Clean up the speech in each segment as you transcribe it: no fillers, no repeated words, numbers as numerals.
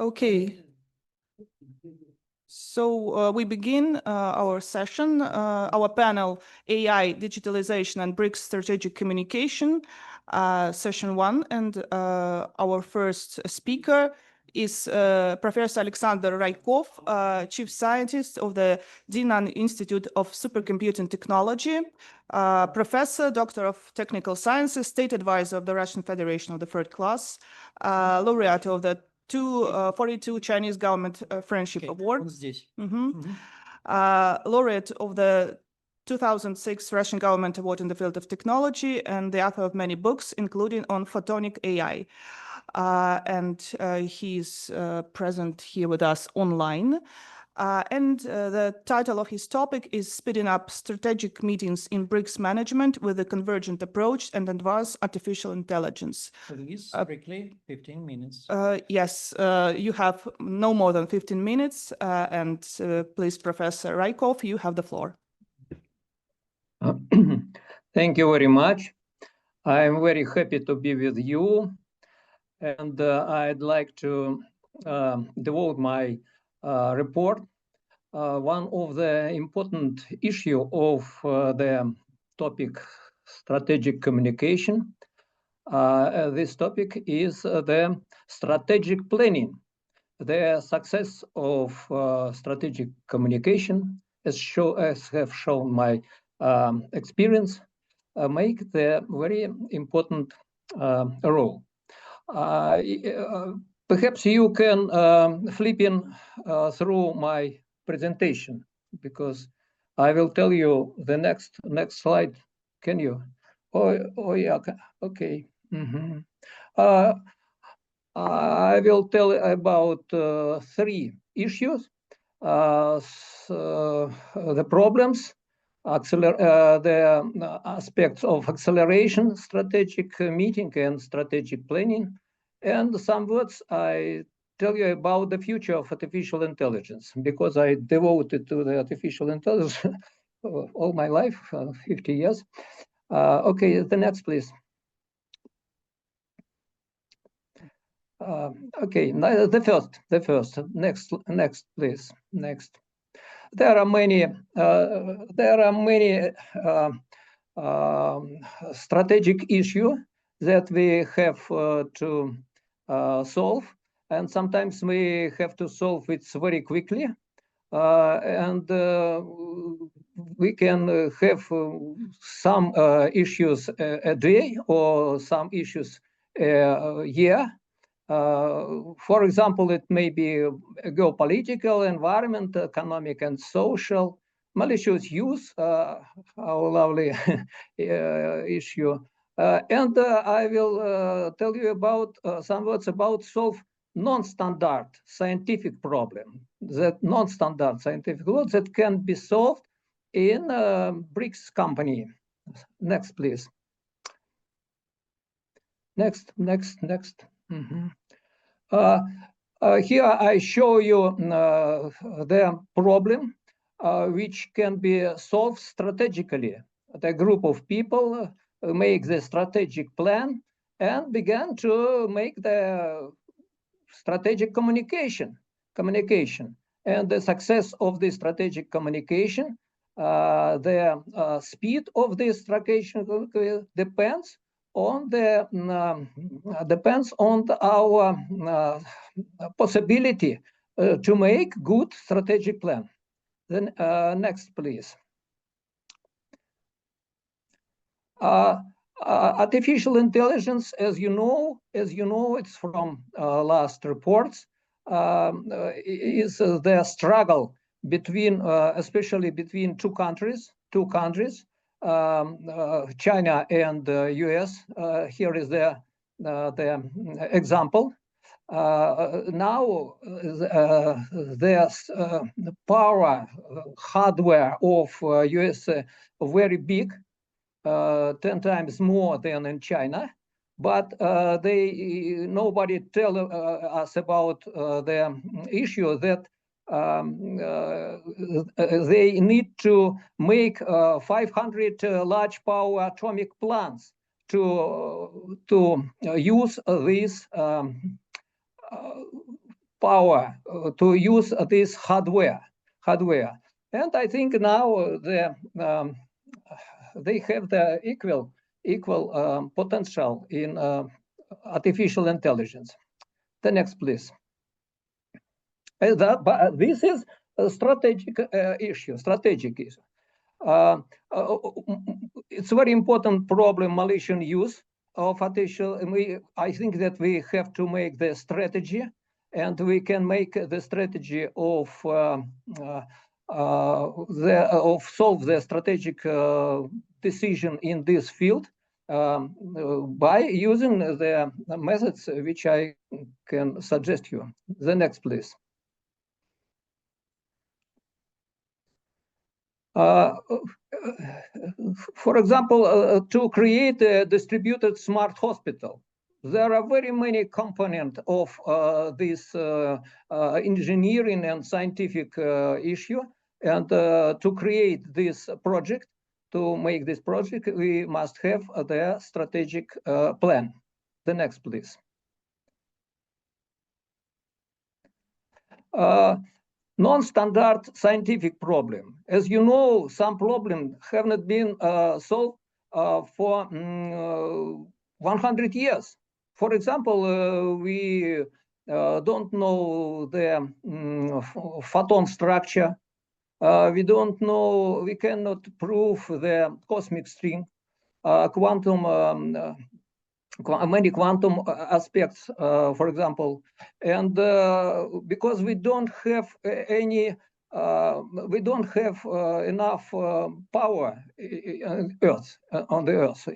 Okay. So we begin our session, our panel, AI, Digitalization and BRICS Strategic Communication, session 1. And our first speaker is Professor Alexander Raykov, Chief Scientist of the Dinan Institute of Supercomputing Technology, Professor, Doctor of Technical Sciences, State Advisor of the Russian Federation of the Third Class, Laureate of the 42 Chinese Government Friendship Awards, Laureate of the 2006 Russian Government Award in the field of technology, and the author of many books, including on photonic AI. He's present here with us online. The title of his topic is Speeding Up Strategic Meetings in BRICS Management with a Convergent Approach and Advanced Artificial Intelligence. Please, strictly 15 minutes. Yes, you have no more than 15 minutes. Please, Professor Raykov, you have the floor. Thank you very much. I'm very happy to be with you. And I'd like to devote my report. One of the important issue of the topic strategic communication. This topic is the strategic planning. The success of strategic communication, as have shown my experience, make the very important role. Perhaps you can flip in through my presentation, because I will tell you the next slide. Can you? Oh yeah, okay. I will tell about 3 issues: the problems, the aspects of acceleration, strategic meeting, and strategic planning, and some words I tell you about the future of artificial intelligence, because I devoted to the artificial intelligence all my life, 50 years. Okay, the next, please. Okay, the first. Next, please. Next. There are many strategic issues that we have to solve, and sometimes we have to solve it very quickly, and we can have some issues a day or some issues a year. For example, it may be geopolitical, environment, economic and social, malicious use, our lovely issue. And I will tell you about some words about solve non-standard scientific problem, that non-standard scientific words that can be solved in BRICS company. Next, please. Next. Here I show you the problem which can be solved strategically. The group of people make the strategic plan and began to make the strategic communication. And the success of the strategic communication, the speed of this strategic depends on our possibility to make good strategic plan. Then next, please. Artificial intelligence, as you know, it's from last reports, is the struggle between, especially between two countries. China and US. Here is the example. Now the power hardware of US very big, 10 times more than in China, but nobody tell us about the issue that they need to make 500 large power atomic plants to use these power to use this hardware. And I think now they have the equal potential in artificial intelligence. The next, please. But this is a strategic issue. It's a very important problem, malicious use of artificial. I think that we have to make the strategy, and we can make the strategy of solve the strategic decision in this field by using the methods which I can suggest you. The next, please. For example, to create a distributed smart hospital, there are very many components of this engineering and scientific issue. And to create this project, to make this project, we must have the strategic plan. The next, please. Non-standard scientific problem. As you know, some problems have not been solved for 100 years. For example, we don't know the photon structure. We don't know, we cannot prove the cosmic string, many quantum aspects, for example, and because we don't have enough power on the Earth.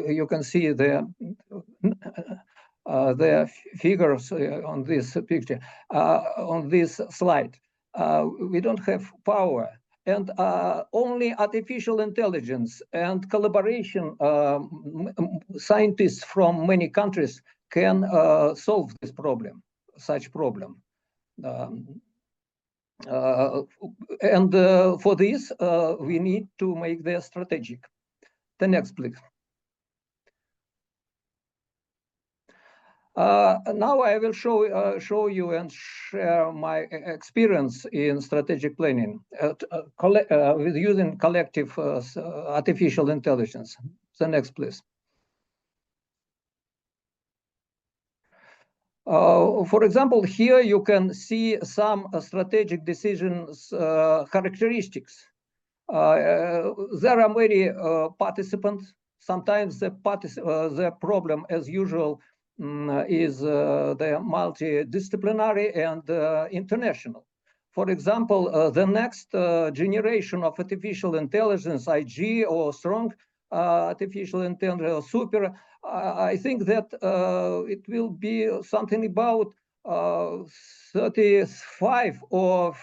You can see the figures on this picture, on this slide. We don't have power. And only artificial intelligence and collaboration, scientists from many countries can solve this problem, such problem. And for this, we need to make the strategic. The next, please. Now I will show you and share my experience in strategic planning with using collective artificial intelligence. The next, please. For example, here you can see some strategic decisions characteristics. There are many participants. Sometimes the problem, as usual, is the multidisciplinary and international. For example, the next generation of artificial intelligence, IG or strong artificial intelligence, super, I think that it will be something about 35 or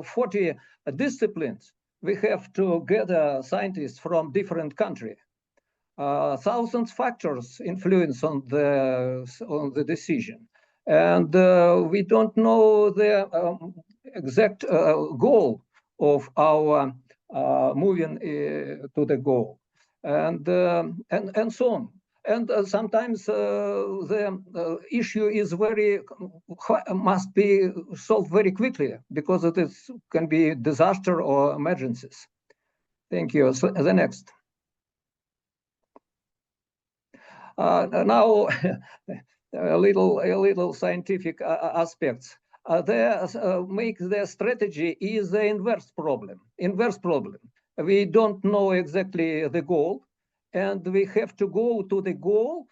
40 disciplines. We have to gather scientists from different countries. Thousands of factors influence on the decision, and we don't know the exact goal of our moving to the goal, and so on. And sometimes the issue is must be solved very quickly because it can be disaster or emergencies. Thank you. So the next. Now, a little scientific aspects. Make the strategy is the inverse problem. We don't know exactly the goal, and we have to go to the goal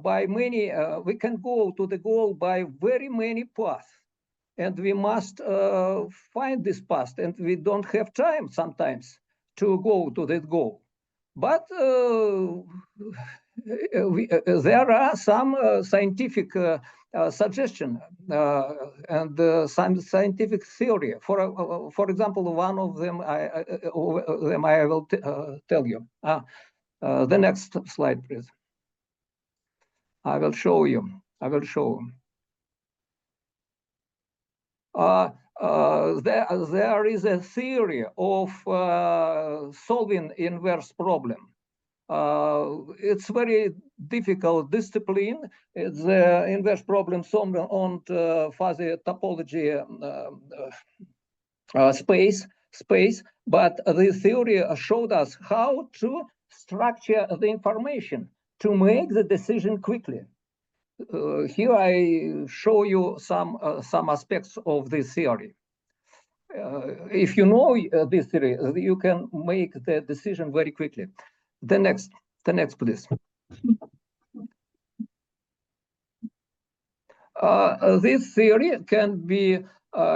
by many. We can go to the goal by very many paths, and we must find this path. And we don't have time sometimes to go to that goal, but there are some scientific suggestions and some scientific theory. For example, one of them I will tell you. The next slide, please. I will show you. There is a theory of solving inverse problem. It's very difficult discipline. It's the inverse problem solved on fuzzy topology space, but the theory showed us how to structure the information to make the decision quickly. Here I show you some aspects of this theory. If you know this theory, you can make the decision very quickly. The next, please. This theory can be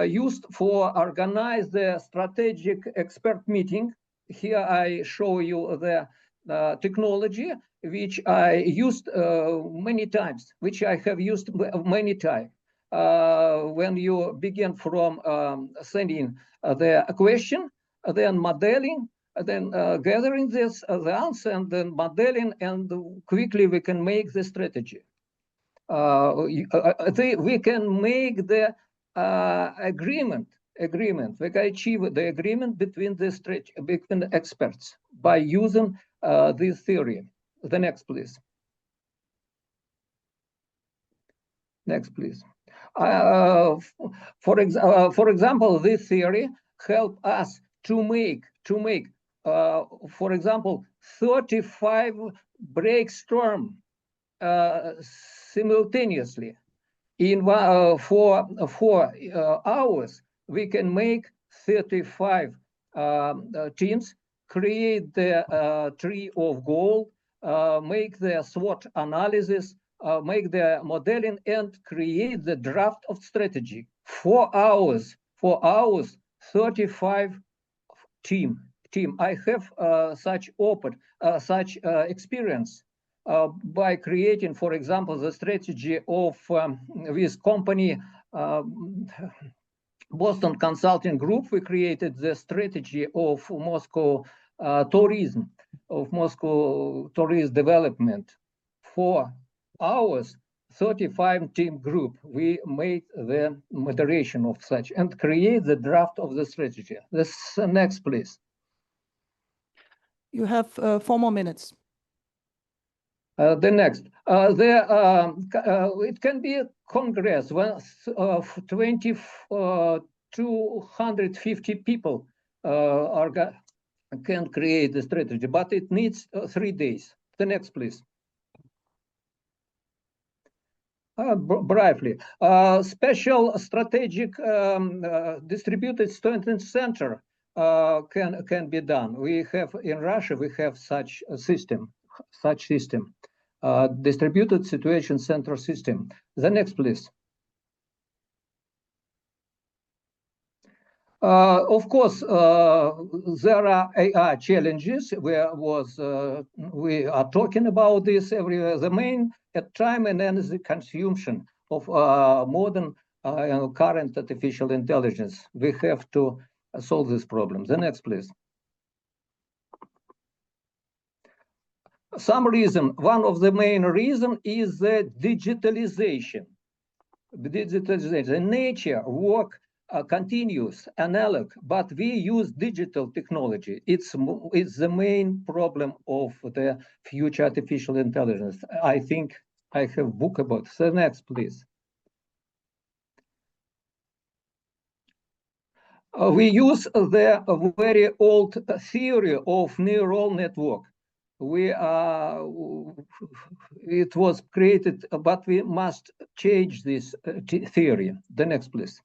used for organize the strategic expert meeting. Here I show you the technology which I used many times, which I have used many times. When you begin from sending the question, then modeling, then gathering the answer, and then modeling, and quickly we can make the strategy. We can make the agreement. We can achieve the agreement between the experts by using this theory. The next, please. Next, please. For example, this theory help us to make, for example, 35 brainstorm simultaneously. In 4 hours, we can make 35 teams, create the tree of goal, make the SWOT analysis, make the modeling, and create the draft of strategy. 4 hours, 35 team. I have such experience by creating, for example, the strategy of this company, Boston Consulting Group. We created the strategy of Moscow tourism, development. 4 hours, 35 team group. We made the moderation of such and create the draft of the strategy. This next, please. You have 4 more minutes. The next, it can be a congress when 250 people can create the strategy, but it needs 3 days. The next, please. Briefly, special strategic distributed strength center can be done. We have in Russia, we have such a system, distributed situation center system. The next, please. Of course, there are AI challenges. We are talking about this everywhere. The main time and energy consumption of modern current artificial intelligence. We have to solve this problem. The next, please. Some reason, one of the main reason is the digitalization. The nature work continues, analog, but we use digital technology. It's the main problem of the future artificial intelligence. I think I have a book about it. The next, please. We use the very old theory of neural network. It was created, but we must change this theory. The next, please.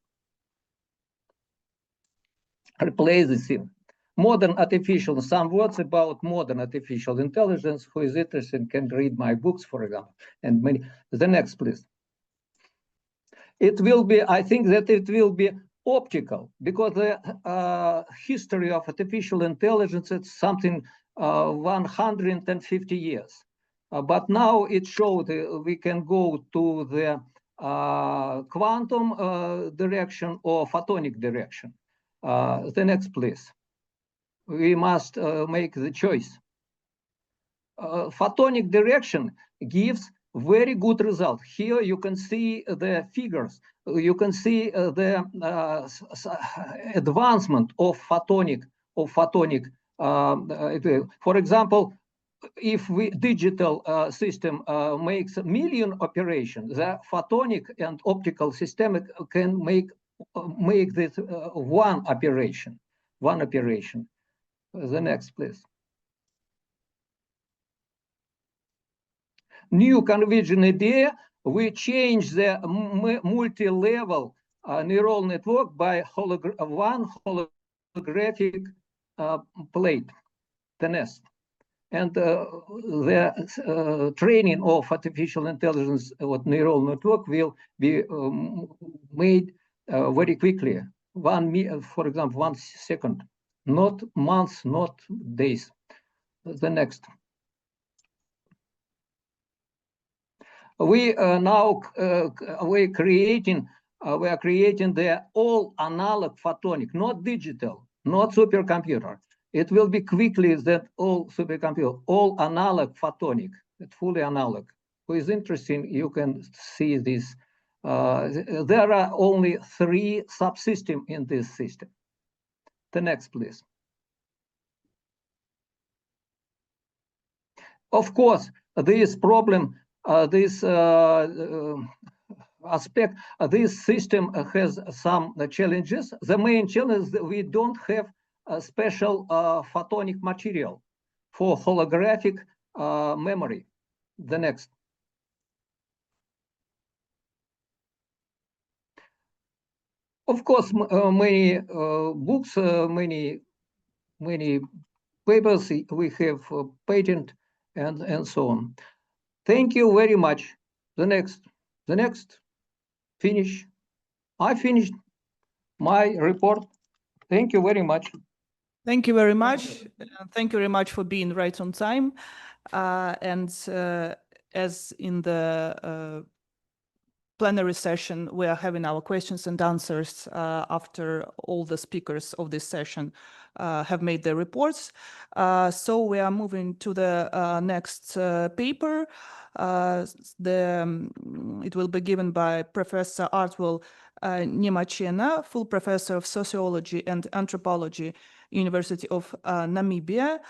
Replace this thing. Modern artificial, some words about modern artificial intelligence. Who is interested can read my books, for example, and many. The next, please. It will be, I think that it will be optical, because the history of artificial intelligence is something 150 years. But now it showed we can go to the quantum direction or photonic direction. The next, please. We must make the choice. Photonic direction gives very good result. Here you can see the figures. You can see the advancement of photonic. For example, if we digital system makes a million operations, the photonic and optical system can make this one operation. The next, please. New convergent idea, we change the multi-level neural network by one holographic plate, the nest. And the training of artificial intelligence neural network will be made very quickly. For example, 1 second, not months, not days. The next. We now we are creating the all analog photonic, not digital, not supercomputer. It will be quickly that all supercomputer, all analog photonic, fully analog. Who is interested, you can see this. There are only 3 subsystems in this system. The next, please. Of course, this problem, this aspect, this system has some challenges. The main challenge is that we don't have a special photonic material for holographic memory. The next. Of course, many books, many papers, we have patent and so on. Thank you very much. The next. Finish. I finished my report. Thank you very much. Thank you very much. Thank you very much for being right on time. As in the plenary session, we are having our questions and answers after all the speakers of this session have made their reports. So we are moving to the next paper. It will be given by Professor Artwell Nemachena, full professor of sociology and anthropology, University of Namibia.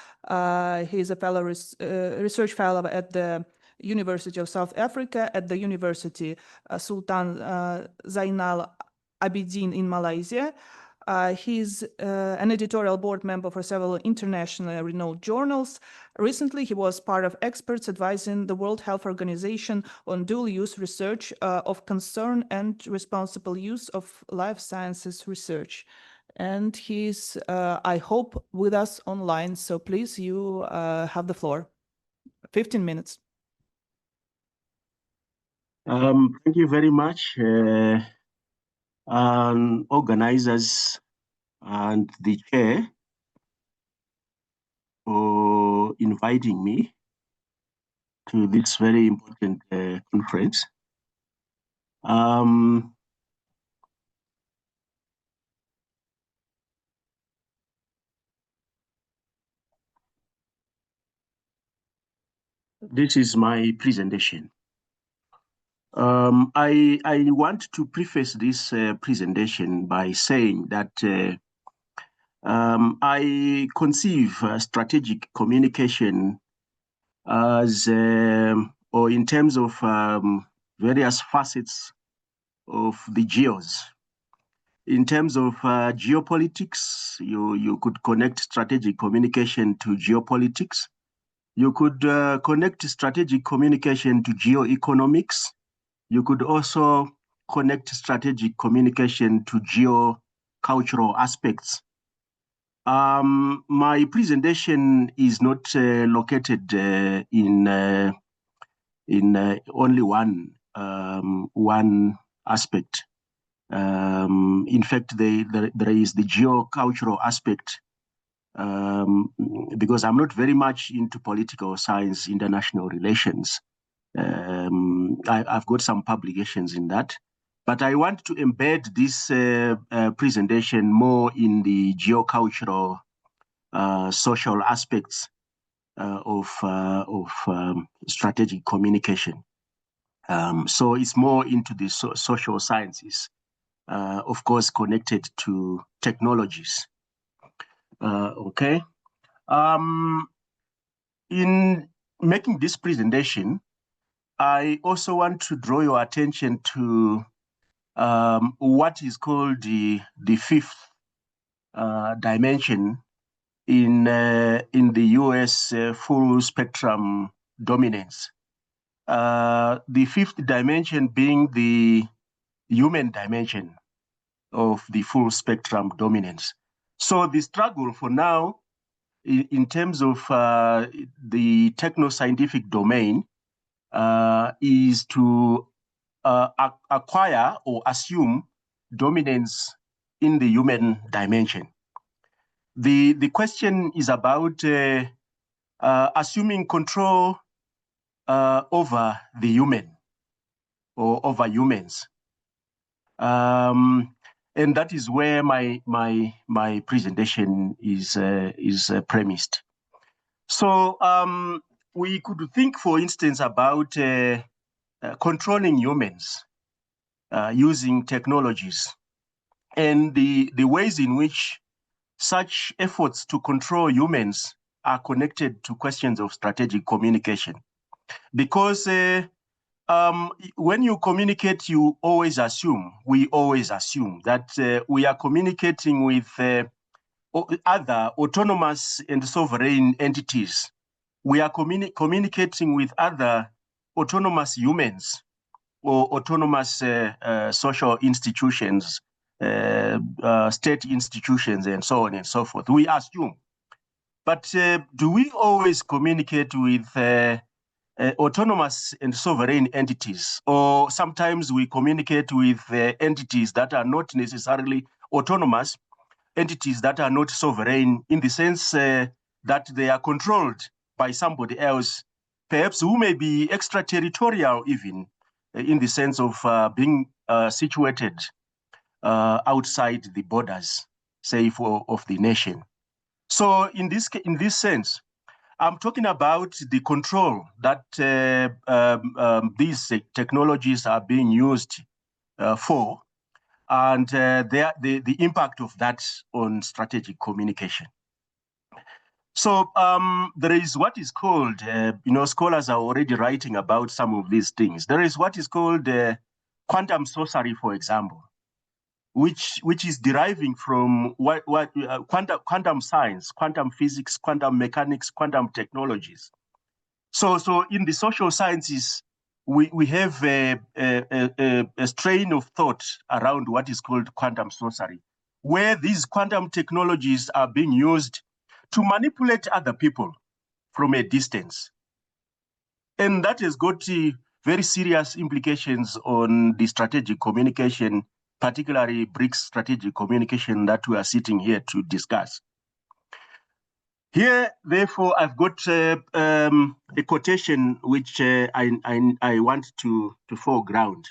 He is a fellow research fellow at the University of South Africa, at the University Sultan Zainal Abidin in Malaysia. He's an editorial board member for several internationally renowned journals. Recently, he was part of experts advising the World Health Organization on dual-use research of concern and responsible use of life sciences research. And he's, I hope, with us online. So please, you have the floor. 15 minutes. Thank you very much, organizers and the chair for inviting me to this very important conference. This is my presentation. I want to preface this presentation by saying that I conceive strategic communication as, or in terms of various facets of the geos. In terms of geopolitics, you could connect strategic communication to geopolitics. You could connect strategic communication to geoeconomics. You could also connect strategic communication to geo-cultural aspects. My presentation is not located in only one aspect. In fact, there is the geo-cultural aspect, because I'm not very much into political science, international relations. I've got some publications in that, but I want to embed this presentation more in the geocultural social aspects of strategic communication. So it's more into the social sciences, of course, connected to technologies. Okay. in making this presentation, I also want to draw your attention to what is called the fifth dimension in the US full spectrum dominance. The fifth dimension being the human dimension of the full spectrum dominance. So the struggle for now, in terms of the techno-scientific domain, is to acquire or assume dominance in the human dimension. The question is about assuming control over the human or over humans. And that is where my presentation is premised. So we could think, for instance, about controlling humans using technologies and the ways in which such efforts to control humans are connected to questions of strategic communication. Because when you communicate, we always assume that we are communicating with other autonomous and sovereign entities. We are communicating with other autonomous humans or autonomous social institutions, state institutions, and so on and so forth. We assume. But do we always communicate with autonomous and sovereign entities? Or sometimes we communicate with entities that are not necessarily autonomous, entities that are not sovereign, in the sense that they are controlled by somebody else, perhaps who may be extraterritorial even, in the sense of being situated outside the borders, say, of the nation. So in this sense, I'm talking about the control that these technologies are being used for, and the impact of that on strategic communication. So there is what is called, scholars are already writing about some of these things. There is what is called quantum sorcery, for example, which is deriving from quantum science, quantum physics, quantum mechanics, quantum technologies. So in the social sciences, we have a strain of thought around what is called quantum sorcery, where these quantum technologies are being used to manipulate other people from a distance. And that has got very serious implications on the strategic communication, particularly BRICS strategic communication that we are sitting here to discuss. Here, therefore, I've got a quotation which I want to foreground.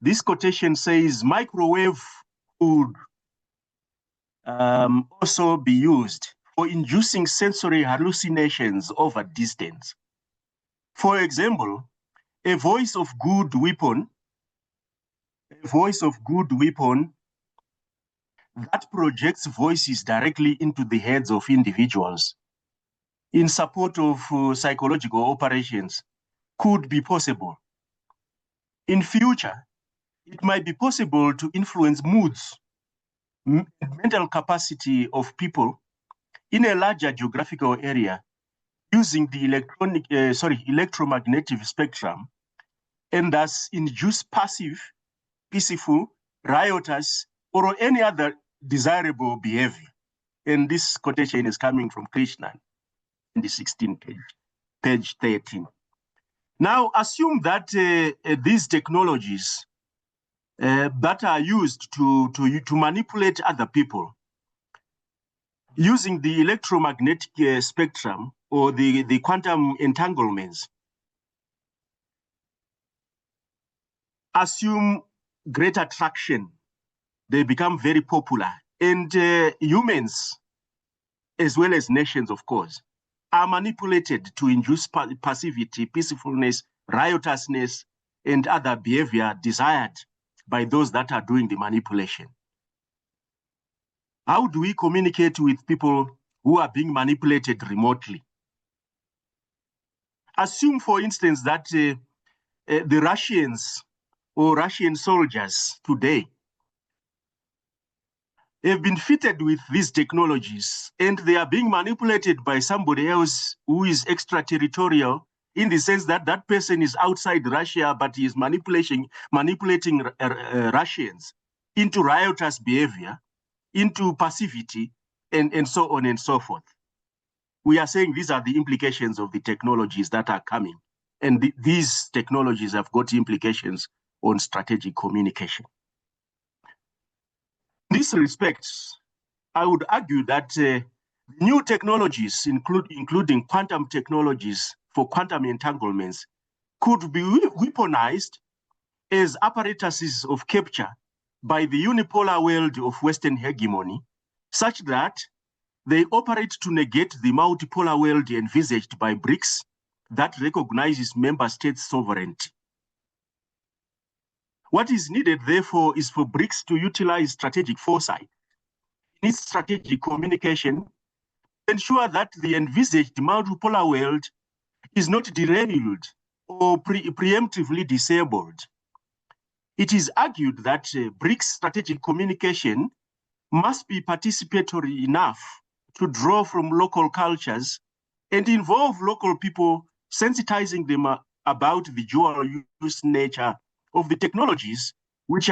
This quotation says, microwave could also be used for inducing sensory hallucinations over distance. For example, a voice of good weapon that projects voices directly into the heads of individuals in support of psychological operations could be possible. In future, it might be possible to influence moods, mental capacity of people in a larger geographical area using the electromagnetic spectrum, and thus induce passive, peaceful, riotous, or any other desirable behavior. And this quotation is coming from Krishnan in the 16th page 13. Now, assume that these technologies that are used to manipulate other people using the electromagnetic spectrum or the quantum entanglements assume great attraction. They become very popular. And humans, as well as nations, of course, are manipulated to induce passivity, peacefulness, riotousness, and other behavior desired by those that are doing the manipulation. How do we communicate with people who are being manipulated remotely? Assume, for instance, that the Russians or Russian soldiers today have been fitted with these technologies and they are being manipulated by somebody else who is extraterritorial, in the sense that that person is outside Russia, but he is manipulating Russians into riotous behavior, into passivity, and so on and so forth. We are saying these are the implications of the technologies that are coming. And these technologies have got implications on strategic communication. In this respect, I would argue that new technologies, including quantum technologies for quantum entanglements, could be weaponized as apparatuses of capture by the unipolar world of Western hegemony, such that they operate to negate the multipolar world envisaged by BRICS that recognizes member states' sovereignty. What is needed, therefore, is for BRICS to utilize strategic foresight in its strategic communication, ensure that the envisaged multipolar world is not derailed or preemptively disabled. It is argued that BRICS strategic communication must be participatory enough to draw from local cultures and involve local people, sensitizing them about the dual use nature of the technologies which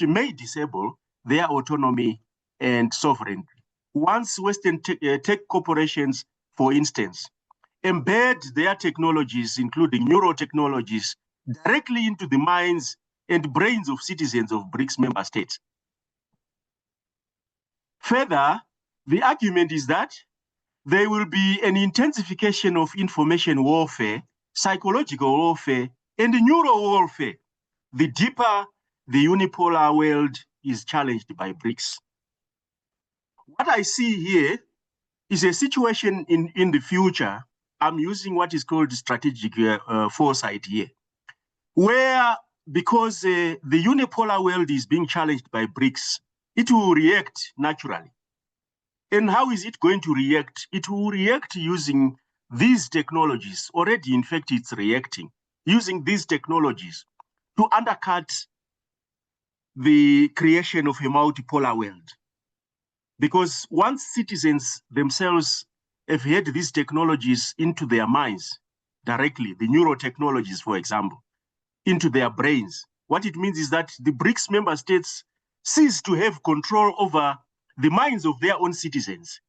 may disable their autonomy and sovereignty. Once Western tech corporations, for instance, embed their technologies, including neurotechnologies, directly into the minds and brains of citizens of BRICS member states. Further, the argument is that there will be an intensification of information warfare, psychological warfare, and neuro warfare the deeper the unipolar world is challenged by BRICS. What I see here is a situation in the future. I'm using what is called strategic foresight here, where because the unipolar world is being challenged by BRICS, it will react naturally. And how is it going to react? It will react using these technologies. Already, in fact, it's reacting, using these technologies to undercut the creation of a multipolar world. Because once citizens themselves have had these technologies into their minds directly, the neurotechnologies, for example, into their brains, what it means is that the BRICS member states cease to have control over the minds of their own citizens,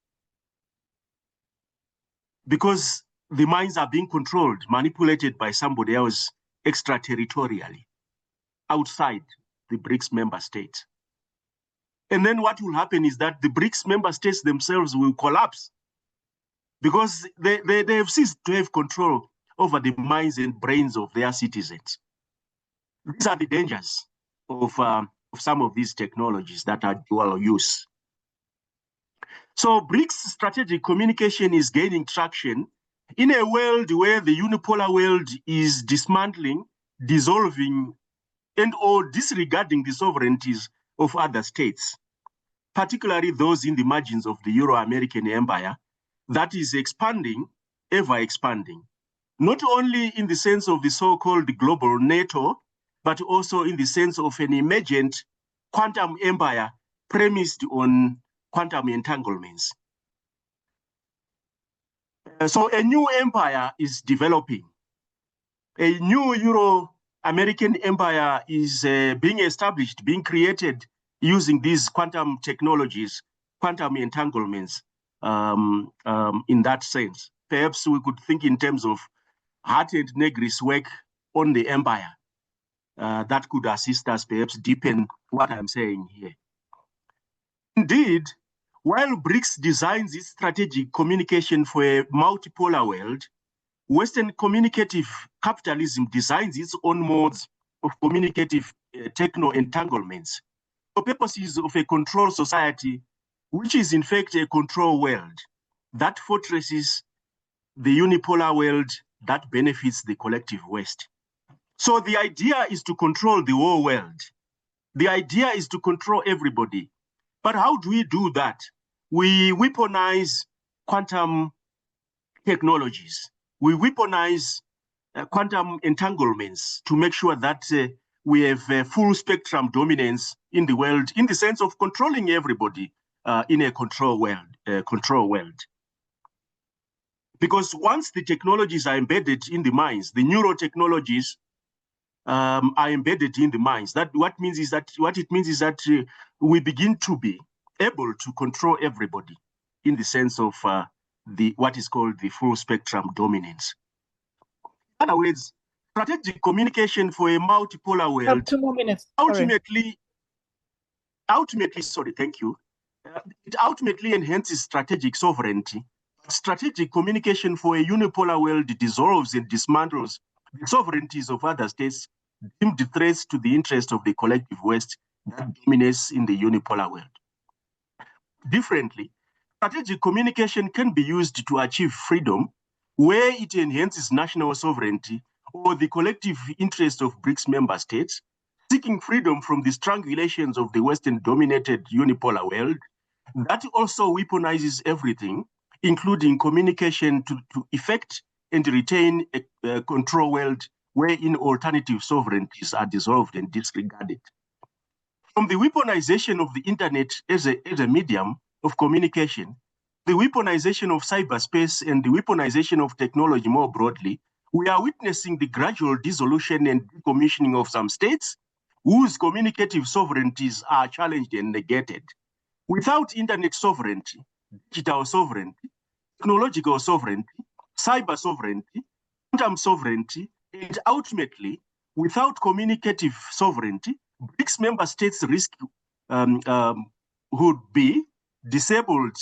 because the minds are being controlled, manipulated by somebody else extraterritorially outside the BRICS member states. And then what will happen is that the BRICS member states themselves will collapse because they have ceased to have control over the minds and brains of their citizens. These are the dangers of some of these technologies that are dual use. So BRICS strategic communication is gaining traction in a world where the unipolar world is dismantling, dissolving, and or disregarding the sovereignties of other states, particularly those in the margins of the Euro-American empire that is expanding, ever expanding, not only in the sense of the so-called global NATO, but also in the sense of an emergent quantum empire premised on quantum entanglements. So a new empire is developing. A new Euro-American empire is being established, being created using these quantum technologies, quantum entanglements in that sense. Perhaps we could think in terms of Hart and Negri's work on the empire. That could assist us perhaps deepen what I'm saying here. Indeed, while BRICS designs its strategic communication for a multipolar world, Western communicative capitalism designs its own modes of communicative techno-entanglements for purposes of a control society, which is in fact a control world that fortresses the unipolar world that benefits the collective West. So the idea is to control the whole world. The idea is to control everybody. But how do we do that? We weaponize quantum technologies. we weaponize quantum entanglements to make sure that we have full spectrum dominance in the world, in the sense of controlling everybody in a control world. Because once the technologies are embedded in the minds, the neurotechnologies are embedded in the minds. What it means is that we begin to be able to control everybody in the sense of what is called the full spectrum dominance. In other words, strategic communication for a multipolar world. Have 2 more minutes. Ultimately, sorry, thank you. It ultimately enhances strategic sovereignty. Strategic communication for a unipolar world dissolves and dismantles the sovereignties of other states, deemed threats to the interest of the collective West that dominates in the unipolar world. Differently, strategic communication can be used to achieve freedom where it enhances national sovereignty or the collective interest of BRICS member states, seeking freedom from the strangulations of the Western-dominated unipolar world. That also weaponizes everything, including communication to effect and retain a control world wherein alternative sovereignties are dissolved and disregarded. From the weaponization of the internet as a medium of communication, the weaponization of cyberspace and the weaponization of technology more broadly, we are witnessing the gradual dissolution and decommissioning of some states whose communicative sovereignties are challenged and negated. Without internet sovereignty, digital sovereignty, technological sovereignty, cyber sovereignty, quantum sovereignty, and ultimately, without communicative sovereignty, BRICS member states risk would be disabled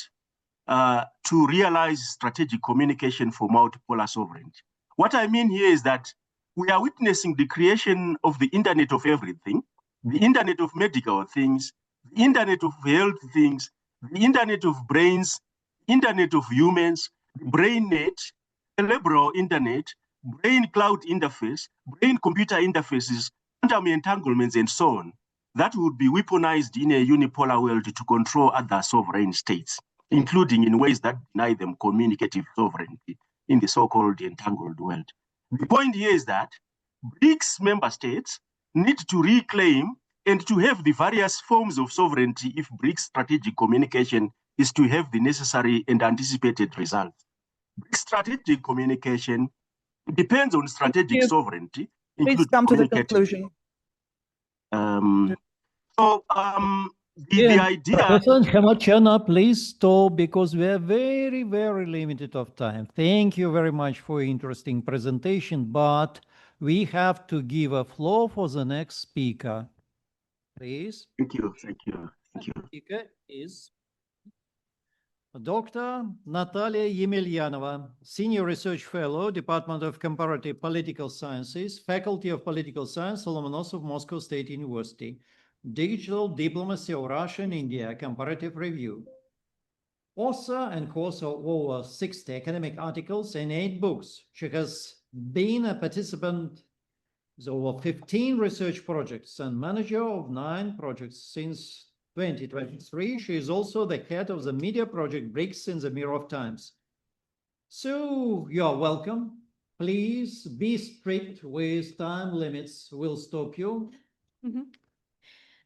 to realize strategic communication for multipolar sovereignty. What I mean here is that we are witnessing the creation of the Internet of Everything, the Internet of Medical Things, the Internet of Health Things, the Internet of Brains, Internet of Humans, BrainNet, cerebral Internet, brain cloud interface, brain computer interfaces, quantum entanglements, and so on. That would be weaponized in a unipolar world to control other sovereign states, including in ways that deny them communicative sovereignty in the so-called entangled world. The point here is that BRICS member states need to reclaim and to have the various forms of sovereignty if BRICS strategic communication is to have the necessary and anticipated results. BRICS strategic communication depends on strategic sovereignty. Please come to the conclusion. The idea... Professor Hamachana, please stop because we are very, very limited of time. Thank you very much for your interesting presentation, but we have to give a floor for the next speaker. Please. Thank you, thank you, thank you. Speaker is Dr. Natalia Yemelyanova, Senior Research Fellow, Department of Comparative Political Sciences, Faculty of Political Science, Lomonosov Moscow State University, Digital Diplomacy of Russia and India, Comparative Review. Author and co-author of over 60 academic articles and 8 books. She has been a participant in over 15 research projects and manager of 9 projects since 2023. She is also the head of the media project BRICS in the Mirror of Times. So you are welcome. Please be strict with time limits. We'll stop you. Mm-hmm.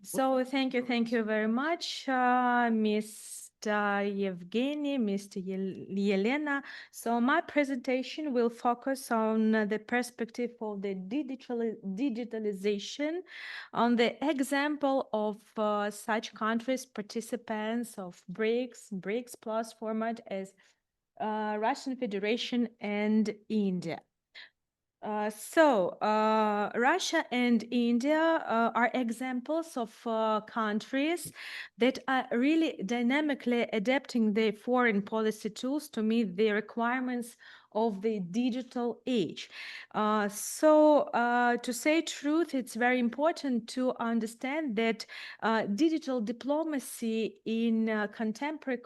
So thank you very much, Mr. Evgeny, Mr. Yelena. So my presentation will focus on the perspective of the digitalization, on the example of such countries, participants of BRICS Plus format as Russian Federation and India. Russia and India are examples of countries that are really dynamically adapting their foreign policy tools to meet the requirements of the digital age. To say truth, it's very important to understand that digital diplomacy in contemporary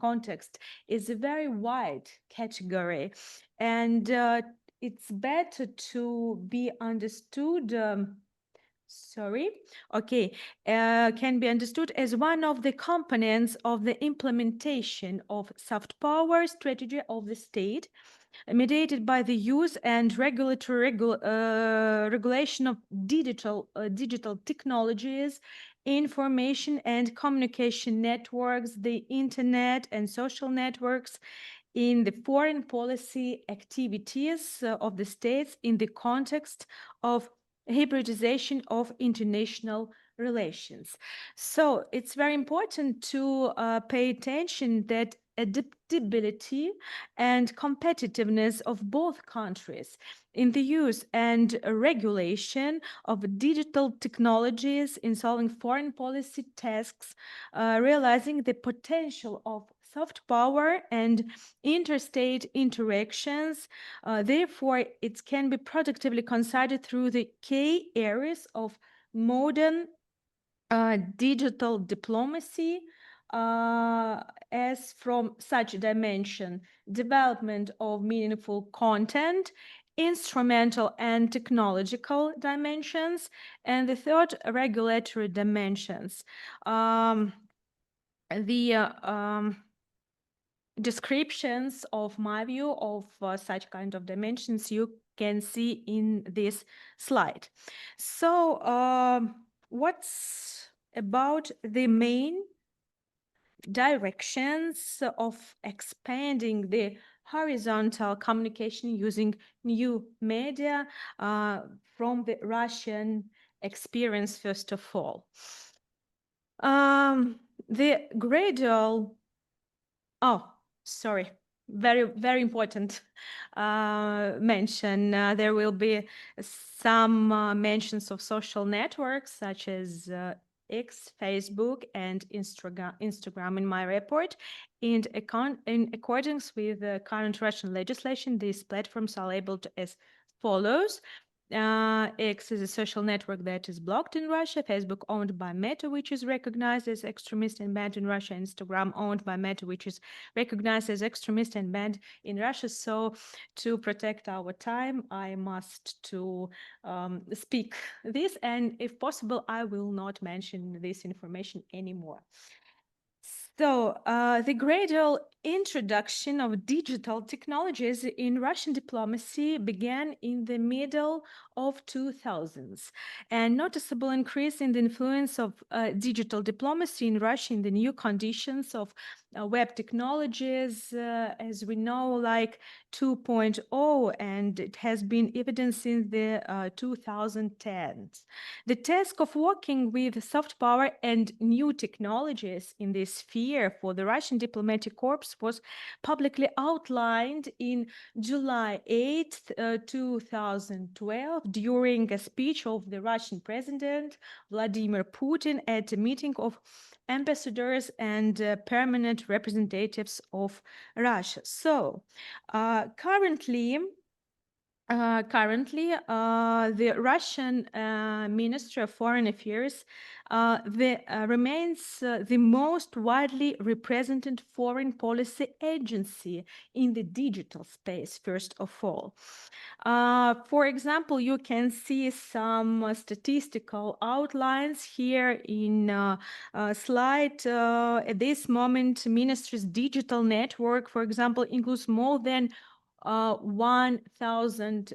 context is a very wide category, and it's better to be understood, can be understood as one of the components of the implementation of soft power strategy of the state, mediated by the use and regulatory regulation of digital technologies, information and communication networks, the internet and social networks in the foreign policy activities of the states in the context of hybridization of international relations. So it's very important to pay attention that adaptability and competitiveness of both countries in the use and regulation of digital technologies in solving foreign policy tasks, realizing the potential of soft power and interstate interactions. Therefore, it can be productively considered through the key areas of modern digital diplomacy, as from such dimension: development of meaningful content, instrumental and technological dimensions, and the third, regulatory dimensions. Descriptions of my view of such kind of dimensions you can see in this slide. So what's about the main directions of expanding the horizontal communication using new media from the Russian experience, first of all? The gradual, sorry, very important mention. There will be some mentions of social networks such as X, Facebook, and Instagram in my report. In accordance with the current Russian legislation, these platforms are labeled as follows. X is a social network that is blocked in Russia. Facebook owned by Meta, which is recognized as extremist and banned in Russia. Instagram owned by Meta, which is recognized as extremist and banned in Russia. So to protect our time, I must to speak this, and if possible, I will not mention this information anymore. So the gradual introduction of digital technologies in Russian diplomacy began in the middle of 2000s. A noticeable increase in the influence of digital diplomacy in Russia in the new conditions of web technologies, as we know, like 2.0, and it has been evident since the 2010s. The task of working with soft power and new technologies in this sphere for the Russian diplomatic corps was publicly outlined in July 8th, 2012, during a speech of the Russian President Vladimir Putin at a meeting of ambassadors and permanent representatives of Russia. So currently, the Russian Ministry of Foreign Affairs remains the most widely represented foreign policy agency in the digital space, first of all. For example, you can see some statistical outlines here in slide. At this moment, Ministry's digital network, for example, includes more than 1,000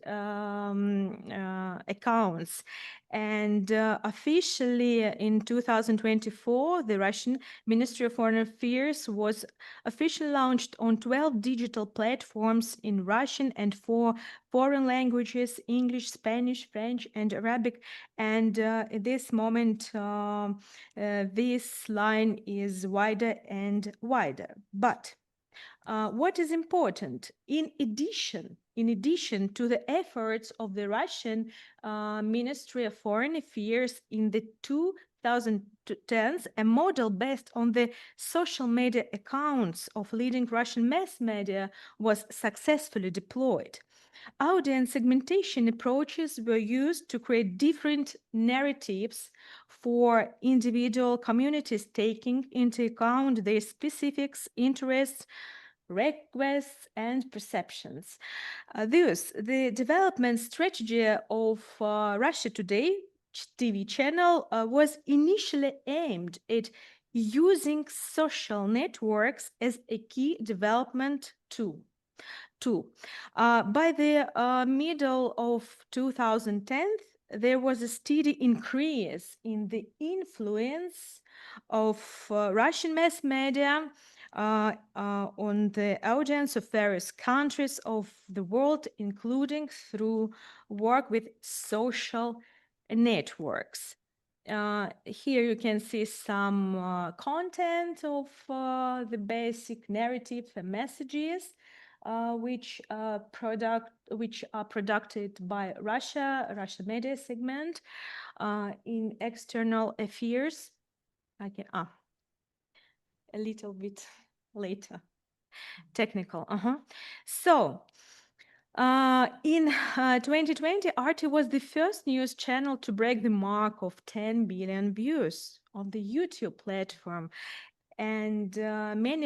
accounts. And officially in 2024, the Russian Ministry of Foreign Affairs was officially launched on 12 digital platforms in Russian and 4 foreign languages: English, Spanish, French, and Arabic. And at this moment, this line is wider and wider. But what is important, in addition to the efforts of the Russian Ministry of Foreign Affairs in the 2010s, a model based on the social media accounts of leading Russian mass media was successfully deployed. Audience segmentation approaches were used to create different narratives for individual communities, taking into account their specifics, interests, requests, and perceptions. Thus, the development strategy of Russia Today TV channel was initially aimed at using social networks as a key development tool. tool. By the middle of 2010, there was a steady increase in the influence of Russian mass media on the audience of various countries of the world, including through work with social networks. Here you can see some content of the basic narrative and messages which are produced by Russia media segment in external affairs. I can a little bit later. Technical. So in 2020, RT was the first news channel to break the mark of 10 billion views on the YouTube platform, and many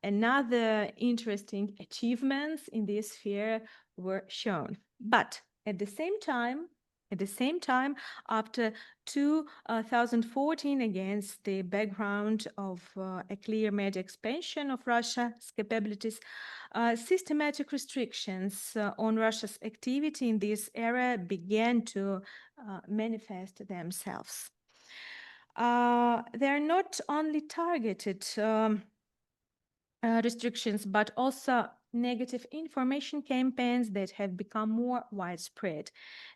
another interesting achievements in this sphere were shown. But at the same time, after 2014, against the background of a clear media expansion of Russia's capabilities, systematic restrictions on Russia's activity in this area began to manifest themselves. They're not only targeted restrictions, but also negative information campaigns that have become more widespread.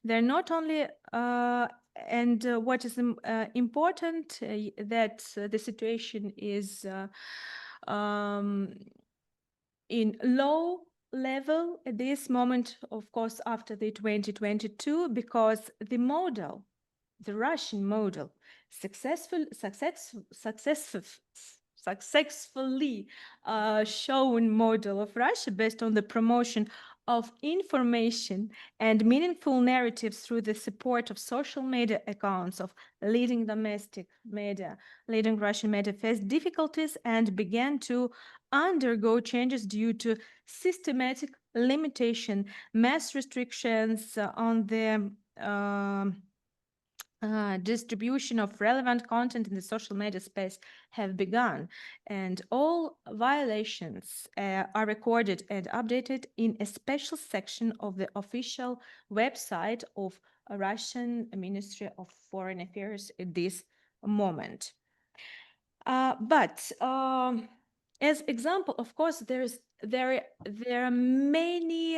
They're not only, and what is important, that the situation is in low level at this moment, of course, after the 2022, because the model, the Russian model, successfully shown model of Russia based on the promotion of information and meaningful narratives through the support of social media accounts of leading domestic media, leading Russian media, faced difficulties and began to undergo changes due to systematic limitation, mass restrictions on the distribution of relevant content in the social media space have begun, and all violations are recorded and updated in a special section of the official website of Russian Ministry of Foreign Affairs at this moment. But as example, of course, there are many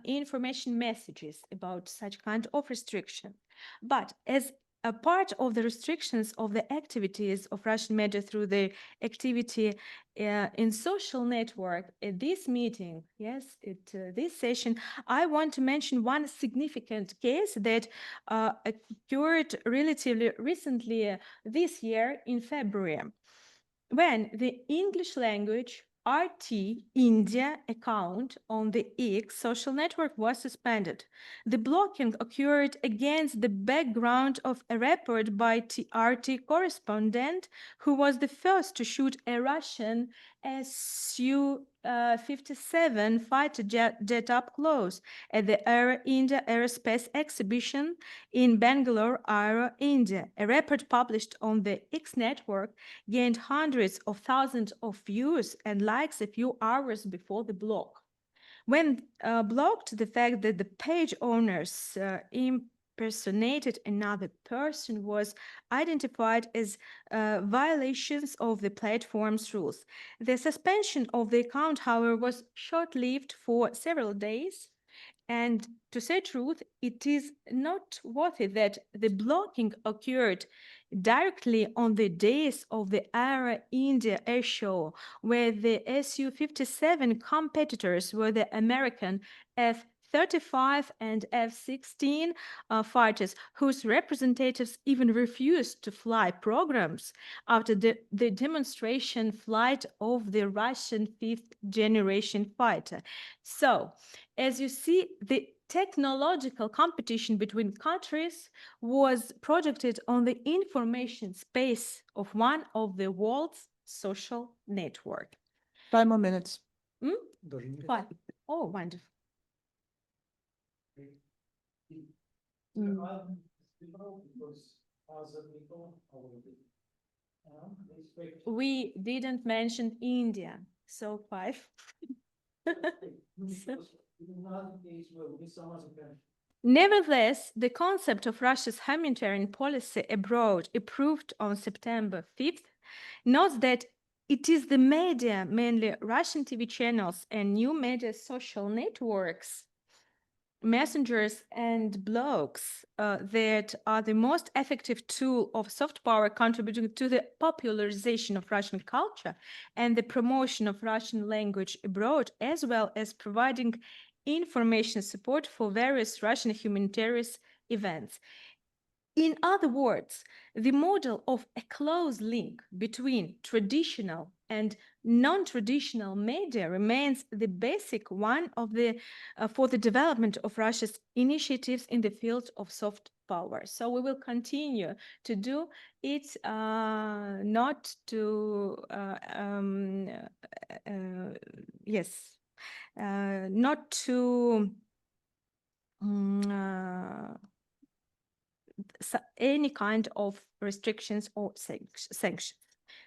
information messages about such kind of restriction. But as a part of the restrictions of the activities of Russian media through the activity in social network at this meeting, yes, at this session, I want to mention one significant case that occurred relatively recently this year in February, when the English language RT India account on the X social network was suspended. The blocking occurred against the background of a report by RT correspondent who was the first to shoot a Russian Su-57 fighter jet up close at the Aero India Aerospace exhibition in Bangalore, Aero India. A report published on the X network gained hundreds of thousands of views and likes a few hours before the block. When blocked, the fact that the page owners impersonated another person was identified as violations of the platform's rules. The suspension of the account, however, was short-lived for several days. And to say truth, it is noteworthy that the blocking occurred directly on the days of the Aero India Air Show, where the Su-57 competitors were the American F-35 and F-16 fighters, whose representatives even refused to fly programs after the demonstration flight of the Russian fifth-generation fighter. So, as you see, the technological competition between countries was projected on the information space of one of the world's social network. 5 more minutes. Fine. Oh, wonderful. We didn't mention India, so 5. Nevertheless, the concept of Russia's humanitarian policy abroad, approved on September 5th, notes that it is the media, mainly Russian TV channels and new media social networks, messengers and blogs that are the most effective tool of soft power contributing to the popularization of Russian culture and the promotion of Russian language abroad, as well as providing information support for various Russian humanitarian events. In other words, the model of a close link between traditional and non-traditional media remains the basic one of the for the development of Russia's initiatives in the field of soft power. So we will continue to do it, not to not to any kind of restrictions or sanctions.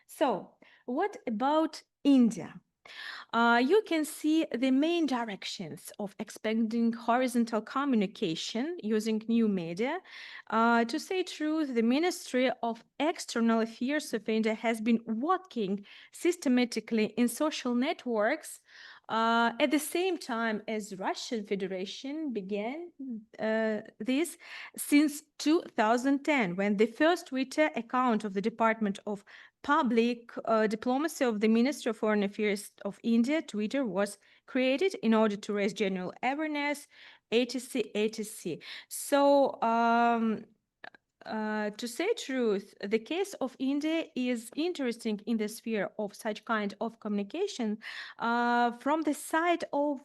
So what about India? You can see the main directions of expanding horizontal communication using new media. To say truth, the Ministry of External Affairs of India has been working systematically in social networks at the same time as Russian Federation began this since 2010, when the first Twitter account of the Department of Public Diplomacy of the Ministry of Foreign Affairs of India, Twitter, was created in order to raise general awareness, etc. So to say truth, the case of India is interesting in the sphere of such kind of communication from the side of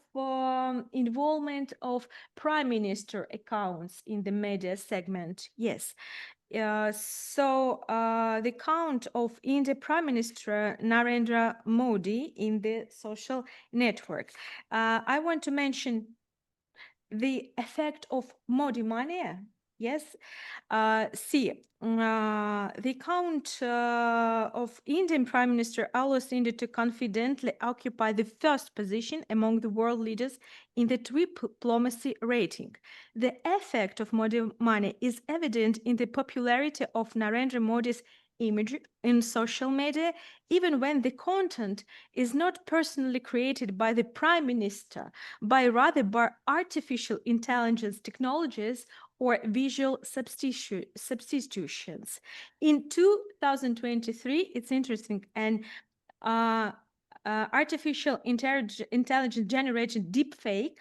involvement of prime minister accounts in the media segment. Yes. The account of India Prime Minister Narendra Modi in the social network. I want to mention the effect of Modi money. Yes, the account of Indian Prime Minister allows India to confidently occupy the first position among the world leaders in the diplomacy rating. The effect of Modi money is evident in the popularity of Narendra Modi's image in social media, even when the content is not personally created by the Prime Minister, but rather by artificial intelligence technologies or visual substitutions. In 2023, it's interesting, and artificial intelligence generated deepfake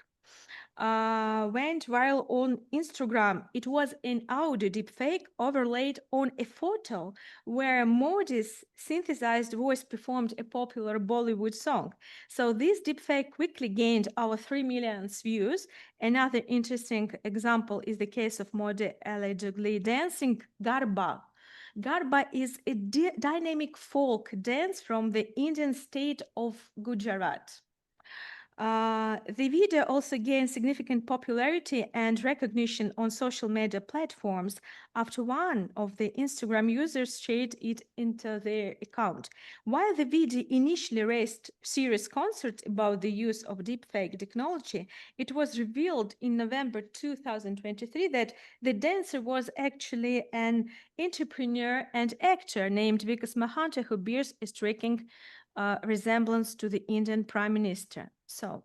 went viral on Instagram. It was an audio deepfake overlaid on a photo where Modi's synthesized voice performed a popular Bollywood song. So this deepfake quickly gained over 3 million views. Another interesting example is the case of Modi allegedly dancing Garba. Garba is a dynamic folk dance from the Indian state of Gujarat. The video also gained significant popularity and recognition on social media platforms after one of the Instagram users shared it into their account. While the video initially raised serious concerns about the use of deepfake technology, it was revealed in November 2023 that the dancer was actually an entrepreneur and actor named Vikas Mahanta, who bears a striking resemblance to the Indian Prime Minister. So,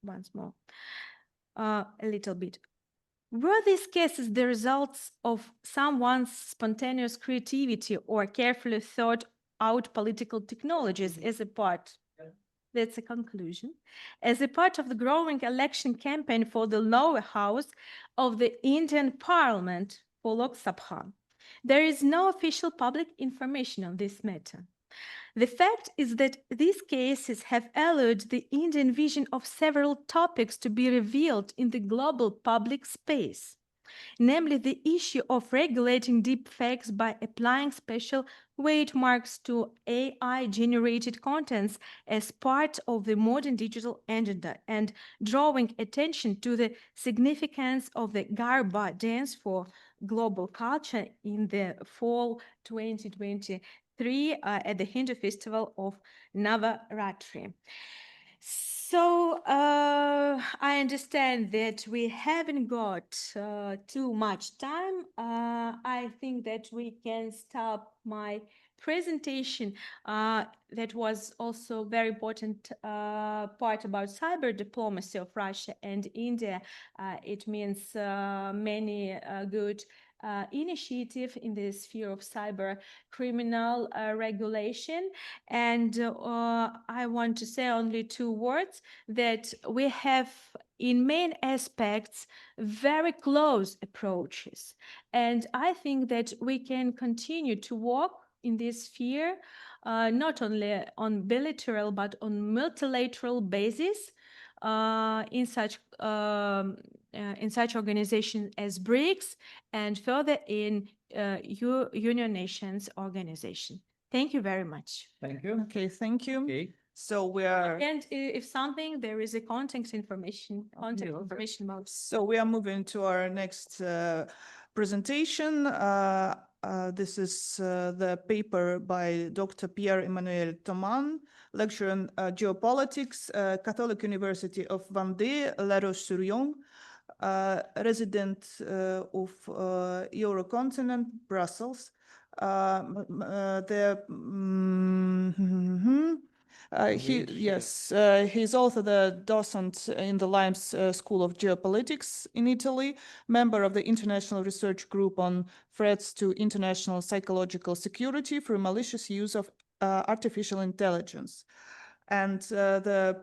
once more, a little bit. Were these cases the results of someone's spontaneous creativity or carefully thought out political technologies as a part? That's a conclusion. As a part of the growing election campaign for the lower house of the Indian Parliament for Lok Sabha, there is no official public information on this matter. The fact is that these cases have allowed the Indian vision of several topics to be revealed in the global public space, namely the issue of regulating deepfakes by applying special weight marks to AI-generated contents as part of the modern digital agenda, and drawing attention to the significance of the Garba dance for global culture in the fall 2023 at the Hindu festival of Navaratri. So I understand that we haven't got too much time. I think that we can stop my presentation. That was also very important part about cyber diplomacy of Russia and India. It means many good initiative in the sphere of cyber criminal regulation. And I want to say only 2 words, that we have in main aspects very close approaches. And I think that we can continue to work in this sphere, not only on bilateral but on multilateral basis, in such organizations as BRICS and further in Union Nations organization. Thank you very much. Thank you. Okay, thank you. Okay. So we are If something, there is a contact information about. So we are moving to our next presentation. This is the paper by Dr. Pierre-Emmanuel Thoman, lecturer in geopolitics, Catholic University of Vendée, La Roche-sur-Yon, resident of Eurocontinent, Brussels. He's also the docent in the Limes School of Geopolitics in Italy, member of the International Research Group on Threats to International Psychological Security through Malicious Use of Artificial Intelligence. And the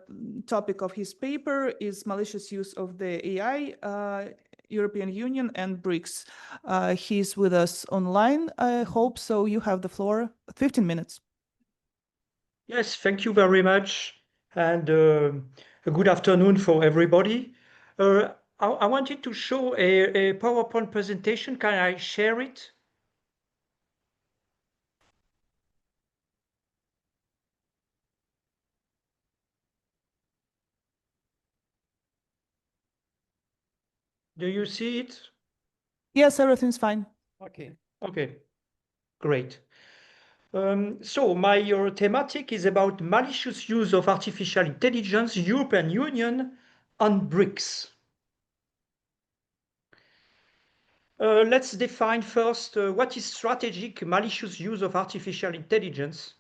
topic of his paper is malicious use of the AI, European Union and BRICS. He's with us online, I hope, so you have the floor, 15 minutes. Yes, thank you very much, and a good afternoon for everybody. I wanted to show a PowerPoint presentation. Can I share it? Do you see it? Yes, everything's fine. Okay, great. So my thematic is about malicious use of artificial intelligence, European Union, and BRICS. Let's define first what is strategic malicious use of artificial intelligence.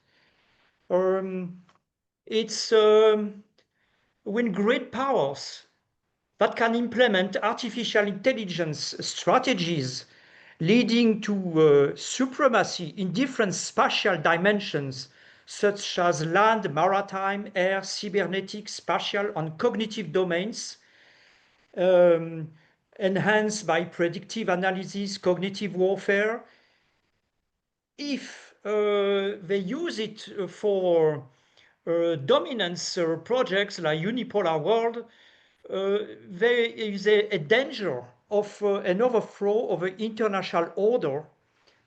It's when great powers that can implement artificial intelligence strategies leading to supremacy in different spatial dimensions, such as land, maritime, air, cybernetic, spatial, and cognitive domains, enhanced by predictive analysis, cognitive warfare. If they use it for dominance projects like unipolar world, there is a danger of an overthrow of the international order,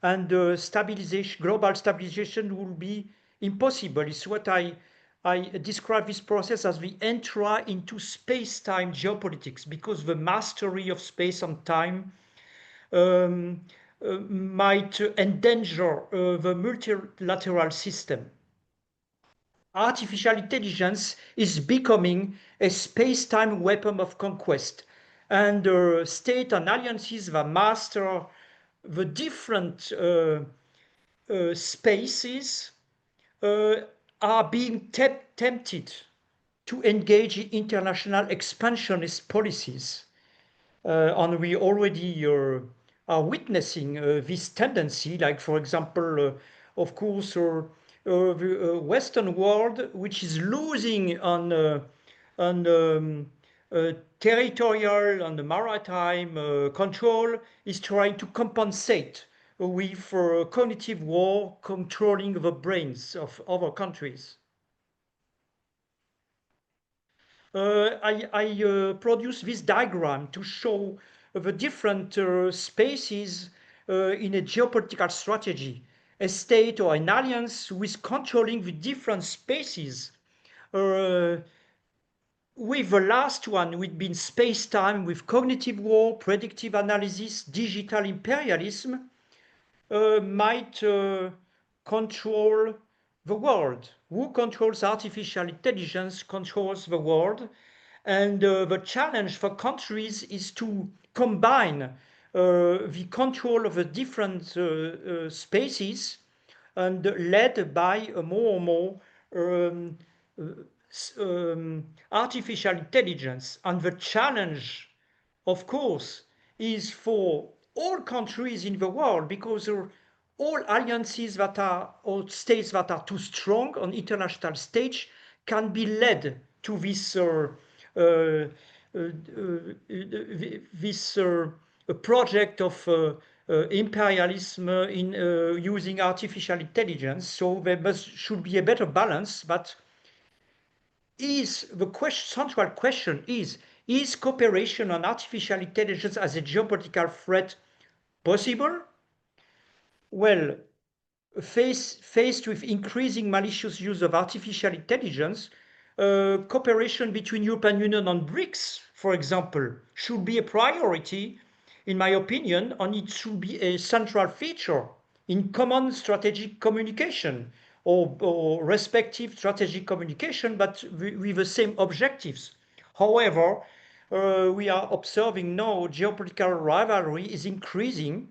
and global stabilization will be impossible. It's what I describe this process as the entry into space-time geopolitics, because the mastery of space and time might endanger the multilateral system. Artificial intelligence is becoming a space-time weapon of conquest, and state and alliances that master the different spaces are being tempted to engage in international expansionist policies. And we already are witnessing this tendency, like, for example, of course, the Western world, which is losing on territorial and maritime control, is trying to compensate with cognitive war, controlling the brains of other countries. I produce this diagram to show the different spaces in a geopolitical strategy. A state or an alliance with controlling the different spaces. With the last one, we've been space-time with cognitive war, predictive analysis, digital imperialism, might control the world. Who controls artificial intelligence controls the world. And the challenge for countries is to combine the control of the different spaces and led by a more and more artificial intelligence. And the challenge, of course, is for all countries in the world, because all alliances that are, or states that are too strong on international stage can be led to this project of imperialism in using artificial intelligence. So there should be a better balance. But central question is cooperation on artificial intelligence as a geopolitical threat possible? Well, faced with increasing malicious use of artificial intelligence, cooperation between European Union and BRICS, for example, should be a priority, in my opinion, and it should be a central feature in common strategic communication or respective strategic communication, but with the same objectives. However, we are observing now geopolitical rivalry is increasing.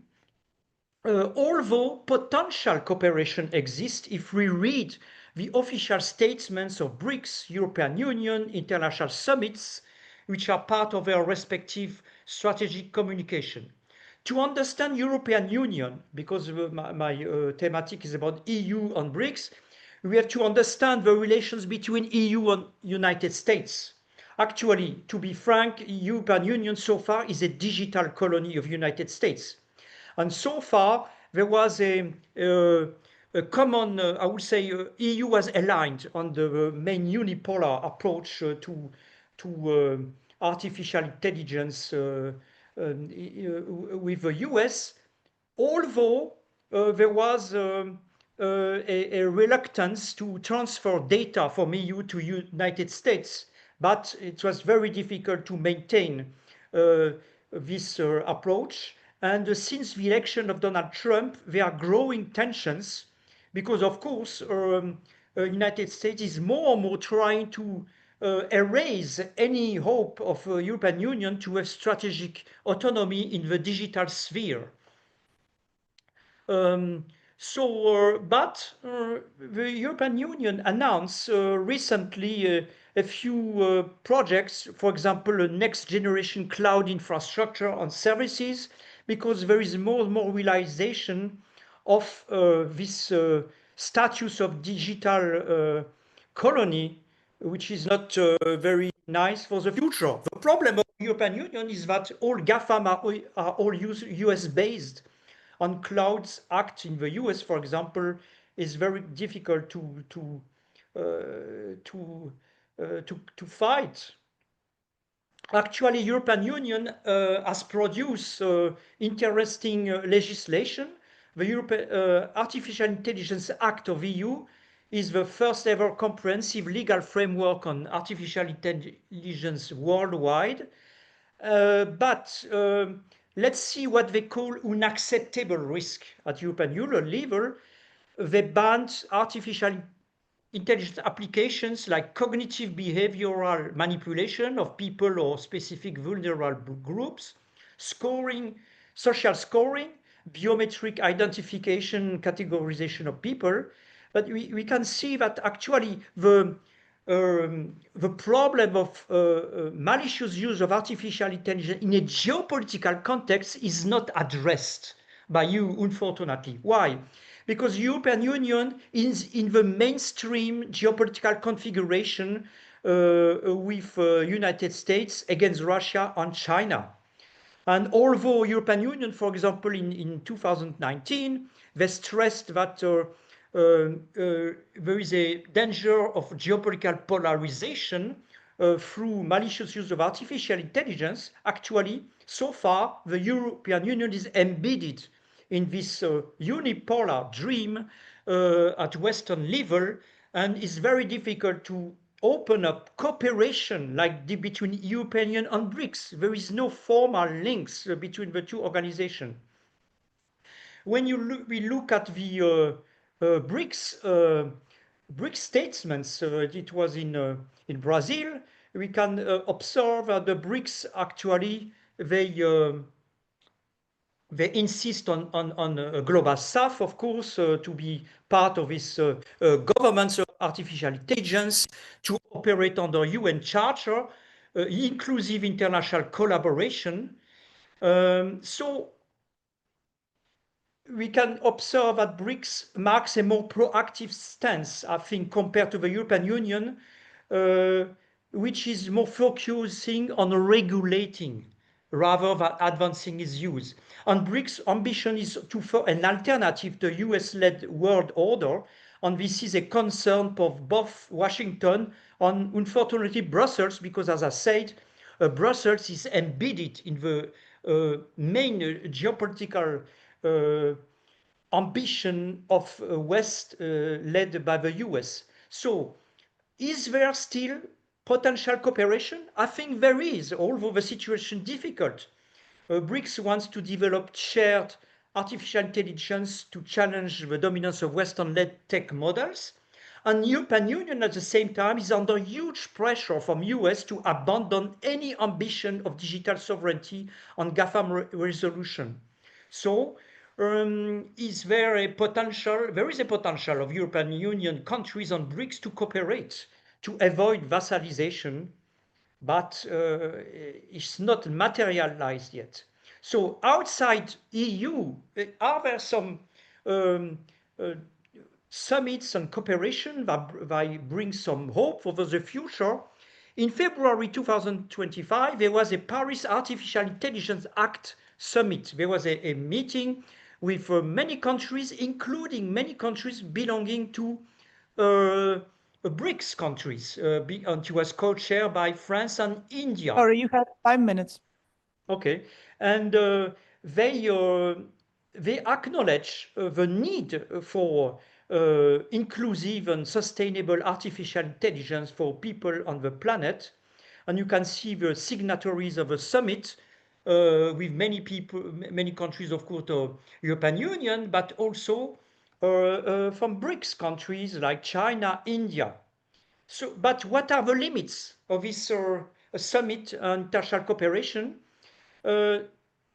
Although potential cooperation exists if we read the official statements of BRICS, European Union, international summits, which are part of their respective strategic communication. To understand European Union, because my thematic is about EU and BRICS, we have to understand the relations between EU and United States. Actually, to be frank, European Union so far is a digital colony of United States. And so far, there was a common, I would say, EU was aligned on the main unipolar approach to artificial intelligence with the US, although there was a reluctance to transfer data from EU to United States, but it was very difficult to maintain this approach. And since the election of Donald Trump, there are growing tensions because, of course, United States is more and more trying to erase any hope of European Union to have strategic autonomy in the digital sphere. But the European Union announced recently a few projects, for example, a next generation cloud infrastructure and services, because there is more and more realization of this status of digital colony, which is not very nice for the future. The problem of the European Union is that all GAFAM are all US based, and Clouds Act in the US, for example, is very difficult to fight. Actually, European Union has produced interesting legislation. The European Artificial Intelligence Act of EU is the first ever comprehensive legal framework on artificial intelligence worldwide. But let's see what they call unacceptable risk at European Union level. They banned artificial intelligence applications like cognitive behavioral manipulation of people or specific vulnerable groups, social scoring, biometric identification, categorization of people. But we can see that actually the problem of malicious use of artificial intelligence in a geopolitical context is not addressed by you, unfortunately. Why? Because European Union is in the mainstream geopolitical configuration with United States against Russia and China. And although European Union, for example, in 2019, they stressed that there is a danger of geopolitical polarization through malicious use of artificial intelligence, actually, so far, the European Union is embedded in this unipolar dream at Western level, and it's very difficult to open up cooperation like between European Union and BRICS. There is no formal links between the two organizations. When we look at the BRICS BRICS statements. It was in Brazil. We can observe that the BRICS actually they insist on a global south, of course, to be part of this governance of artificial intelligence, to operate under UN Charter, inclusive international collaboration. So we can observe that BRICS marks a more proactive stance, I think, compared to the European Union, which is more focusing on regulating rather than advancing its use. And BRICS' ambition is to offer an alternative to US-led world order, and this is a concern of both Washington and, unfortunately, Brussels, because, as I said, Brussels is embedded in the main geopolitical ambition of West led by the US. So is there still potential cooperation? I think there is, although the situation is difficult. BRICS wants to develop shared artificial intelligence to challenge the dominance of Western-led tech models. And the European Union at the same time is under huge pressure from US to abandon any ambition of digital sovereignty on GAFAM resolution. So is there a potential, there is a potential of European Union countries and BRICS to cooperate, to avoid vassalization, but it's not materialized yet. So outside EU, are there some summits and cooperation that bring some hope for the future? In February 2025, there was a Paris Artificial Intelligence Act summit. There was a meeting with many countries, including many countries belonging to BRICS countries, and it was co-chaired by France and India. Sorry, you have 5 minutes. Okay, and they acknowledge the need for inclusive and sustainable artificial intelligence for people on the planet. And you can see the signatories of the summit with many people, many countries, of course, the European Union, but also from BRICS countries like China, India. So, but what are the limits of this summit on international cooperation?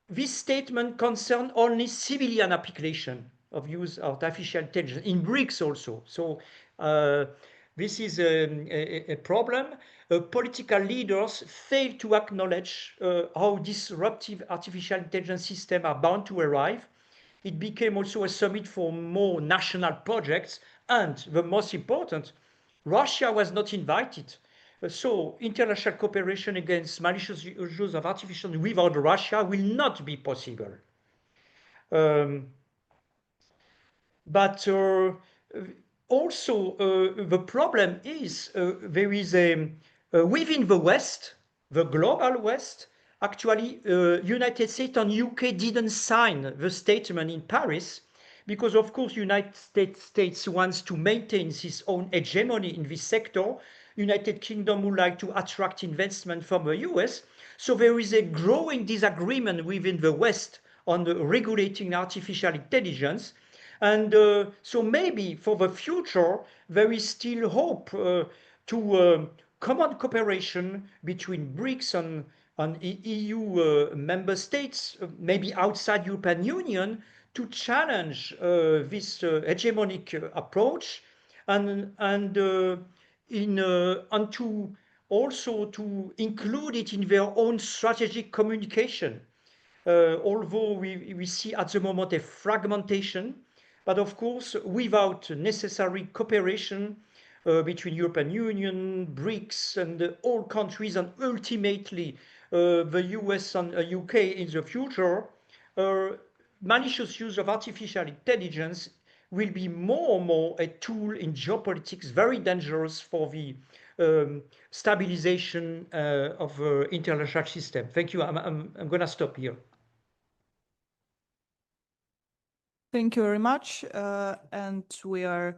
This statement concerns only civilian application of use of artificial intelligence in BRICS also. So this is a problem. Political leaders fail to acknowledge how disruptive artificial intelligence systems are bound to arrive. It became also a summit for more national projects, and the most important, Russia was not invited. So international cooperation against malicious use of artificial without Russia will not be possible. But also the problem is there is within the West, the global West, actually United States and UK didn't sign the statement in Paris because of course United States wants to maintain its own hegemony in this sector. United Kingdom would like to attract investment from the US. So there is a growing disagreement within the West on regulating artificial intelligence. And so maybe for the future, there is still hope to common cooperation between BRICS and EU member states, maybe outside European Union, to challenge this hegemonic approach and to also to include it in their own strategic communication. Although we see at the moment a fragmentation, but of course, without necessary cooperation between European Union, BRICS, and all countries, and ultimately the US and UK in the future, malicious use of artificial intelligence will be more and more a tool in geopolitics, very dangerous for the stabilization of the international system. Thank you. I'm going to stop here. Thank you very much. And we are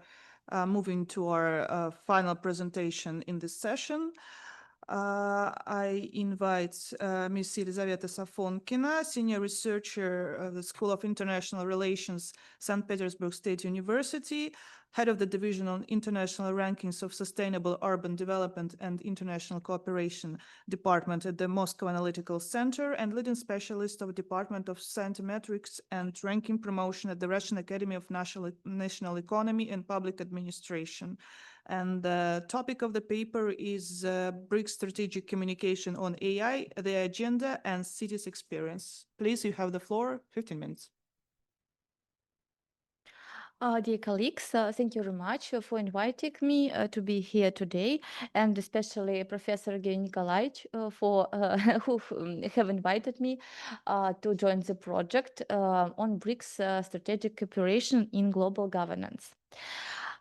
moving to our final presentation in this session. I invite Ms. Elizaveta Safonkina, Senior Researcher of the School of International Relations, St. Petersburg State University, head of the Division on International Rankings of Sustainable Urban Development and International Cooperation Department at the Moscow Analytical Center, and leading specialist of Department of Scientometrics and Ranking Promotion at the Russian Academy of National Economy and Public Administration. And the topic of the paper is BRICS Strategic Communication on AI, the Agenda and Cities Experience. Please, you have the floor, 15 minutes. Dear colleagues, thank you very much for inviting me to be here today, and especially Professor Evgeny Nikolaevich for who have invited me to join the project on BRICS strategic cooperation in global governance.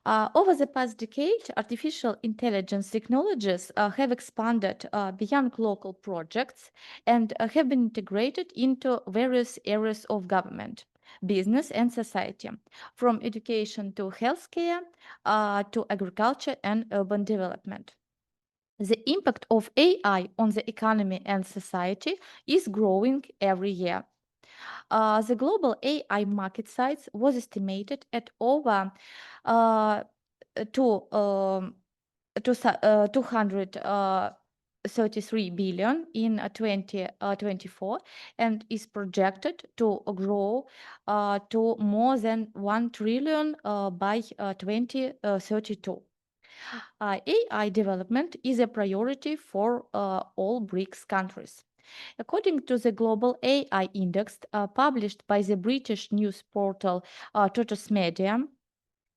Over the past decade, artificial intelligence technologies have expanded beyond local projects and have been integrated into various areas of government, business, and society, from education to healthcare to agriculture and urban development. The impact of AI on the economy and society is growing every year. The global AI market size was estimated at over to 233 billion in 2024 and is projected to grow to more than 1 trillion by 2032. AI development is a priority for all BRICS countries. According to the Global AI Index published by the British news portal Totus Media,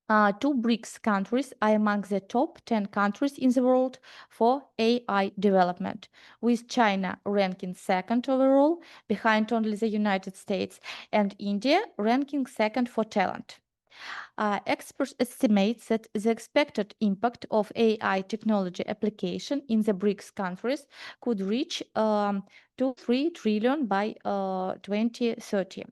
2 BRICS countries are among the top 10 countries in the world for AI development, with China ranking second overall, behind only the United States, and India ranking second for talent. Experts estimate that the expected impact of AI technology application in the BRICS countries could reach 2-3 trillion by 2030.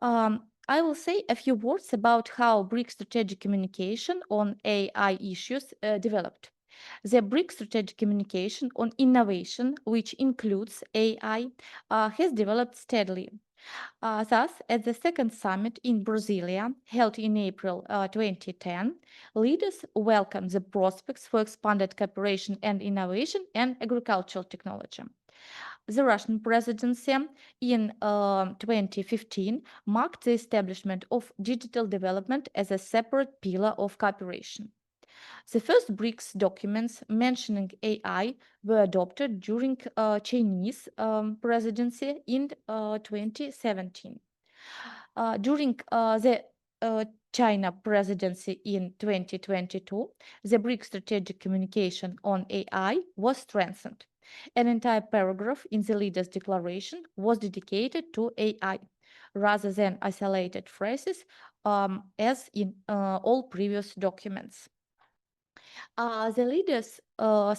I will say a few words about how BRICS strategic communication on AI issues developed. The BRICS strategic communication on innovation, which includes AI, has developed steadily. Thus, at the second summit in Brasilia, held in April 2010, leaders welcomed the prospects for expanded cooperation and innovation and agricultural technology. The Russian presidency in 2015 marked the establishment of digital development as a separate pillar of cooperation. The first BRICS documents mentioning AI were adopted during Chinese presidency in 2017. During the China presidency in 2022, the BRICS strategic communication on AI was strengthened. An entire paragraph in the leaders' declaration was dedicated to AI, rather than isolated phrases as in all previous documents. The leaders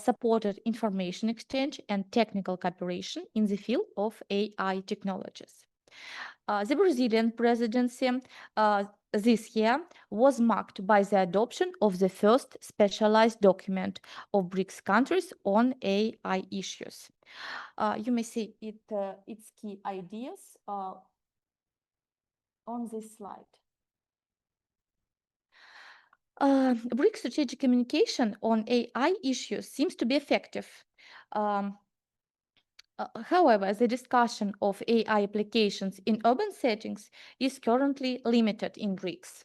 supported information exchange and technical cooperation in the field of AI technologies. The Brazilian presidency this year was marked by the adoption of the first specialized document of BRICS countries on AI issues. You may see its key ideas on this slide. BRICS strategic communication on AI issues seems to be effective. However, the discussion of AI applications in urban settings is currently limited in BRICS.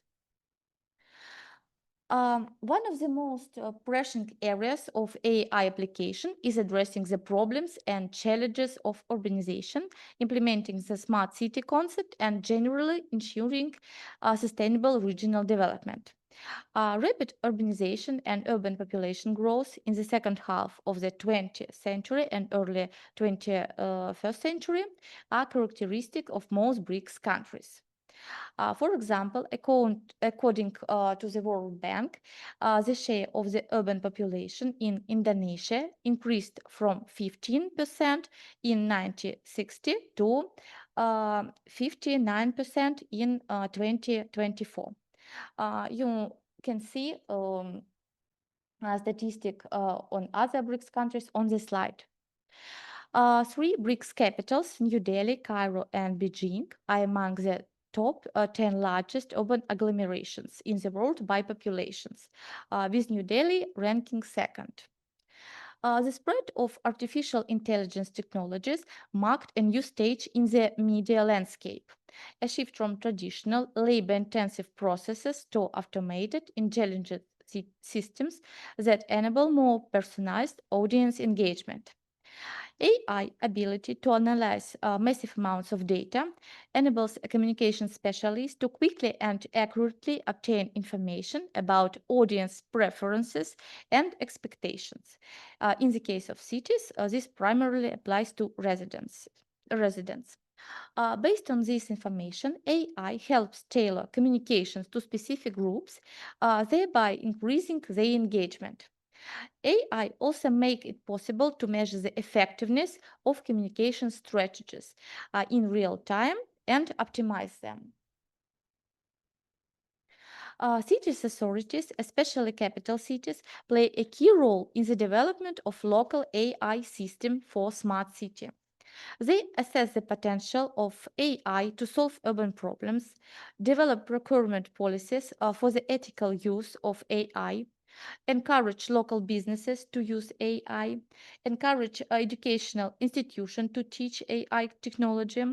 One of the most pressing areas of AI application is addressing the problems and challenges of urbanization, implementing the smart city concept, and generally ensuring sustainable regional development. Rapid urbanization and urban population growth in the second half of the 20th century and early 21st century are characteristic of most BRICS countries. For example, according to the World Bank, the share of the urban population in Indonesia increased from 15% in 1960 to 59% in 2024. You can see a statistic on other BRICS countries on this slide. Three BRICS capitals, New Delhi, Cairo, and Beijing, are among the top 10 largest urban agglomerations in the world by populations, with New Delhi ranking second. The spread of artificial intelligence technologies marked a new stage in the media landscape, a shift from traditional labor-intensive processes to automated, intelligent systems that enable more personalized audience engagement. AI ability to analyze massive amounts of data enables a communication specialist to quickly and accurately obtain information about audience preferences and expectations. In the case of cities, this primarily applies to residents. Based on this information, AI helps tailor communications to specific groups, thereby increasing their engagement. AI also make it possible to measure the effectiveness of communication strategies in real time and optimize them. Cities authorities, especially capital cities, play a key role in the development of local AI system for smart city. They assess the potential of AI to solve urban problems, develop procurement policies for the ethical use of AI, encourage local businesses to use AI, encourage educational institutions to teach AI technology,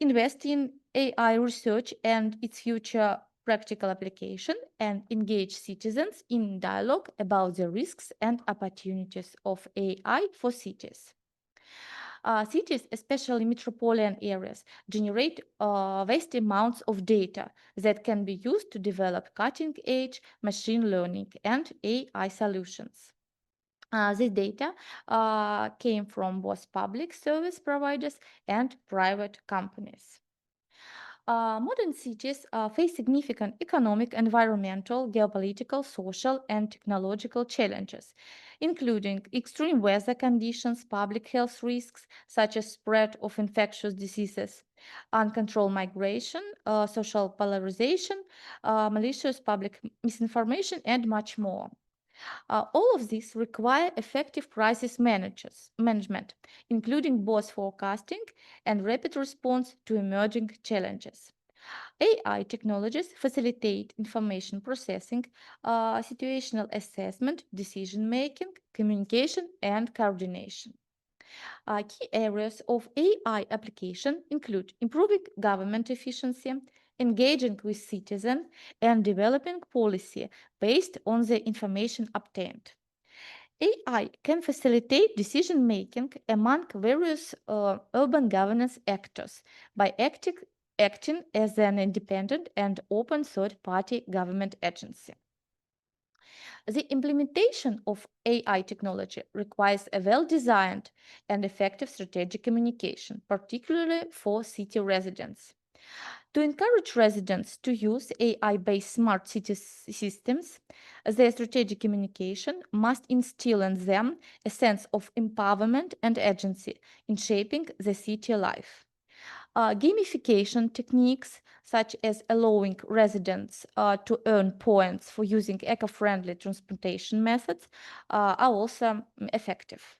invest in AI research and its future practical application, and engage citizens in dialogue about the risks and opportunities of AI for cities. Cities, especially metropolitan areas, generate vast amounts of data that can be used to develop cutting-edge machine learning and AI solutions. This data came from both public service providers and private companies. Modern cities face significant economic, environmental, geopolitical, social, and technological challenges, including extreme weather conditions, public health risks such as spread of infectious diseases, uncontrolled migration, social polarization, malicious public misinformation, and much more. All of these require effective crisis management, including both forecasting and rapid response to emerging challenges. AI technologies facilitate information processing, situational assessment, decision making, communication, and coordination. Key areas of AI application include improving government efficiency, engaging with citizens, and developing policy based on the information obtained. AI can facilitate decision making among various urban governance actors by acting as an independent and open third-party government agency. The implementation of AI technology requires a well-designed and effective strategic communication, particularly for city residents. To encourage residents to use AI-based smart city systems, their strategic communication must instill in them a sense of empowerment and agency in shaping the city life. Gamification techniques, such as allowing residents to earn points for using eco-friendly transportation methods, are also effective.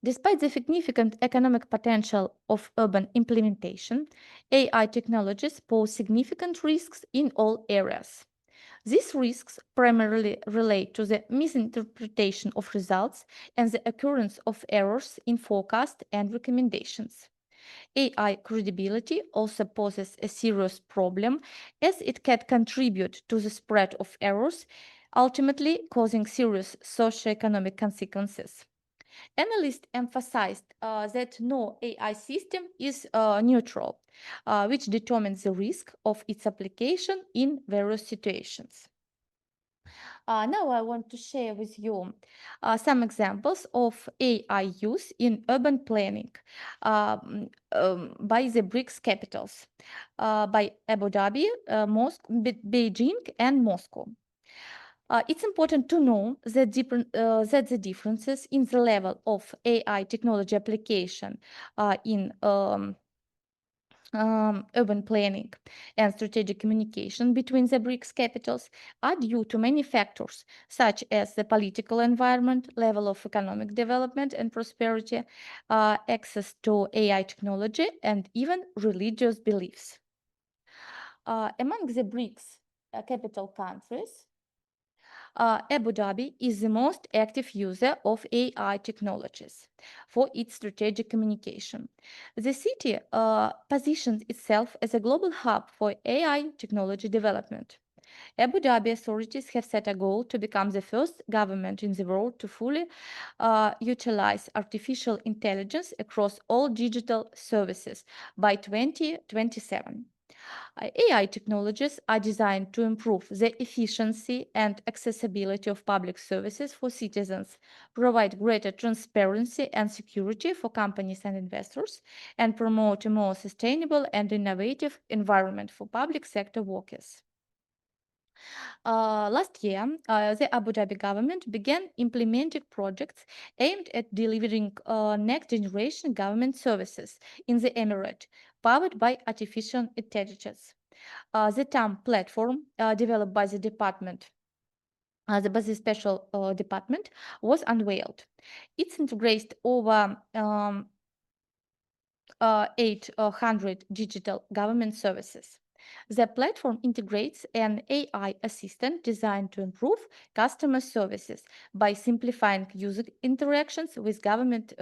Despite the significant economic potential of urban implementation, AI technologies pose significant risks in all areas. These risks primarily relate to the misinterpretation of results and the occurrence of errors in forecast and recommendations. AI credibility also poses a serious problem as it can contribute to the spread of errors, ultimately causing serious socioeconomic consequences. Analysts emphasized that no AI system is neutral, which determines the risk of its application in various situations. Now I want to share with you some examples of AI use in urban planning by the BRICS capitals, by Abu Dhabi, Beijing, and Moscow. It's important to know that the differences in the level of AI technology application in urban planning and strategic communication between the BRICS capitals are due to many factors, such as the political environment, level of economic development and prosperity, access to AI technology, and even religious beliefs. Among the BRICS capital countries, Abu Dhabi is the most active user of AI technologies for its strategic communication. The city positions itself as a global hub for AI technology development. Abu Dhabi authorities have set a goal to become the first government in the world to fully utilize artificial intelligence across all digital services by 2027. AI technologies are designed to improve the efficiency and accessibility of public services for citizens, provide greater transparency and security for companies and investors, and promote a more sustainable and innovative environment for public sector workers. Last year, the Abu Dhabi government began implementing projects aimed at delivering next-generation government services in the Emirate, powered by artificial intelligence. The TAM platform, developed by the department, by the special department, was unveiled. It integrates over 800 digital government services. The platform integrates an AI assistant designed to improve customer services by simplifying user interactions with government.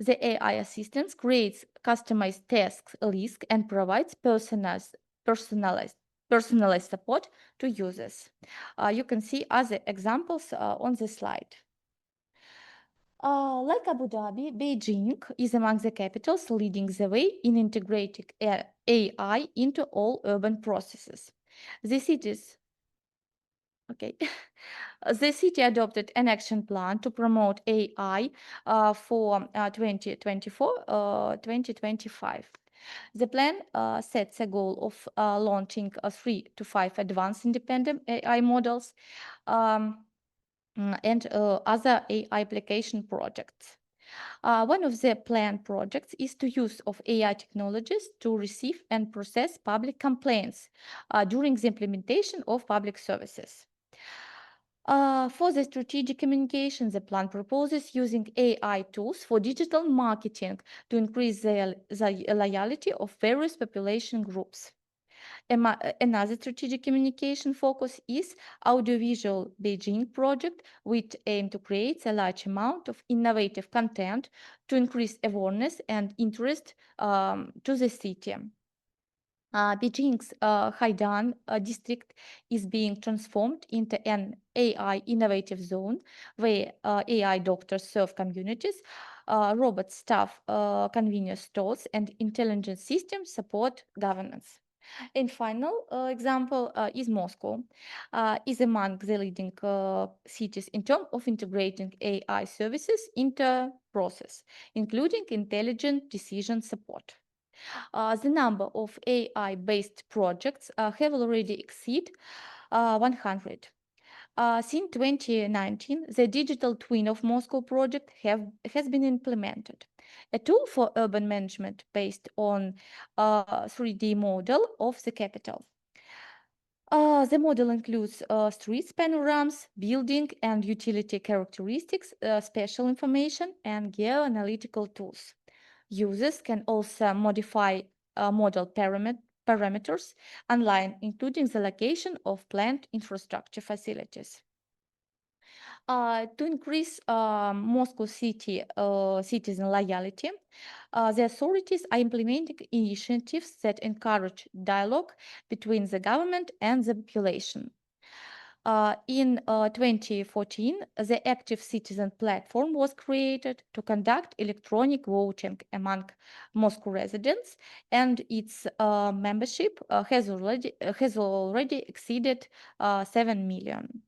The AI assistant creates customized task lists and provides personalized support to users. You can see other examples on the slide. Like Abu Dhabi, Beijing is among the capitals leading the way in integrating AI into all urban processes. The cities, okay, the city adopted an action plan to promote AI for 2024-2025. The plan sets a goal of launching 3 to 5 advanced independent AI models. And other AI application projects. One of the planned projects is the use of AI technologies to receive and process public complaints during the implementation of public services. For the strategic communication, the plan proposes using AI tools for digital marketing to increase the loyalty of various population groups. Another strategic communication focus is Audiovisual Beijing project, which aim to create a large amount of innovative content to increase awareness and interest to the city. Beijing's Haidan district is being transformed into an AI innovative zone where AI doctors serve communities, robot staff convenience stores, and intelligence systems support governance. And final example is Moscow, is among the leading cities in terms of integrating AI services into process, including intelligent decision support. The number of AI-based projects have already exceeded 100. Since 2019, the digital twin of Moscow project has been implemented, a tool for urban management based on 3D model of the capital. The model includes streets panoramas, building and utility characteristics, spatial information, and geoanalytical tools. Users can also modify model parameters online, including the location of planned infrastructure facilities. To increase Moscow city citizen loyalty, the authorities are implementing initiatives that encourage dialogue between the government and the population. In 2014, the Active Citizen platform was created to conduct electronic voting among Moscow residents, and its membership has already exceeded 7 million.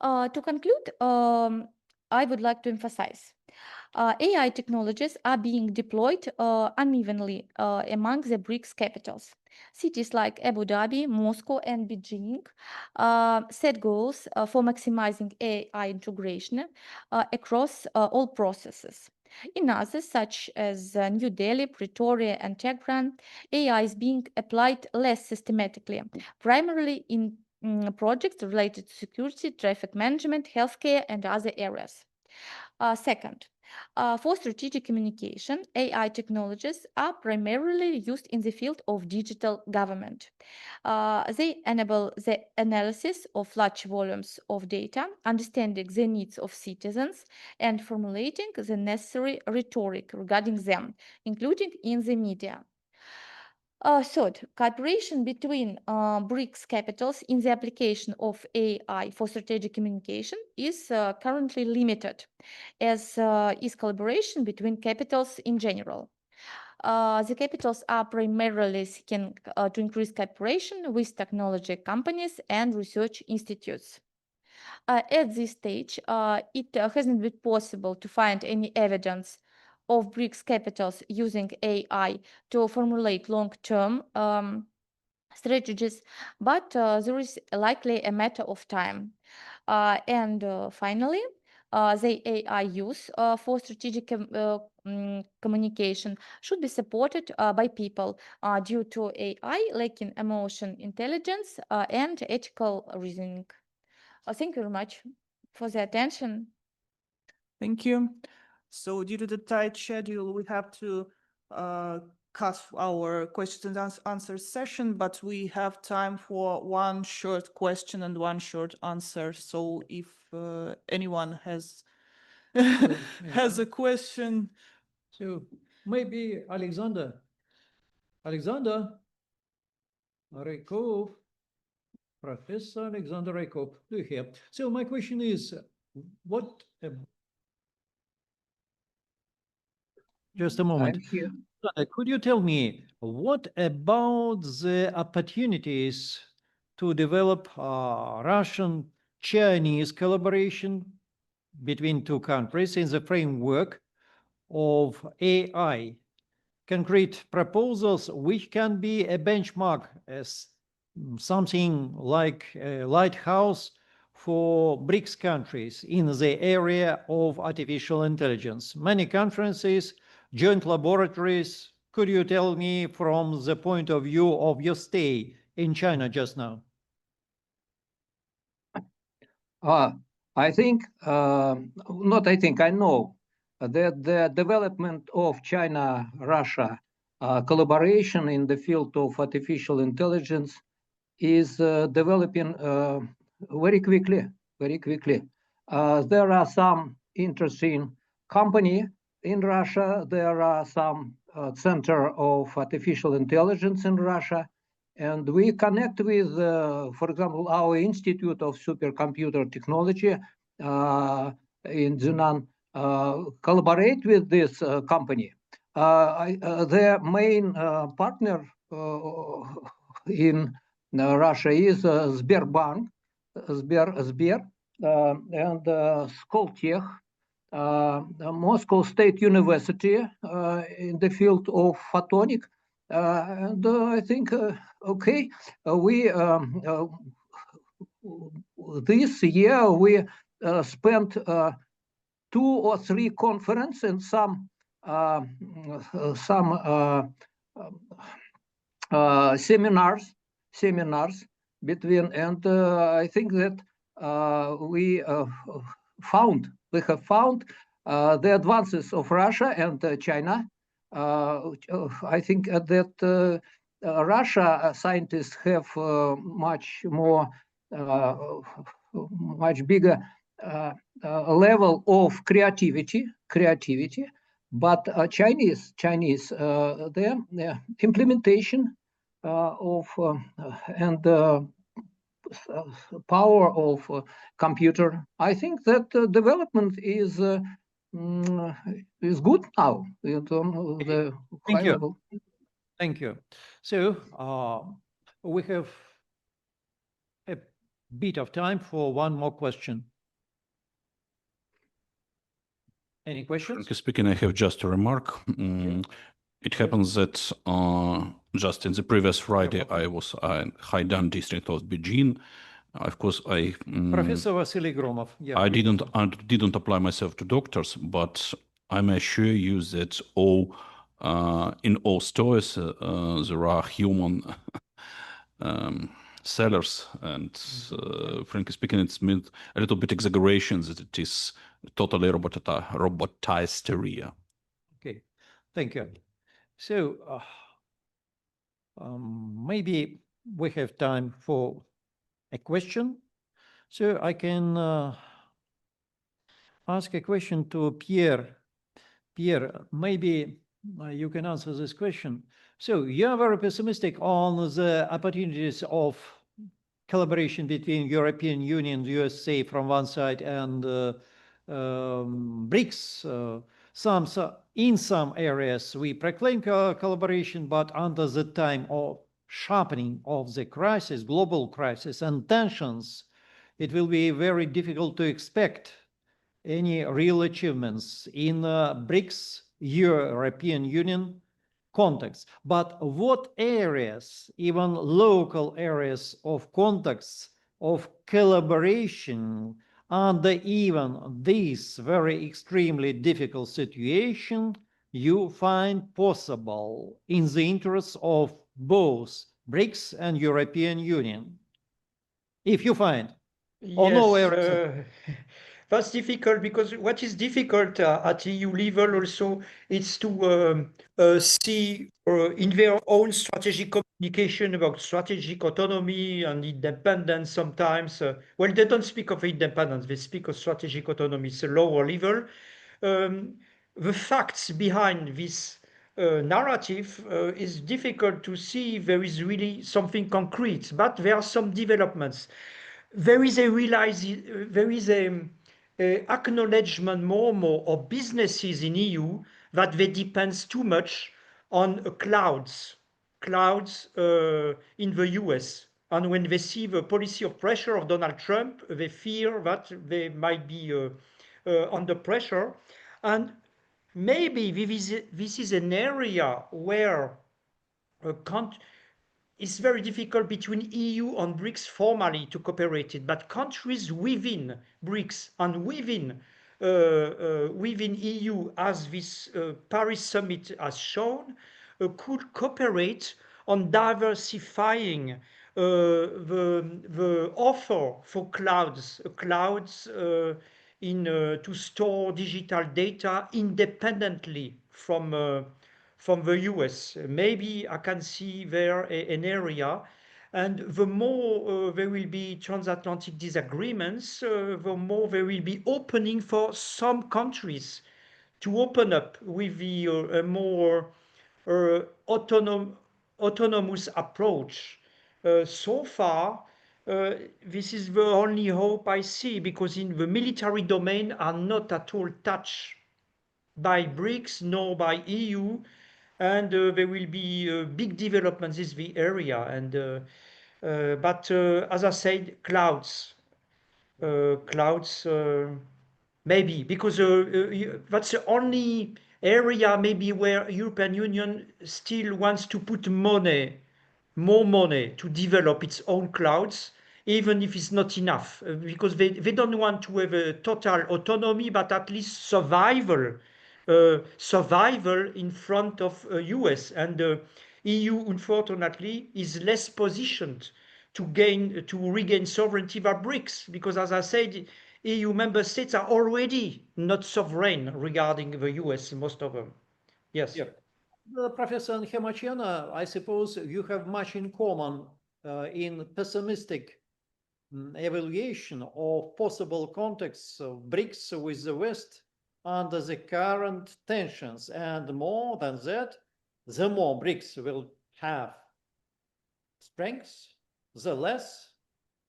To conclude, I would like to emphasize AI technologies are being deployed unevenly among the BRICS capitals. Cities like Abu Dhabi, Moscow, and Beijing set goals for maximizing AI integration across all processes. In others, such as New Delhi, Pretoria, and Tehran, AI is being applied less systematically, primarily in projects related to security, traffic management, healthcare, and other areas. Second, for strategic communication, AI technologies are primarily used in the field of digital government. They enable the analysis of large volumes of data, understanding the needs of citizens, and formulating the necessary rhetoric regarding them, including in the media. Third, cooperation between BRICS capitals in the application of AI for strategic communication is currently limited, as is collaboration between capitals in general. The capitals are primarily seeking to increase cooperation with technology companies and research institutes. At this stage, it hasn't been possible to find any evidence of BRICS capitals using AI to formulate long-term strategies, but there is likely a matter of time. And finally, the AI use for strategic communication should be supported by people due to AI lacking emotion intelligence and ethical reasoning. Thank you very much for the attention. Thank you. So due to the tight schedule, we have to cut our questions and answers session, but we have time for one short question and one short answer. So if anyone has has a question. So maybe Alexander Rykov, Professor Alexander Rykov, do you hear? So my question is, what? Just a moment. I'm here. Could you tell me what about the opportunities to develop Russian-Chinese collaboration between two countries in the framework of AI? Concrete proposals which can be a benchmark as something like a lighthouse for BRICS countries in the area of artificial intelligence. Many conferences, joint laboratories. Could you tell me from the point of view of your stay in China just now? I think, not I think, I know that the development of China-Russia collaboration in the field of artificial intelligence is developing very quickly, very quickly. There are some interesting company in Russia. There are some center of artificial intelligence in Russia. And we connect with, for example, our Institute of Supercomputer Technology in Zhenan, collaborate with this company. Their main partner in Russia is Sberbank, Sber, and Skoltech, Moscow State University in the field of photonic. And I think, okay, we this year we spent 2 or 3 conferences and some seminars between, and I think that we have found the advances of Russia and China. I think that Russia scientists have much bigger level of creativity, but Chinese their implementation of and power of computer. I think that development is good now on the high level. Thank you. So we have a bit of time for one more question. Any questions? Frankly speaking, I have just a remark. It happens that just in the previous Friday, I was in Haidan district of Beijing. Of course, Professor Vasily Gromov. Yeah, I didn't apply myself to doctors, but I may assure you that in all stores there are human sellers, and frankly speaking, it's meant a little bit exaggeration that it is totally robotized area. Okay, thank you. So maybe we have time for a question. So I can ask a question to Pierre. Pierre, maybe you can answer this question. So you are very pessimistic on the opportunities of collaboration between European Union, USA from one side, and BRICS. In some areas, we proclaim collaboration, but under the time of sharpening of the crisis, global crisis and tensions, it will be very difficult to expect any real achievements in BRICS European Union context. But what areas, even local areas of contacts, of collaboration, under even this very extremely difficult situation, you find possible in the interests of both BRICS and European Union? If you find, or no areas. That's difficult, because what is difficult at EU level also is to see in their own strategic communication about strategic autonomy and independence sometimes. Well, they don't speak of independence, they speak of strategic autonomy. It's a lower level. The facts behind this narrative is difficult to see. There is really something concrete, but there are some developments. There is a acknowledgement more and more of businesses in EU that they depend too much on clouds in the US. And when they see the policy of pressure of Donald Trump, they fear that they might be under pressure. And maybe this is an area where it's very difficult between EU and BRICS formally to cooperate it, but countries within BRICS and within EU, as this Paris summit has shown, could cooperate on diversifying the offer for clouds to store digital data independently from the US. Maybe I can see there an area, and the more there will be transatlantic disagreements, the more there will be opening for some countries to open up with the more autonomous approach. So far, this is the only hope I see, because in the military domain are not at all touched by BRICS nor by EU, and there will be big developments in the area. And but as I said, clouds, maybe, because that's the only area maybe where European Union still wants to put more money to develop its own clouds, even if it's not enough, because they don't want to have a total autonomy, but at least survival in front of US. And EU, unfortunately, is less positioned to regain sovereignty by BRICS, because, as I said, EU member states are already not sovereign regarding the US, most of them. Yes. Yeah. Professor Hemachena, I suppose you have much in common in pessimistic evaluation of possible contexts of BRICS with the West under the current tensions. And more than that, the more BRICS will have strengths, the less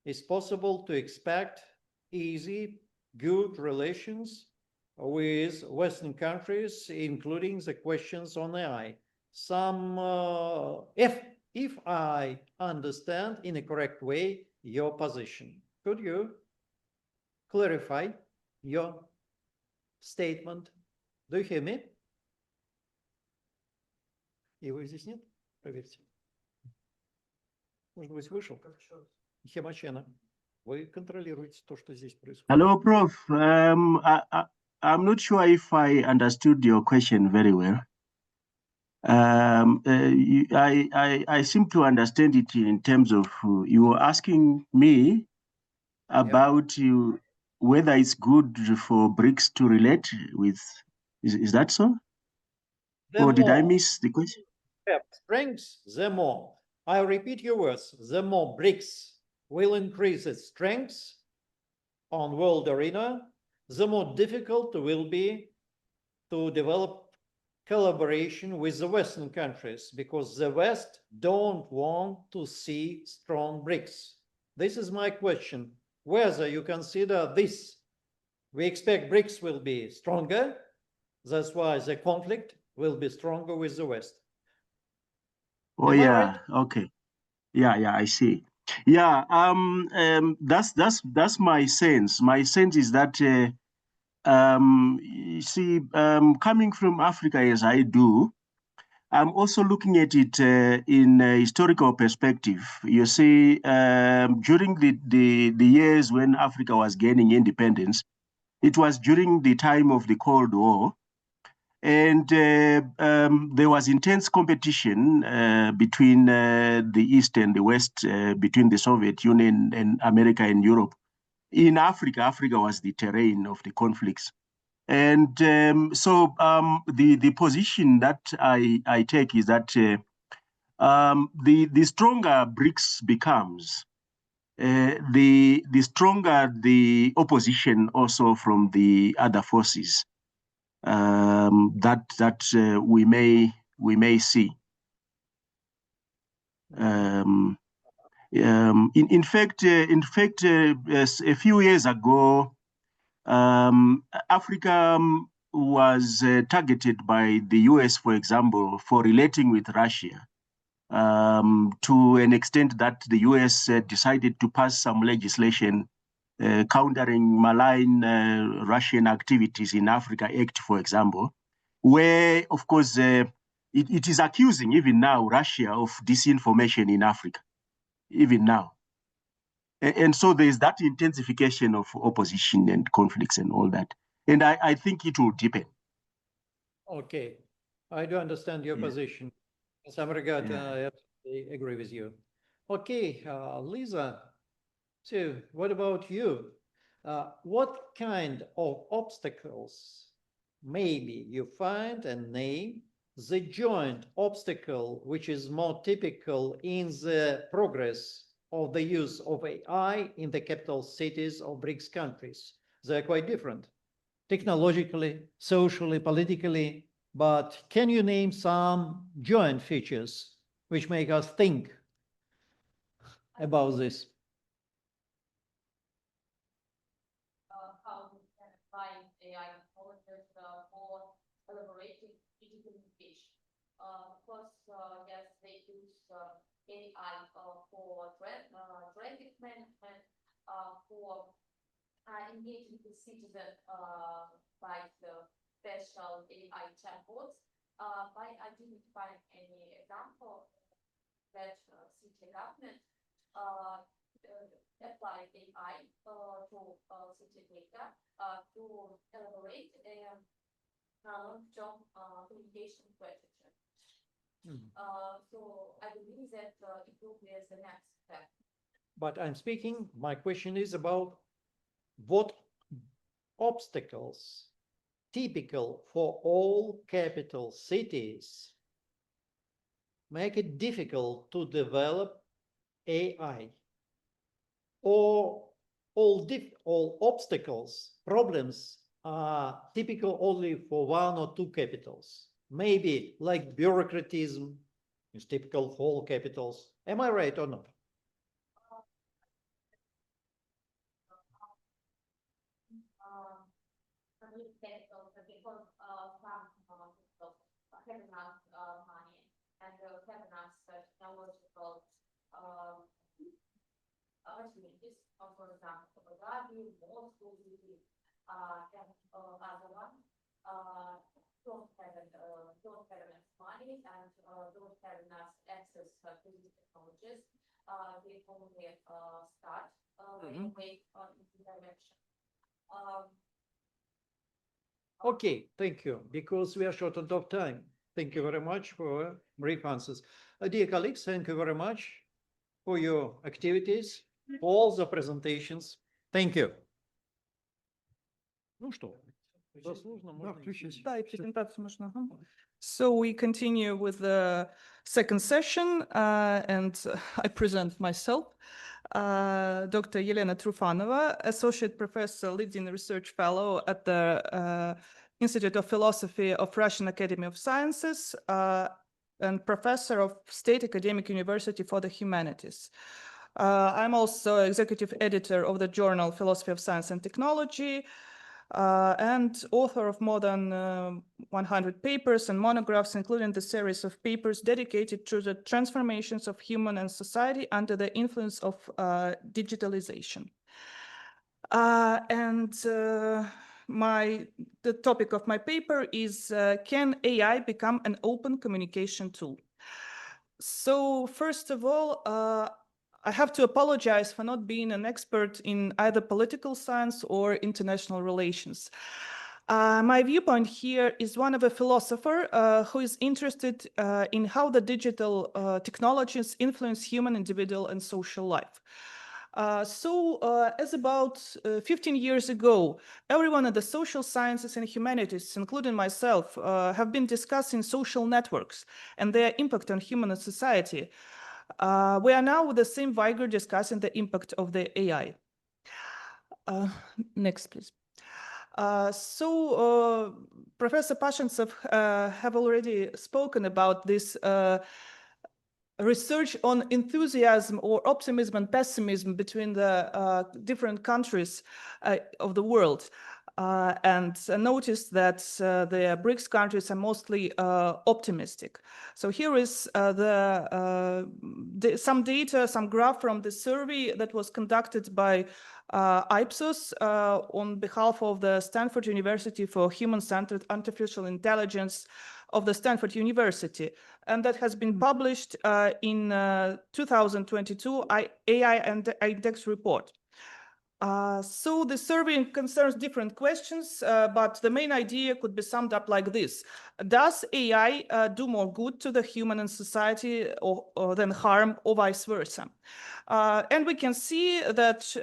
is possible to expect easy, good relations with Western countries, including the questions on AI. If I understand in a correct way your position, could you clarify your statement Do you hear me? Его здесь нет? Проверьте. Может быть, вышел? Хемачена, вы контролируете то, что здесь происходит. Hello, Prof. I'm not sure if I understood your question very well. I seem to understand it in terms of you were asking me about whether it's good for BRICS to relate with. Is that so? Or did I miss the question? Strengths, the more. I repeat your words. The more BRICS will increase its strengths on world arena, the more difficult it will be to develop collaboration with the Western countries, because the West don't want to see strong BRICS. This is my question, whether you consider this. We expect BRICS will be stronger, that's why the conflict will be stronger with the West. Oh, Am I yeah, right? okay. Yeah, I see. Yeah, that's my sense. My sense is that you see, coming from Africa as I do, I'm also looking at it in a historical perspective. You see, during the years when Africa was gaining independence, it was during the time of the Cold War. And there was intense competition between the East and the West, between the Soviet Union and America and Europe. In Africa, Africa was the terrain of the conflicts. And so the position that I take is that the stronger BRICS becomes, the stronger the opposition also from the other forces that we may see. In fact, a few years ago, Africa was targeted by the US, for example, for relating with Russia to an extent that the US decided to pass some legislation countering malign Russian activities in Africa Act, for example, where, of course, it is accusing even now Russia of disinformation in Africa, even now. And so there's that intensification of opposition and conflicts and all that. And I think it will deepen. Okay, I do understand your position. In some regard, I absolutely agree with you. Okay, Lisa, so what about you? What kind of obstacles maybe you find and name the joint obstacle which is more typical in the progress of the use of AI in the capital cities of BRICS countries? They're quite different, technologically, socially, politically, but can you name some joint features which make us think about this? How we can apply AI technologies for collaborating digital communication. Of course, yes, they use AI for traffic management, for engaging with citizens by the special AI chatbots. But I didn't find any example that city government apply AI to city data to elaborate a long-term communication strategy. So I believe that it will be the next step. But I'm speaking, my question is about what obstacles typical for all capital cities make it difficult to develop AI, or all obstacles, problems are typical only for one or two capitals. Maybe like bureaucratism is typical for all capitals. Am I right or not? Because some have enough money and have enough technological opportunities. For example, Moscow City, and other one. many and don't have enough access to these technologies, we only start when we make intervention. Okay, thank you. Because we are short of time. Thank you very much for brief answers. Dear colleagues, thank you very much for your activities, all the presentations. Thank you. Ну что, заслуженно можно включить. Да, и презентацию можно. Ага. So we continue with the second session, and I present myself. Dr. Elena Trufanova, Associate Professor, Leading Research Fellow at the Institute of Philosophy of Russian Academy of Sciences, and Professor of State Academic University for the Humanities. I'm also Executive Editor of the journal Philosophy of Science and Technology, and author of more than 100 papers and monographs, including the series of papers dedicated to the transformations of human and society under the influence of digitalization. The topic of my paper is, can AI become an open communication tool? So first of all, I have to apologize for not being an expert in either political science or international relations. My viewpoint here is one of a philosopher who is interested in how the digital technologies influence human, individual, and social life. As about 15 years ago, everyone in the social sciences and humanities, including myself, have been discussing social networks and their impact on human society. We are now with the same vigor discussing the impact of the AI. Next, please. Professor Pashintsev have already spoken about this research on enthusiasm or optimism and pessimism between the different countries of the world. And noticed that the BRICS countries are mostly optimistic. So here is some data, some graph from the survey that was conducted by Ipsos on behalf of the Stanford University for Human-Centered Artificial Intelligence of the Stanford University. And that has been published in 2022 AI and Index report. So the survey concerns different questions, but the main idea could be summed up like this. Does AI do more good to the human and society or than harm, or vice versa? And we can see that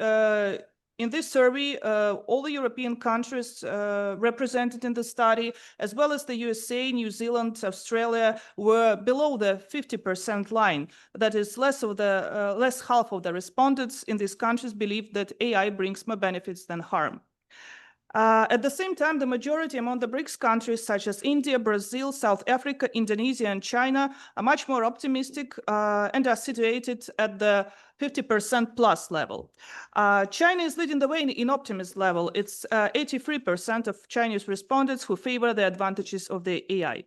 in this survey, all the European countries represented in the study, as well as the USA, New Zealand, Australia, were below the 50% line. That is, less half of the respondents in these countries believe that AI brings more benefits than harm. At the same time, the majority among the BRICS countries, such as India, Brazil, South Africa, Indonesia, and China, are much more optimistic and are situated at the 50% plus level. China is leading the way in optimism level. It's 83% of Chinese respondents who favor the advantages of the AI.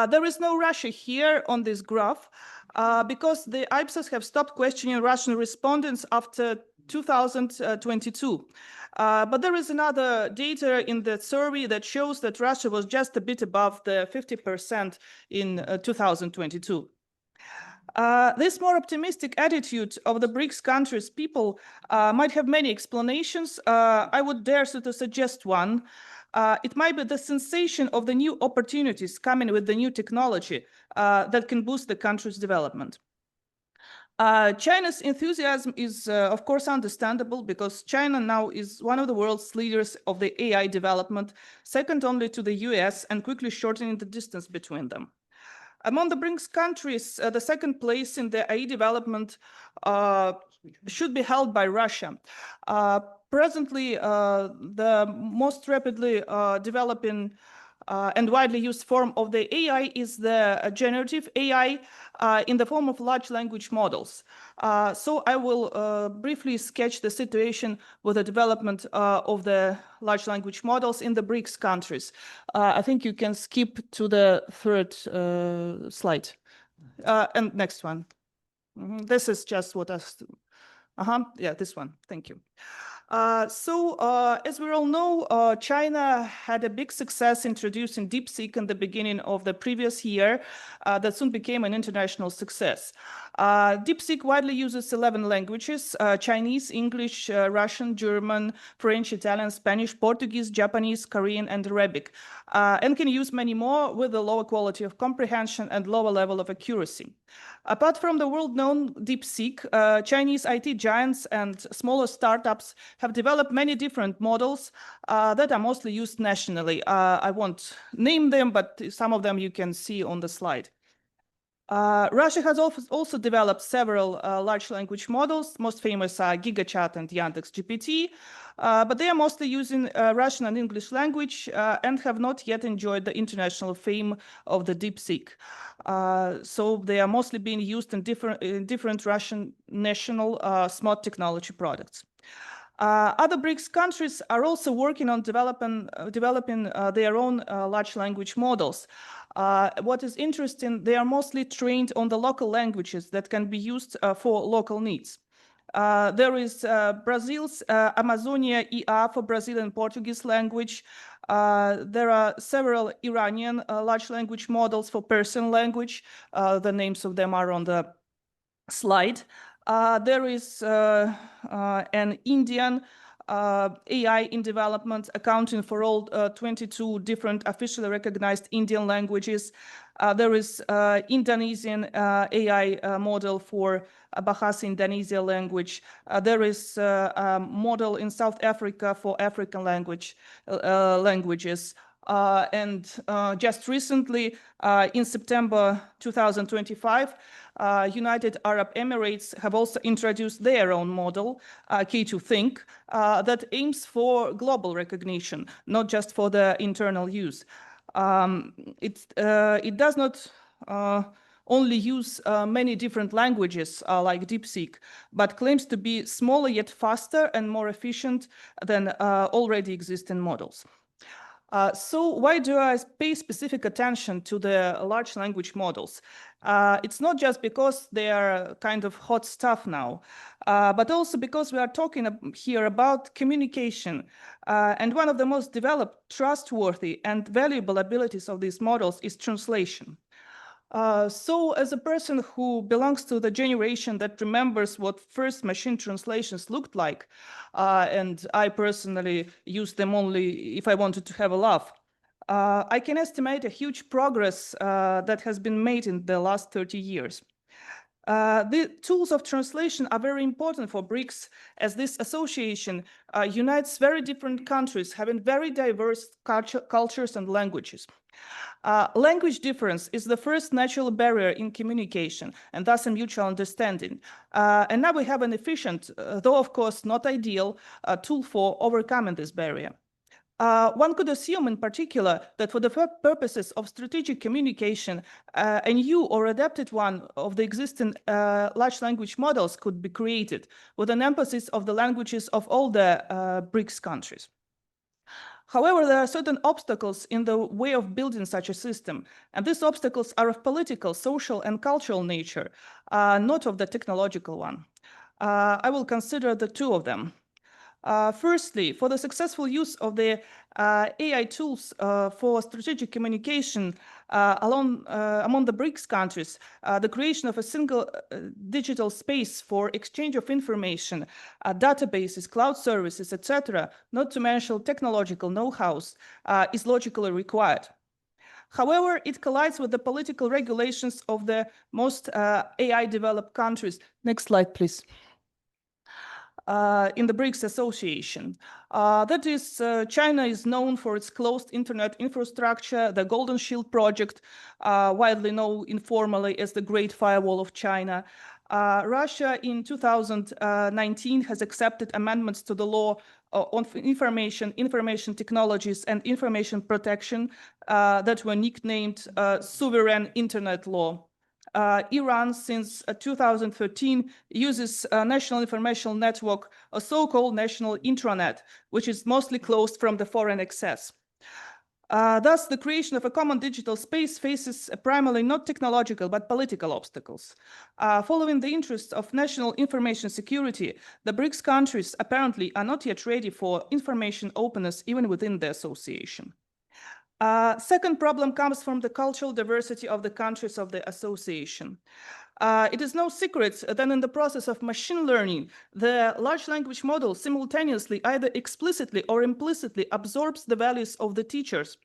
There is no Russia here on this graph because the Ipsos have stopped questioning Russian respondents after 2022. But there is another data in the survey that shows that Russia was just a bit above the 50% in 2022. This more optimistic attitude of the BRICS countries' people might have many explanations. I would dare to suggest one. It might be the sensation of the new opportunities coming with the new technology that can boost the country's development. China's enthusiasm is, of course, understandable because China now is one of the world's leaders of the AI development, second only to the US, and quickly shortening the distance between them. Among the BRICS countries, the second place in the AI development should be held by Russia. Presently, the most rapidly developing and widely used form of the AI is the generative AI in the form of large language models. So I will briefly sketch the situation with the development of the large language models in the BRICS countries. I think you can skip to the third slide. And next one. This is just what I... Yeah, this one. Thank you. As we all know, China had a big success introducing DeepSeek in the beginning of the previous year that soon became an international success. DeepSeek widely uses 11 languages: Chinese, English, Russian, German, French, Italian, Spanish, Portuguese, Japanese, Korean, and Arabic, and can use many more with a lower quality of comprehension and lower level of accuracy. Apart from the world-known DeepSeek, Chinese IT giants and smaller startups have developed many different models that are mostly used nationally. I won't name them, but some of them you can see on the slide. Russia has also developed several large language models. Most famous are GigaChat and Yandex.GPT, but they are mostly using Russian and English language and have not yet enjoyed the international fame of the DeepSeek. So they are mostly being used in different Russian national smart technology products. Other BRICS countries are also working on developing their own large language models. What is interesting, they are mostly trained on the local languages that can be used for local needs. There is Brazil's Amazonia EA for Brazilian Portuguese language. There are several Iranian large language models for Persian language. The names of them are on the slide. There is an Indian AI in development, accounting for all 22 different officially recognized Indian languages. There is Indonesian AI model for Bahasa Indonesia language. There is a model in South Africa for African languages. And just recently, in September 2025, United Arab Emirates have also introduced their own model, K2Think, that aims for global recognition, not just for the internal use. It does not only use many different languages like DeepSeek, but claims to be smaller yet faster and more efficient than already existing models. So why do I pay specific attention to the large language models? It's not just because they are kind of hot stuff now, but also because we are talking here about communication. And one of the most developed, trustworthy, and valuable abilities of these models is translation. So as a person who belongs to the generation that remembers what first machine translations looked like, and I personally used them only if I wanted to have a laugh, I can estimate a huge progress that has been made in the last 30 years. The tools of translation are very important for BRICS, as this association unites very different countries having very diverse cultures and languages. Language difference is the first natural barrier in communication and thus a mutual understanding. And now we have an efficient, though of course not ideal, tool for overcoming this barrier. One could assume in particular that for the purposes of strategic communication, a new or adapted one of the existing large language models could be created with an emphasis of the languages of all the BRICS countries. However, there are certain obstacles in the way of building such a system, and these obstacles are of political, social, and cultural nature, not of the technological one. I will consider the two of them. Firstly, for the successful use of the AI tools for strategic communication among the BRICS countries, the creation of a single digital space for exchange of information, databases, cloud services, etc., not to mention technological know-hows, is logically required. However, it collides with the political regulations of the most AI-developed countries. Next slide, please. In the BRICS Association. That is, China is known for its closed internet infrastructure, the Golden Shield project, widely known informally as the Great Firewall of China. Russia in 2019 has accepted amendments to the law on information technologies and information protection that were nicknamed Sovereign Internet Law. Iran, since 2013, uses a national information network, a so-called national intranet, which is mostly closed from the foreign access. Thus, the creation of a common digital space faces primarily not technological but political obstacles. Following the interests of national information security, the BRICS countries apparently are not yet ready for information openness even within the association. Second problem comes from the cultural diversity of the countries of the association. It is no secret that in the process of machine learning, the large language model simultaneously either explicitly or implicitly absorbs the values of the teachers,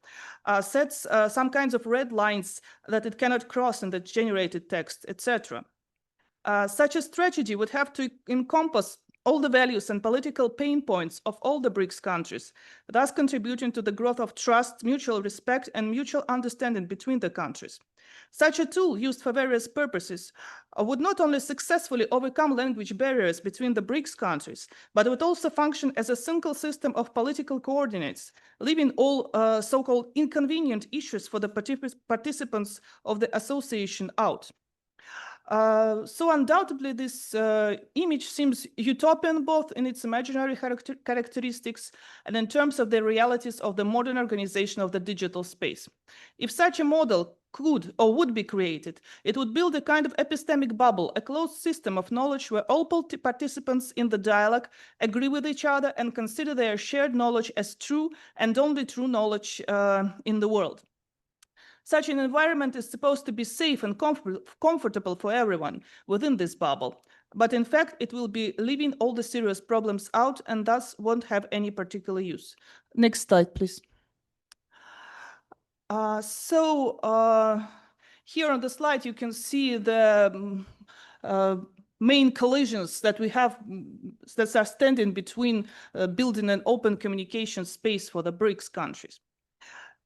sets some kinds of red lines that it cannot cross in the generated text, etc. Such a strategy would have to encompass all the values and political pain points of all the BRICS countries, thus contributing to the growth of trust, mutual respect, and mutual understanding between the countries. Such a tool used for various purposes would not only successfully overcome language barriers between the BRICS countries, but would also function as a single system of political coordinates, leaving all so-called inconvenient issues for the participants of the association out. So undoubtedly, this image seems utopian both in its imaginary characteristics and in terms of the realities of the modern organization of the digital space. If such a model could or would be created, it would build a kind of epistemic bubble, a closed system of knowledge where all participants in the dialogue agree with each other and consider their shared knowledge as true and only true knowledge in the world. Such an environment is supposed to be safe and comfortable for everyone within this bubble, but in fact, it will be leaving all the serious problems out and thus won't have any particular use. Next slide, please. Here on the slide, you can see the main collisions that we have that are standing between building an open communication space for the BRICS countries.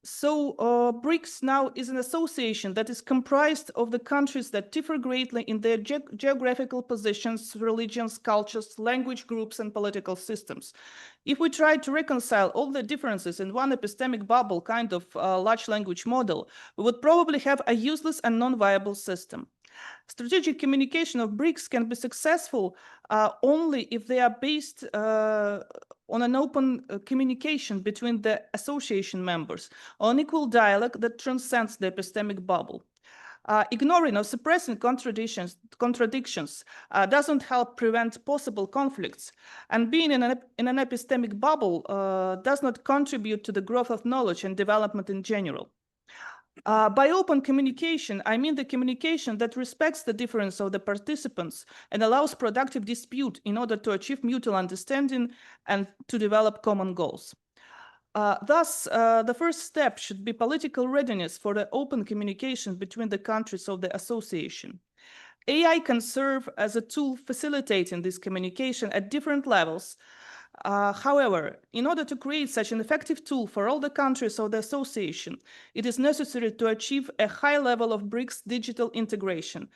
So BRICS now is an association that is comprised of the countries that differ greatly in their geographical positions, religions, cultures, language groups, and political systems. If we try to reconcile all the differences in one epistemic bubble kind of large language model, we would probably have a useless and non-viable system. Strategic communication of BRICS can be successful only if they are based on an open communication between the association members, on equal dialogue that transcends the epistemic bubble. Ignoring or suppressing contradictions doesn't help prevent possible conflicts, and being in an epistemic bubble does not contribute to the growth of knowledge and development in general. By open communication, I mean the communication that respects the difference of the participants and allows productive dispute in order to achieve mutual understanding and to develop common goals. Thus, the first step should be political readiness for the open communication between the countries of the association. AI can serve as a tool facilitating this communication at different levels. However, in order to create such an effective tool for all the countries of the association, it is necessary to achieve a high level of BRICS digital integration,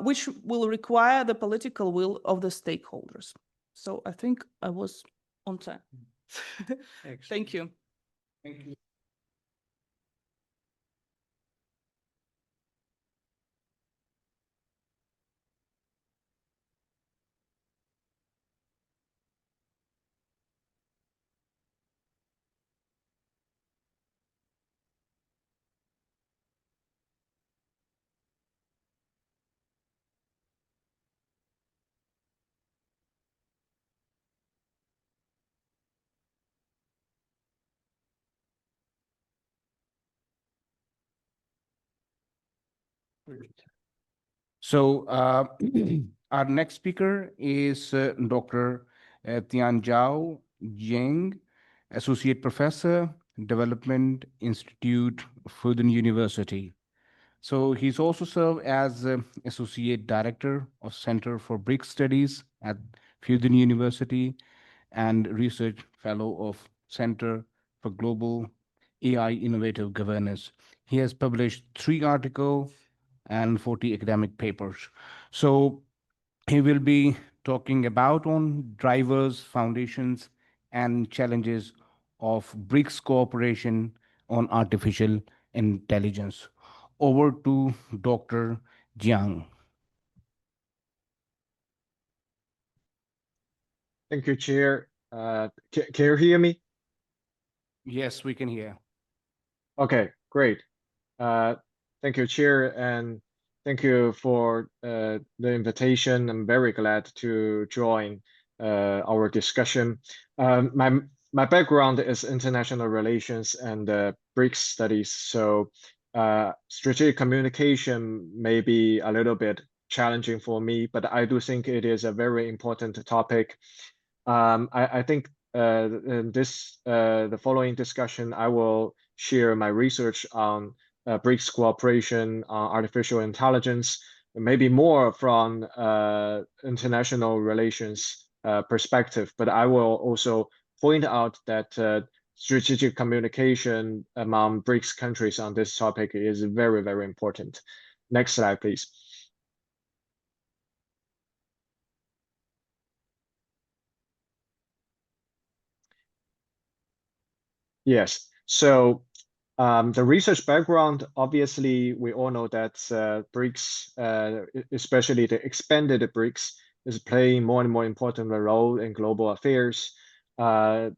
which will require the political will of the stakeholders. So I think I was on time. Thank you. Thank you. So our next speaker is Dr. Tianzhao Jiang, Associate Professor, Development Institute, Fudan University. So he's also served as Associate Director of Center for BRICS Studies at Fudan University and Research Fellow of Center for Global AI Innovative Governance. He has published 3 articles and 40 academic papers. So he will be talking about on drivers, foundations, and challenges of BRICS cooperation on artificial intelligence. Over to Dr. Jiang. Thank you, Chair. Can you hear me? Yes, we can hear. Okay, great. Thank you, Chair, and thank you for the invitation. I'm very glad to join our discussion. My background is international relations and BRICS studies, so strategic communication may be a little bit challenging for me, but I do think it is a very important topic. I think in the following discussion, I will share my research on BRICS cooperation on artificial intelligence, maybe more from international relations perspective, but I will also point out that strategic communication among BRICS countries on this topic is very, very important. Next slide, please. Yes, so the research background, obviously, we all know that BRICS, especially the expanded BRICS, is playing more and more important role in global affairs, not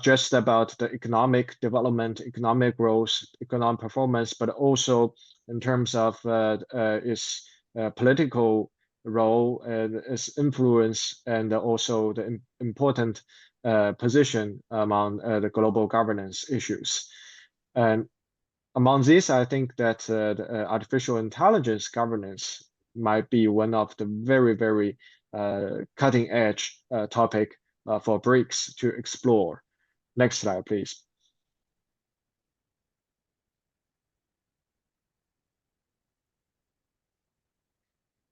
just about the economic development, economic growth, economic performance, but also in terms of its political role and its influence, and also the important position among the global governance issues. And among these, I think that the artificial intelligence governance might be one of the very, very cutting edge topic for BRICS to explore. Next slide, please.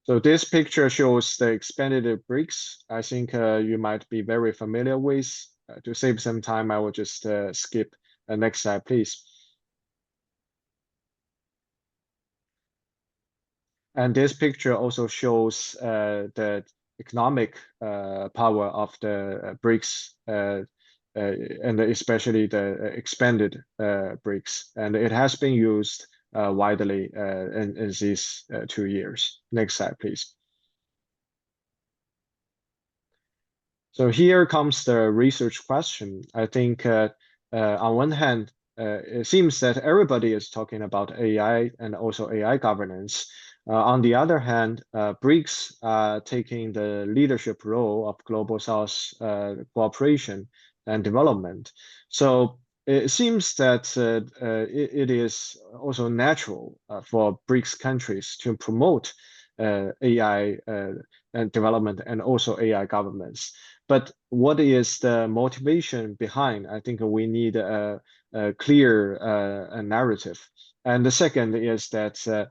So this picture shows the expanded BRICS. I think you might be very familiar with. To save some time, I will just skip. Next slide, please. And this picture also shows the economic power of the BRICS, and especially the expanded BRICS. And it has been used widely in these 2 years. Next slide, please. So here comes the research question. I think on one hand, it seems that everybody is talking about AI and also AI governance. On the other hand, BRICS are taking the leadership role of Global South cooperation and development. So it seems that it is also natural for BRICS countries to promote AI and development and also AI governments. But what is the motivation behind? I think we need a clear narrative. And the second is that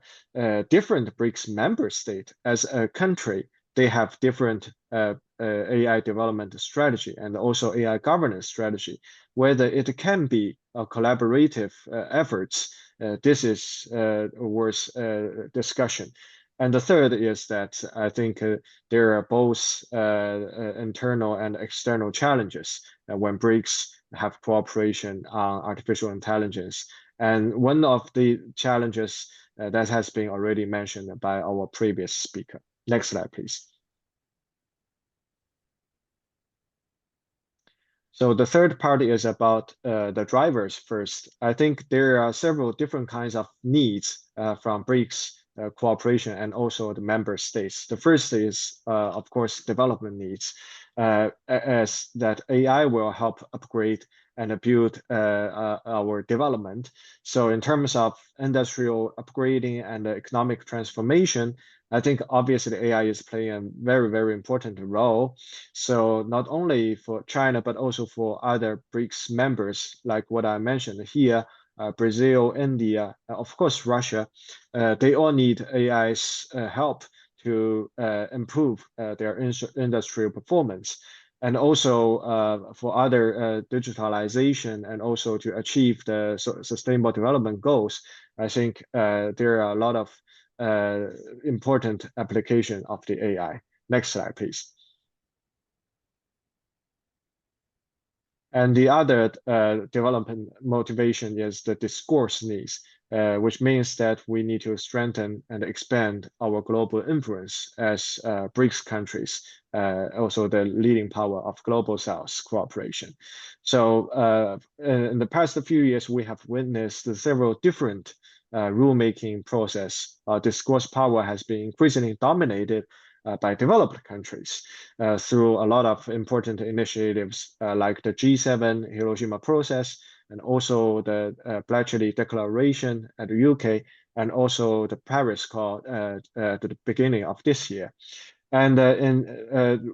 different BRICS member state as a country, they have different AI development strategy and also AI governance strategy. Whether it can be a collaborative efforts, this is worth discussion. And the third is that I think there are both internal and external challenges when BRICS have cooperation on artificial intelligence. And one of the challenges that has been already mentioned by our previous speaker. Next slide, please. So the third part is about the drivers first. I think there are several different kinds of needs from BRICS cooperation and also the member states. The first is, of course, development needs, as that AI will help upgrade and build our development. So in terms of industrial upgrading and economic transformation, I think obviously AI is playing a very, very important role. So not only for China, but also for other BRICS members, like what I mentioned here, Brazil, India, of course, Russia, they all need AI's help to improve their industrial performance. And also for other digitalization and also to achieve the sustainable development goals, I think there are a lot of important application of the AI. Next slide, please. And the other development motivation is the discourse needs. which means that we need to strengthen and expand our global influence as BRICS countries, also the leading power of global South cooperation. So in the past few years, we have witnessed several different rulemaking process. Discourse power has been increasingly dominated by developed countries through a lot of important initiatives like the G7 Hiroshima process, and also the Bletchley Declaration at the UK, and also the Paris Call at the beginning of this year. And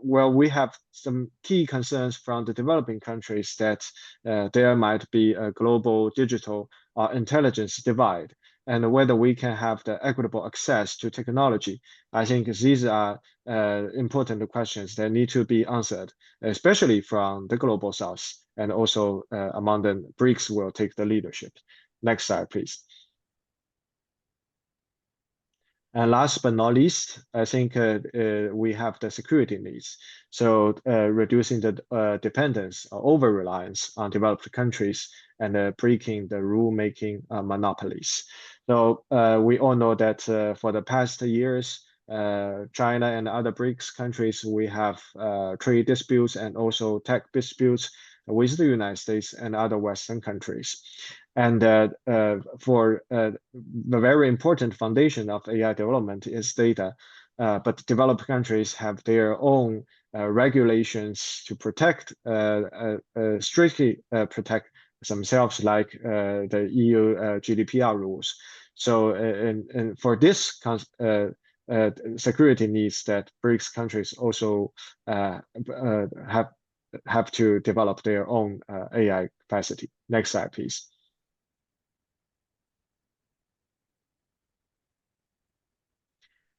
well, we have some key concerns from the developing countries that there might be a global digital intelligence divide, and whether we can have the equitable access to technology. I think these are important questions that need to be answered, especially from the global South, and also among the BRICS will take the leadership. Next slide, please. And last but not least, I think we have the security needs. So reducing the dependence or over-reliance on developed countries and breaking the rule-making monopolies. So we all know that for the past years, China and other BRICS countries, we have trade disputes and also tech disputes with the United States and other Western countries. And for the very important foundation of AI development is data, but developed countries have their own regulations to protect, strictly protect themselves, like the EU GDPR rules. So and for this security needs that BRICS countries also have to develop their own AI capacity. Next slide, please.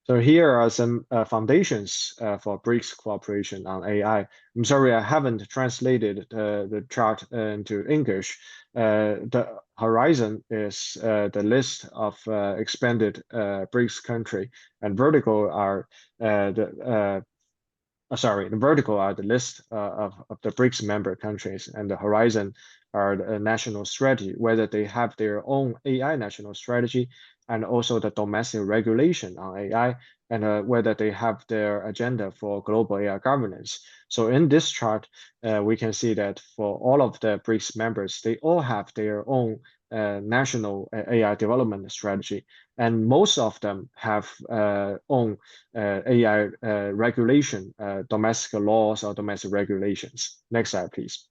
So here are some foundations for BRICS cooperation on AI. I'm sorry, I haven't translated the chart into English. The horizon is the list of expanded BRICS country, and vertical are the vertical are the list of the BRICS member countries, and the horizon are the national strategy, whether they have their own AI national strategy, and also the domestic regulation on AI, and whether they have their agenda for global AI governance. So in this chart, we can see that for all of the BRICS members, they all have their own national AI development strategy, and most of them have own AI regulation, domestic laws or domestic regulations. Next slide, please.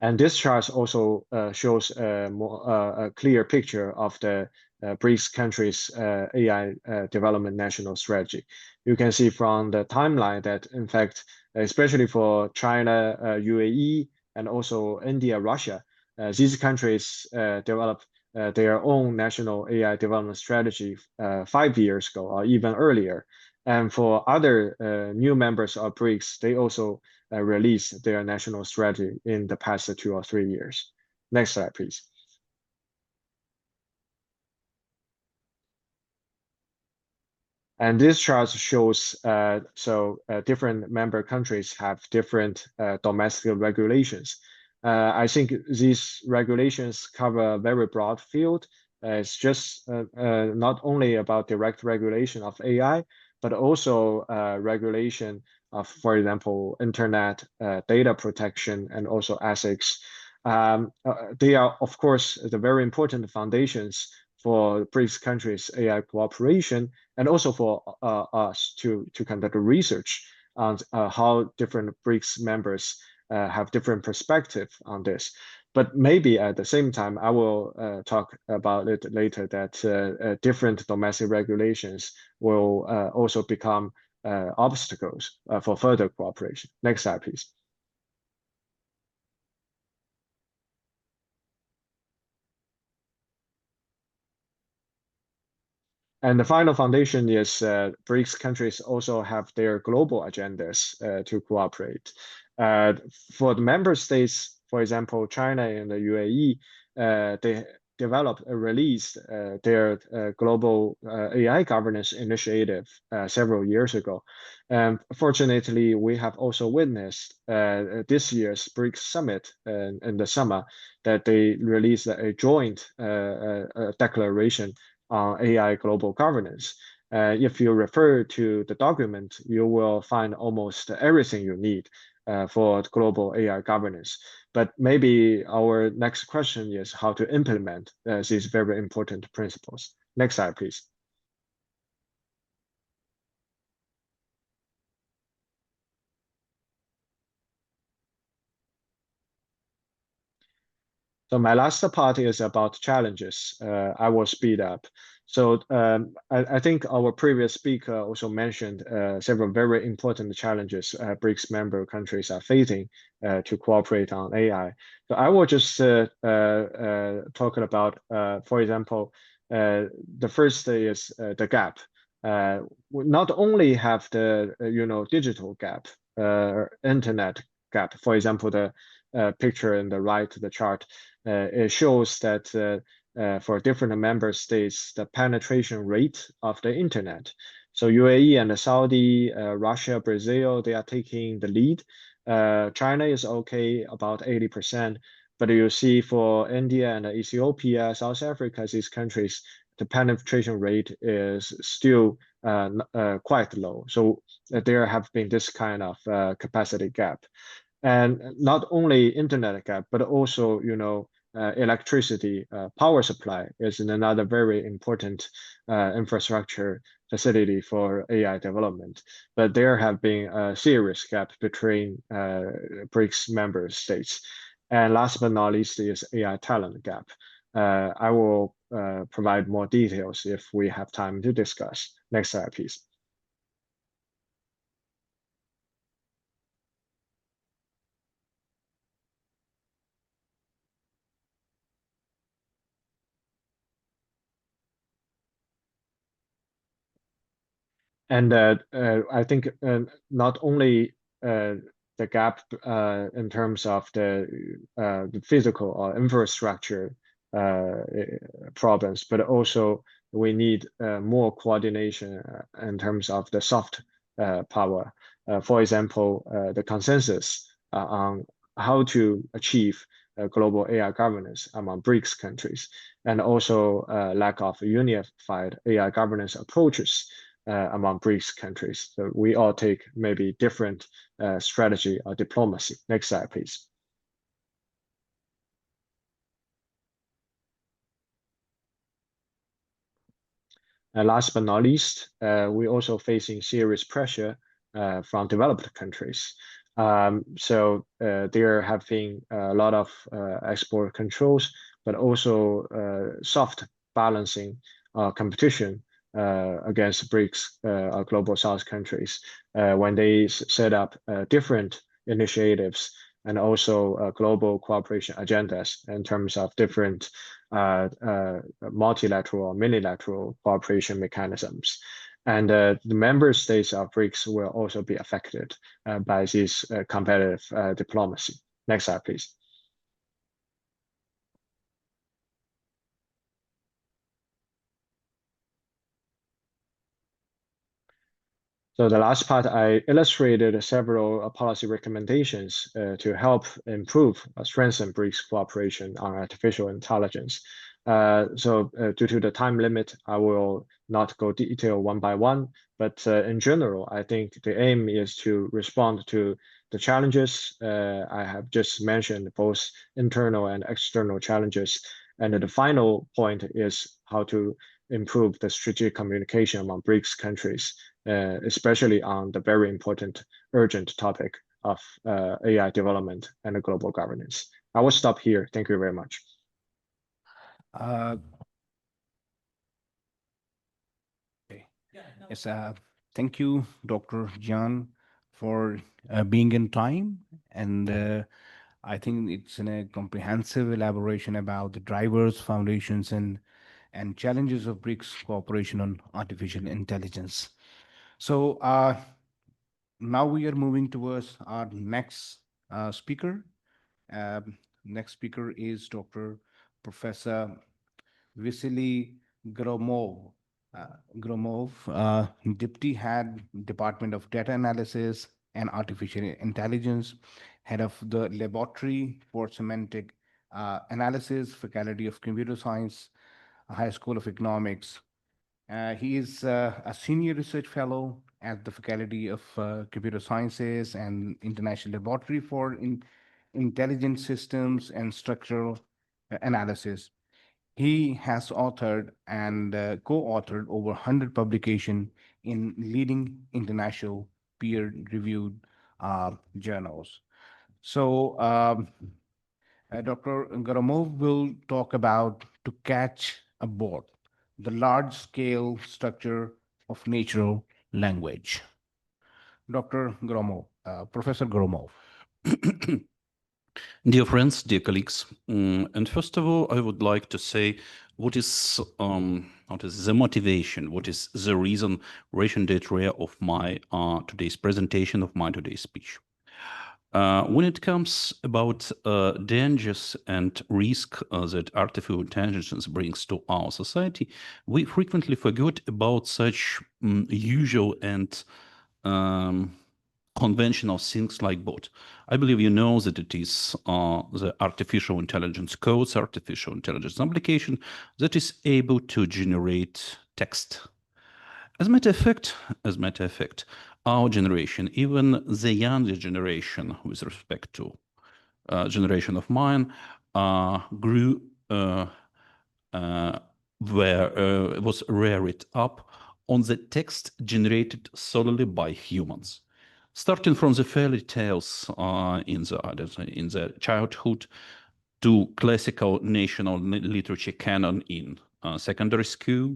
And this chart also shows a clear picture of the BRICS countries' AI development national strategy. You can see from the timeline that, in fact, especially for China, UAE, and also India, Russia, these countries developed their own national AI development strategy 5 years ago or even earlier. And for other new members of BRICS, they also released their national strategy in the past 2 or 3 years. Next slide, please. And this chart shows different member countries have different domestic regulations. I think these regulations cover a very broad field. It's just not only about direct regulation of AI, but also regulation of, for example, internet data protection and also ethics. They are, of course, the very important foundations for BRICS countries' AI cooperation, and also for us to conduct research on how different BRICS members have different perspective on this. But maybe at the same time, I will talk about it later, that different domestic regulations will also become obstacles for further cooperation. Next slide, please. And the final foundation is BRICS countries also have their global agendas to cooperate. For the member states, for example, China and the UAE, developed released their global AI governance initiative several years ago. Fortunately, we have also witnessed this year's BRICS summit in the summer that they released a joint declaration on AI global governance. If you refer to the document, you will find almost everything you need for global AI governance. But maybe our next question is how to implement these very important principles. Next slide, please. So my last part is about challenges. I will speed up. So I think our previous speaker also mentioned several very important challenges BRICS member countries are facing to cooperate on AI. So I will just talk about, for example, the first is the gap. We not only have the digital gap, internet gap. For example, the picture in the right, the chart, it shows that for different member states, the penetration rate of the internet. So UAE and Saudi, Russia, Brazil, they are taking the lead. China is okay, about 80%. But you see for India and Ethiopia, South Africa, these countries, the penetration rate is still quite low. So there have been this kind of capacity gap. And not only internet gap, but also, electricity power supply is another very important infrastructure facility for AI development. But there have been a serious gap between BRICS member states. And last but not least is AI talent gap. I will provide more details if we have time to discuss. Next slide, please. And I think not only the gap in terms of the physical or infrastructure problems, but also we need more coordination in terms of the soft power. For example, the consensus on how to achieve global AI governance among BRICS countries, and also lack of unified AI governance approaches among BRICS countries. So we all take maybe different strategy or diplomacy. Next slide, please. And last but not least, we're also facing serious pressure from developed countries. So there have been a lot of export controls, but also soft balancing competition against BRICS global South countries when they set up different initiatives and also global cooperation agendas in terms of different multilateral or minilateral cooperation mechanisms. And the member states of BRICS will also be affected by this competitive diplomacy. Next slide, please. So the last part, I illustrated several policy recommendations to help improve, strengthen BRICS cooperation on artificial intelligence. So due to the time limit, I will not go detail one by one, but in general, I think the aim is to respond to the challenges I have just mentioned, both internal and external challenges. And the final point is how to improve the strategic communication among BRICS countries, especially on the very important, urgent topic of AI development and global governance. I will stop here. Thank you very much. Okay. Yes, thank you, Dr. Jian, for being in time. And I think it's a comprehensive elaboration about the drivers, foundations, and challenges of BRICS cooperation on artificial intelligence. So now we are moving towards our next speaker. Next speaker is Professor Vasily Gromov. Deputy Head, Department of Data Analysis and Artificial Intelligence, Head of the Laboratory for Semantic Analysis, Faculty of Computer Science, High School of Economics. He is a Senior Research Fellow at the Faculty of Computer Sciences and International Laboratory for Intelligent Systems and Structural Analysis. He has authored and co-authored over 100 publications in leading international peer-reviewed journals. So Dr. Gromov will talk about to catch a bot, the large-scale structure of natural language. Dr. Gromov, Professor Gromov. Dear friends, dear colleagues, and first of all, I would like to say what is the motivation, what is the reason, ration d'etre of my today's presentation, of my today's speech. When it comes about dangers and risk that artificial intelligence brings to our society, we frequently forget about such usual and conventional things like bot. I believe you know that it is the artificial intelligence codes, artificial intelligence application that is able to generate text. As a matter of fact, our generation, even the younger generation with respect to generation of mine, grew was reared up on the text generated solely by humans. Starting from the fairy tales in the childhood to classical national literature canon in secondary school,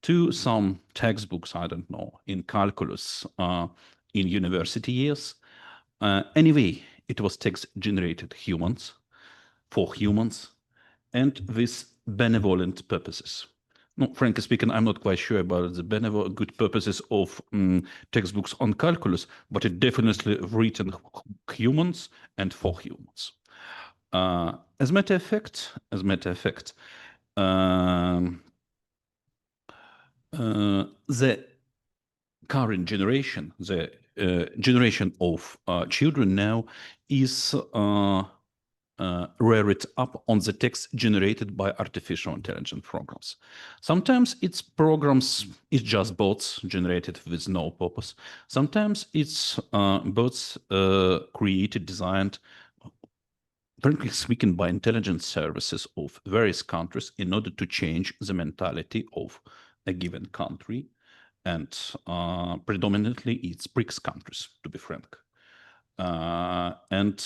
to some textbooks, I don't know, in calculus in university years. Anyway, it was text generated humans, for humans, and with benevolent purposes. No, frankly speaking, I'm not quite sure about the benevolent good purposes of textbooks on calculus, but it definitely written humans and for humans. As a matter of fact, the current generation, the generation of children now is reared up on the text generated by artificial intelligence programs. Sometimes it's programs, it's just bots generated with no purpose. Sometimes it's bots created, designed, frankly speaking, by intelligence services of various countries in order to change the mentality of a given country. And predominantly it's BRICS countries, to be frank. And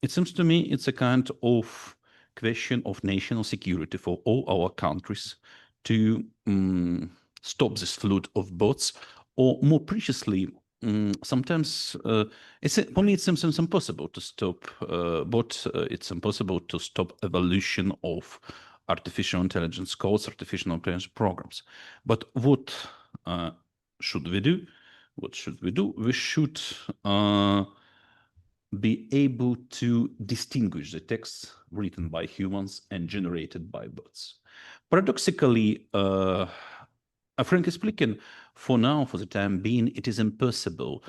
it seems to me it's a kind of question of national security for all our countries to stop this flood of bots, or more preciously, sometimes it seems impossible to stop bots. It's impossible to stop evolution of artificial intelligence codes, artificial intelligence programs. But what should we do? What should we do? We should be able to distinguish the texts written by humans and generated by bots. Paradoxically, frankly speaking, for now, for the time being, it is impossible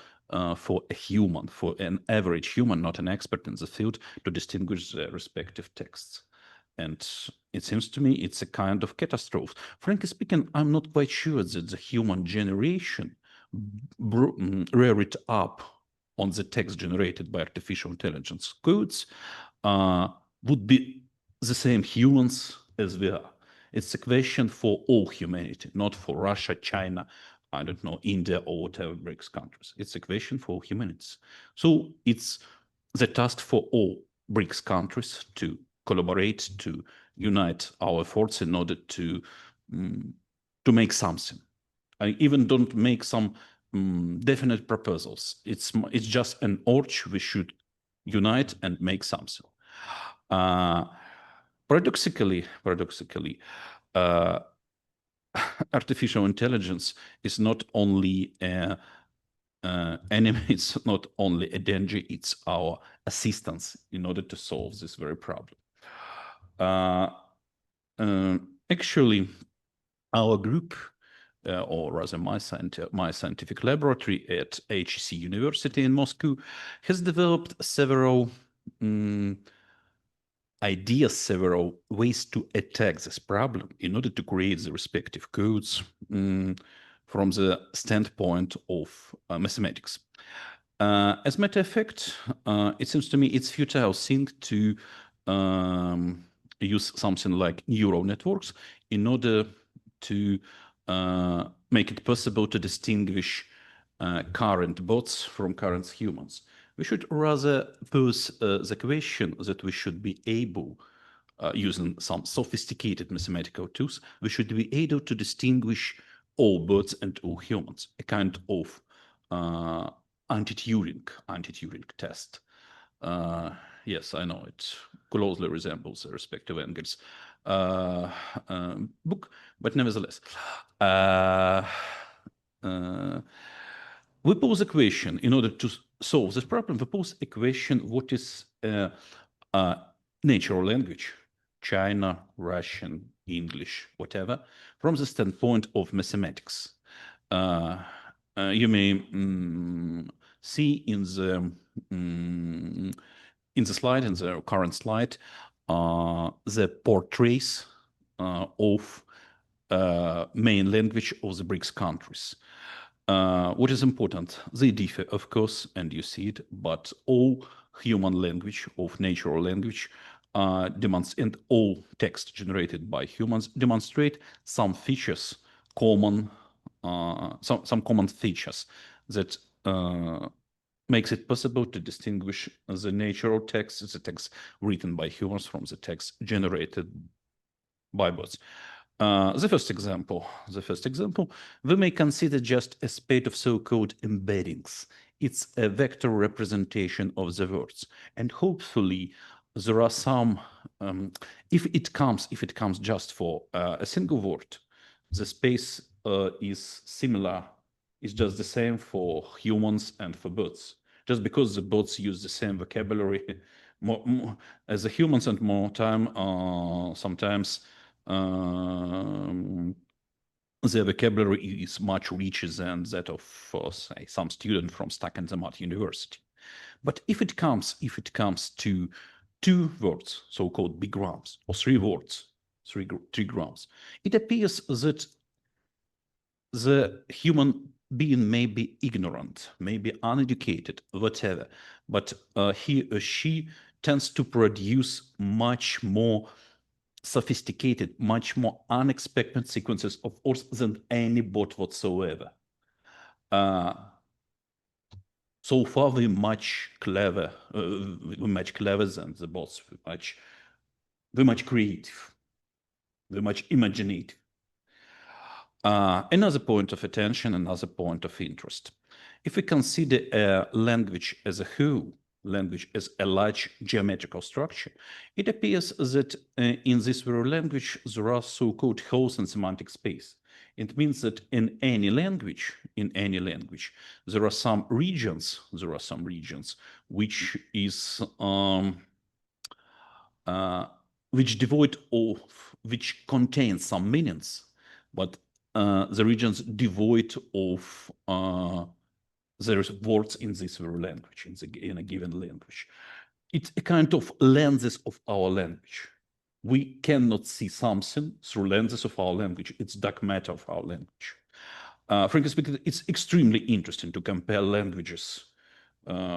for a human, for an average human, not an expert in the field, to distinguish the respective texts. And it seems to me it's a kind of catastrophe. Frankly speaking, I'm not quite sure that the human generation reared up on the text generated by artificial intelligence codes would be the same humans as we are. It's a question for all humanity, not for Russia, China, I don't know, India, or whatever BRICS countries. It's a question for humanity. So it's the task for all BRICS countries to collaborate, to unite our efforts in order to make something. I even don't make some definite proposals. It's just an urge. We should unite and make something. Paradoxically, artificial intelligence is not only an enemy, it's not only a danger, it's our assistance in order to solve this very problem. Actually, our group, or rather my scientific laboratory at HEC University in Moscow, has developed several ideas, several ways to attack this problem in order to create the respective codes from the standpoint of mathematics. As a matter of fact, it seems to me it's futile thing to use something like neural networks in order to make it possible to distinguish current bots from current humans. We should rather pose the question that we should be able, using some sophisticated mathematical tools, we should be able to distinguish all bots and all humans, a kind of anti-Turing test. Yes, I know it closely resembles the respective Engels book, but nevertheless, we pose a question in order to solve this problem. We pose a question: what is natural language, China, Russian, English, whatever, from the standpoint of mathematics? You may see in the slide, in the current slide, the portraits of main language of the BRICS countries. What is important? They differ, of course, and you see it, but all human language of natural language and all text generated by humans demonstrate some features common, some common features that makes it possible to distinguish the natural text, the text written by humans, from the text generated by bots. The first example, we may consider just a spate of so-called embeddings. It's a vector representation of the words, and hopefully there are some. If it comes just for a single word, the space is similar. It's just the same for humans and for bots. Just because the bots use the same vocabulary more as the humans, and more time sometimes their vocabulary is much richer than that of, say, some student from Stuck-in-the-Mud University. But if it comes to two words, so-called big grams, or three words, three grams, it appears that the human being may be ignorant, may be uneducated, whatever, but he or she tends to produce much more sophisticated, much more unexpected sequences of words than any bot whatsoever. So far, we're much clever than the bots. We're much creative. We're much imaginative. Another point of attention, another point of interest. If we consider a language as a whole, language as a large geometrical structure, it appears that in this very language, there are so-called holes in semantic space. It means that in any language, there are some regions, which is which contain some meanings, but the regions devoid of there is words in this very language, in a given language. It's a kind of lenses of our language. We cannot see something through lenses of our language. It's dark matter of our language. Frankly speaking, it's extremely interesting to compare languages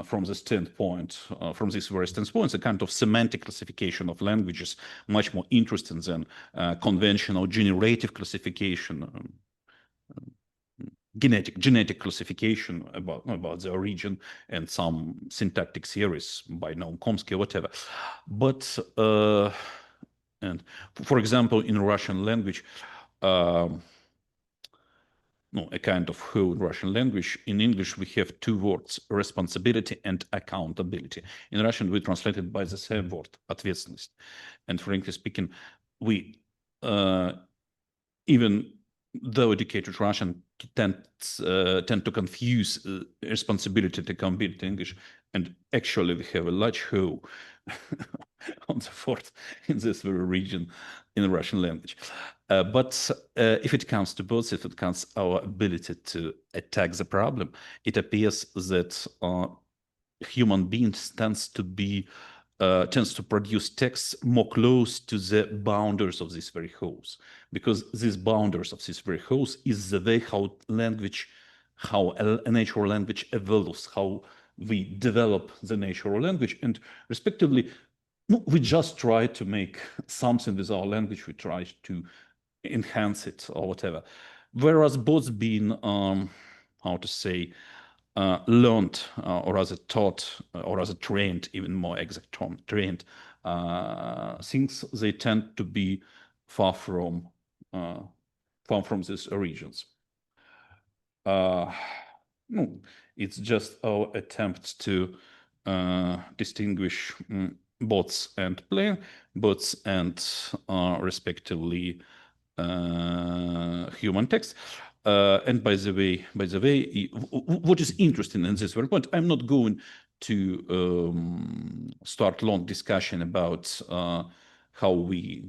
from the standpoint, from this very standpoint, a kind of semantic classification of languages, much more interesting than conventional generative classification, genetic classification about the origin and some syntactic theories by Noam Chomsky or whatever. But and for example, in Russian language, a kind of whole Russian language. In English, we have two words: responsibility and accountability. In Russian, we translate it by the same word, ответственность. And frankly speaking, we even though educated Russian tend to confuse responsibility and accountability in English. And actually, we have a large hole on the fort in this very region in the Russian language. But if it comes to both, if it comes our ability to attack the problem, it appears that human beings tends to produce texts more close to the boundaries of these very holes, because these boundaries of these very holes is the way how a natural language evolves, how we develop the natural language, and respectively, we just try to make something with our language, we try to enhance it or whatever. Whereas both being, how to say, learned or rather taught or rather trained, even more exact term, trained things, they tend to be far from these regions. No, it's just our attempt to distinguish bots and plain bots and respectively human text. And by the way, what is interesting in this very point, I'm not going to start long discussion about how we.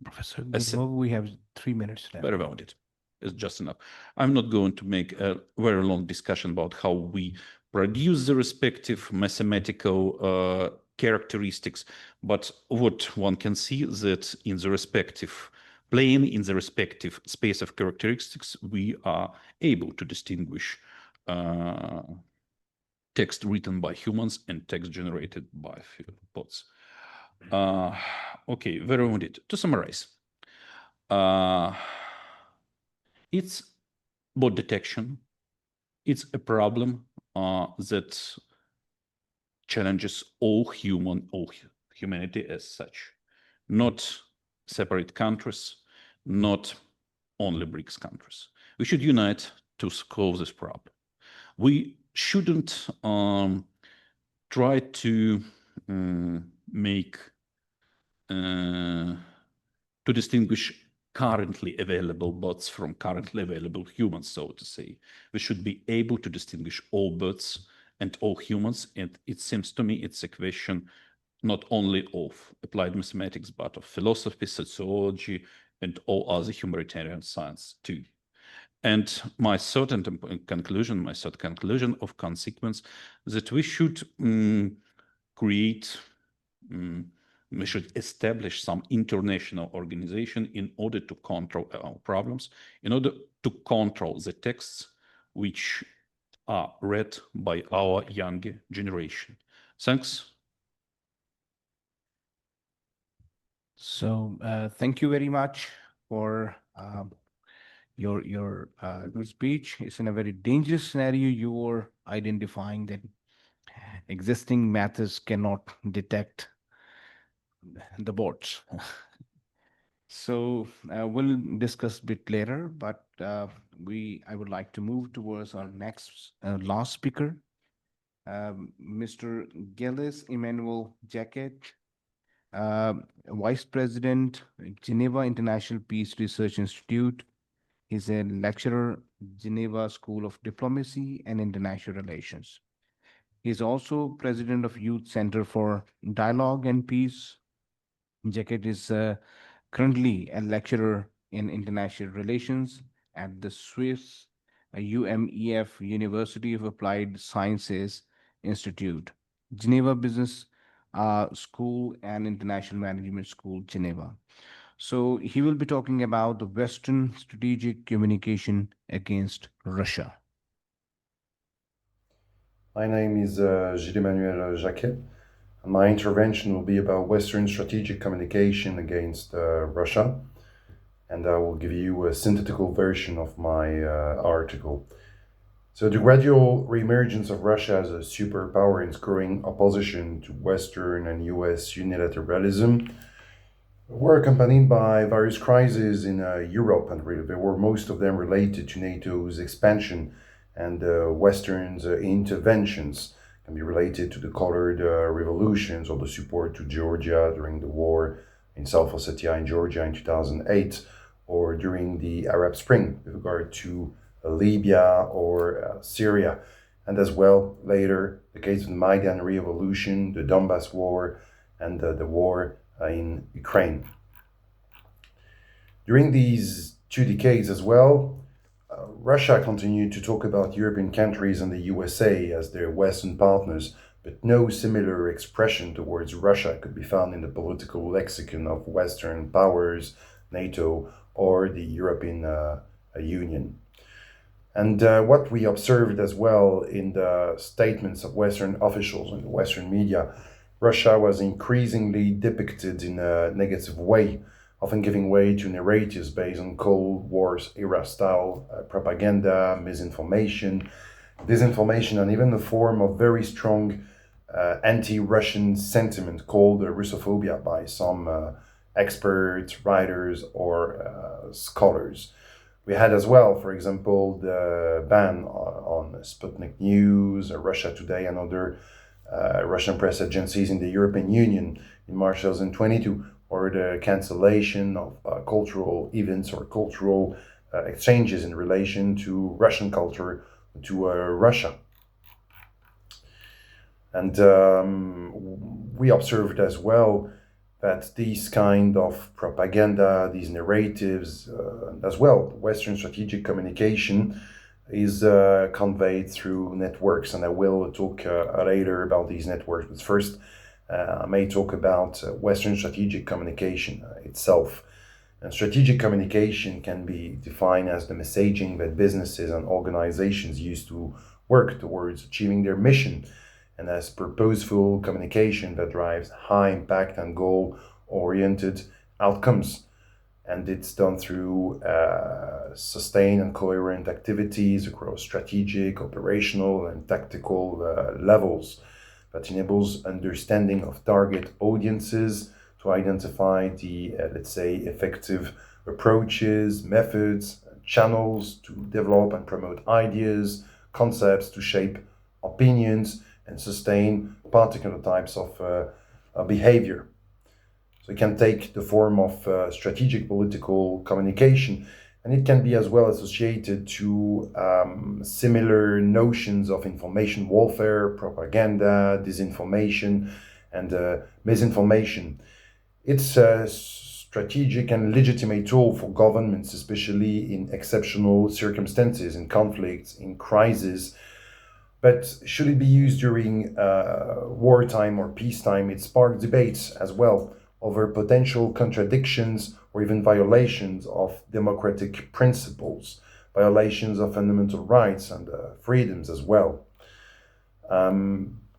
Professor Gurmov, we have 3 minutes left. Very about it. It's just enough. I'm not going to make a very long discussion about how we produce the respective mathematical characteristics, but what one can see that in the respective plane, in the respective space of characteristics, we are able to distinguish text written by humans and text generated by bots. Okay, very much. To summarize, it's bot detection. It's a problem that challenges all humanity as such, not separate countries, not only BRICS countries. We should unite to solve this problem. We shouldn't try to distinguish currently available bots from currently available humans, so to say. We should be able to distinguish all bots and all humans, and it seems to me it's a question not only of applied mathematics, but of philosophy, sociology, and all other humanitarian science too. And my third conclusion of consequence, that we should we should establish some international organization in order to control our problems, in order to control the texts which are read by our younger generation. Thanks. So thank you very much for your speech. It's in a very dangerous scenario. You're identifying that existing methods cannot detect the bots. So we'll discuss a bit later, but I would like to move towards our next last speaker, Mr. Gilles Emmanuel Jacquet, Vice President, Geneva International Peace Research Institute. He's a lecturer, Geneva School of Diplomacy and International Relations. He's also president of Youth Center for Dialogue and Peace. Jacquet is currently a lecturer in international relations at the Swiss UMEF University of Applied Sciences Institute, Geneva Business School and International Management School, Geneva. So he will be talking about the Western strategic communication against Russia. My name is Gilles-Emmanuel Jacquet, and my intervention will be about Western strategic communication against Russia, and I will give you a synthetical version of my article. So the gradual reemergence of Russia as a superpower and its growing opposition to Western and US unilateralism were accompanied by various crises in Europe, and they were most of them related to NATO's expansion and Western's interventions. Can be related to the colored revolutions or the support to Georgia during the war in South Ossetia and Georgia in 2008, or during the Arab Spring with regard to Libya or Syria. and as well later the case of the Maidan Revolution, the Donbass War, and the war in Ukraine. During these 2 decades as well, Russia continued to talk about European countries and the USA as their Western partners, but no similar expression towards Russia could be found in the political lexicon of Western powers, NATO, or the European Union. And what we observed as well in the statements of Western officials in the Western media, Russia was increasingly depicted in a negative way, often giving way to narratives based on Cold War's era-style propaganda, misinformation, disinformation, and even a form of very strong anti-Russian sentiment called Russophobia by some experts, writers, or scholars. We had as well, for example, the ban on Sputnik News, Russia Today, and other Russian press agencies in the European Union in March 2022, or the cancellation of cultural events or cultural exchanges in relation to Russian culture to Russia. And we observed as well that these kind of propaganda, these narratives, as well, Western strategic communication is conveyed through networks. And I will talk later about these networks. But first, I may talk about Western strategic communication itself. And strategic communication can be defined as the messaging that businesses and organizations use to work towards achieving their mission, and as purposeful communication that drives high impact and goal-oriented outcomes. And it's done through sustained and coherent activities across strategic, operational, and tactical levels that enables understanding of target audiences to identify the, let's say, effective approaches, methods, channels to develop and promote ideas, concepts to shape opinions, and sustain particular types of behavior. So it can take the form of strategic political communication, and it can be as well associated to similar notions of information warfare, propaganda, disinformation, and misinformation. It's a strategic and legitimate tool for governments, especially in exceptional circumstances, in conflicts, in crises. But should it be used during wartime or peacetime? It sparked debates as well over potential contradictions or even violations of democratic principles, violations of fundamental rights and freedoms as well.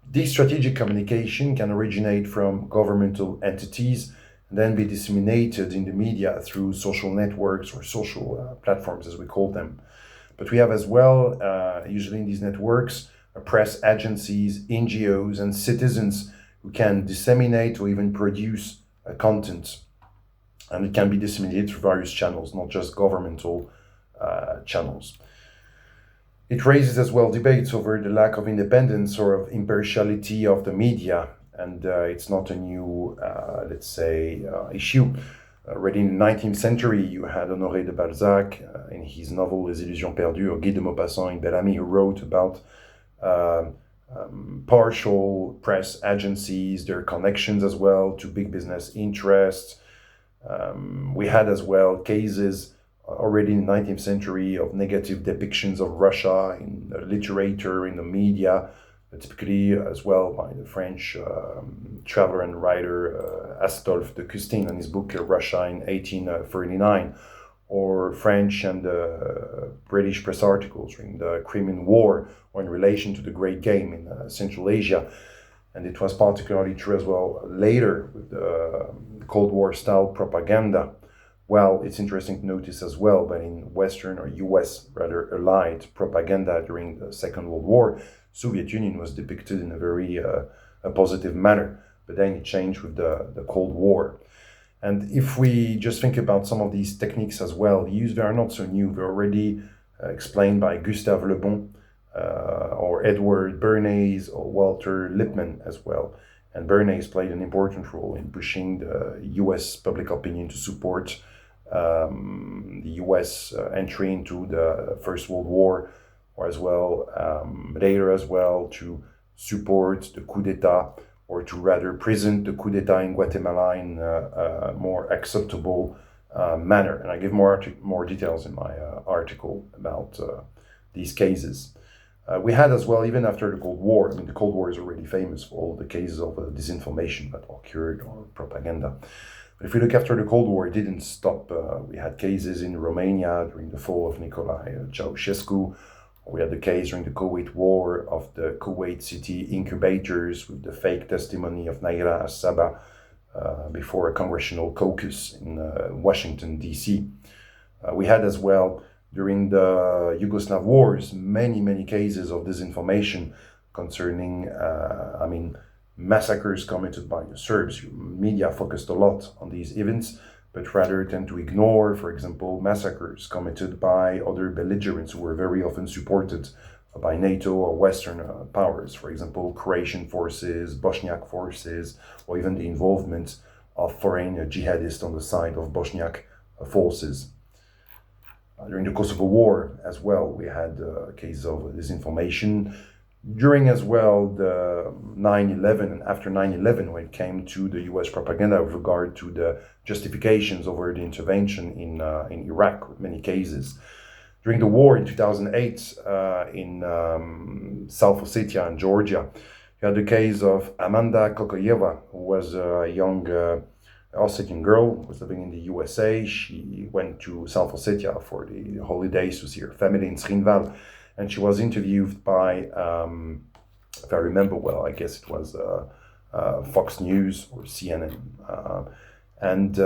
This strategic communication can originate from governmental entities and then be disseminated in the media through social networks or social platforms, as we call them. But we have as well, usually in these networks, press agencies, NGOs, and citizens who can disseminate or even produce content. And it can be disseminated through various channels, not just governmental channels. It raises as well debates over the lack of independence or of impartiality of the media. And it's not a new, let's say, issue. Already in the 19th century, you had Honoré de Balzac in his novel Les Illusions Perdues, or Guy de Maupassant in Bel-Ami, who wrote about partial press agencies, their connections as well to big business interests. We had as well cases already in the 19th century of negative depictions of Russia in the literature, in the media, typically as well by the French traveler and writer Astolphe de Custine in his book Russia in 1839, or French and British press articles during the Crimean War or in relation to the Great Game in Central Asia. And it was particularly true as well later with the Cold War style propaganda. Well, it's interesting to notice as well that in Western or US rather allied propaganda during the Second World War, Soviet Union was depicted in a very positive manner, but then it changed with the Cold War. And if we just think about some of these techniques as well, they are not so new. They're already explained by Gustave Le Bon or Edward Bernays or Walter Lippmann as well. And Bernays played an important role in pushing the US public opinion to support the US entry into the First World War or as well later as well to support the coup d'etat, or to rather present the coup d'etat in Guatemala in a more acceptable manner. And I give more details in my article about these cases. We had as well, even after the Cold War, I mean, the Cold War is already famous for all the cases of disinformation that occurred, or propaganda. But if we look after the Cold War, it didn't stop. We had cases in Romania during the fall of Nicolae Ceausescu. We had the case during the Kuwait War of the Kuwait city incubators with the fake testimony of Naira As-Saba before a congressional caucus in Washington, D.C. We had as well, during the Yugoslav wars, many cases of disinformation concerning, massacres committed by the Serbs. Media focused a lot on these events, but rather tend to ignore, for example, massacres committed by other belligerents who were very often supported by NATO or Western powers. For example, Croatian forces, Bosniak forces, or even the involvement of foreign jihadists on the side of Bosniak forces. During the Kosovo War as well, we had cases of disinformation. During as well the 9/11 and after 9/11, when it came to the US propaganda with regard to the justifications over the intervention in Iraq, with many cases. During the war in 2008 in South Ossetia and Georgia, you had the case of Amanda Kokoyeva, who was a young Ossetian girl who was living in the USA. She went to South Ossetia for the holidays to see her family in Srinval, and she was interviewed by, if I remember well, I guess it was Fox News or CNN, and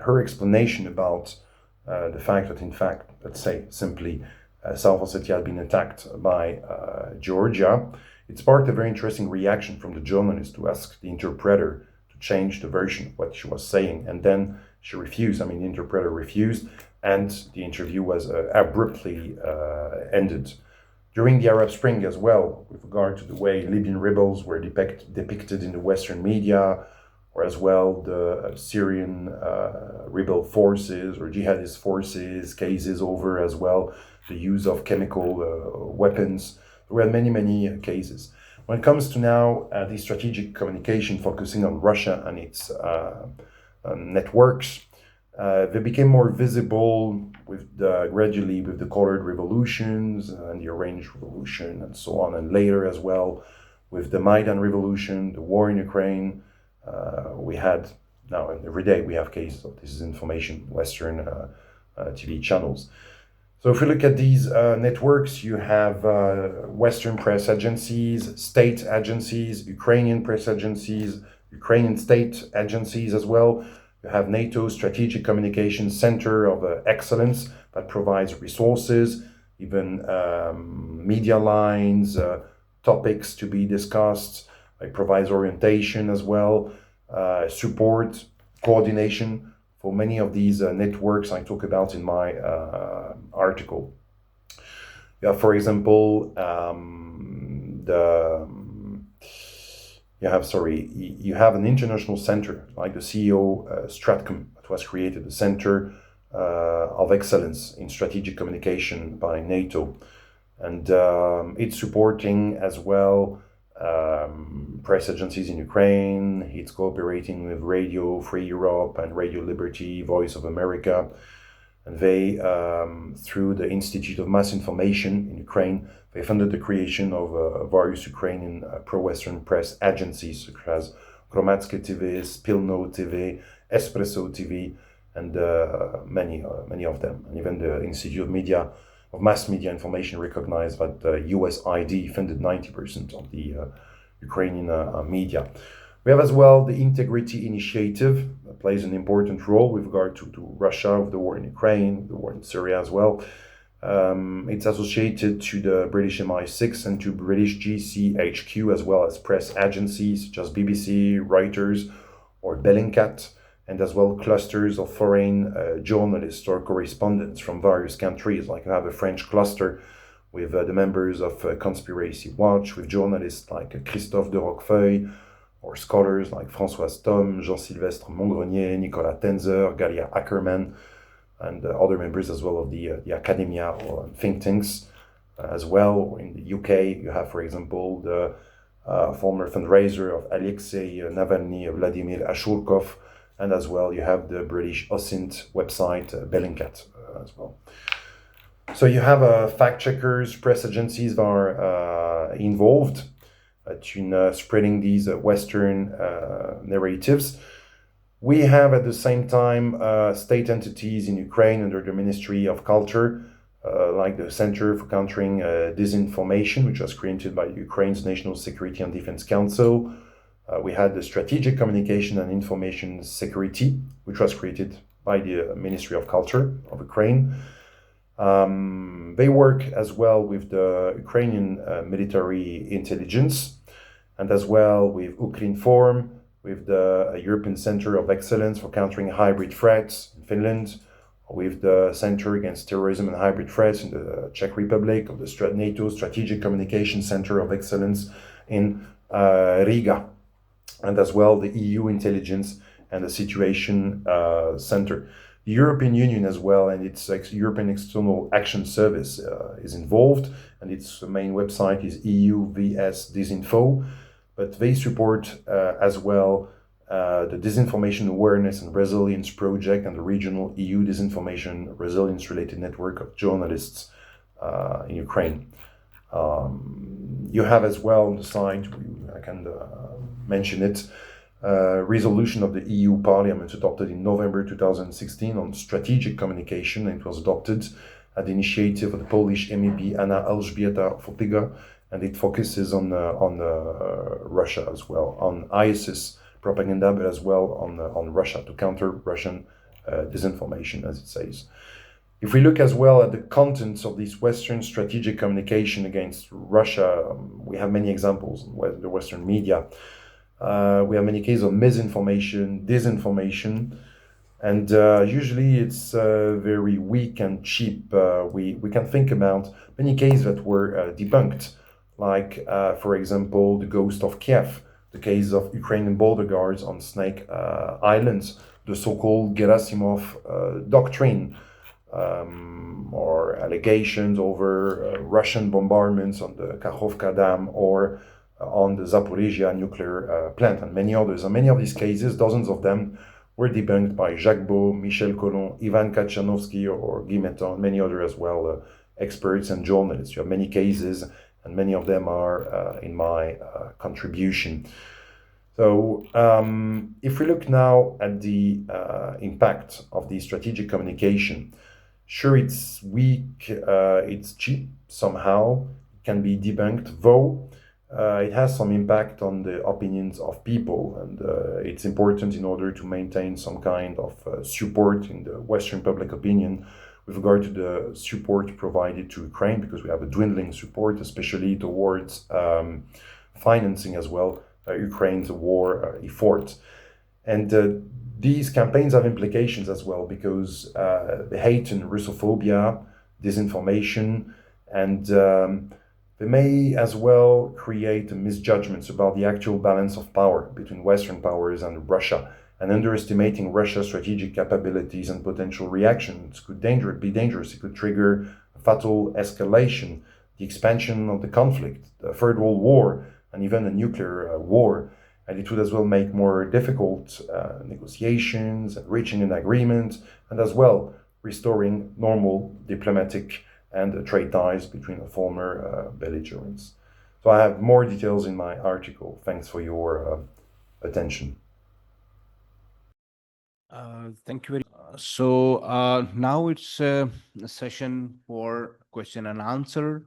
her explanation about the fact that, in fact, let's say simply, South Ossetia had been attacked by Georgia. It sparked a very interesting reaction from the journalist to ask the interpreter to change the version of what she was saying, and then she refused. I mean, the interpreter refused, and the interview was abruptly ended. During the Arab Spring as well, with regard to the way Libyan rebels were depicted in the Western media, or as well the Syrian rebel forces or jihadist forces, cases over as well the use of chemical weapons. We had many cases. When it comes to now the strategic communication focusing on Russia and its networks, they became more visible gradually with the colored revolutions and the Orange Revolution and so on, and later as well with the Maidan Revolution, the war in Ukraine. We had now, and every day we have cases of disinformation, Western TV channels. So if we look at these networks, you have Western press agencies, state agencies, Ukrainian press agencies, Ukrainian state agencies as well. You have NATO Strategic Communication Center of Excellence that provides resources, even media lines, topics to be discussed. It provides orientation as well, support, coordination for many of these networks I talk about in my article. Yeah, for example, you have an international center like the CEO Stratcom that was created, the Center of Excellence in Strategic Communication by NATO, and it's supporting as well press agencies in Ukraine. It's cooperating with Radio Free Europe and Radio Liberty, Voice of America, and they, through the Institute of Mass Information in Ukraine, they funded the creation of various Ukrainian pro-Western press agencies such as Gromadskie TV, Spilno TV, Espresso TV, and many of them. And even the Institute of Mass Media Information recognized that USAID funded 90% of the Ukrainian media. We have as well the Integrity Initiative that plays an important role with regard to Russia, with the war in Ukraine, the war in Syria as well. It's associated to the British MI6 and to British GCHQ, as well as press agencies such as BBC, Reuters, or Bellingcat, and as well clusters of foreign journalists or correspondents from various countries. Like you have a French cluster with the members of Conspiracy Watch, with journalists like Christophe de Roquefeuille, or scholars like Françoise Thom, Jean-Sylvestre Montgrenier, Nicolas Tenzer, Galia Ackerman, and other members as well of the academia or think tanks as well. In the UK, you have, for example, the former fundraiser of Alexei Navalny, Vladimir Ashurkov, and as well you have the British OSINT website, Bellingcat, as well. So you have fact checkers, press agencies that are involved in spreading these Western narratives. We have at the same time state entities in Ukraine under the Ministry of Culture, like the Center for Countering Disinformation, which was created by Ukraine's National Security and Defense Council. We had the Strategic Communication and Information Security, which was created by the Ministry of Culture of Ukraine. They work as well with the Ukrainian military intelligence, and as well with Ukrinform, with the European Center of Excellence for Countering Hybrid Threats in Finland, with the Center Against Terrorism and Hybrid Threats in the Czech Republic, of the NATO Strategic Communication Center of Excellence in Riga, and as well the EU Intelligence and the Situation Center. The European Union as well and its European External Action Service is involved, and its main website is EU-VS Disinfo, but they support as well the Disinformation Awareness and Resilience Project and the regional EU Disinformation Resilience Related Network of Journalists in Ukraine. You have as well on the side, I can mention it, resolution of the EU Parliament adopted in November 2016 on strategic communication. It was adopted at the initiative of the Polish MEP Anna Elżbieta Fotyga, and it focuses on Russia as well, on ISIS propaganda, but as well on Russia, to counter Russian disinformation, as it says. If we look as well at the contents of this Western strategic communication against Russia, we have many examples in the Western media. We have many cases of misinformation, disinformation, and usually it's very weak and cheap. We can think about many cases that were debunked, like, for example, the ghost of Kiev, the case of Ukrainian border guards on Snake Islands, the so-called Gerasimov doctrine, or allegations over Russian bombardments on the Kakhovka Dam or on the Zaporizhia nuclear plant, and many others. And many of these cases, dozens of them, were debunked by Jacques Beau, Michel Collomb, Ivan Kachanovsky, or Guy Metton, and many others as well, experts and journalists. You have many cases, and many of them are in my contribution. So if we look now at the impact of the strategic communication, sure, it's weak, it's cheap somehow, it can be debunked, though it has some impact on the opinions of people, and it's important in order to maintain some kind of support in the Western public opinion with regard to the support provided to Ukraine, because we have a dwindling support, especially towards financing as well Ukraine's war effort. And these campaigns have implications as well, because the hate and Russophobia, disinformation, and they may as well create misjudgments about the actual balance of power between Western powers and Russia, and underestimating Russia's strategic capabilities and potential reactions could be dangerous. It could trigger a fatal escalation, the expansion of the conflict, the Third World War, and even a nuclear war. And it would as well make more difficult negotiations and reaching an agreement, and as well restoring normal diplomatic and trade ties between the former belligerents. So I have more details in my article. Thanks for your attention. Thank you very much. So now it's a session for question and answer.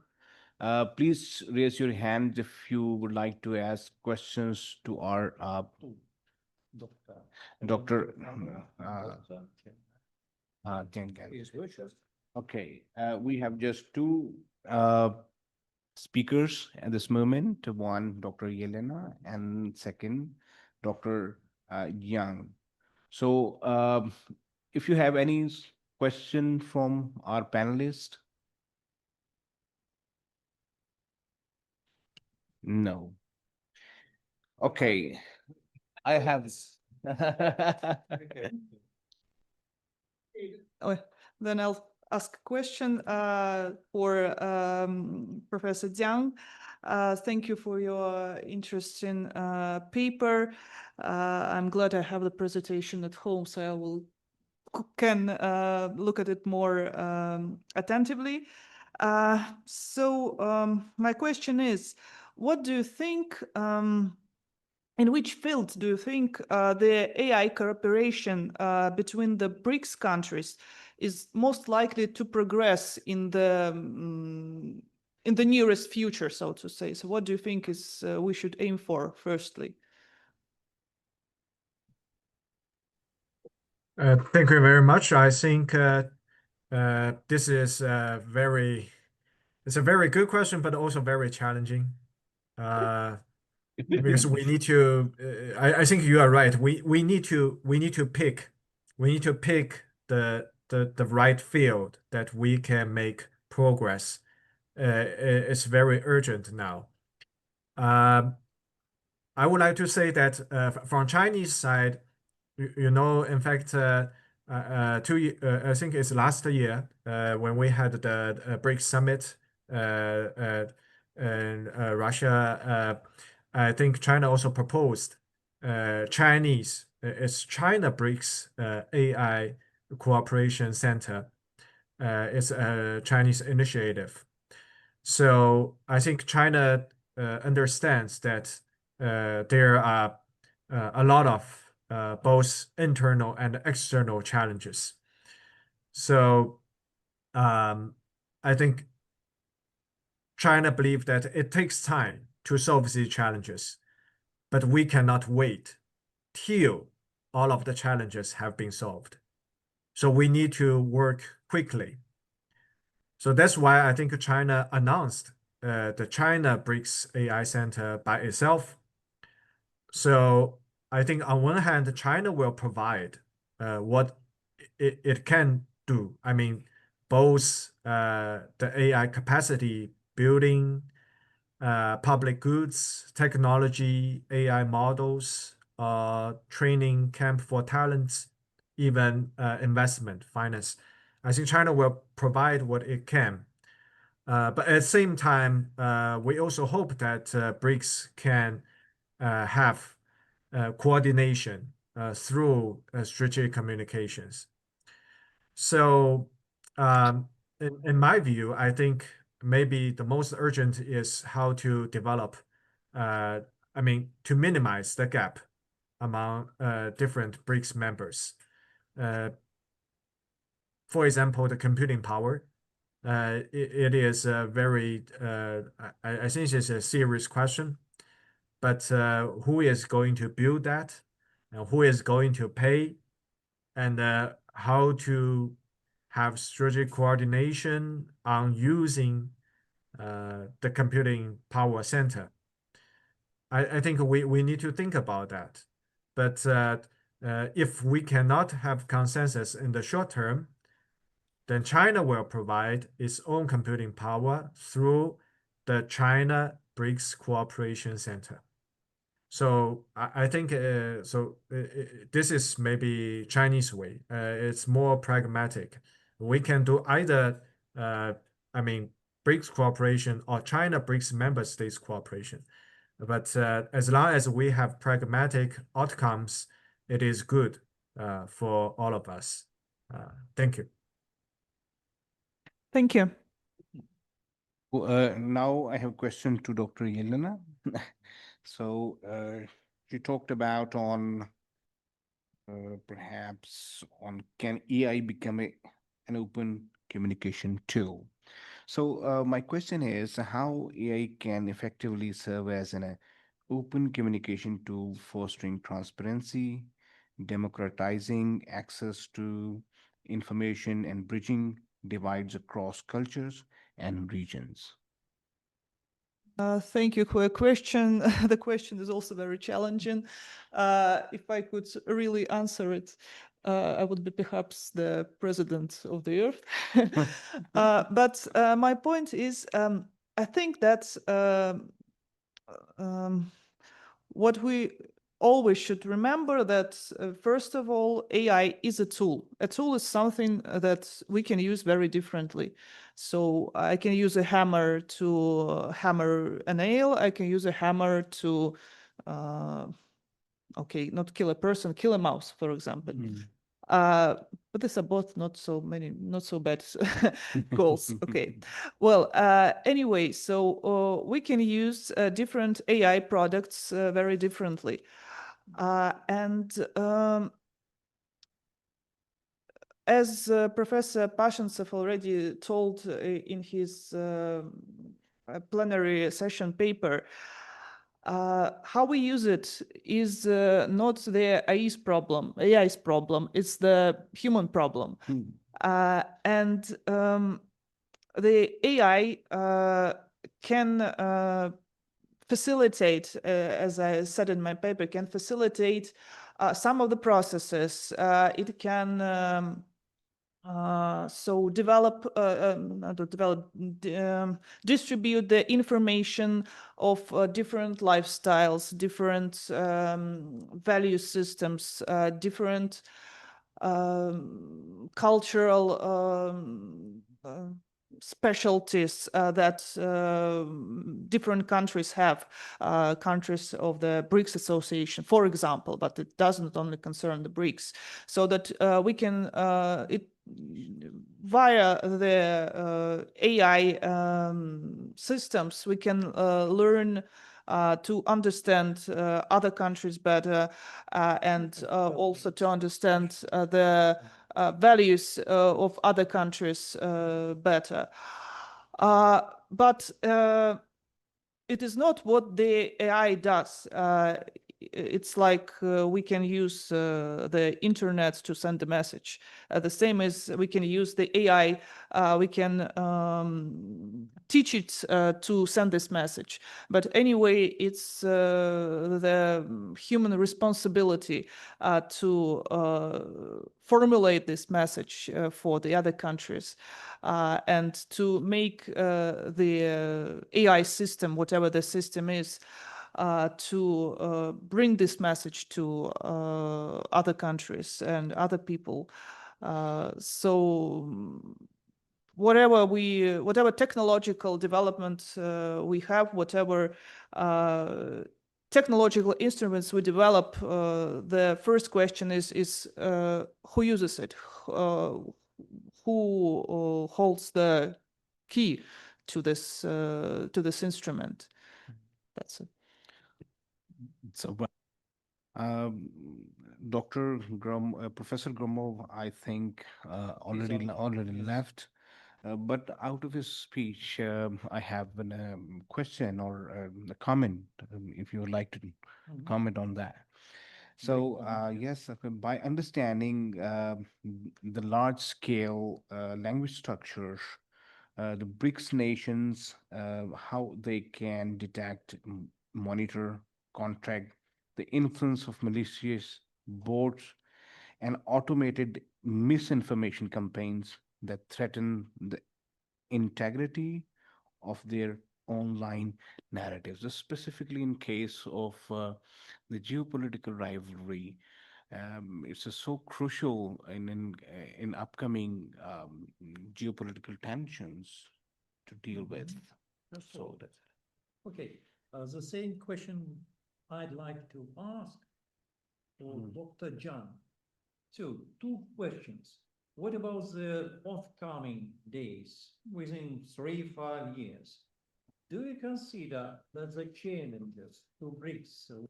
Please raise your hand if you would like to ask questions to our Dr. Okay, we have just two speakers at this moment. One, Dr. Yelena, and second, Dr. Yang. So if you have any question from our panelists. No. Okay, I have. then I'll ask a question for Professor Jiang. Thank you for your interesting paper. I'm glad I have the presentation at home, so I can look at it more attentively. My question is, what do you think, in which field do you think the AI cooperation between the BRICS countries is most likely to progress in the nearest future, so to say? So what do you think is we should aim for firstly? Thank you very much. I think this is it's a very good question, but also very challenging. Because we need to. I think you are right. We need to pick the right field that we can make progress. It's very urgent now. I would like to say that from Chinese side, in fact, I think it's last year when we had the BRICS summit in Russia. I think China also proposed it's China BRICS AI Cooperation Center. It's a Chinese initiative. So I think China understands that there are a lot of both internal and external challenges. So I think China believes that it takes time to solve these challenges, but we cannot wait till all of the challenges have been solved. So we need to work quickly. So that's why I think China announced the China BRICS AI Center by itself. So I think on one hand, China will provide what it can do. I mean, both the AI capacity building, public goods, technology, AI models, training camp for talents, even investment, finance. I think China will provide what it can. But at the same time, we also hope that BRICS can have coordination through strategic communications. So in my view, I think maybe the most urgent is how to develop, to minimize the gap among different BRICS members. For example, the computing power. It is a very, I think it's a serious question. But who is going to build that? Who is going to pay? And how to have strategic coordination on using the computing power center. I think we need to think about that. But if we cannot have consensus in the short term, then China will provide its own computing power through the China BRICS Cooperation Center. So I think this is maybe Chinese way. It's more pragmatic. We can do either, BRICS cooperation or China BRICS member states cooperation. But as long as we have pragmatic outcomes, it is good for all of us. Thank you. Thank you. Now I have a question to Dr. Yelena. So you talked about can AI become an open communication tool? So my question is how AI can effectively serve as an open communication tool, fostering transparency, democratizing access to information, and bridging divides across cultures and regions. Thank you for your question. The question is also very challenging. If I could really answer it, I would be perhaps the president of the earth. But my point is, I think that what we always should remember that, first of all, AI is a tool. A tool is something that we can use very differently. So I can use a hammer to hammer a nail. I can use a hammer to, okay, not kill a person, kill a mouse, for example. But these are both not so bad goals. Okay. Well, anyway, so we can use different AI products very differently. As Professor Pashintsev already told in his plenary session paper, how we use it is not the AI's problem, it's the human problem. The AI can facilitate, as I said in my paper, can facilitate some of the processes. It can distribute the information of different lifestyles, different value systems, different cultural specialties that different countries have, countries of the BRICS Association, for example, but it doesn't only concern the BRICS, so that we can, via the AI systems, we can learn to understand other countries better and also to understand the values of other countries better. But it is not what the AI does. It's like we can use the internet to send a message. The same as we can use the AI, we can teach it to send this message. But anyway, it's the human responsibility to formulate this message for the other countries and to make the AI system, whatever the system is, to bring this message to other countries and other people. So whatever technological development we have, whatever technological instruments we develop, the first question is who uses it, who holds the key to this instrument. That's it. So, Professor Gromov, I think already left. But out of his speech, I have a question or a comment, if you would like to comment on that. So, yes, by understanding the large-scale language structures, the BRICS nations, how they can detect, monitor, contract the influence of malicious bots and automated misinformation campaigns that threaten the integrity of their online narratives. This specifically in case of the geopolitical rivalry. It's so crucial in upcoming geopolitical tensions to deal with. So that's it. Okay, the same question I'd like to ask for Dr. John. So, two questions. What about the forthcoming days within 3-5 years? Do you consider that the challenges to BRICS,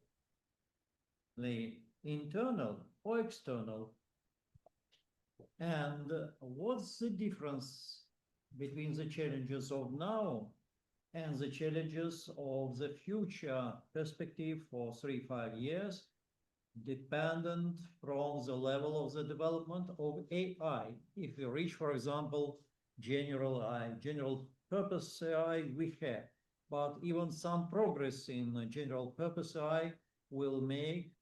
the internal or external, and what's the difference between the challenges of now and the challenges of the future perspective for 3-5 years, dependent from the level of the development of AI? If we reach, for example, general purpose AI, we have, but even some progress in general purpose AI will make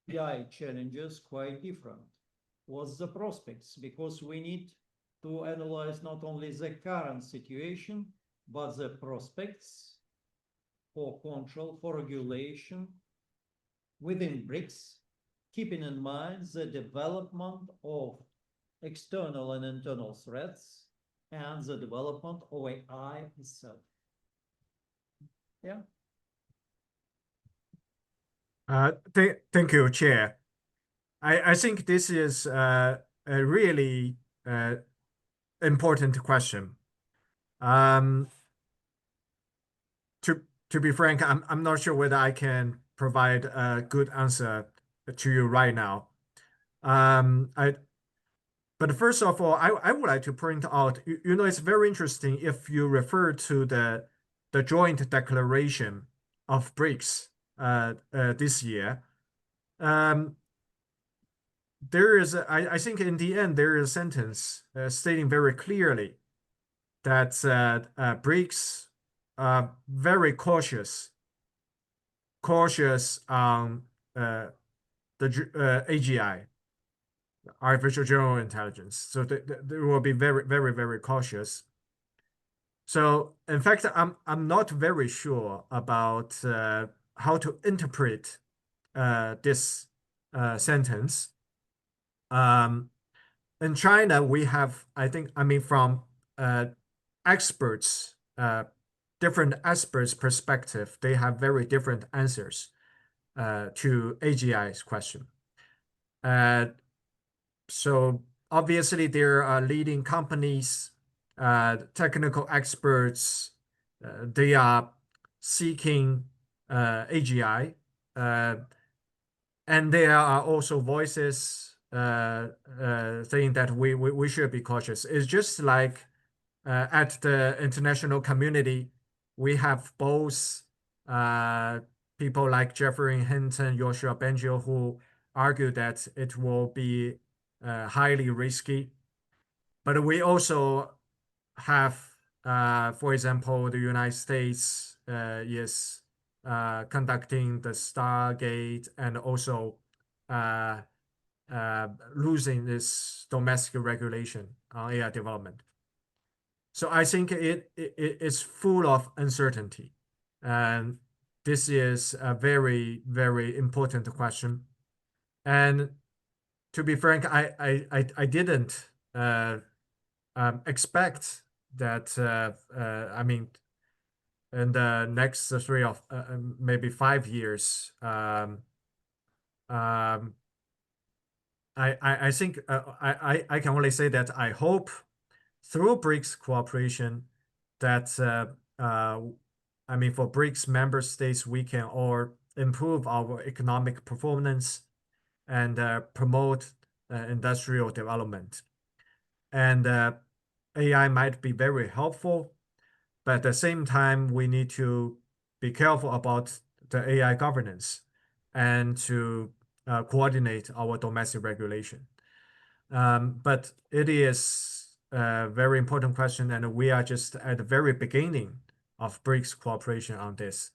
AI challenges quite different. What's the prospects? Because we need to analyze not only the current situation, but the prospects for control, for regulation, within BRICS, keeping in mind the development of external and internal threats and the development of AI itself. Yeah. Thank you, Chair. I think this is a really important question. To be frank, I'm not sure whether I can provide a good answer to you right now. But first of all, I would like to point out, you know, it's very interesting if you refer to the joint declaration of BRICS this year. There is, I think in the end, there is a sentence stating very clearly that BRICS are very cautious on the AGI, artificial general intelligence. So they will be very, very, very cautious. So in fact, I'm not very sure about how to interpret this sentence. In China, we have, I mean, from experts, different experts' perspective, they have very different answers to AGI's question. So obviously, there are leading companies, technical experts, they are seeking AGI, and there are also voices saying that we should be cautious. It's just like at the international community, we have both people like Jeffrey Hinton, Joshua Bengio, who argue that it will be highly risky. But we also have, for example, the United States is conducting the Stargate and also losing this domestic regulation on AI development. So I think it is full of uncertainty. And this is a very, very important question. And to be frank, I didn't expect that, I mean, in the next 3 or maybe 5 years, I think I can only say that I hope through BRICS cooperation that, I mean, for BRICS member states, we can all improve our economic performance and promote industrial development. And AI might be very helpful, but at the same time, we need to be careful about the AI governance and to coordinate our domestic regulation. But it is a very important question, and we are just at the very beginning of BRICS cooperation on this.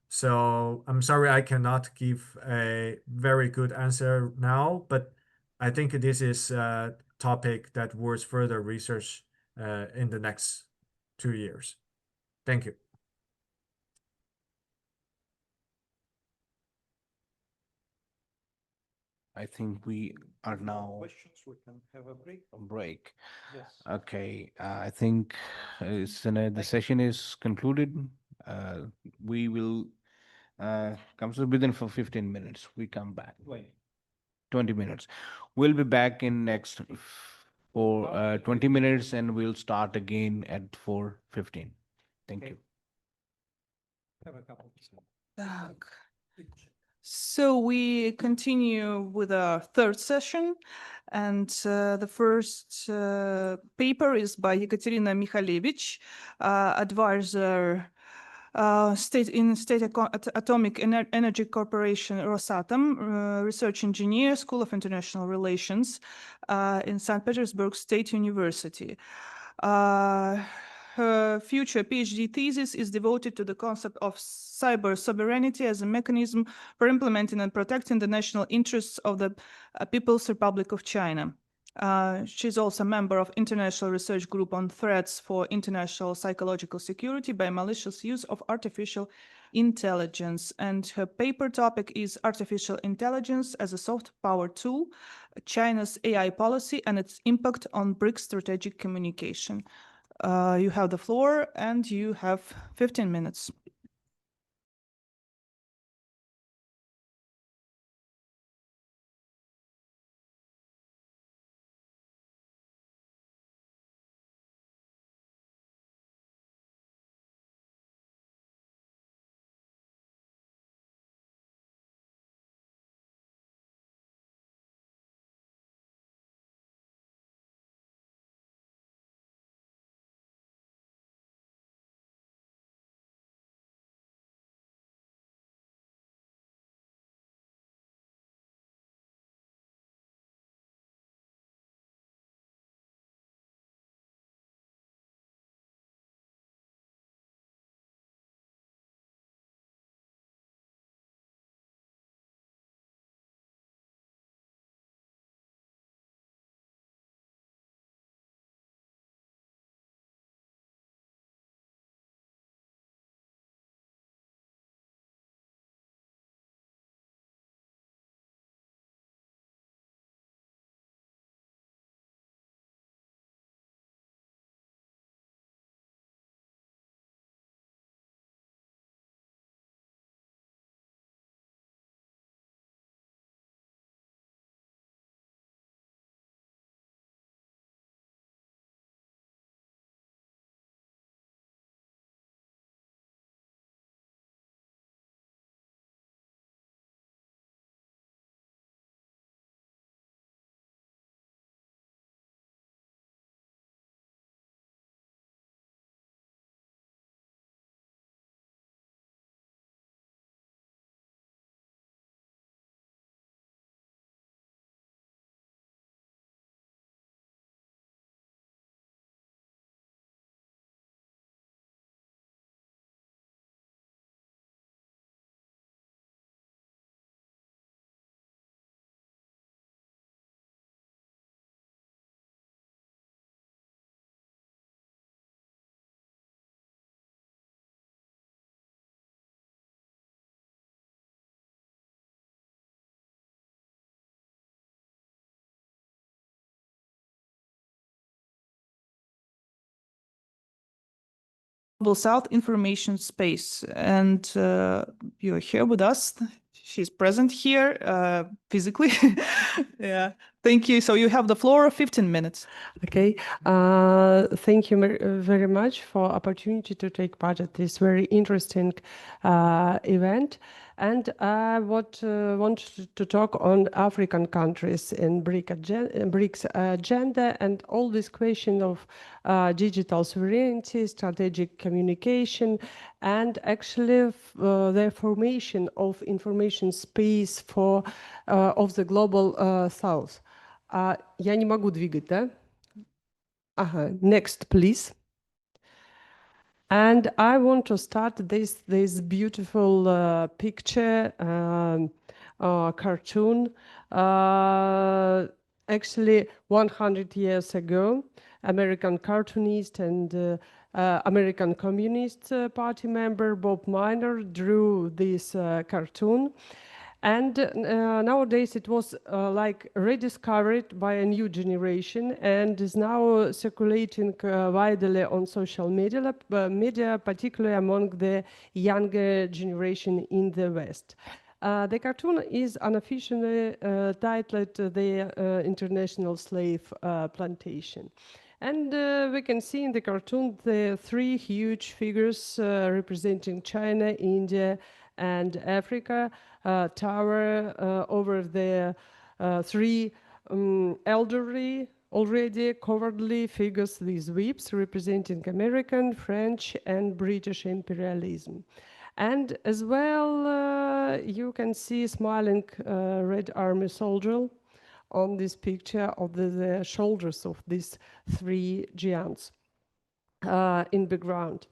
So I'm sorry I cannot give a very good answer now, but I think this is a topic that warrants further research in the next 2 years. Thank you. I think we are now Questions, we can have a break. break. Yes. Okay, I think the session is concluded. We will come to within for 15 minutes. We come back. 20 minutes. We'll be back in next for 20 minutes, and we'll start again at 4:15. Thank you. Have a couple. Так. So we continue with our third session, and the first paper is by Ekaterina Michalevich, advisor State Atomic Energy Corporation, Rosatom, research engineer, School of International Relations in St. Petersburg State University. Her future PhD thesis is devoted to the concept of cyber sovereignty as a mechanism for implementing and protecting the national interests of the People's Republic of China. She's also a member of International Research Group on Threats for International Psychological Security by Malicious Use of Artificial Intelligence. And her paper topic is Artificial Intelligence as a Soft Power Tool, China's AI Policy and its Impact on BRICS Strategic Communication. You have the floor and you have 15 minutes. Global South information space. And you're here with us. She's present here physically. Yeah, thank you. So you have the floor, 15 minutes. Okay, thank you very much for opportunity to take part at this very interesting event. And I want to talk on African countries in BRICS agenda and all this question of digital sovereignty, strategic communication, and actually the formation of information space for of the global south. Я не могу двигать, да? Ага, next, please. And I want to start this beautiful picture, cartoon. Actually, 100 years ago, American cartoonist and American Communist Party member Bob Miner drew this cartoon. And nowadays it was like rediscovered by a new generation and is now circulating widely on social media, particularly among the younger generation in the West. The cartoon is unofficially titled The International Slave Plantation. And we can see in the cartoon the three huge figures representing China, India, and Africa tower over the three elderly, already cowardly figures, these whips representing American, French, and British imperialism. And as well, you can see smiling Red Army soldier on this picture of the shoulders of these three giants in background.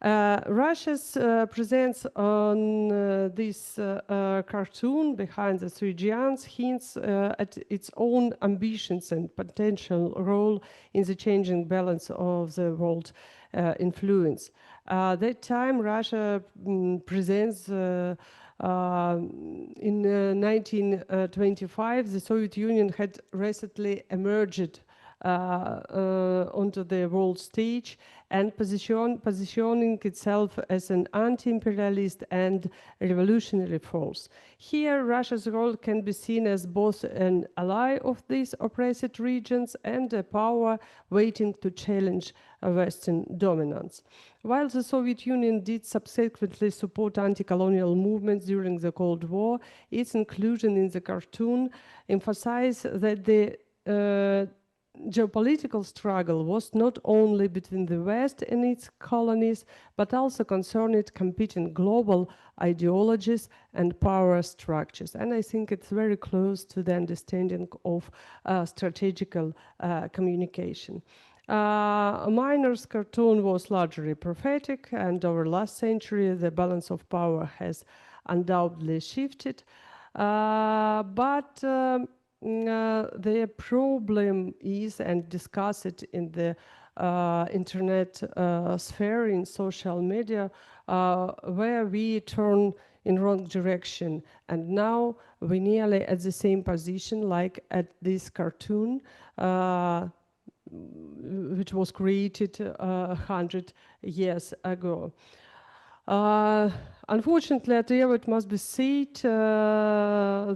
Russia's presence on this cartoon behind the three giants hints at its own ambitions and potential role in the changing balance of the world influence. That time, Russia presents in 1925, the Soviet Union had recently emerged onto the world stage and positioning itself as an anti-imperialist and revolutionary force. Here, Russia's role can be seen as both an ally of these oppressed regions and a power waiting to challenge Western dominance. While the Soviet Union did subsequently support anti-colonial movements during the Cold War, its inclusion in the cartoon emphasized that the geopolitical struggle was not only between the West and its colonies, but also concerned competing global ideologies and power structures. And I think it's very close to the understanding of strategical communication. Miner's cartoon was largely prophetic, and over last century, the balance of power has undoubtedly shifted. The problem is, and discuss it in the internet sphere, in social media, where we turn in wrong direction. And now we're nearly at the same position like at this cartoon, which was created 100 years ago. Unfortunately, at the end, it must be said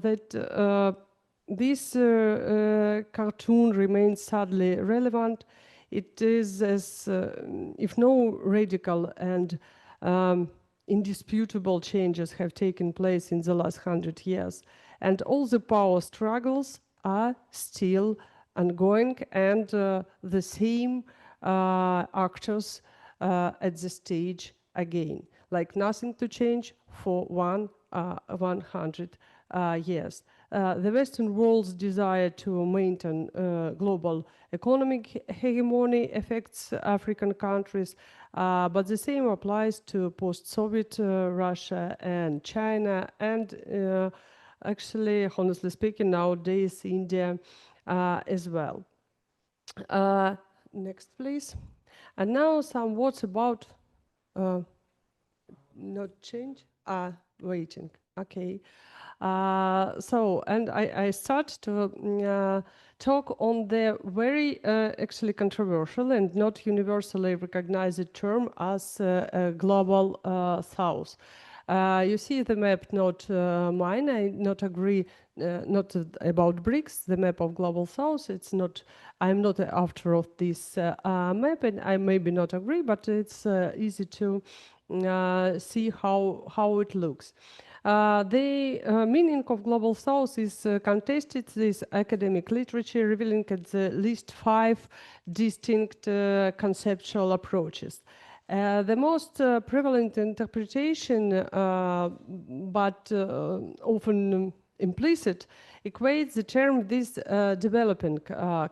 that this cartoon remains sadly relevant. It is as if no radical and indisputable changes have taken place in the last 100 years. And all the power struggles are still ongoing, and the same actors at the stage again. Like nothing to change for 100 years. The Western world's desire to maintain global economic hegemony affects African countries, but the same applies to post-Soviet Russia and China, and actually, honestly speaking, nowadays India as well. Next, please. And now some words about not change. Waiting. Okay. And I start to talk on the very actually controversial and not universally recognized term as global South. You see the map, not mine. I not agree, not about BRICS, the map of global South. It's not. I'm not the author of this map, and I maybe not agree, but it's easy to see how it looks. The meaning of Global South is contested. This academic literature revealing at least 5 distinct conceptual approaches. The most prevalent interpretation, but often implicit, equates the term these developing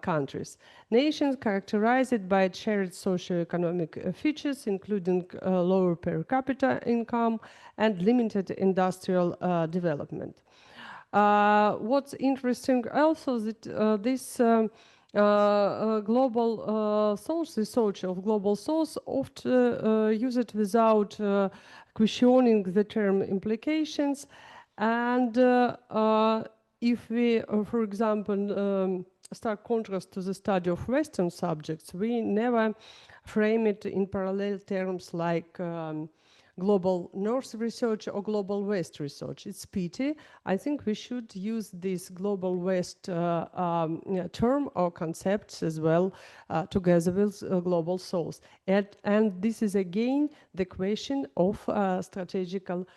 countries. Nations characterized by shared socioeconomic features, including lower per capita income and limited industrial development. What's interesting also that this global south, the search of global south, often use it without questioning the term implications. And if we, for example, stark contrast to the study of Western subjects, we never frame it in parallel terms like global North research or global West research. It's pity. I think we should use this global West term or concepts as well together with global South. And this is again the question of strategical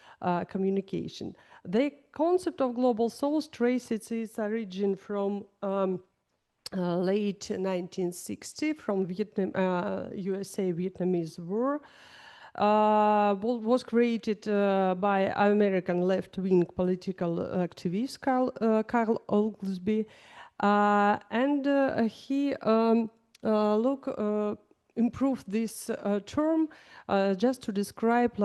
communication. The concept of global South traces its origin from late 1960, from USA-Vietnamese War. Was created by American left-wing political activist Carl Oglesby, and he improve this term just to describe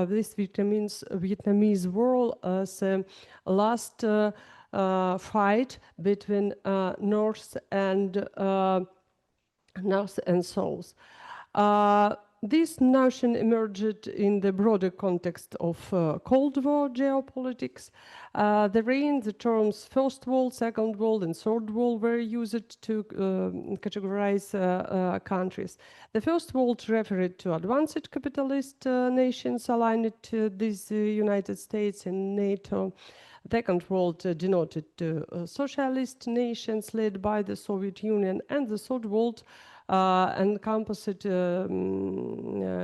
this Vietnamese war as a last fight between North and South. This notion emerged in the broader context of Cold War geopolitics. Therein, the terms First World, Second World, and Third World were used to categorize countries. The First World referred to advanced capitalist nations aligned to these United States and NATO. The Second World denoted socialist nations led by the Soviet Union, and the Third World encompassed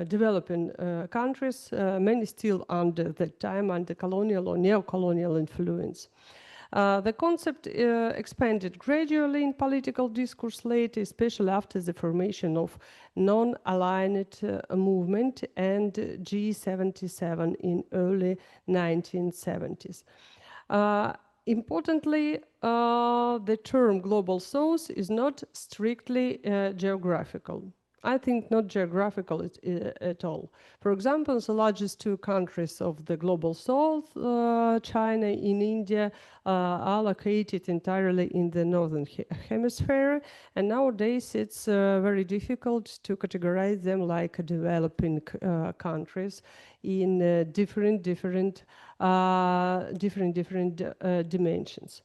developing countries, many still under that time under colonial or neo-colonial influence. The concept expanded gradually in political discourse later, especially after the formation of non-aligned movement and G77 in early 1970s. Importantly, the term global south is not strictly geographical. I think not geographical at all. For example, the largest two countries of the global south, China and India, are located entirely in the northern hemisphere, and nowadays it's very difficult to categorize them like developing countries in different dimensions.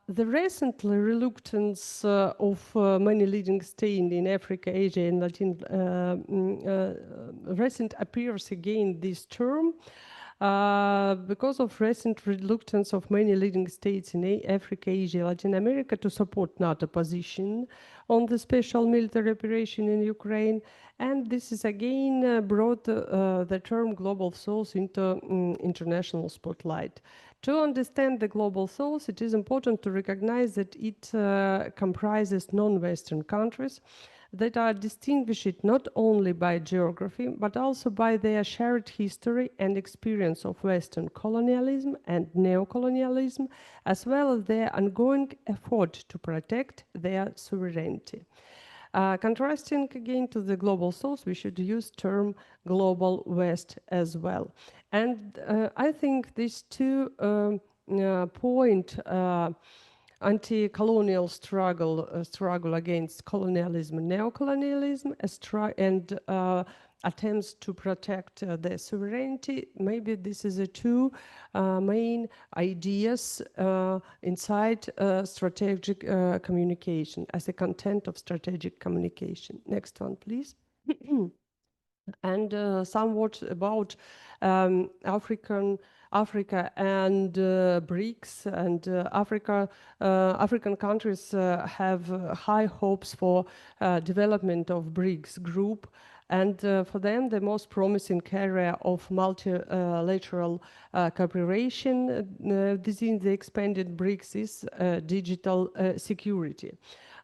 The recent reluctance of many leading states in Africa, Asia, and Latin recent appears again this term because of recent reluctance of many leading states in Africa, Asia, Latin America to support NATO position on the special military operation in Ukraine. And this is again brought the term global south into international spotlight. To understand the global south, it is important to recognize that it comprises non-Western countries that are distinguished not only by geography, but also by their shared history and experience of Western colonialism and neocolonialism, as well as their ongoing effort to protect their sovereignty. Contrasting again to the global south, we should use term global west as well. And I think these two point anti-colonial struggle against colonialism and neocolonialism, and attempts to protect their sovereignty. Maybe this is the two main ideas inside strategic communication, as a content of strategic communication. Next one, please. And somewhat about Africa and BRICS, and African countries have high hopes for development of BRICS group. And for them, the most promising area of multilateral cooperation within the expanded BRICS is digital security.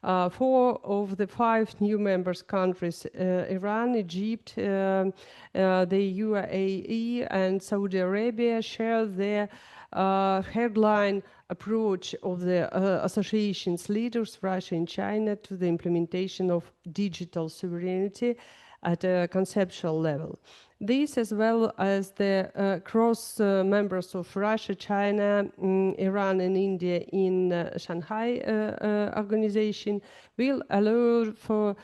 4 of the 5 new members countries, Iran, Egypt, the UAE, and Saudi Arabia, share their headline approach of the association's leaders, Russia and China, to the implementation of digital sovereignty at a conceptual level. This, as well as the cross members of Russia, China, Iran, and India in Shanghai organization, will allow for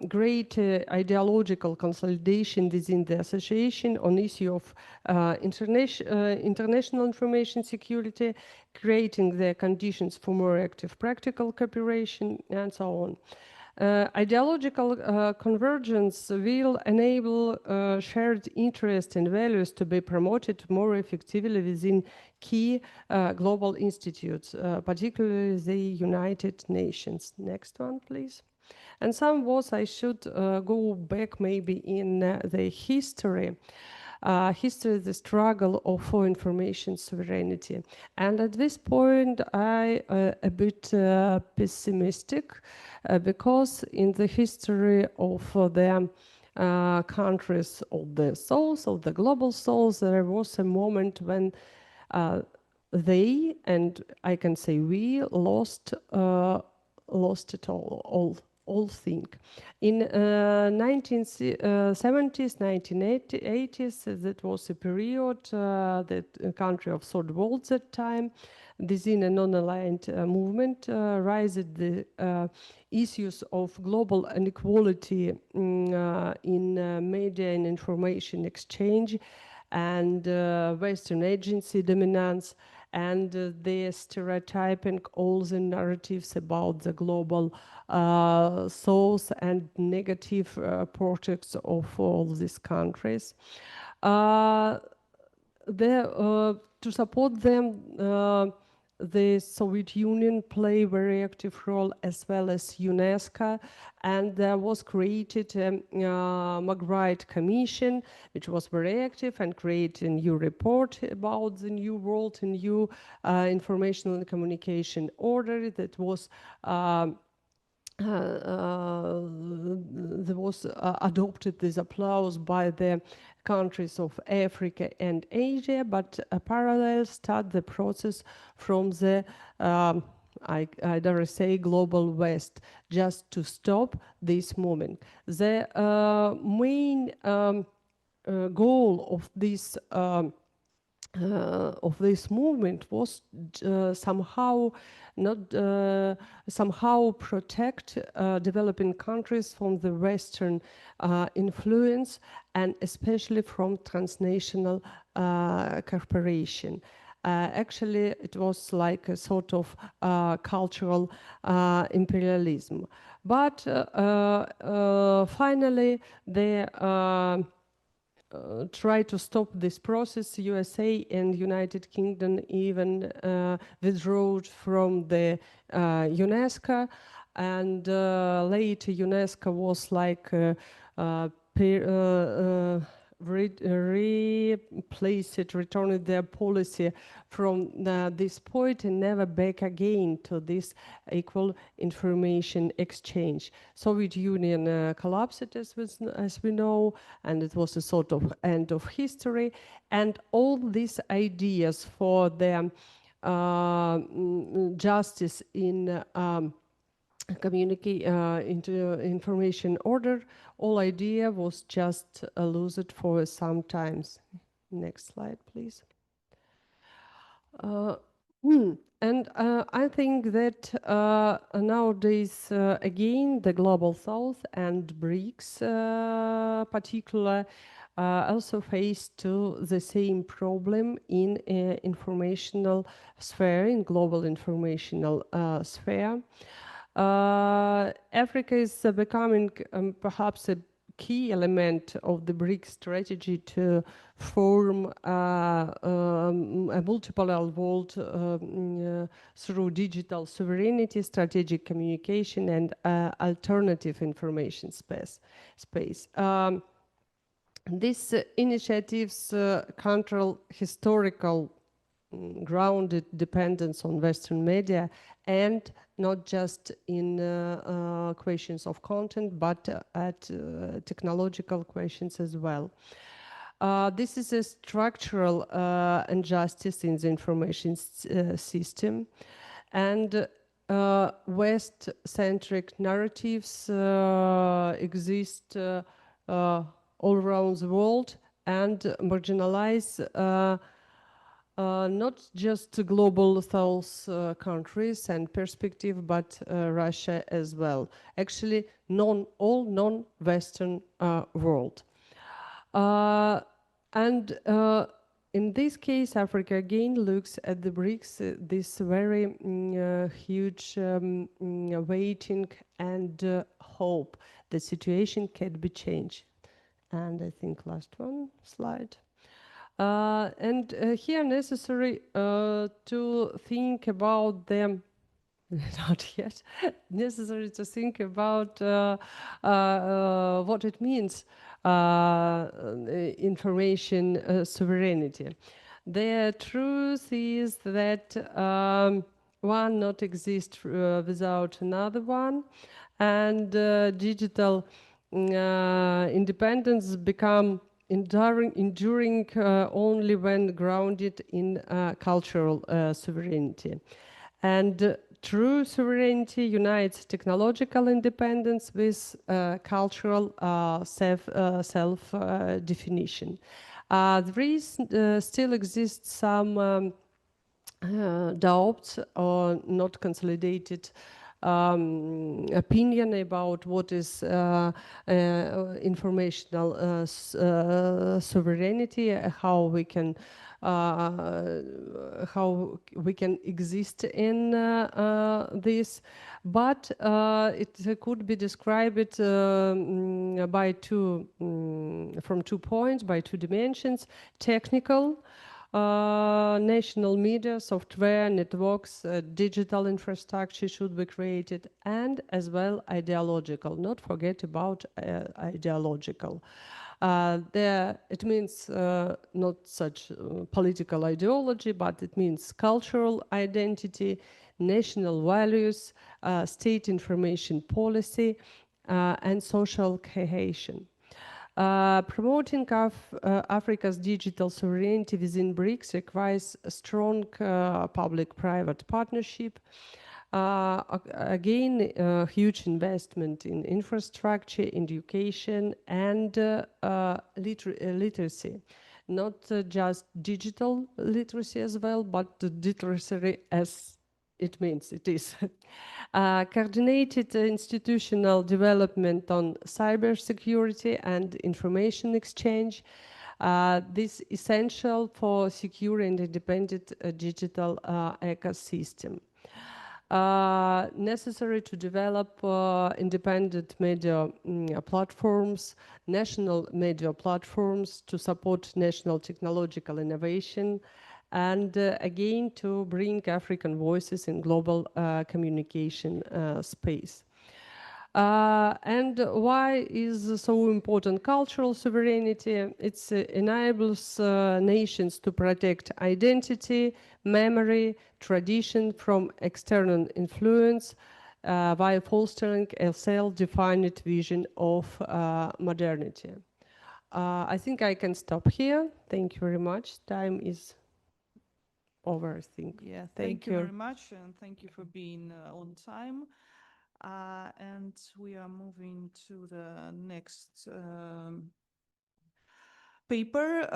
great ideological consolidation within the association on issue of international information security, creating the conditions for more active practical cooperation, and so on. Ideological convergence will enable shared interests and values to be promoted more effectively within key global institutes, particularly the United Nations. Next one, please. And some words I should go back maybe in the history. The struggle for information sovereignty. And at this point, I a bit pessimistic because in the history of the countries of the south, of the global south, there was a moment when they, and I can say we, lost it all. all think. In 1970s, 1980s, that was a period that country of third world that time, within a non-aligned movement, raised the issues of global inequality in media and information exchange and Western agency dominance and the stereotyping all the narratives about the global south and negative projects of all these countries. To support them, the Soviet Union played a very active role, as well as UNESCO, and there was created a MUAI Commission, which was very active and created a new report about the new world, a new information and communication order that was adopted with applause by the countries of Africa and Asia, but parallel start the process from the I dare say global West, just to stop this movement. The main goal of this movement was somehow protect developing countries from the Western influence, and especially from transnational corporation. Actually, it was like a sort of cultural imperialism. But finally, they try to stop this process. USA and United Kingdom even withdrew from the UNESCO, and later UNESCO was like returned their policy from this point and never back again to this equal information exchange. Soviet Union collapsed as we know, and it was a sort of end of history, and all these ideas for the justice in into information order, all idea was just lost for some times. Next slide, please. And I think that nowadays, again, the Global South and BRICS particular also face to the same problem in informational sphere, in global informational sphere. Africa is becoming perhaps a key element of the BRICS strategy to form a multipolar world through digital sovereignty, strategic communication, and alternative information space. These initiatives control historical grounded dependence on Western media, and not just in questions of content, but at technological questions as well. This is a structural injustice in the information system, and West-centric narratives exist all around the world and marginalize not just global South countries and perspective, but Russia as well. Actually, all non-Western world. And in this case, Africa again looks at the BRICS, this very huge waiting and hope the situation can be changed. And I think last one slide. Here necessary to think about them, not yet, necessary to think about what it means, information sovereignty. The truth is that one not exists without another one, and digital independence become enduring only when grounded in cultural sovereignty. And True sovereignty unites technological independence with cultural self-definition. Still exists some doubts or not consolidated opinion about what is informational sovereignty, how we can exist in this, but it could be described by from 2 points, by 2 dimensions: technical, national media, software, networks, digital infrastructure should be created, and as well ideological. Not forget about ideological. It means not such political ideology, but it means cultural identity, national values, state information policy, and social cohesion. Promoting Africa's digital sovereignty within BRICS requires a strong public-private partnership. Again, huge investment in infrastructure, education, and literacy. Not just digital literacy as well, but the literacy as it means it is. Coordinated institutional development on cybersecurity and information exchange. This is essential for secure and independent digital ecosystem. Necessary to develop independent media platforms, national media platforms to support national technological innovation, and again to bring African voices in global communication space. And why is so important cultural sovereignty? It enables nations to protect identity, memory, tradition from external influence while fostering a self-defined vision of modernity. I think I can stop here. Thank you very much. Time is over, I think. Yeah, thank you very much, and thank you for being on time. And we are moving to the next paper.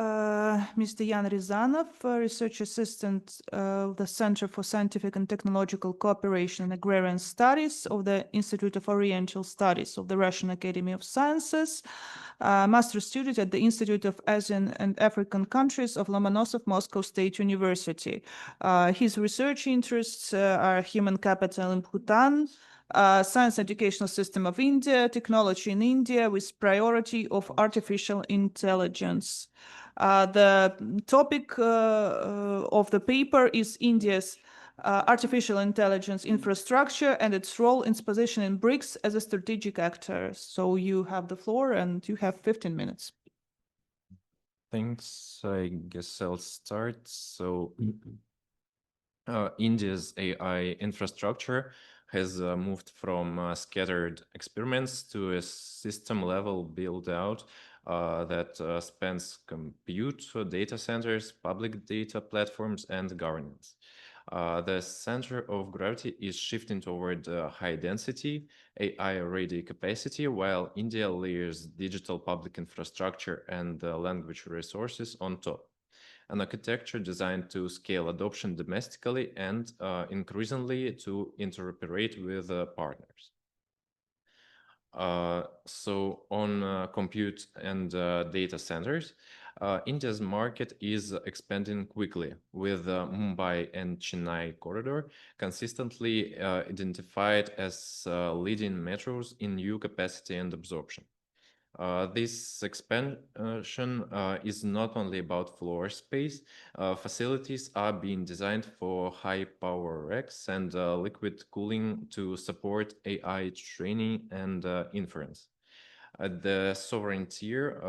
Mr. Yan Rizanov, Research Assistant of the Center for Scientific and Technological Cooperation and Agrarian Studies of the Institute of Oriental Studies of the Russian Academy of Sciences, master student at the Institute of Asian and African Countries of Lomonosov Moscow State University. His research interests are human capital in Bhutan, science educational system of India, technology in India with priority of artificial intelligence. The topic of the paper is India's artificial intelligence infrastructure and its role in its position in BRICS as a strategic actor. So you have the floor and you have 15 minutes. Thanks. I guess I'll start. So India's AI infrastructure has moved from scattered experiments to a system-level build-out that spans compute, data centers, public data platforms, and governance. The center of gravity is shifting toward high-density, AI-ready capacity, while India layers digital public infrastructure and language resources on top. An architecture designed to scale adoption domestically and increasingly to interoperate with partners. So on compute and data centers, India's market is expanding quickly, with Mumbai and Chennai corridor consistently identified as leading metros in new capacity and absorption. This expansion is not only about floor space. Facilities are being designed for high power racks and liquid cooling to support AI training and inference. At the sovereign tier,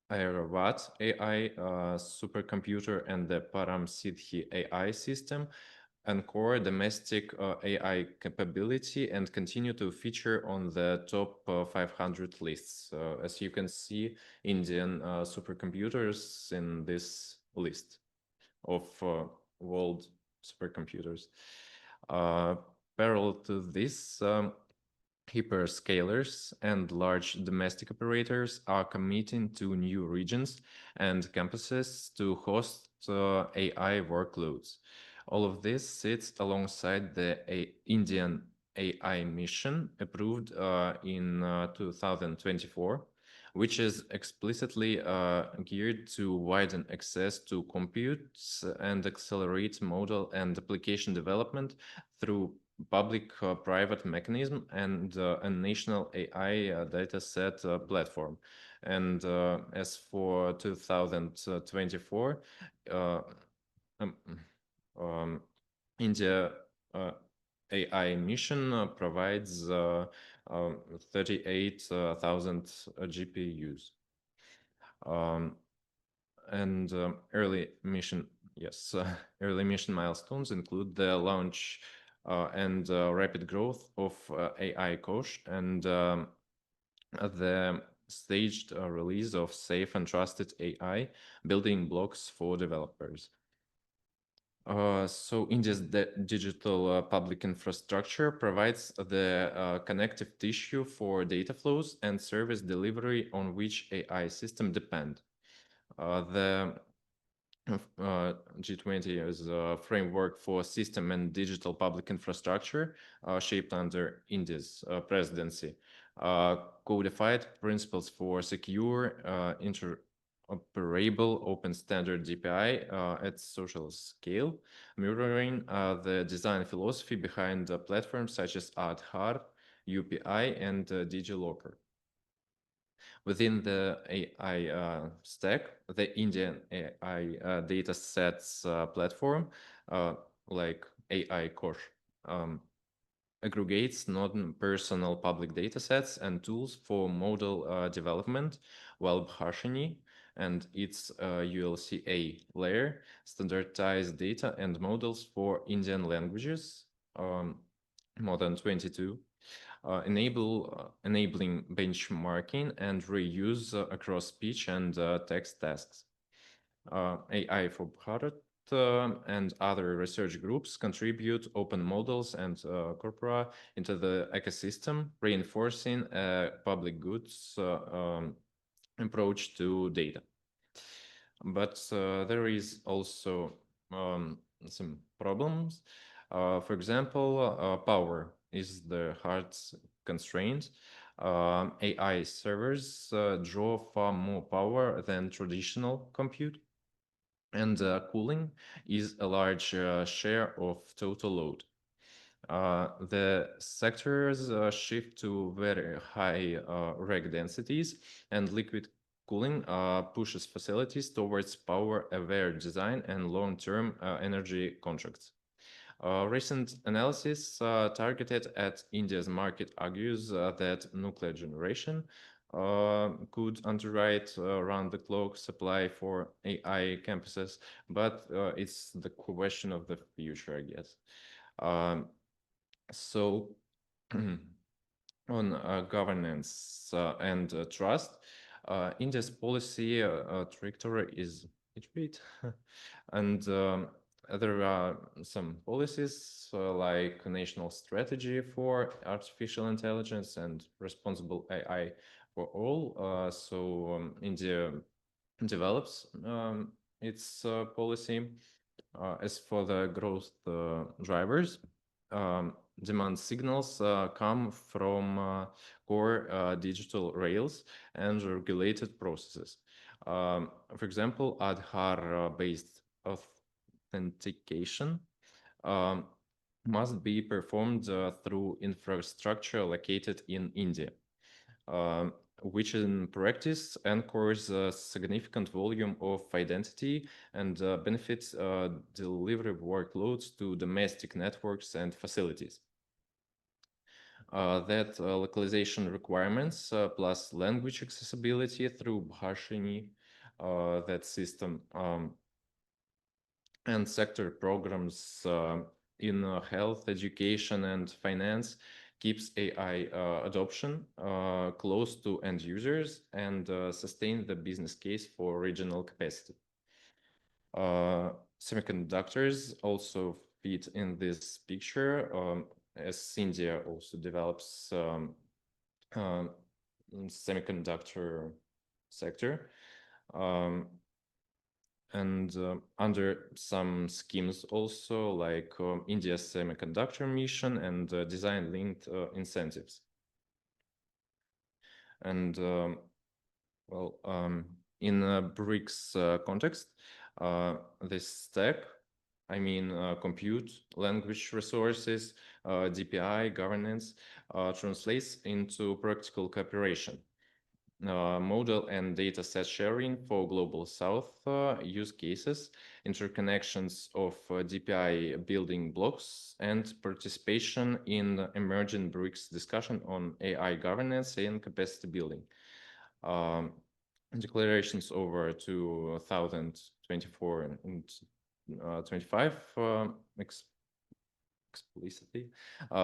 RAS AI supercomputer and the Param Siddhi AI system encore domestic AI capability and continue to feature on the top 500 lists. As you can see, Indian supercomputers in this list of world supercomputers. Parallel to this, hyperscalers and large domestic operators are committing to new regions and campuses to host AI workloads. All of this sits alongside the Indian AI mission approved in 2024, which is explicitly geared to widen access to compute and accelerate model and application development through public-private mechanism and a national AI dataset platform. And as for 2024, India AI mission provides 38,000 GPUs. And early mission milestones include the launch and rapid growth of AI Kosh and the staged release of safe and trusted AI building blocks for developers. So India's digital public infrastructure provides the connective tissue for data flows and service delivery on which AI systems depend. The G20 is a framework for system and digital public infrastructure shaped under India's presidency. Codified principles for secure, interoperable open standard DPI at social scale, mirroring the design philosophy behind platforms such as Aadhaar, UPI, and DigiLocker. Within the AI stack, the Indian AI datasets platform, like AI Core, aggregates non-personal public datasets and tools for model development, while Bharshini and its ULCA layer standardize data and models for Indian languages, more than 22, enabling benchmarking and reuse across speech and text tasks. AI for Bharat and other research groups contribute open models and corpora into the ecosystem, reinforcing a public goods approach to data. But there is also some problems. For example, power is the hard constraint. AI servers draw far more power than traditional compute, and cooling is a large share of total load. The sectors shift to very high rack densities, and liquid cooling pushes facilities towards power-aware design and long-term energy contracts. Recent analysis targeted at India's market argues that nuclear generation could underwrite round-the-clock supply for AI campuses, but it's the question of the future, I guess. So on governance and trust, India's policy trajectory is great, and there are some policies like national strategy for artificial intelligence and responsible AI for all. So India develops its policy. As for the growth drivers, demand signals come from core digital rails and regulated processes. For example, Aadhaar-based authentication must be performed through infrastructure located in India, which in practice anchors a significant volume of identity and benefits delivery workloads to domestic networks and facilities. That localization requirements plus language accessibility through Bharshini, that system, and sector programs in health, education, and finance keeps AI adoption close to end users and sustain the business case for regional capacity. Semiconductors also fit in this picture, as India also develops semiconductor sector. And under some schemes also, like India's semiconductor mission and design-linked incentives. And well, in a BRICS context, this stack, I mean compute, language resources, DPI, governance, translates into practical cooperation. Model and data set sharing for Global South use cases, interconnections of DPI building blocks, and participation in emerging BRICS discussion on AI governance and capacity building. Declarations over 2024 and 25 explicitly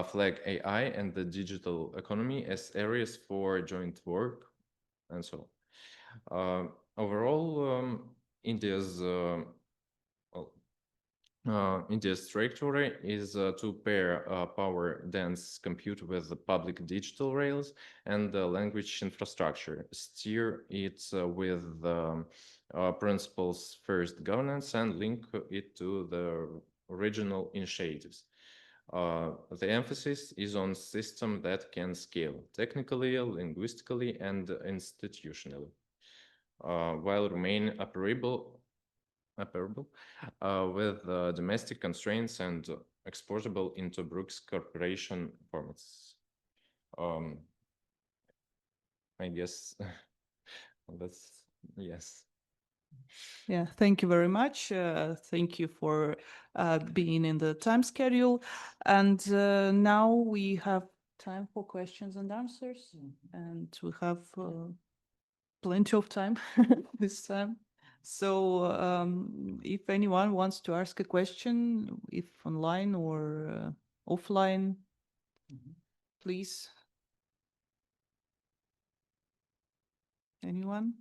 flag AI and the digital economy as areas for joint work, and so overall, India's trajectory is to pair power-dense compute with the public digital rails and the language infrastructure, steer it with principles first governance, and link it to the regional initiatives. The emphasis is on systems that can scale technically, linguistically, and institutionally, while remain operable with domestic constraints and exportable into BRICS cooperation formats. I guess that's, yes. Yeah, thank you very much. Thank you for being in the time schedule. And now we have time for questions and answers, and we have plenty of time this time. So if anyone wants to ask a question, if online or offline, please. Anyone?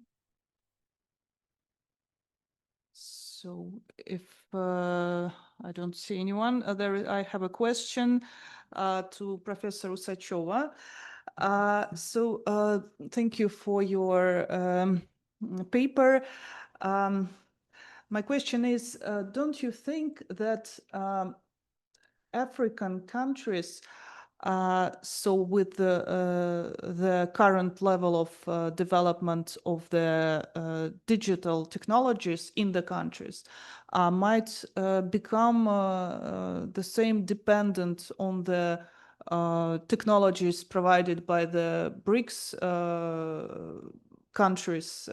So if I don't see anyone, I have a question to Professor Usachova. Thank you for your paper. My question is, don't you think that African countries, so with the current level of development of the digital technologies in the countries, might become the same dependent on the technologies provided by the BRICS countries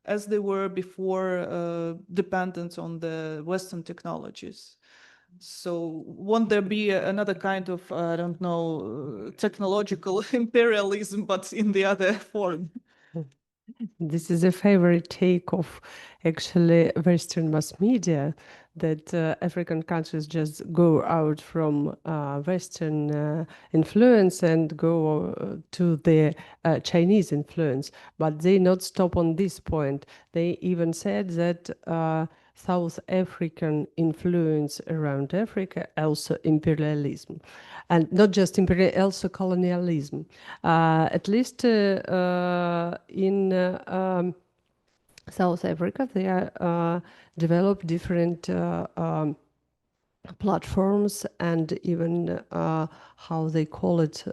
as they were before dependent on the Western technologies? So won't there be another kind of, I don't know, technological imperialism, but in the other form? This is a favorite take of actually Western mass media, that African countries just go out from Western influence and go to the Chinese influence. But they not stop on this point. They even said that South African influence around Africa, also imperialism. And not just imperialism, also colonialism. At least in South Africa, they developed different platforms, and even how they call it,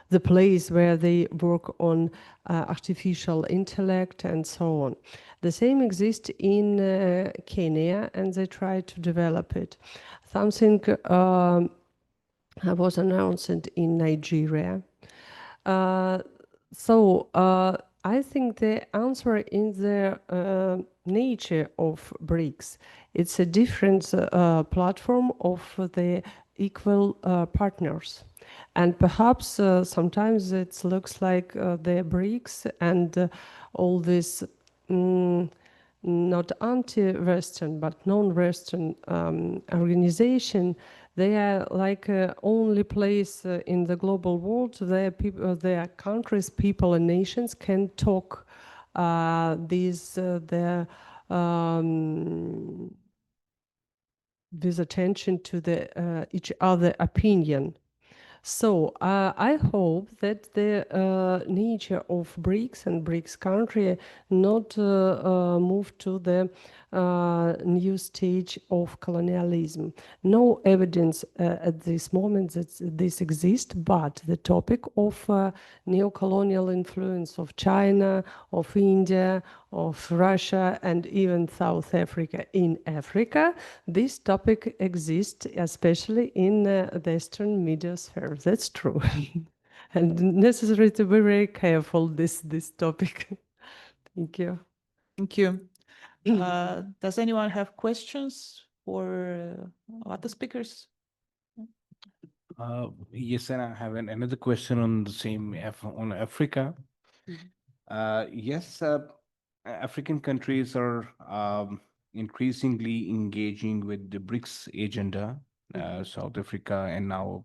the place where they work on artificial intellect and so on. The same exists in Kenya, and they try to develop it. Something was announced in Nigeria. I think the answer in the nature of BRICS, it's a different platform of the equal partners. And perhaps sometimes it looks like the BRICS and all this not anti-Western but non-Western organization, they are like only place in the global world where people, their countries, people, and nations can talk their with attention to the each other opinion. So I hope that the nature of BRICS and BRICS country not move to the new stage of colonialism. No evidence at this moment that this exists, but the topic of neo-colonial influence of China, of India, of Russia, and even South Africa in Africa, this topic exists, especially in the Western media sphere. That's true. And necessary to be very careful this topic. Thank you. Thank you. Does anyone have questions for other speakers? Yes, and I have another question on the same on Africa. Yes, African countries are increasingly engaging with the BRICS agenda. South Africa and now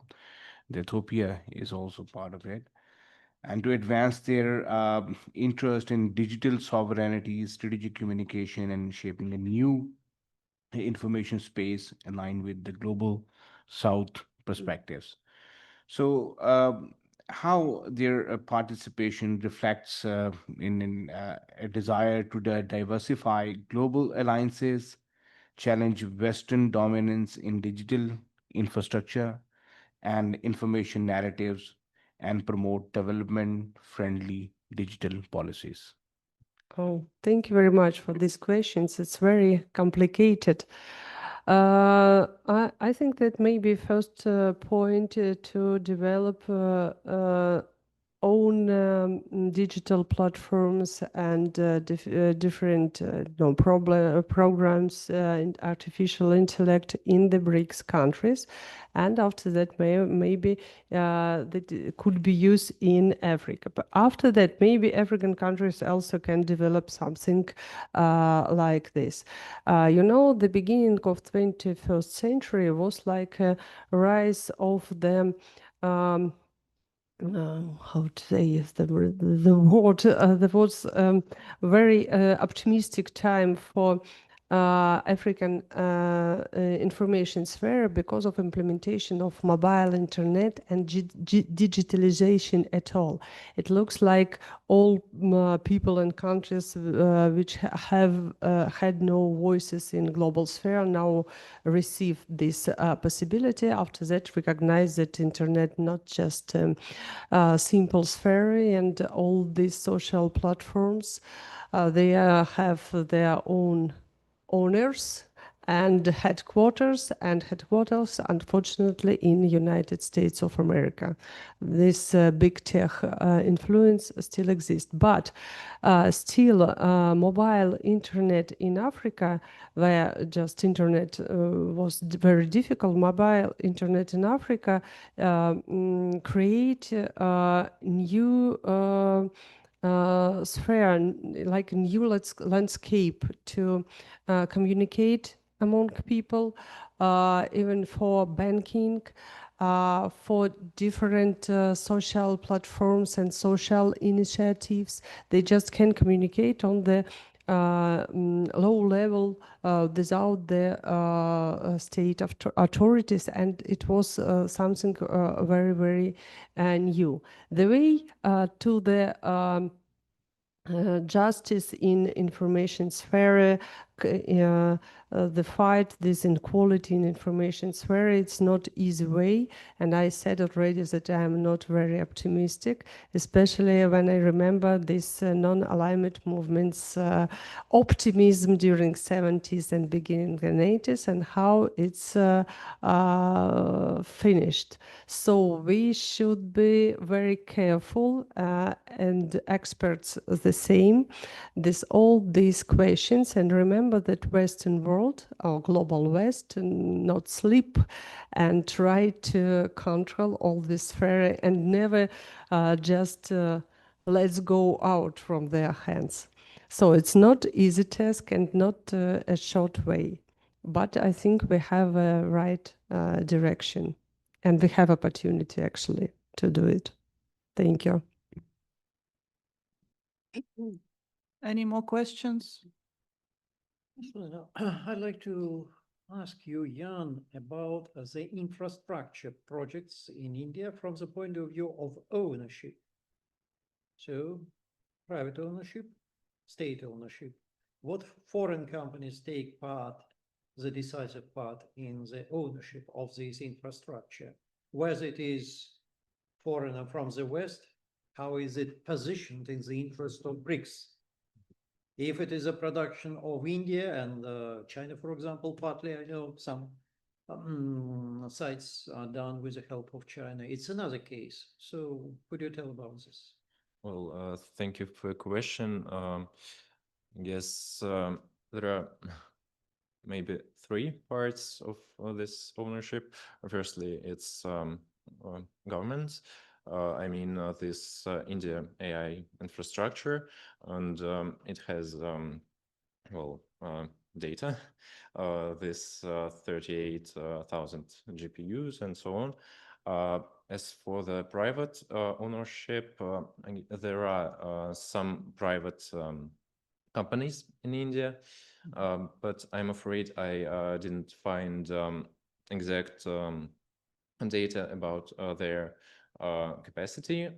Ethiopia is also part of it. And to advance their interest in digital sovereignty, strategic communication, and shaping a new information space aligned with the global South perspectives. So, how their participation reflects in a desire to diversify global alliances, challenge Western dominance in digital infrastructure and information narratives, and promote development-friendly digital policies. Oh, thank you very much for these questions. It's very complicated. I think that maybe first point to develop own digital platforms and different programs in artificial intellect in the BRICS countries. And after that, maybe that could be used in Africa. But after that, maybe African countries also can develop something like this. The beginning of 21st century was like a rise of the how to say is the word? There was very optimistic time for African information sphere because of implementation of mobile internet and digitalization at all. It looks like all people and countries which have had no voices in global sphere now receive this possibility. After that, recognize that internet not just simple sphere and all these social platforms, they have their own owners and headquarters, unfortunately, in the United States of America. This big tech influence still exists, but still mobile internet in Africa, where just internet was very difficult, mobile internet in Africa create new sphere, like a new landscape to communicate among people, even for banking, for different social platforms and social initiatives. They just can communicate on the low level without the state authorities, and it was something very, very new. The way to the justice in information sphere, the fight this inequality in information sphere, it's not easy way, and I said already that I am not very optimistic, especially when I remember this non-alignment movements optimism during 70s and beginning the 80s and how it's finished. So we should be very careful and experts the same all these questions, and remember that Western world or global West not sleep and try to control all this sphere and never just let's go out from their hands. So it's not easy task and not a short way, but I think we have a right direction and we have opportunity actually to do it. Thank you. Any more questions? I'd like to ask you, Jan, about the infrastructure projects in India from the point of view of ownership. So, private ownership, state ownership. What foreign companies take part, the decisive part in the ownership of this infrastructure? Whether it is foreigner from the West, how is it positioned in the interest of BRICS? If it is a production of India and China, for example, partly, I know some sites are done with the help of China. It's another case. So could you tell about this? Well, thank you for the question. Yes, there are maybe three parts of this ownership. Firstly, it's governments. I mean, this India AI infrastructure, and it has, well, data, this 38,000 GPUs and so on. As for the private ownership, there are some private companies in India, but I'm afraid I didn't find exact data about their capacity,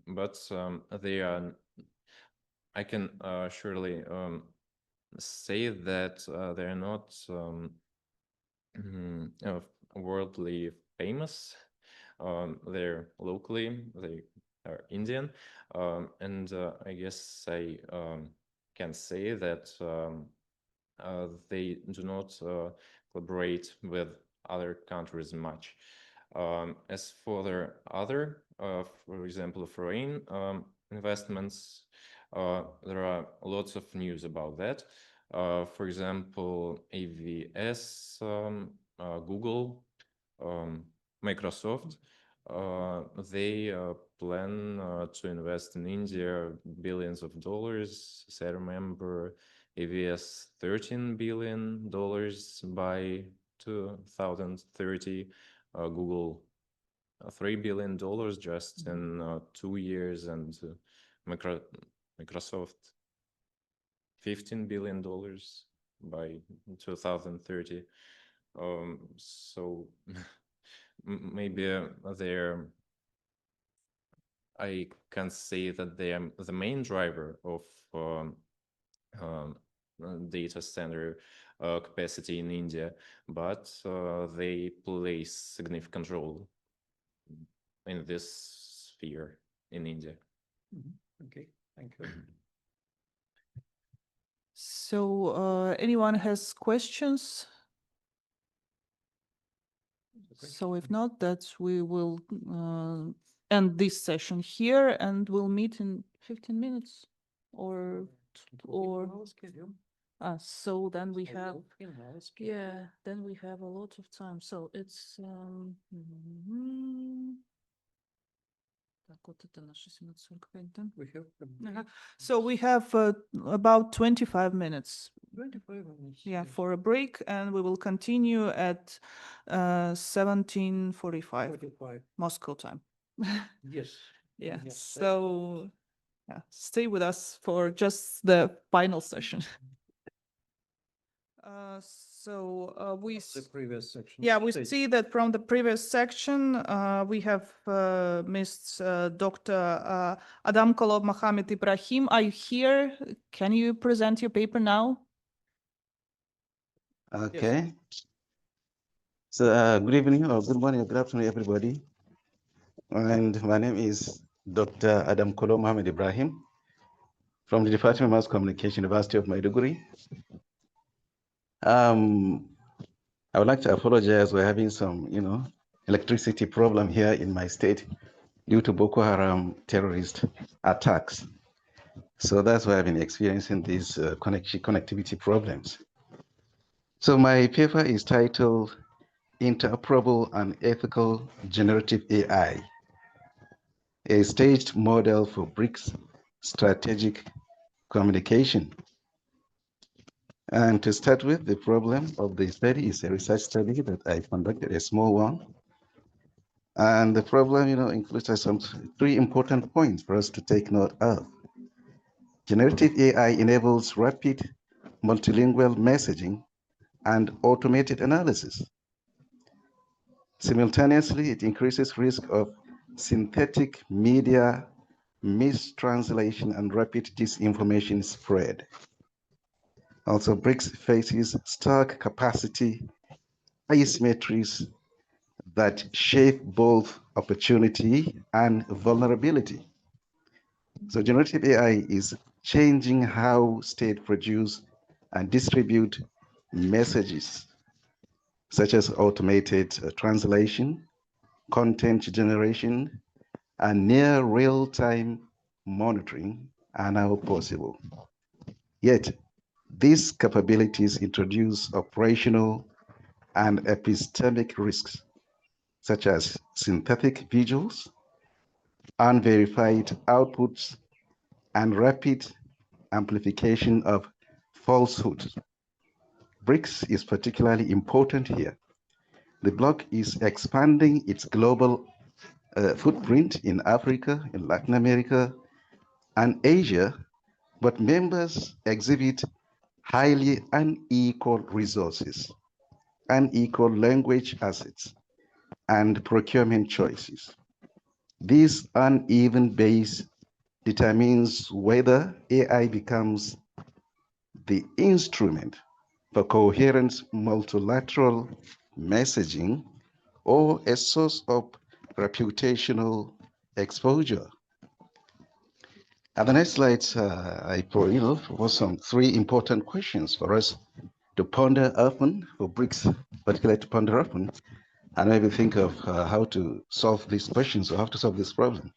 but they are, I can surely say that they are not worldly famous. They're locally, they are Indian, and I guess I can say that they do not collaborate with other countries much. As for the other, for example, foreign investments, there are lots of news about that. For example, AWS, Google, Microsoft, they plan to invest in India billions of dollars. As I remember, AWS $13 billion by 2030, Google $3 billion just in 2 years, and Microsoft $15 billion by 2030. So maybe they're, I can say that they are the main driver of data center capacity in India, but they play significant role in this sphere in India. Okay, thank you. So anyone has questions? So if not, that we will end this session here, and we'll meet in 15 minutes or so then we have, yeah, then we have a lot of time. So it's so we have about 25 minutes. 25 minutes. Yeah, yes. for a break, and we will continue at 17:45 45. Moscow time. Yes. Yeah, Yes. so yeah, stay with us for just the final session. We The previous section. yeah, we see that from the previous section, we have missed Dr. Adam Kolov Mohammed Ibrahim. Are you here? Can you present your paper now? Okay. So good evening or good morning or good afternoon, everybody. And my name is Dr. Adam Kolov Mohammed Ibrahim from the Department of Mass Communication, University of Maiduguri. I would like to apologize. We're having some, electricity problem here in my state due to Boko Haram terrorist attacks. So that's why I've been experiencing these connectivity problems. So my paper is titled Interoperable and Ethical Generative AI, a staged model for BRICS Strategic Communication. And to start with, the problem of the study is a research study that I conducted, a small one. And the problem, includes some three important points for us to take note of. Generative AI enables rapid multilingual messaging and automated analysis. Simultaneously, it increases risk of synthetic media mistranslation and rapid disinformation spread. Also, BRICS faces stark capacity asymmetries that shape both opportunity and vulnerability. So generative AI is changing how states produce and distribute messages, such as automated translation, content generation, and near real-time monitoring are now possible. Yet, these capabilities introduce operational and epistemic risks, such as synthetic visuals, unverified outputs, and rapid amplification of falsehoods. BRICS is particularly important here. The bloc is expanding its global footprint in Africa, in Latin America, and Asia, but members exhibit highly unequal resources, unequal language assets, and procurement choices. This uneven base determines whether AI becomes the instrument for coherent multilateral messaging or a source of reputational exposure. At the next slide, I propose some three important questions for us to ponder often, for BRICS particularly to ponder often, and maybe think of how to solve these questions or how to solve this problem.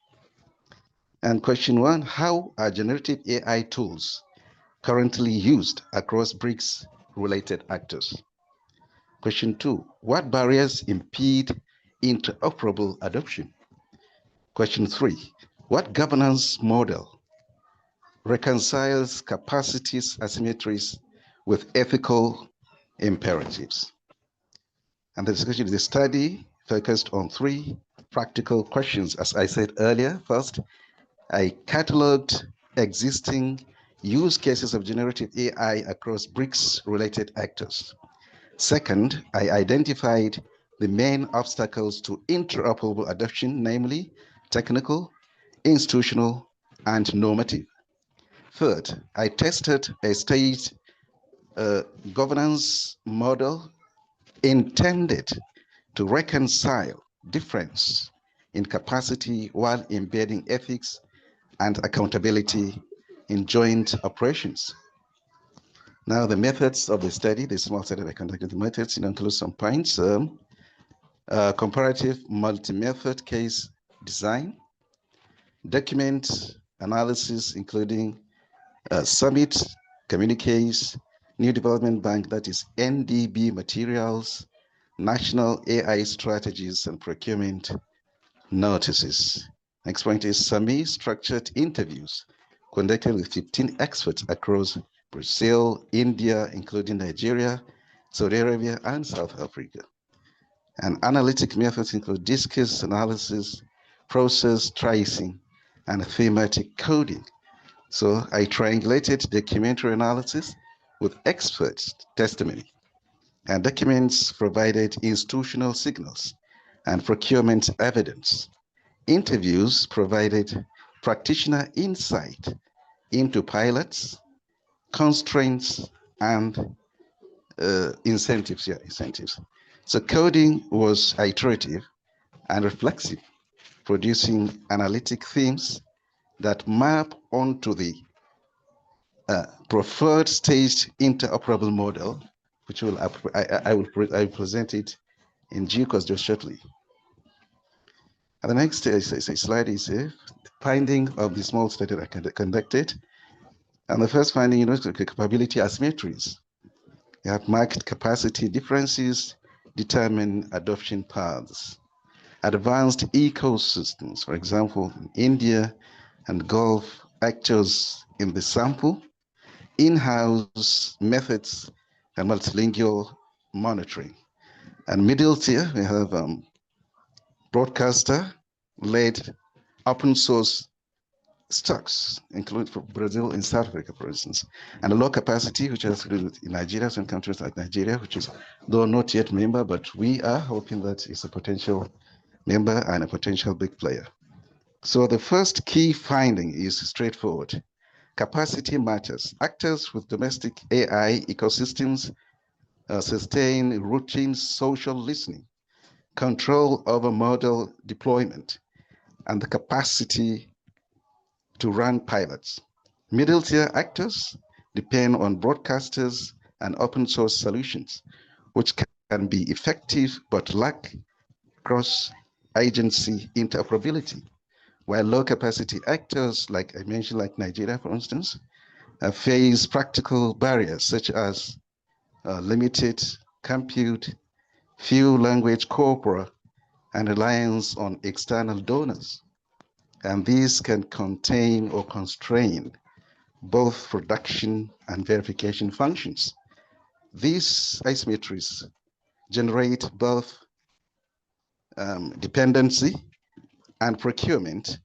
And question one, how are generative AI tools currently used across BRICS-related actors? Question two, what barriers impede interoperable adoption? Question three, what governance model reconciles capacities asymmetries with ethical imperatives? And the discussion is a study focused on three practical questions. As I said earlier, first, I cataloged existing use cases of generative AI across BRICS-related actors. Second, I identified the main obstacles to interoperable adoption, namely technical, institutional, and normative. Third, I tested a state governance model intended to reconcile difference in capacity while embedding ethics and accountability in joint operations. Now, the methods of the study, the small study that I conducted, the methods include some points: comparative multi-method case design, document analysis, including summit, communiques, new development bank, that is NDB materials, national AI strategies, and procurement notices. Next point is semi-structured interviews conducted with 15 experts across Brazil, India, including Nigeria, Saudi Arabia, and South Africa. And analytic methods include discourse analysis, process tracing, and thematic coding. So I triangulated documentary analysis with expert testimony, and documents provided institutional signals and procurement evidence. Interviews provided practitioner insight into pilots, constraints, and incentives. So coding was iterative and reflexive, producing analytic themes that map onto the preferred staged interoperable model, which I will present it in due course just shortly. And the next slide is a finding of the small study that I conducted. And the first finding, capability asymmetries. You have marked capacity differences determine adoption paths. Advanced ecosystems, for example, in India and Gulf actors in the sample, in-house methods and multilingual monitoring. And middle tier, we have broadcaster-led open source stocks, including for Brazil and South Africa, for instance, and a low capacity, which has to do with Nigeria, some countries like Nigeria, which is though not yet member, but we are hoping that it's a potential member and a potential big player. So the first key finding is straightforward. Capacity matters. Actors with domestic AI ecosystems sustain routine social listening, control over model deployment, and the capacity to run pilots. Middle-tier actors depend on broadcasters and open source solutions, which can be effective but lack cross-agency interoperability, while low-capacity actors, like I mentioned, like Nigeria, for instance, face practical barriers such as limited compute, few language corpora, and reliance on external donors. And these can contain or constrain both production and verification functions. These asymmetries generate both dependency and procurement,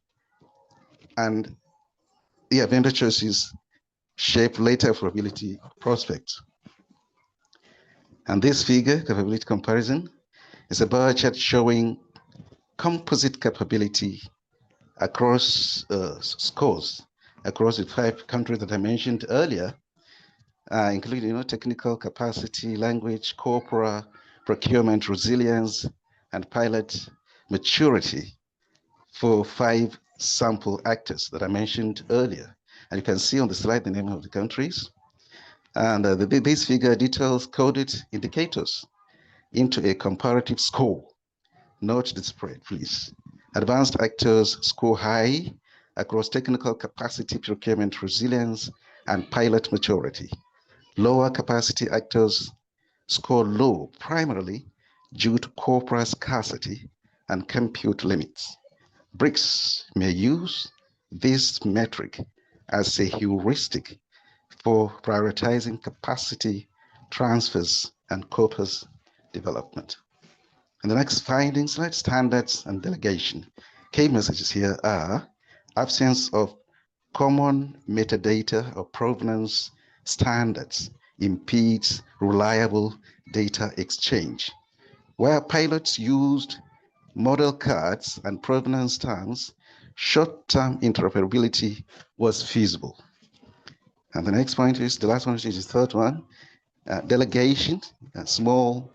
and vendor choices shape later affordability prospects. And this figure, capability comparison, is a bar chart showing composite capability across scores, across the 5 countries that I mentioned earlier, including technical capacity, language, corpora, procurement, resilience, and pilot maturity for 5 sample actors that I mentioned earlier. And you can see on the slide the name of the countries. And this figure details coded indicators into a comparative score. Note the spread, please. Advanced actors score high across technical capacity, procurement, resilience, and pilot maturity. Lower capacity actors score low, primarily due to corpora scarcity and compute limits. BRICS may use this metric as a heuristic for prioritizing capacity transfers and corpus development. And the next finding slide, standards and delegation. Key messages here are absence of common metadata or provenance standards impedes reliable data exchange. Where pilots used model cards and provenance terms, short-term interoperability was feasible. And the next point is, the last one is the third one, delegation, a small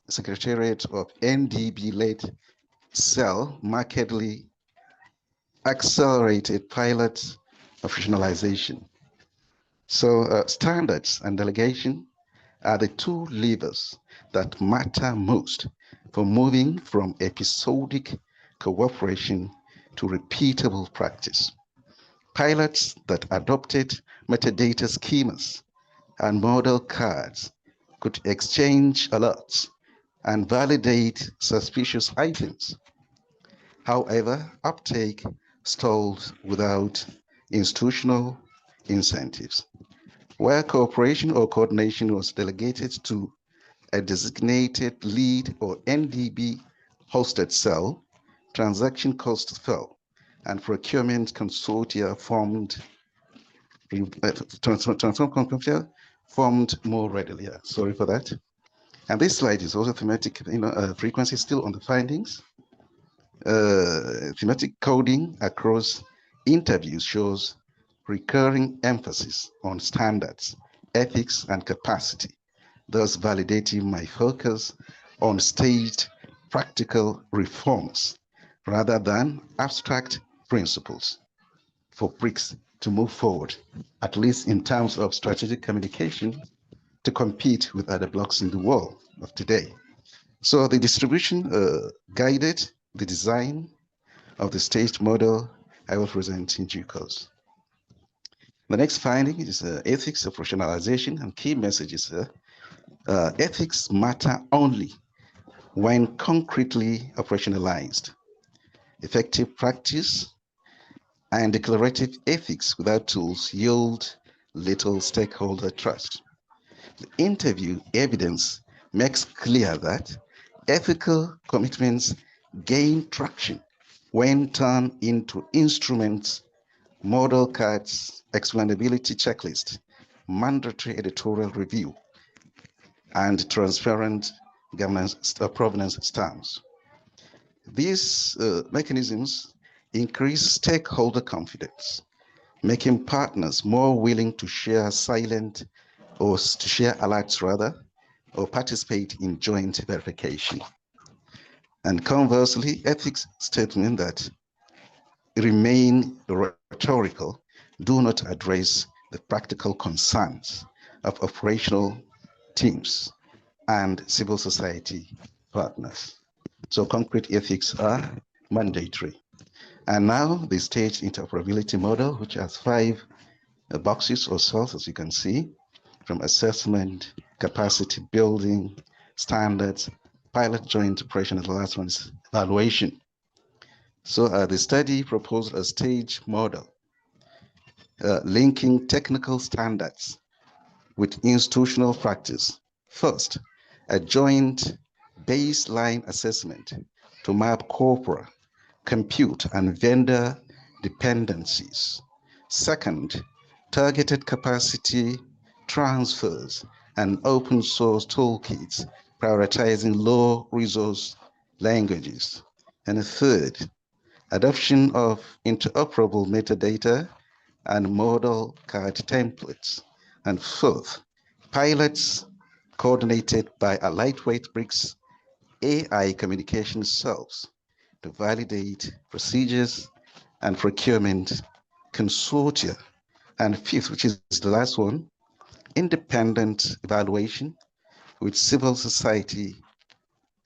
secretariat of NDB-led cell markedly accelerated pilot professionalization. So standards and delegation are the 2 levers that matter most for moving from episodic cooperation to repeatable practice. Pilots that adopted metadata schemas and model cards could exchange alerts and validate suspicious items. However, uptake stalled without institutional incentives. Where cooperation or coordination was delegated to a designated lead or NDB hosted cell, transaction costs fell and procurement consortia formed more readily. Sorry for that. And this slide is also thematic, frequency still on the findings. Thematic coding across interviews shows recurring emphasis on standards, ethics, and capacity, thus validating my focus on staged practical reforms rather than abstract principles for BRICS to move forward, at least in terms of strategic communication, to compete with other blocs in the world of today. So the distribution guided the design of the staged model I will present in due course. The next finding is ethics of rationalization, and key messages ethics matter only when concretely operationalized. Effective practice and declarative ethics without tools yield little stakeholder trust. The interview evidence makes clear that ethical commitments gain traction when turned into instruments model cards, explainability checklist, mandatory editorial review, and transparent governance provenance stamps. These mechanisms increase stakeholder confidence, making partners more willing to share silent or to share alerts rather, or participate in joint verification. And conversely, ethics statements that remain rhetorical do not address the practical concerns of operational teams and civil society partners. So concrete ethics are mandatory. And now the stage interoperability model, which has 5 boxes or cells, as you can see, from assessment, capacity building, standards, pilot joint operation, and the last one is evaluation. So the study proposed a stage model linking technical standards with institutional practice. First, a joint baseline assessment to map corporate, compute, and vendor dependencies. Second, targeted capacity transfers and open source toolkits, prioritizing low resource languages. And third, adoption of interoperable metadata and model card templates. And fourth, pilots coordinated by a lightweight BRICS AI communication cells to validate procedures and procurement consortia. And fifth, which is the last one, independent evaluation with civil society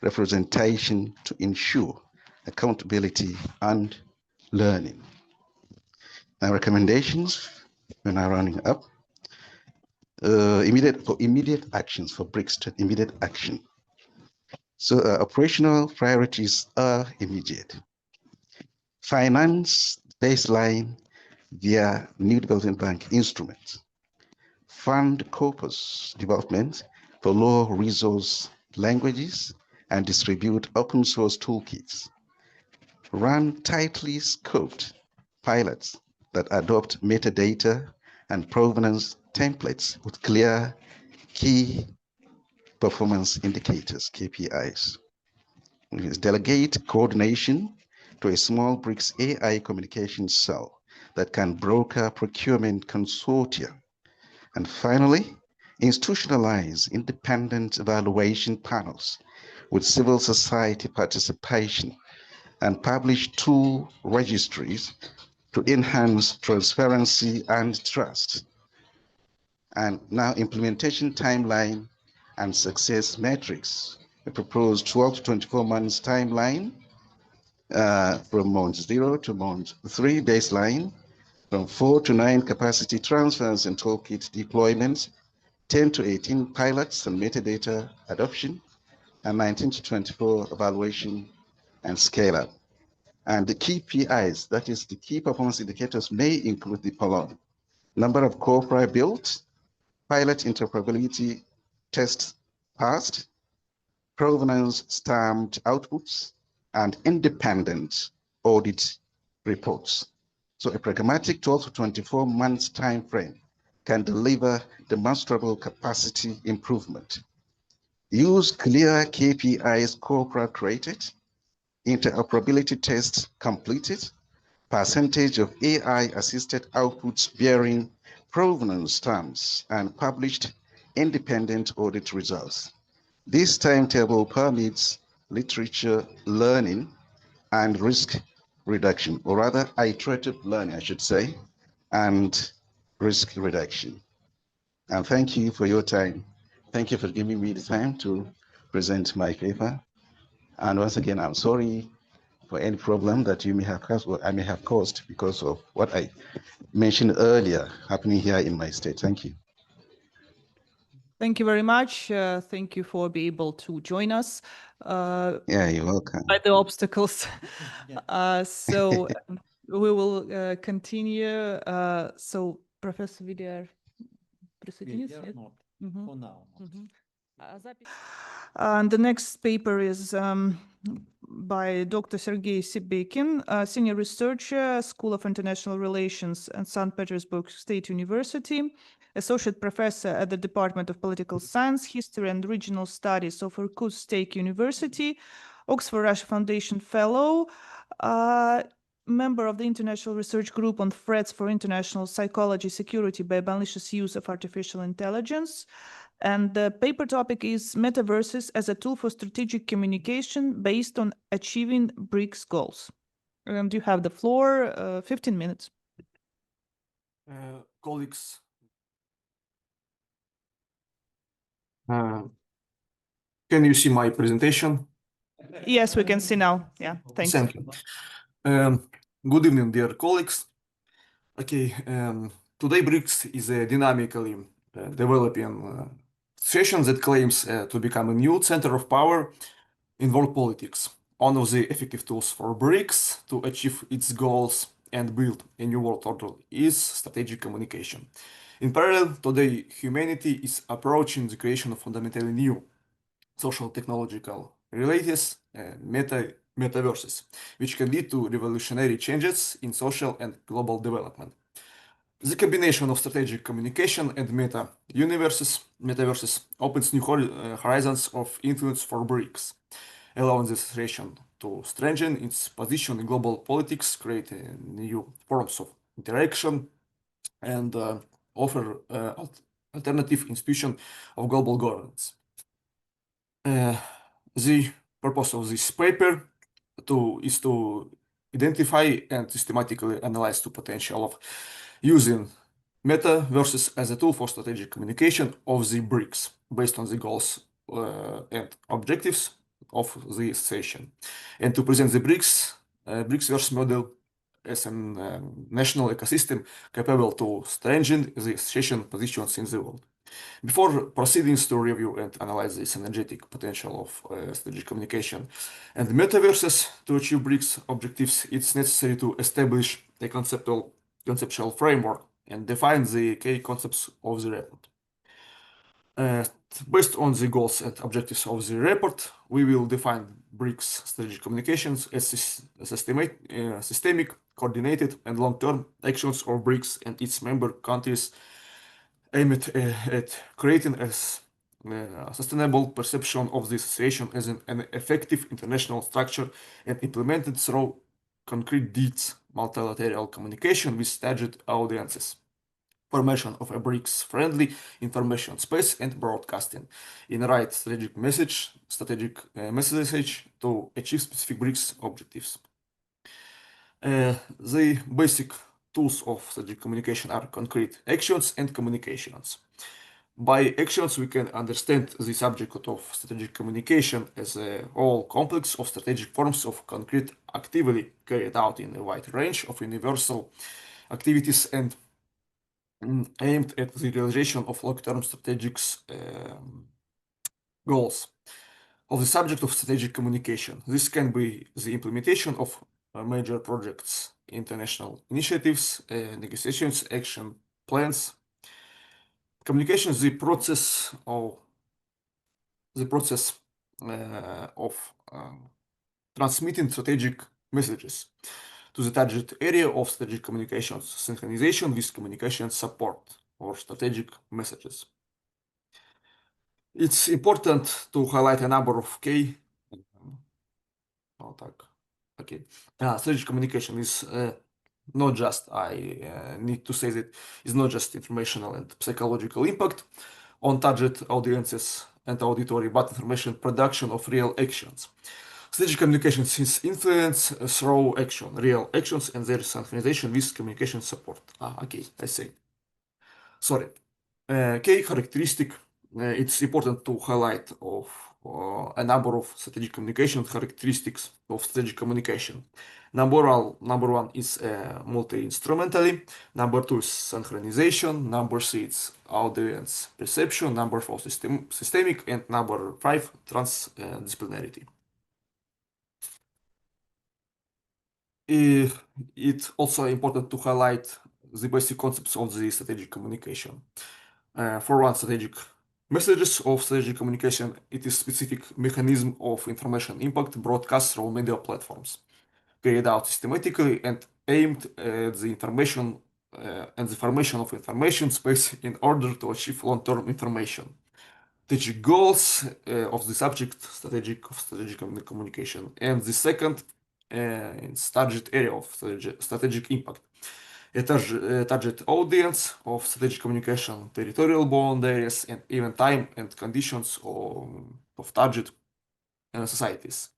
representation to ensure accountability and learning. Now, recommendations, we're now running up. Immediate actions for BRICS to immediate action. So operational priorities are immediate. Finance baseline via new development bank instruments. Fund corpus development for low resource languages and distribute open source toolkits. Run tightly scoped pilots that adopt metadata and provenance templates with clear key performance indicators, KPIs. Delegate coordination to a small BRICS AI communication cell that can broker procurement consortia. And finally, institutionalize independent evaluation panels with civil society participation and publish tool registries to enhance transparency and trust. And now implementation timeline and success metrics. We propose 12 to 24 months timeline from month 0 to month 3 baseline, from 4 to 9 capacity transfers and toolkit deployments, 10 to 18 pilots and metadata adoption, and 19 to 24 evaluation and scale up. And the KPIs, that is the key performance indicators, may include the following: number of corpora built, pilot interoperability tests passed, provenance stamped outputs, and independent audit reports. So a pragmatic 12 to 24 months time frame can deliver demonstrable capacity improvement. Use clear KPIs corpora created, interoperability tests completed, percentage of AI-assisted outputs bearing provenance stamps, and published independent audit results. This timetable permits literature learning and risk reduction, or rather iterative learning, I should say, and risk reduction. And thank you for your time. Thank you for giving me the time to present my paper. And once again, I'm sorry for any problem that you may have caused or I may have caused because of what I mentioned earlier happening here in my state. Thank you. Thank you very much. Thank you for being able to join us. Yeah, you're welcome. By the obstacles. So we will continue. So Professor Vidar, For now. And the next paper is by Dr. Sergei Sibekin, senior researcher, School of International Relations at St. Petersburg State University, associate professor at the Department of Political Science, History and Regional Studies of Irkutsk State University, Oxford Russia Foundation Fellow, member of the International Research Group on Threats for International Psychology Security by Malicious Use of Artificial Intelligence. And the paper topic is Metaverses as a Tool for Strategic Communication based on Achieving BRICS Goals. And you have the floor, 15 minutes. Colleagues, can you see my presentation? Yes, we can see now. Yeah, thanks. Thank you. Good evening, dear colleagues. Okay, today BRICS is a dynamically developing session that claims to become a new center of power in world politics. One of the effective tools for BRICS to achieve its goals and build a new world order is strategic communication. In parallel, today humanity is approaching the creation of fundamentally new social technological realities, metaverses, which can lead to revolutionary changes in social and global development. The combination of strategic communication and metaverses opens new horizons of influence for BRICS, allowing this region to strengthen its position in global politics, create new forms of interaction, and offer alternative institution of global governance. The purpose of this paper is to identify and systematically analyze the potential of using metaverses as a tool for strategic communication of the BRICS based on the goals and objectives of the session, and to present the BRICSverse model as a national ecosystem capable to strengthen the session positions in the world. Before proceeding to review and analyze this energetic potential of strategic communication and metaverses to achieve BRICS objectives, it's necessary to establish a conceptual framework and define the key concepts of the report. Based on the goals and objectives of the report, we will define BRICS strategic communications as systemic, coordinated, and long-term actions of BRICS and its member countries aimed at creating a sustainable perception of this situation as an effective international structure and implemented through concrete deeds, multilateral communication with target audiences, formation of a BRICS-friendly information space, and broadcasting in the right strategic message to achieve specific BRICS objectives. The basic tools of strategic communication are concrete actions and communications. By actions, we can understand the subject of strategic communication as a whole complex of strategic forms of concrete activity carried out in a wide range of universal activities and aimed at the realization of long-term strategic goals of the subject of strategic communication. This can be the implementation of major projects, international initiatives, negotiations, action plans. Communication is the process of transmitting strategic messages to the target area of strategic communications, synchronization with communication support or strategic messages. It's important to highlight a number of key. Strategic communication is not just, I need to say that it's not just informational and psychological impact on target audiences and auditory, but information production of real actions. Strategic communication is influence through action, real actions, and their synchronization with communication support. I say. Sorry. Key characteristic, it's important to highlight of a number of strategic communication characteristics of strategic communication. Number one is multi-instrumentally. Number two is synchronization. Number three is audience perception. Number four, systemic. And number five, transdisciplinarity. It's also important to highlight the basic concepts of the strategic communication. For one, strategic Messages of strategic communication, it is specific mechanism of information impact broadcast through media platforms, carried out systematically and aimed at the information and the formation of information space in order to achieve long-term information. Strategic goals of the subject strategic communication, and the second target area of strategic impact. A target audience of strategic communication, territorial boundaries, and even time and conditions of target societies.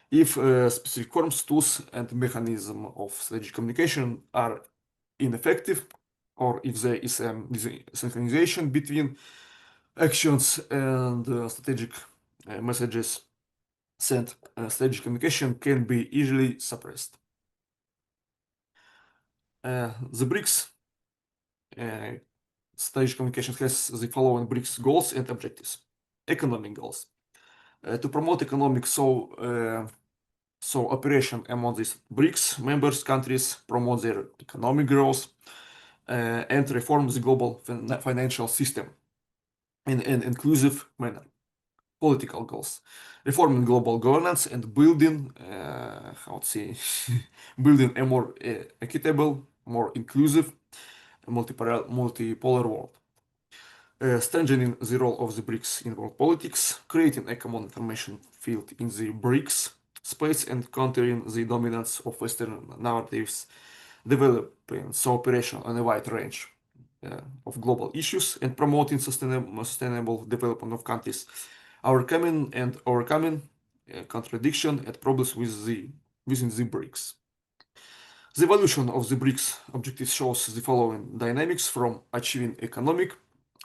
If specific forms, tools, and mechanism of strategic communication are ineffective, or if there is a synchronization between actions and strategic messages sent, strategic communication can be easily suppressed. The BRICS strategic communication has the following BRICS goals and objectives. Economic goals. To promote economic operation among these BRICS members countries, promote their economic growth, and reform the global financial system in an inclusive manner. Political goals. Reforming global governance and building, building a more equitable, more inclusive, multipolar world. Strengthening the role of the BRICS in world politics, creating a common information field in the BRICS space, and countering the dominance of Western narratives, developing cooperation on a wide range of global issues, and promoting sustainable development of countries, overcoming contradiction and problems within the BRICS. The evolution of the BRICS objectives shows the following dynamics from achieving economic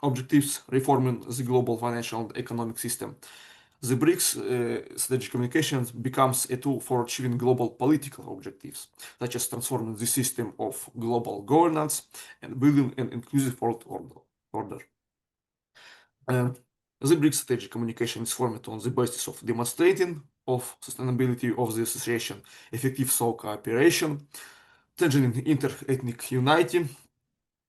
objectives, reforming the global financial and economic system. The BRICS strategic communications becomes a tool for achieving global political objectives, such as transforming the system of global governance and building an inclusive world order. The BRICS strategic communication is formed on the basis of demonstrating of sustainability of the association, effective cooperation, strengthening inter-ethnic unity,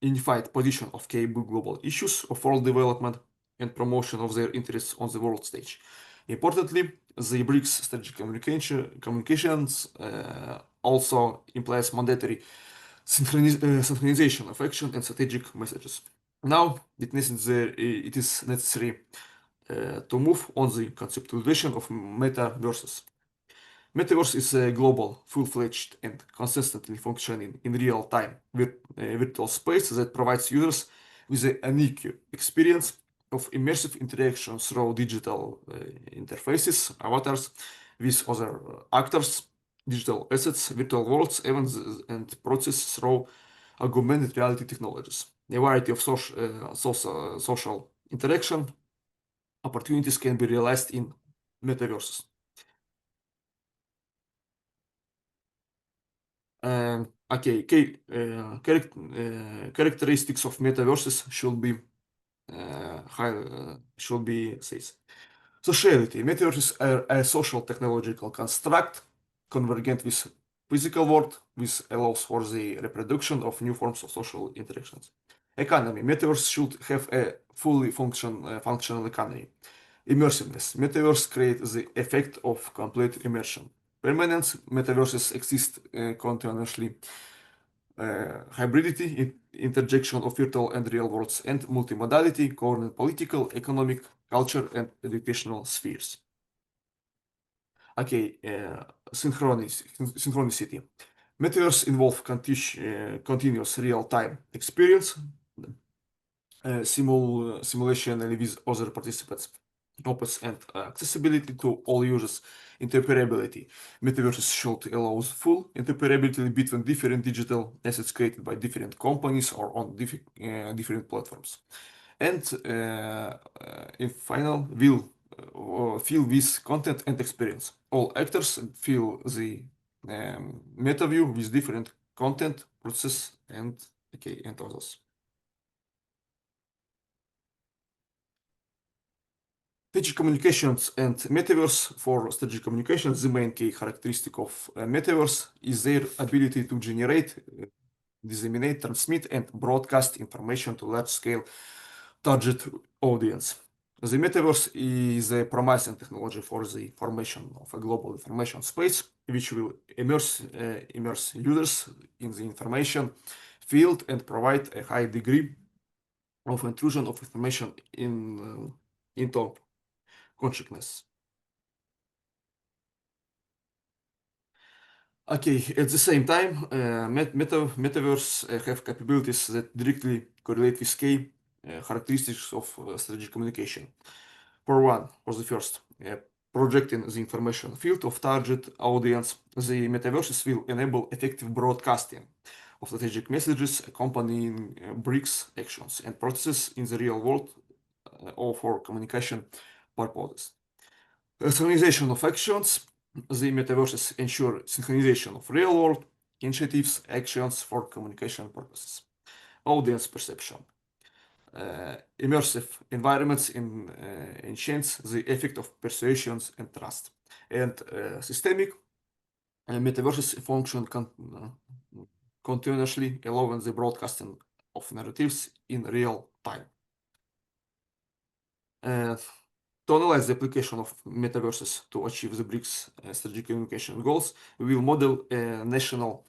unified position of key global issues of world development, and promotion of their interests on the world stage. Importantly, the BRICS strategic communications also implies mandatory synchronization of action and strategic messages. Now, it is necessary to move on the conceptualization of metaverses. Metaverse is a global, full-fledged, and consistently functioning in real-time virtual space that provides users with a unique experience of immersive interaction through digital interfaces, avatars, with other actors, digital assets, virtual worlds, events, and process through augmented reality technologies. A variety of social interaction opportunities can be realized in metaverses. Characteristics of metaverses should be says. Sociality. Metaverses are a social technological construct convergent with physical world, which allows for the reproduction of new forms of social interactions. Economy. Metaverse should have a fully functional economy. Immersiveness. Metaverse creates the effect of complete immersion. Permanence. Metaverses exist continuously. Hybridity, interjection of virtual and real worlds, and multimodality, covering political, economic, culture, and educational spheres. Synchronicity. Metaverse involve continuous real-time experience, simulation with other participants, opens and accessibility to all users, interoperability. Metaverses should allow full interoperability between different digital assets created by different companies or on different platforms. And in final, will feel this content and experience. All actors feel the meta view with different content, process, and others. Strategic communications and metaverse. For strategic communications, the main key characteristic of metaverse is their ability to generate, disseminate, transmit, and broadcast information to large scale target audience. The metaverse is a promising technology for the formation of a global information space, which will immerse users in the information field and provide a high degree of intrusion of information into consciousness. Okay, at the same time, metaverse have capabilities that directly correlate with key characteristics of strategic communication. For the first, projecting the information field of target audience, the metaverses will enable effective broadcasting of strategic messages accompanying BRICS actions and processes in the real world or for communication purposes. Synchronization of actions, the metaverses ensure synchronization of real-world initiatives, actions for communication purposes. Audience perception. Immersive environments enhance the effect of persuasions and trust. And systemic metaverses function continuously, allowing the broadcasting of narratives in real time. To analyze the application of metaverses to achieve the BRICS strategic communication goals, we will model a national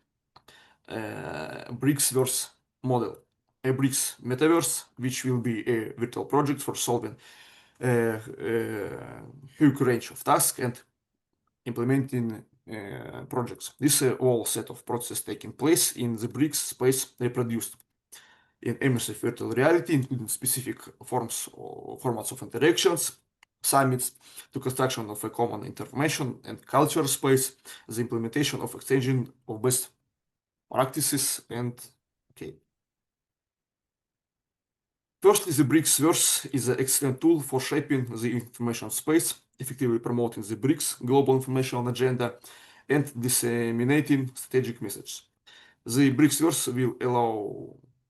BRICS-verse model. A BRICS metaverse, which will be a virtual project for solving a huge range of tasks and implementing projects. This whole set of processes taking place in the BRICS space reproduced in immersive virtual reality, including specific formats of interactions, summits, to construction of a common information and culture space, the implementation of exchanging of best practices, and okay. Firstly, the BRICS-verse is an excellent tool for shaping the information space, effectively promoting the BRICS global information agenda, and disseminating strategic messages. The BRICS-verse will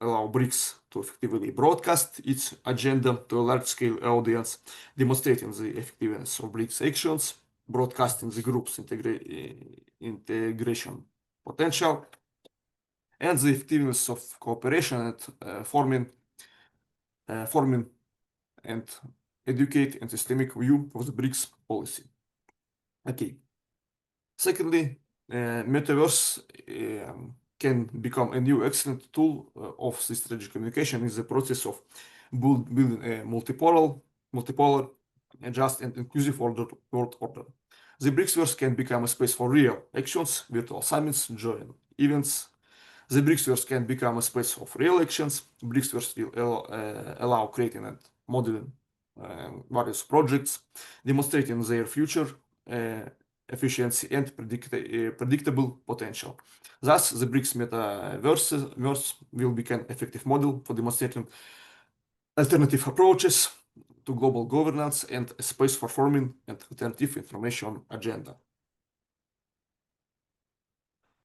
allow BRICS to effectively broadcast its agenda to a large-scale audience, demonstrating the effectiveness of BRICS actions, broadcasting the group's integration potential, and the effectiveness of cooperation and forming and educate and systemic view of the BRICS policy. Okay. Secondly, metaverse can become a new excellent tool of the strategic communication in the process of building a multipolar, just and inclusive world order. The BRICS-verse can become a space for real actions, virtual summits, joint events. The BRICS-verse can become a space of real actions. BRICS-verse will allow creating and modeling various projects, demonstrating their future efficiency and predictable potential. Thus, the BRICS metaverse will become an effective model for demonstrating alternative approaches to global governance and a space for forming an alternative information agenda.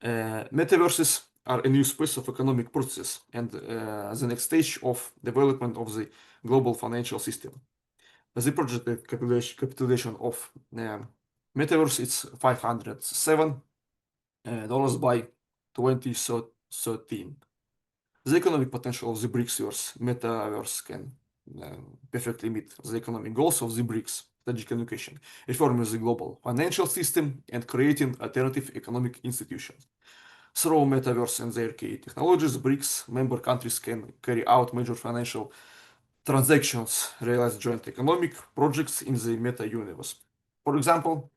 Metaverses are a new space of economic processes and the next stage of development of the global financial system. The projected capitalization of metaverse is $507 by 2013. The economic potential of the BRICS metaverse can perfectly meet the economic goals of the BRICS strategic communication, reforming the global financial system and creating alternative economic institutions. Through metaverse and their key technologies, BRICS member countries can carry out major financial transactions, realize joint economic projects in the meta-universe. For example,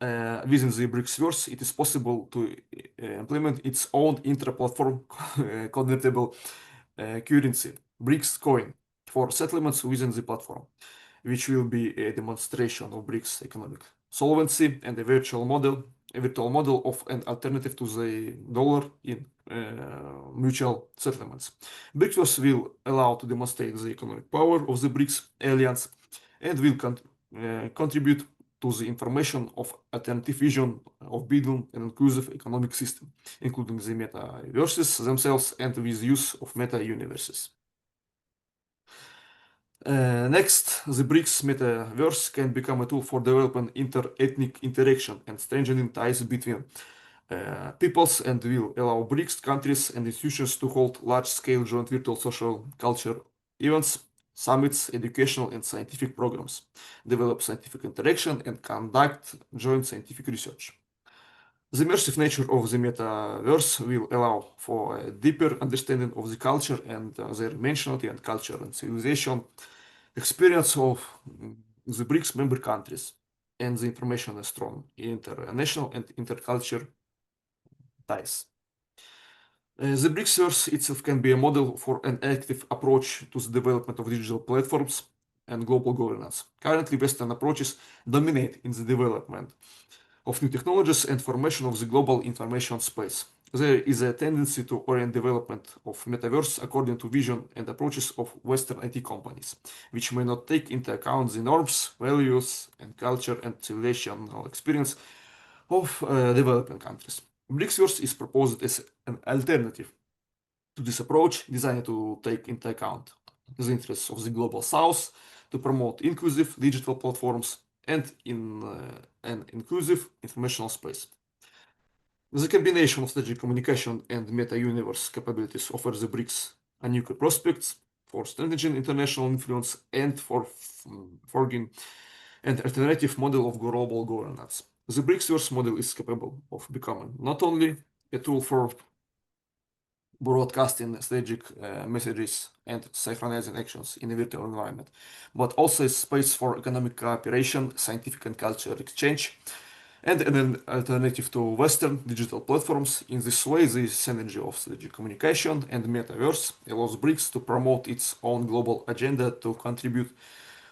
within the BRICS-verse, it is possible to implement its own intra-platform convertible currency, BRICS coin, for settlements within the platform, which will be a demonstration of BRICS economic solvency and a virtual model of an alternative to the dollar in mutual settlements. BRICS will allow to demonstrate the economic power of the BRICS alliance and will contribute to the information of alternative vision of building an inclusive economic system, including the metaverses themselves and with use of meta-universes. Next, the BRICS metaverse can become a tool for developing inter-ethnic interaction and strengthening ties between peoples and will allow BRICS countries and institutions to hold large-scale joint virtual social culture events summits, educational and scientific programs, develop scientific interaction, and conduct joint scientific research. The immersive nature of the metaverse will allow for a deeper understanding of the culture and their dimensionality and culture and civilization experience of the BRICS member countries, and the information is strong international and intercultural ties. The BRICSverse itself can be a model for an active approach to the development of digital platforms and global governance. Currently, Western approaches dominate in the development of new technologies and formation of the global information space. There is a tendency to orient development of metaverse according to vision and approaches of Western IT companies, which may not take into account the norms, values, and culture and civilizational experience of developing countries. BRICSverse is proposed as an alternative to this approach, designed to take into account the interests of the global south, to promote inclusive digital platforms and in an inclusive informational space. The combination of strategic communication and meta-universe capabilities offers the BRICS unequal prospects for strengthening international influence and for forging an alternative model of global governance. The BRICSverse model is capable of becoming not only a tool for broadcasting strategic messages and synchronizing actions in a virtual environment, but also a space for economic cooperation, scientific and cultural exchange, and an alternative to Western digital platforms. In this way, the synergy of strategic communication and metaverse allows BRICS to promote its own global agenda to contribute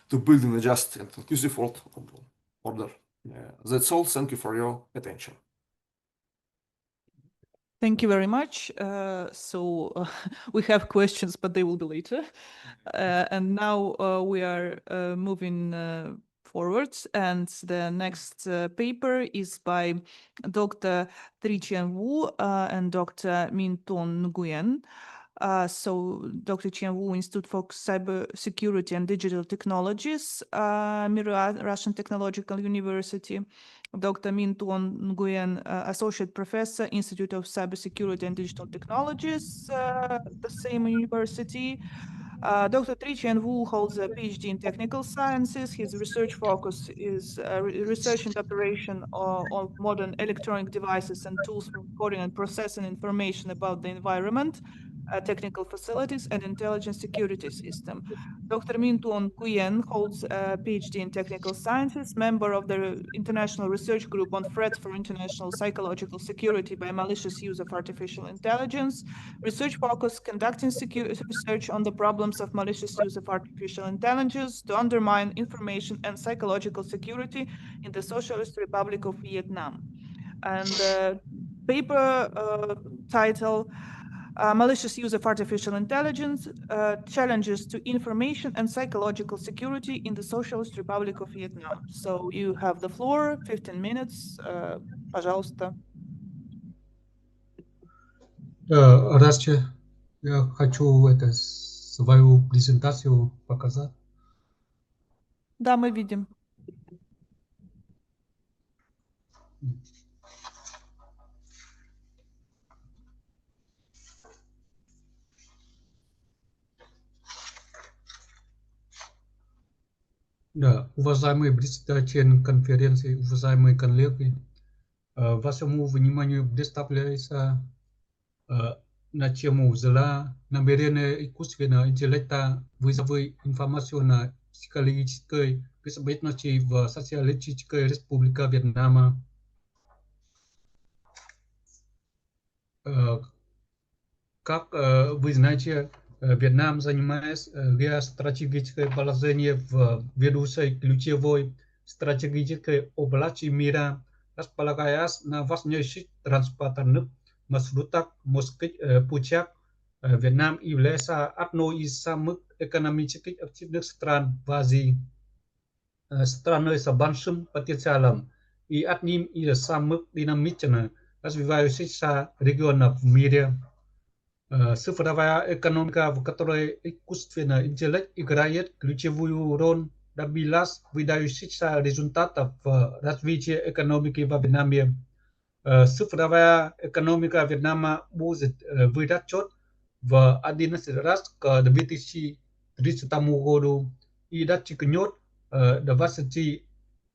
to building a just and inclusive world order. That's all. Thank you for your attention. Thank you very much. We have questions, but they will be later. And now we are moving forwards. And the next paper is by Dr. Triqian Wu and Dr. Minton Nguyen. Dr. Qian Wu, Institute for Cybersecurity and Digital Technologies, MUAI, Russian Technological University. Dr. Minton Nguyen, Associate Professor, Institute of Cybersecurity and Digital Technologies, the same university. Dr. Triqian Wu holds a PhD in technical sciences. His research focus is research and operation of modern electronic devices and tools for recording and processing information about the environment, technical facilities, and intelligence security system. Dr. Minton Nguyen holds a PhD in technical sciences, member of the International Research Group on Threats for International Psychological Security by Malicious Use of Artificial Intelligence. Research focus conducting research on the problems of malicious use of artificial intelligence to undermine information and psychological security in the Socialist Republic of Vietnam. And the paper title, Malicious Use of Artificial Intelligence, Challenges to Information and Psychological Security in the Socialist Republic of Vietnam. So you have the floor, 15 minutes, пожалуйста. Здравствуйте. Я хочу свою презентацию показать. Да, мы видим. Да, уважаемые председатели конференции, уважаемые коллеги, вашему вниманию представляется на тему взяла намерение искусственного интеллекта вызовы информационно-психологической безопасности в Социалистической Республике Вьетнама. Как вы знаете, Вьетнам занимает геостратегическое положение в ведущей ключевой стратегической области мира, располагаясь на важнейших транспортных маршрутах морских путях. Вьетнам является одной из самых экономически активных стран в Азии, страной с большим потенциалом и одним из самых динамично развивающихся регионов в мире. Цифровая экономика, в которой искусственный интеллект играет ключевую роль, добилась выдающихся результатов в развитии экономики во Вьетнаме. Цифровая экономика Вьетнама будет вырастет в 11 раз к 2030 300 godu I dat kenyot the varsity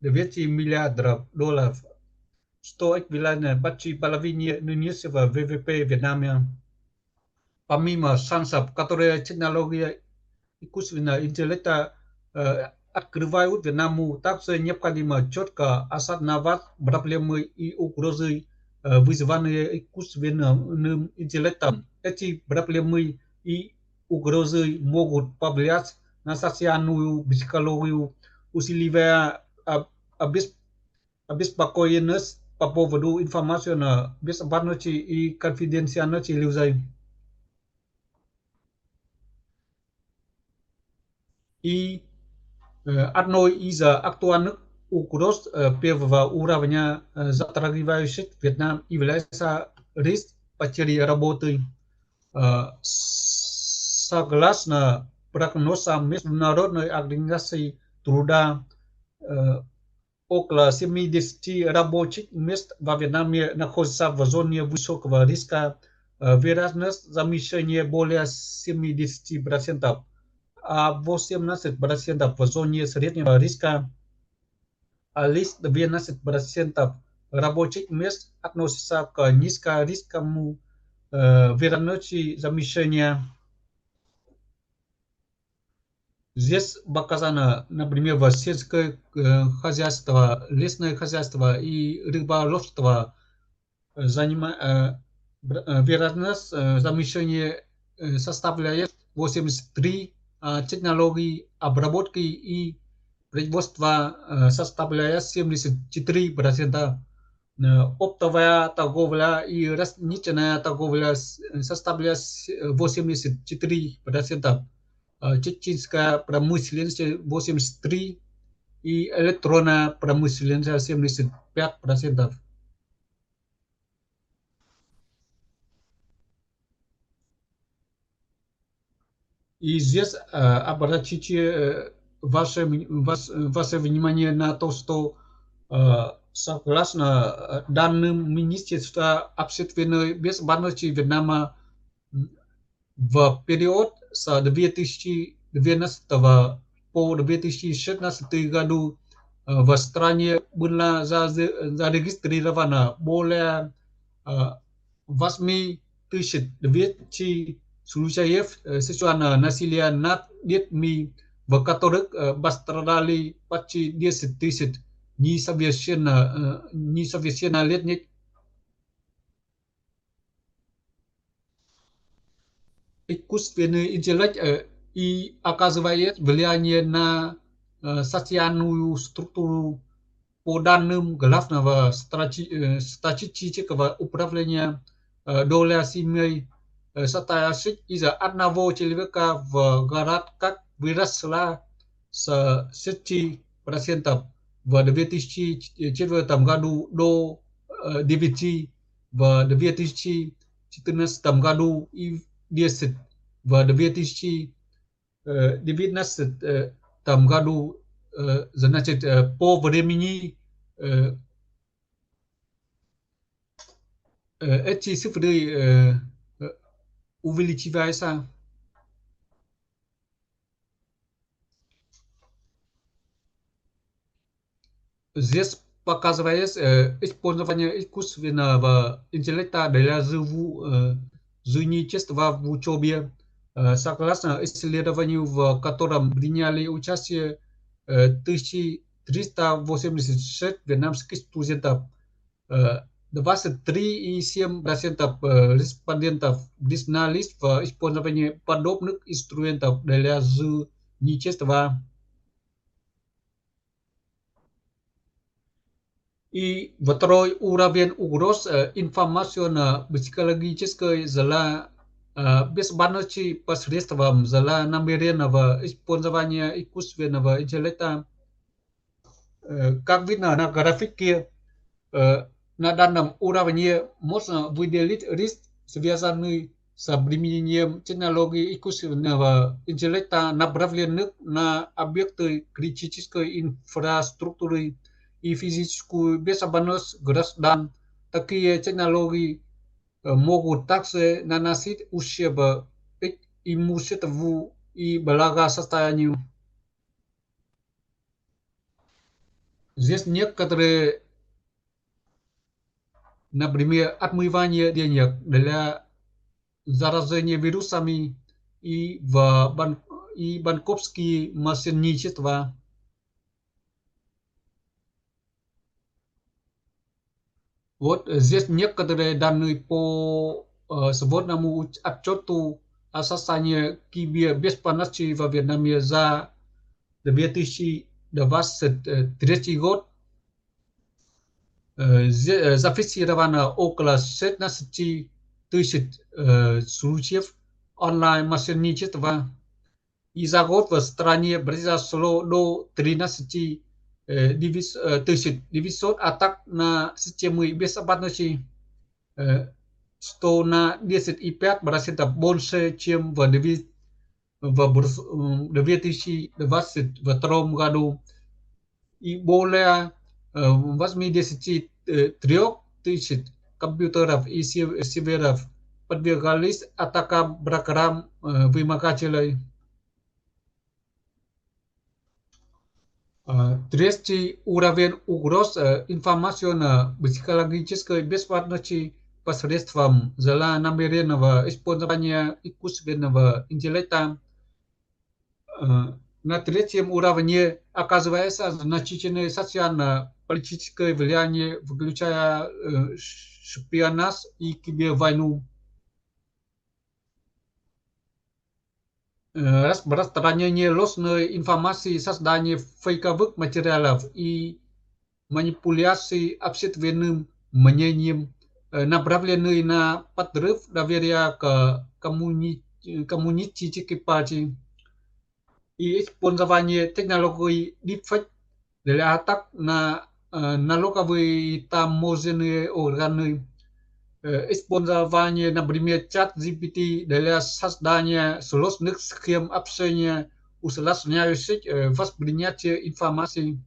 the veti $1 stoic vilana bachi palavinia nunia va VVP Vietnamia pamima sansap которые технология искусственного интеллекта открывают Вьетнаму также необходимо четко осознавать проблемы и угрозы, вызванные искусственным интеллектом. Эти проблемы и угрозы могут повлиять на социальную психологию, усиливая обеспокоенность по поводу информационной безопасности и конфиденциальности людей. И одной из актуальных угроз первого уровня затрагивающих Вьетнам является риск потери работы. Согласно прогнозам Международной организации труда, около 70 рабочих мест во Вьетнаме находятся в зоне высокого риска, вероятность замещения более 70%. А 18% в зоне среднего риска, а лишь 12% рабочих мест относятся к низкорисковому вероятности замещения. Здесь показано, например, в сельское хозяйство, лесное хозяйство и рыболовство вероятность замещения составляет 83, технологии обработки и производства составляет 74%. Оптовая торговля и розничная торговля составляет 84%. Техническая промышленность 83% и электронная промышленность 75%. И здесь обратите ваше внимание на то, что согласно данным Министерства общественной безопасности Вьетнама, в период с 2012 по 2016 году в стране было зарегистрировано более 8200 случаев сексуального насилия над детьми, в которых пострадали почти 10 тысяч несовершеннолетних. Искусственный интеллект и оказывает влияние на социальную структуру. По данным Главного статистического управления, доля семей, состоящих из одного человека в городах, выросла с 6% в 2004 году до 9% в 2014 году и 10% в 2019 году. Значит, по времени эти цифры увеличиваются. Здесь показывается использование искусственного интеллекта для зрительства в учебе. Согласно исследованию, в котором приняли участие 1386 вьетнамских студентов, 23,7% респондентов признались в использовании подобных инструментов для зрительства. И второй уровень угроз информационно-психологической безопасности посредством злонамеренного использования искусственного интеллекта. Как видно на графике, на данном уровне можно выделить риск, связанный с применением технологий искусственного интеллекта, направленных на объекты критической инфраструктуры и физическую безопасность граждан. Такие технологии могут также наносить ущерб имуществу и благосостоянию. Здесь некоторые, например, отмывание денег для заражения вирусами и банковские мошенничества. Вот здесь некоторые данные по сводному отчету о состоянии кибербезопасности во Вьетнаме за 2023 год. Зафиксировано около 16 тысяч случаев онлайн-мошенничества. И за год в стране произошло до 13 900 атак на системы безопасности, что на 10,5% больше, чем в 2022 году. И более 83 тысяч компьютеров и серверов подвергались атакам программ вымогателей. Третий уровень угроз информационно-психологической безопасности посредством злонамеренного использования искусственного интеллекта. На третьем уровне оказывается значительное социально-политическое влияние, включая шпионаж и кибервойну. Распространение ложной информации, создание фейковых материалов и манипуляции общественным мнением, направленные на подрыв доверия к коммунистической партии. И использование технологий deepfake для атак на налоговые таможенные органы. Использование, например, чат GPT для создания сложных схем общения, усложняющих воспринятие информации.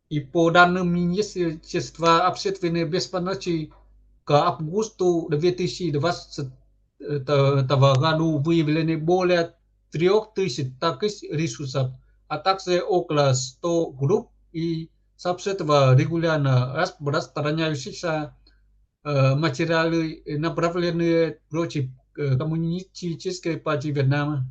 И по данным Министерства общественной безопасности, к августу 2020 году выявлены более 3000 таких ресурсов, а также около 100 групп и сообществ, регулярно распространяющихся материалы, направленные против коммунистической партии Вьетнама.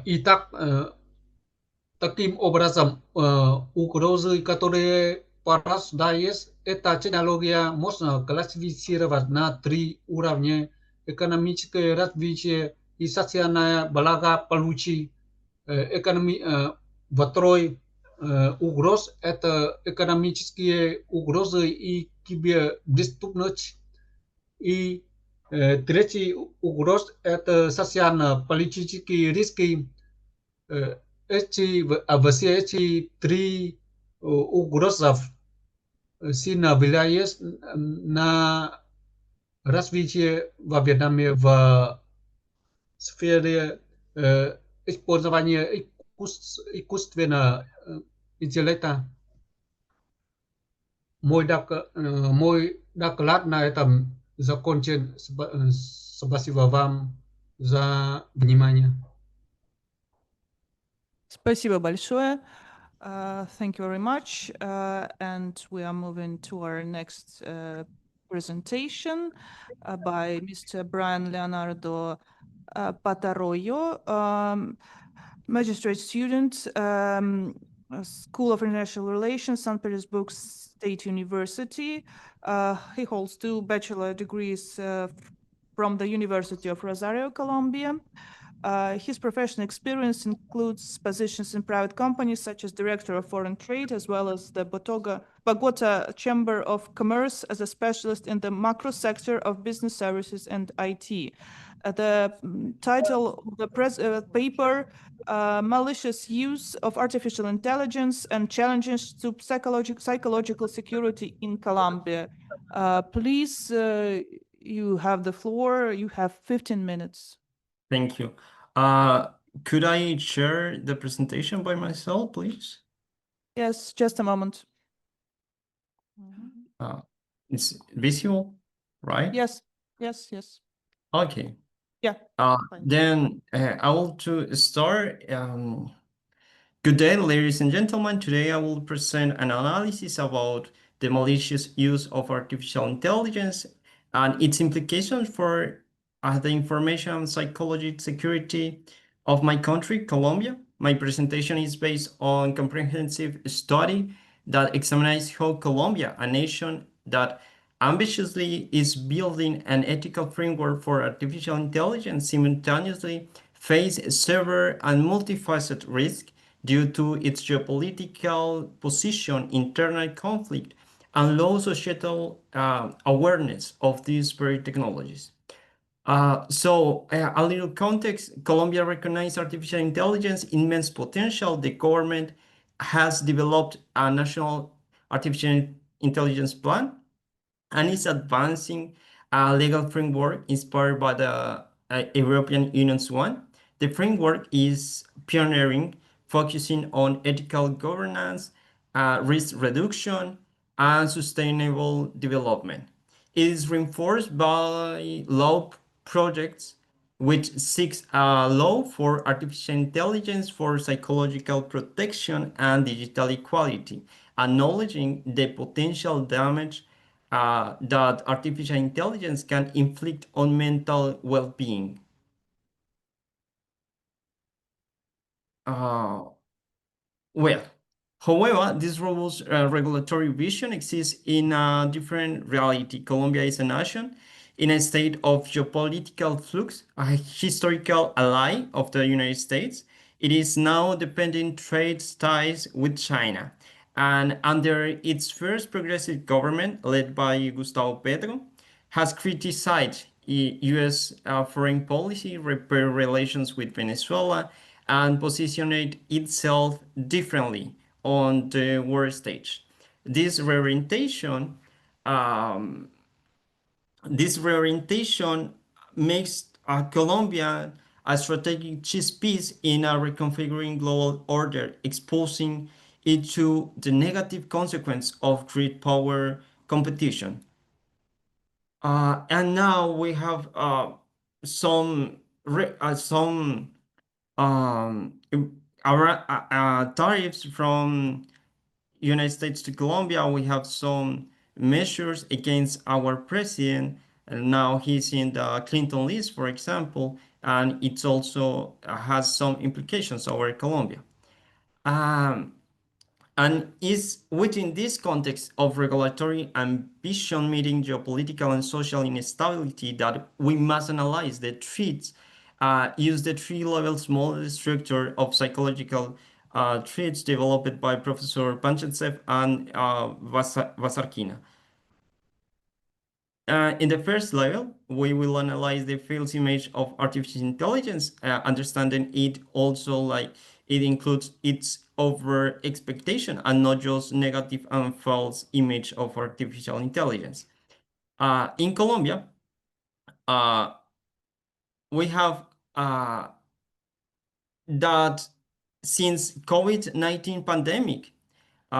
Итак, таким образом, угрозы, которые порождает эта технология, можно классифицировать на 3 уровня: экономическое развитие и социальное благополучие. Второй угроз – это экономические угрозы и киберпреступность. И третий угроз – это социально-политические риски. Все эти 3 угрозы сильно влияют на развитие во Вьетнаме в сфере использования искусственного интеллекта. Мой доклад на этом закончен. Спасибо вам за внимание. Спасибо большое. Thank you very much. And we are moving to our next presentation by Mr. Brian Leonardo Pataroyo, magistrate student, School of International Relations, St. Petersburg State University. He holds 2 bachelor degrees from the University of Rosario, Colombia. His professional experience includes positions in private companies such as Director of Foreign Trade, as well as the Bogota Chamber of Commerce as a specialist in the macro sector of business services and IT. The title of the paper, Malicious Use of Artificial Intelligence and Challenges to Psychological Security in Colombia. Please, you have the floor. You have 15 minutes. Thank you. Could I share the presentation by myself, please? Yes, just a moment. It's visual, right? Yes, yes, yes. Okay. Yeah. Then I will to start. Good day, ladies and gentlemen. Today I will present an analysis about the malicious use of artificial intelligence and its implications for the information psychology security of my country, Colombia. My presentation is based on comprehensive study that examines how Colombia, a nation that ambitiously is building an ethical framework for artificial intelligence, simultaneously face severe and multifaceted risk due to its geopolitical position, internal conflict, and low societal awareness of these very technologies. A little context, Colombia recognized artificial intelligence immense potential. The government has developed a national artificial intelligence plan and is advancing a legal framework inspired by the European Union's one. The framework is pioneering, focusing on ethical governance, risk reduction, and sustainable development. It is reinforced by law projects which seeks a law for artificial intelligence for psychological protection and digital equality, acknowledging the potential damage that artificial intelligence can inflict on mental well-being. Well, however, this robust regulatory vision exists in a different reality. Colombia is a nation in a state of geopolitical flux, a historical ally of the United States. It is now dependent trade ties with China. And under its first progressive government, led by Gustavo Petro, has criticized U.S. Foreign policy, repair relations with Venezuela, and positioned itself differently on the world stage. This reorientation makes Colombia a strategic chess piece in a reconfiguring global order, exposing it to the negative consequence of great power competition. And now we have some tariffs from United States to Colombia. We have some measures against our president. And now he's in the Clinton list, for example, and it also has some implications over Colombia. And is within this context of regulatory ambition meeting geopolitical and social instability that we must analyze the threats, use the three levels model structure of psychological threats developed by Professor Panchitsev and Vasarkina. In the first level, we will analyze the false image of artificial intelligence, understanding it also like it includes its over expectation and not just negative and false image of artificial intelligence. In Colombia, we have that since COVID-19 pandemic,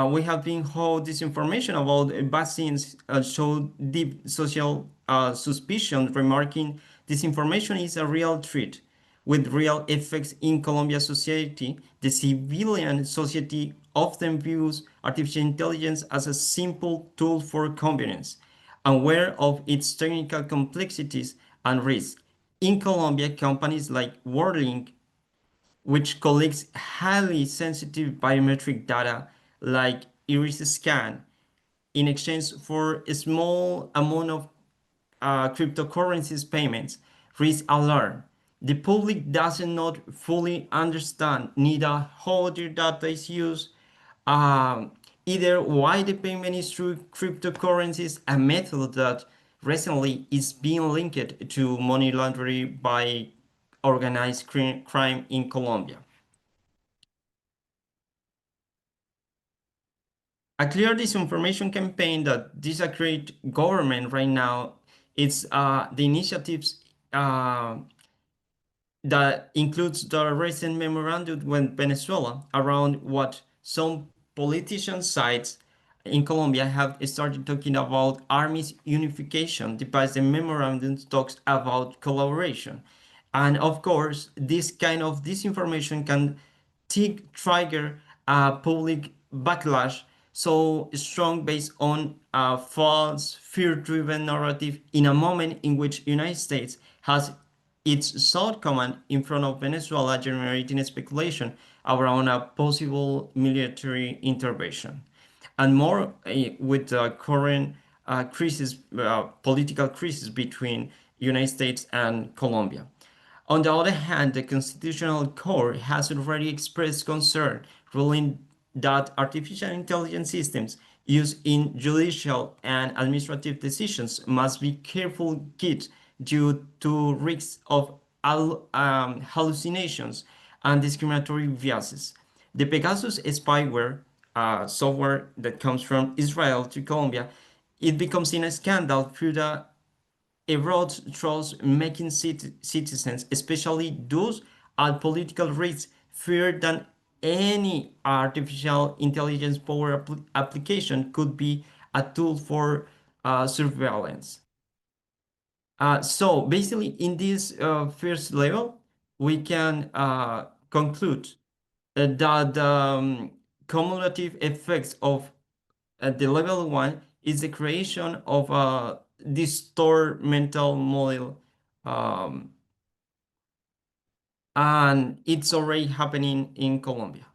we have been how disinformation about vaccines show deep social suspicion, remarking disinformation is a real threat with real effects in Colombia society. The civilian society often views artificial intelligence as a simple tool for convenience, aware of its technical complexities and risks. In Colombia, companies like Worldlink, which collects highly sensitive biometric data like iris scan in exchange for a small amount of cryptocurrencies payments, risk alarm. The public does not fully understand neither how their data is used, either why the payment is through cryptocurrencies, a method that recently is being linked to money laundering by organized crime in Colombia. A clear disinformation campaign that disaggregates government right now, it's the initiatives that includes the recent memorandum with Venezuela around what some politicians cite in Colombia have started talking about armies unification, despite the memorandum talks about collaboration. And of course, this kind of disinformation can trigger a public backlash so strong based on a false, fear-driven narrative in a moment in which United States has its South Command in front of Venezuela, generating speculation around a possible military intervention. And more with the current political crisis between United States and Colombia. On the other hand, the Constitutional Court has already expressed concern, ruling that artificial intelligence systems used in judicial and administrative decisions must be carefully guided due to risks of hallucinations and discriminatory biases. The Pegasus spyware software that comes from Israel to Colombia, it becomes in a scandal through the erodes trust, making citizens, especially those at political risk, fear that any artificial intelligence power application could be a tool for surveillance. So basically, in this first level, we can conclude that cumulative effects of the level 1 is the creation of a distorted mental model, and it's already happening in Colombia.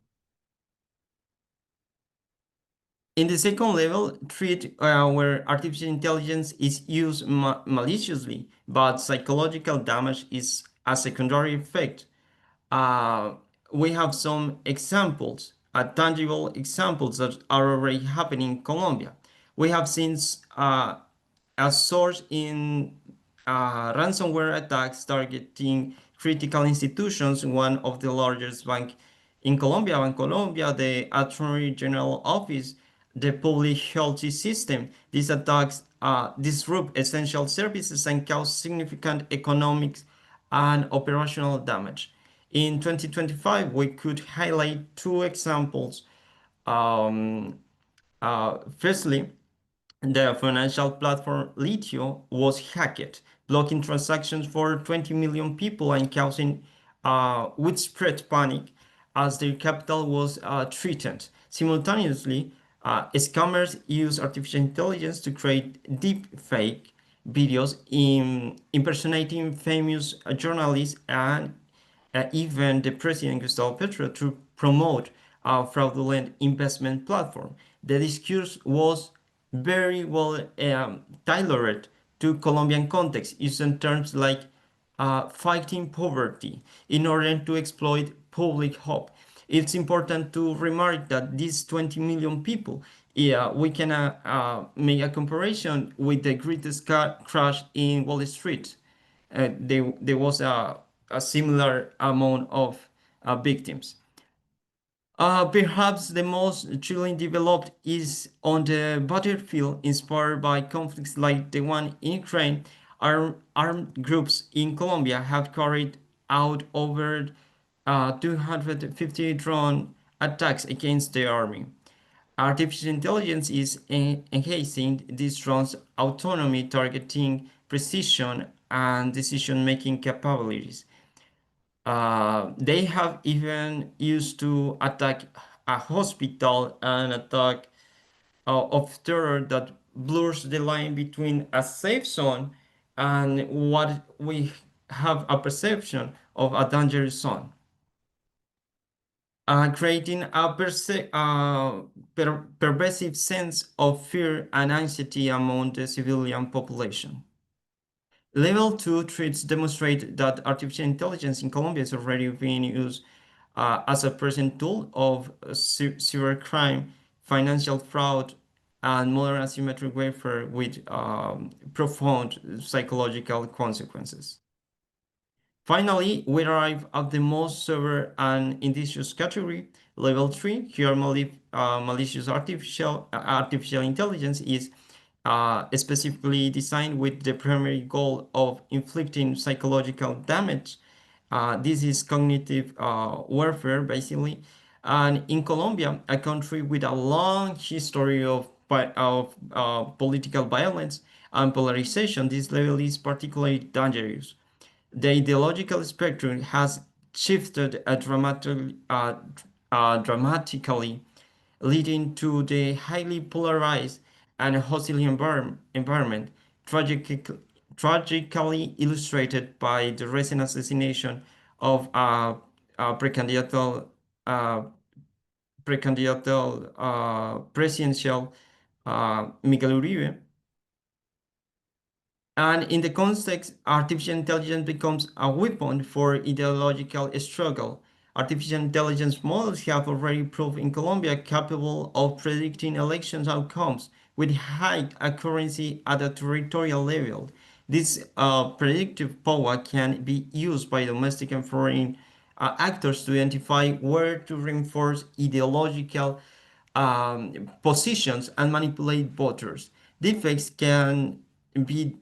In the second level, treat where artificial intelligence is used maliciously, but psychological damage is a secondary effect. We have some examples, tangible examples that are already happening in Colombia. We have seen a source in ransomware attacks targeting critical institutions. One of the largest banks in Colombia, Bancolombia, the Attorney General Office, the public health system. These attacks disrupt essential services and cause significant economic and operational damage. In 2025, we could highlight two examples. Firstly, the financial platform Litio was hacked, blocking transactions for 20 million people and causing widespread panic as their capital was threatened. Simultaneously, scammers use artificial intelligence to create deep fake videos impersonating famous journalists and even the president Gustavo Petro to promote a fraudulent investment platform. The discourse was very well tailored to Colombian context, using terms like fighting poverty in order to exploit public hope. It's important to remark that these 20 million people, we can make a comparison with the greatest crash in Wall Street. There was a similar amount of victims. Perhaps the most chilling developed is on the battlefield, inspired by conflicts like the one in Ukraine. Armed groups in Colombia have carried out over 250 drone attacks against the army. Artificial intelligence is enhancing these drones' autonomy, targeting precision and decision-making capabilities. They have even used to attack a hospital, an attack of terror that blurs the line between a safe zone and what we have a perception of a dangerous zone. Creating a pervasive sense of fear and anxiety among the civilian population. Level 2 threats demonstrate that artificial intelligence in Colombia is already being used as a present tool of cybercrime, financial fraud, and modern asymmetric warfare with profound psychological consequences. Finally, we arrive at the most severe and insidious category, level 3. Here, malicious artificial intelligence is specifically designed with the primary goal of inflicting psychological damage. This is cognitive warfare, basically. And in Colombia, a country with a long history of political violence and polarization, this level is particularly dangerous. The ideological spectrum has shifted dramatically, leading to the highly polarized and hostile environment, tragically illustrated by the recent assassination of precandidato presidential Miguel Uribe. And in the context, artificial intelligence becomes a weapon for ideological struggle. Artificial intelligence models have already proved in Colombia capable of predicting elections outcomes with high accuracy at a territorial level. This predictive power can be used by domestic and foreign actors to identify where to reinforce ideological positions and manipulate voters. Deepfakes can be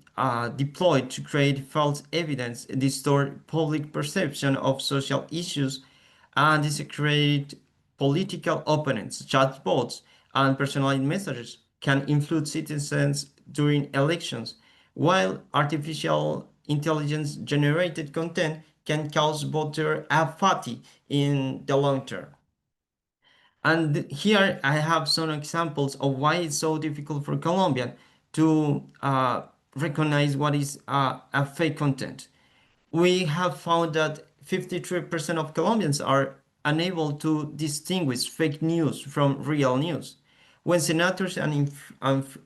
deployed to create false evidence, distort public perception of social issues, and discredit political opponents. Chatbots and personalized messages can influence citizens during elections, while artificial intelligence generated content can cause voter apathy in the long term. And here I have some examples of why it's so difficult for Colombian to recognize what is a fake content. We have found that 53% of Colombians are unable to distinguish fake news from real news. When senators and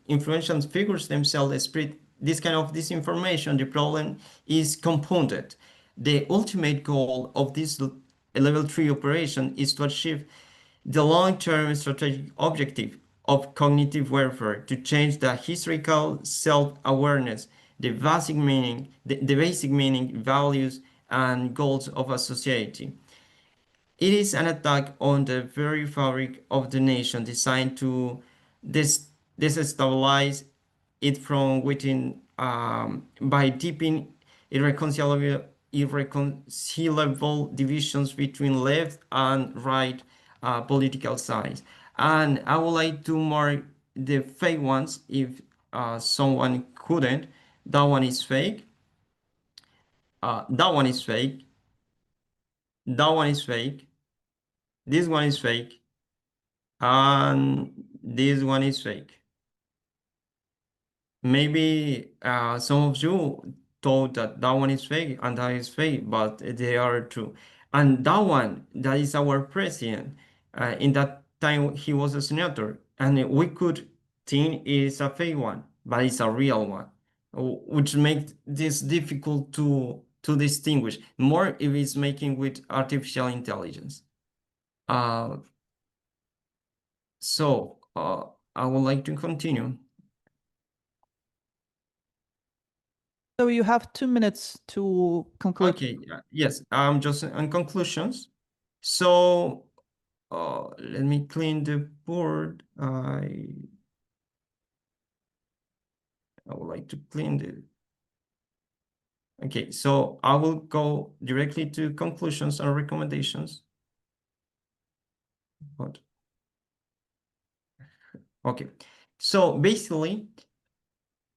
influential figures themselves spread this kind of disinformation, the problem is compounded. The ultimate goal of this level 3 operation is to achieve the long-term strategic objective of cognitive warfare, to change the historical self-awareness, the basic meaning, values, and goals of a society. It is an attack on the very fabric of the nation, designed to destabilize it from within by deepening irreconcilable divisions between left and right political sides. And I would like to mark the fake ones if someone couldn't. That one is fake. That one is fake. That one is fake. This one is fake. And this one is fake. Maybe some of you thought that that one is fake and that is fake, but they are true. And that one, that is our president. In that time, he was a senator, and we could think it is a fake one, but it's a real one, which makes this difficult to distinguish. More if it's making with artificial intelligence. So I would like to continue. So you have 2 minutes to conclude. Okay, yes, I'm just on conclusions. So let me clean the board. I would like to clean the. Okay, so I will go directly to conclusions and recommendations. What? Okay, so basically,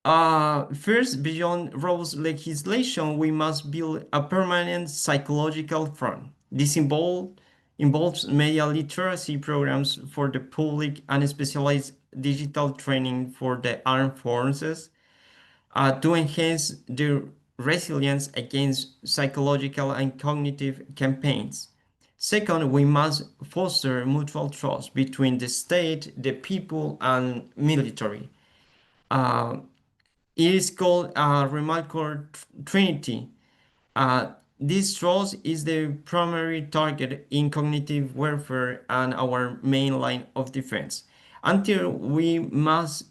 first, beyond robust legislation, we must build a permanent psychological front. This involves media literacy programs for the public and specialized digital training for the armed forces to enhance their resilience against psychological and cognitive campaigns. Second, we must foster mutual trust between the state, the people, and military. It is called a remarkable trinity. This trust is the primary target in cognitive warfare and our main line of defense. Until we must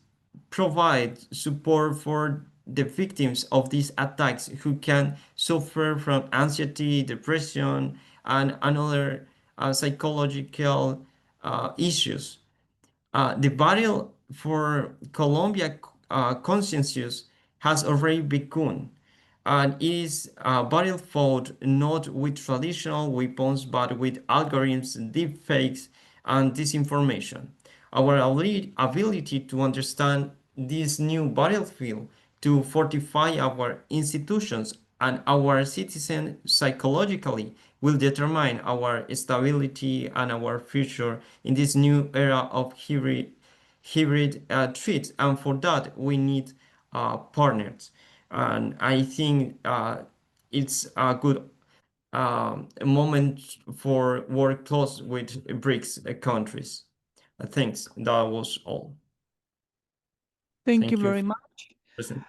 provide support for the victims of these attacks who can suffer from anxiety, depression, and other psychological issues. The battle for Colombia conscientious has already begun, and it is a battle fought not with traditional weapons but with algorithms, deepfakes, and disinformation. our ability to understand this new battlefield, to fortify our institutions and our citizens psychologically, will determine our stability and our future in this new era of hybrid threats. And for that, we need partners. And I think it's a good moment for work close with BRICS countries. Thanks. That was all. Thank you very much. Present.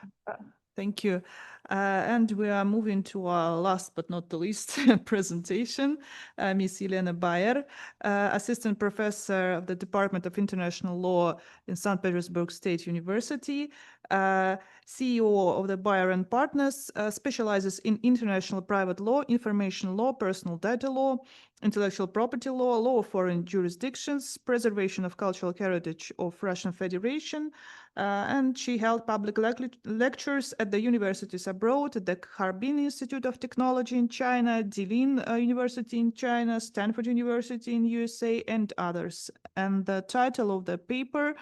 Thank you. And we are moving to our last but not the least presentation, Ms. Elena Bayer, Assistant Professor of the Department of International Law in St. Petersburg State University, CEO of the Bayer & Partners, specializes in international private law, information law, personal data law, intellectual property law, law of foreign jurisdictions, preservation of cultural heritage of Russian Federation, and she held public lectures at the universities abroad, the Harbin Institute of Technology in China, Jilin University in China, Stanford University in USA, and others. And the title of the paper,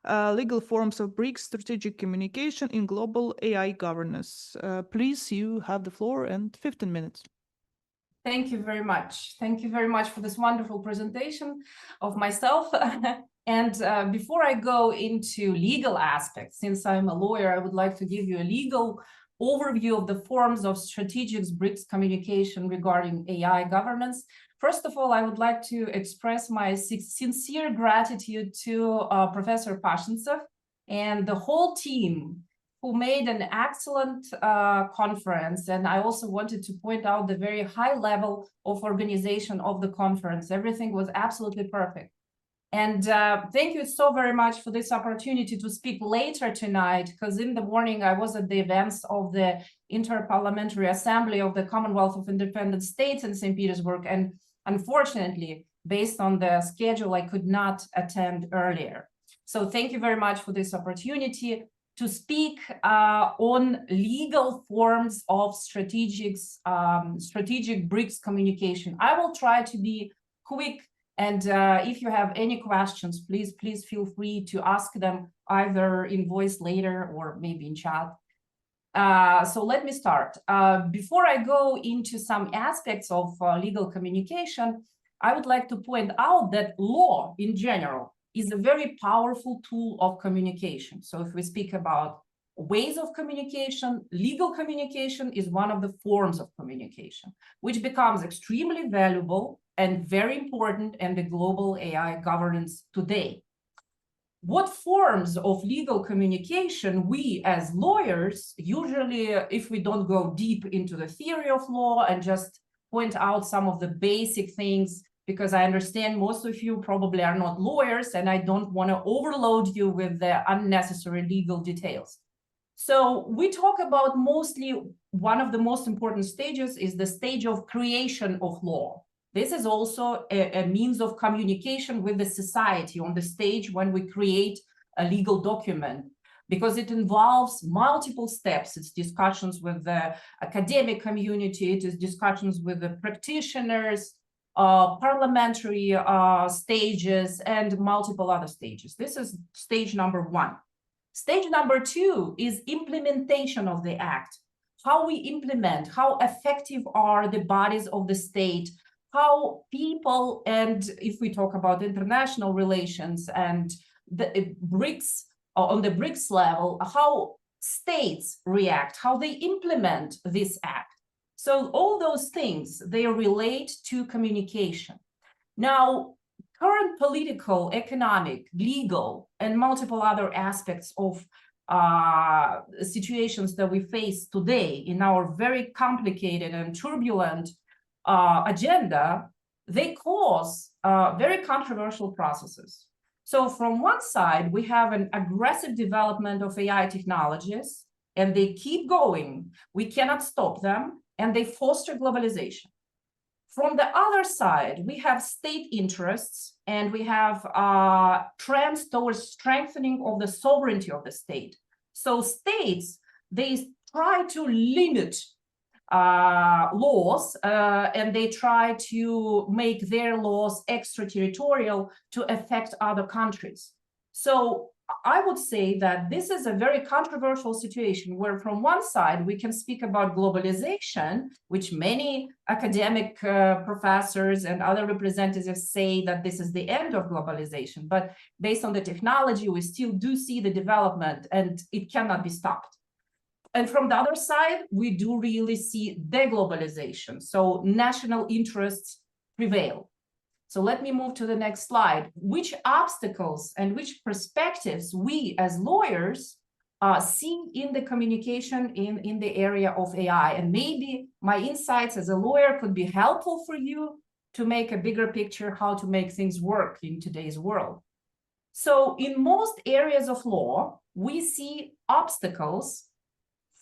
Legal Forms of BRICS Strategic Communication in Global AI Governance. Please, you have the floor and 15 minutes. Thank you very much. Thank you very much for this wonderful presentation of myself. And before I go into legal aspects, since I'm a lawyer, I would like to give you a legal overview of the forms of strategic BRICS communication regarding AI governance. First of all, I would like to express my sincere gratitude to Professor Pashintsev and the whole team who made an excellent conference. And I also wanted to point out the very high level of organization of the conference. Everything was absolutely perfect. And thank you so very much for this opportunity to speak later tonight, because in the morning I was at the events of the Interparliamentary Assembly of the Commonwealth of Independent States in St. Petersburg. And unfortunately, based on the schedule, I could not attend earlier. So thank you very much for this opportunity to speak on legal forms of strategic BRICS communication. I will try to be quick, and if you have any questions, please feel free to ask them either in voice later or maybe in chat. So let me start. Before I go into some aspects of legal communication, I would like to point out that law in general is a very powerful tool of communication. So if we speak about ways of communication, legal communication is one of the forms of communication, which becomes extremely valuable and very important in the global AI governance today. What forms of legal communication we as lawyers, usually if we don't go deep into the theory of law and just point out some of the basic things, because I understand most of you probably are not lawyers and I don't want to overload you with the unnecessary legal details. So we talk about mostly one of the most important stages is the stage of creation of law. This is also a means of communication with the society on the stage when we create a legal document, because it involves multiple steps. It's discussions with the academic community, it is discussions with the practitioners, parliamentary stages, and multiple other stages. This is stage number one. Stage number two is implementation of the act. How we implement, how effective are the bodies of the state, how people, and if we talk about international relations and the BRICS, on the BRICS level, how states react, how they implement this act. So all those things, they relate to communication. Now, current political, economic, legal, and multiple other aspects of situations that we face today in our very complicated and turbulent agenda, they cause very controversial processes. So from one side, we have an aggressive development of AI technologies, and they keep going. We cannot stop them, and they foster globalization. From the other side, we have state interests, and we have trends towards strengthening of the sovereignty of the state. So states, they try to limit laws, and they try to make their laws extraterritorial to affect other countries. So I would say that this is a very controversial situation where from one side we can speak about globalization, which many academic professors and other representatives say that this is the end of globalization. But based on the technology, we still do see the development and it cannot be stopped. And from the other side, we do really see deglobalization. So national interests prevail. So let me move to the next slide. Which obstacles and which perspectives we as lawyers see in the communication in the area of AI? And maybe my insights as a lawyer could be helpful for you to make a bigger picture how to make things work in today's world. So in most areas of law, we see obstacles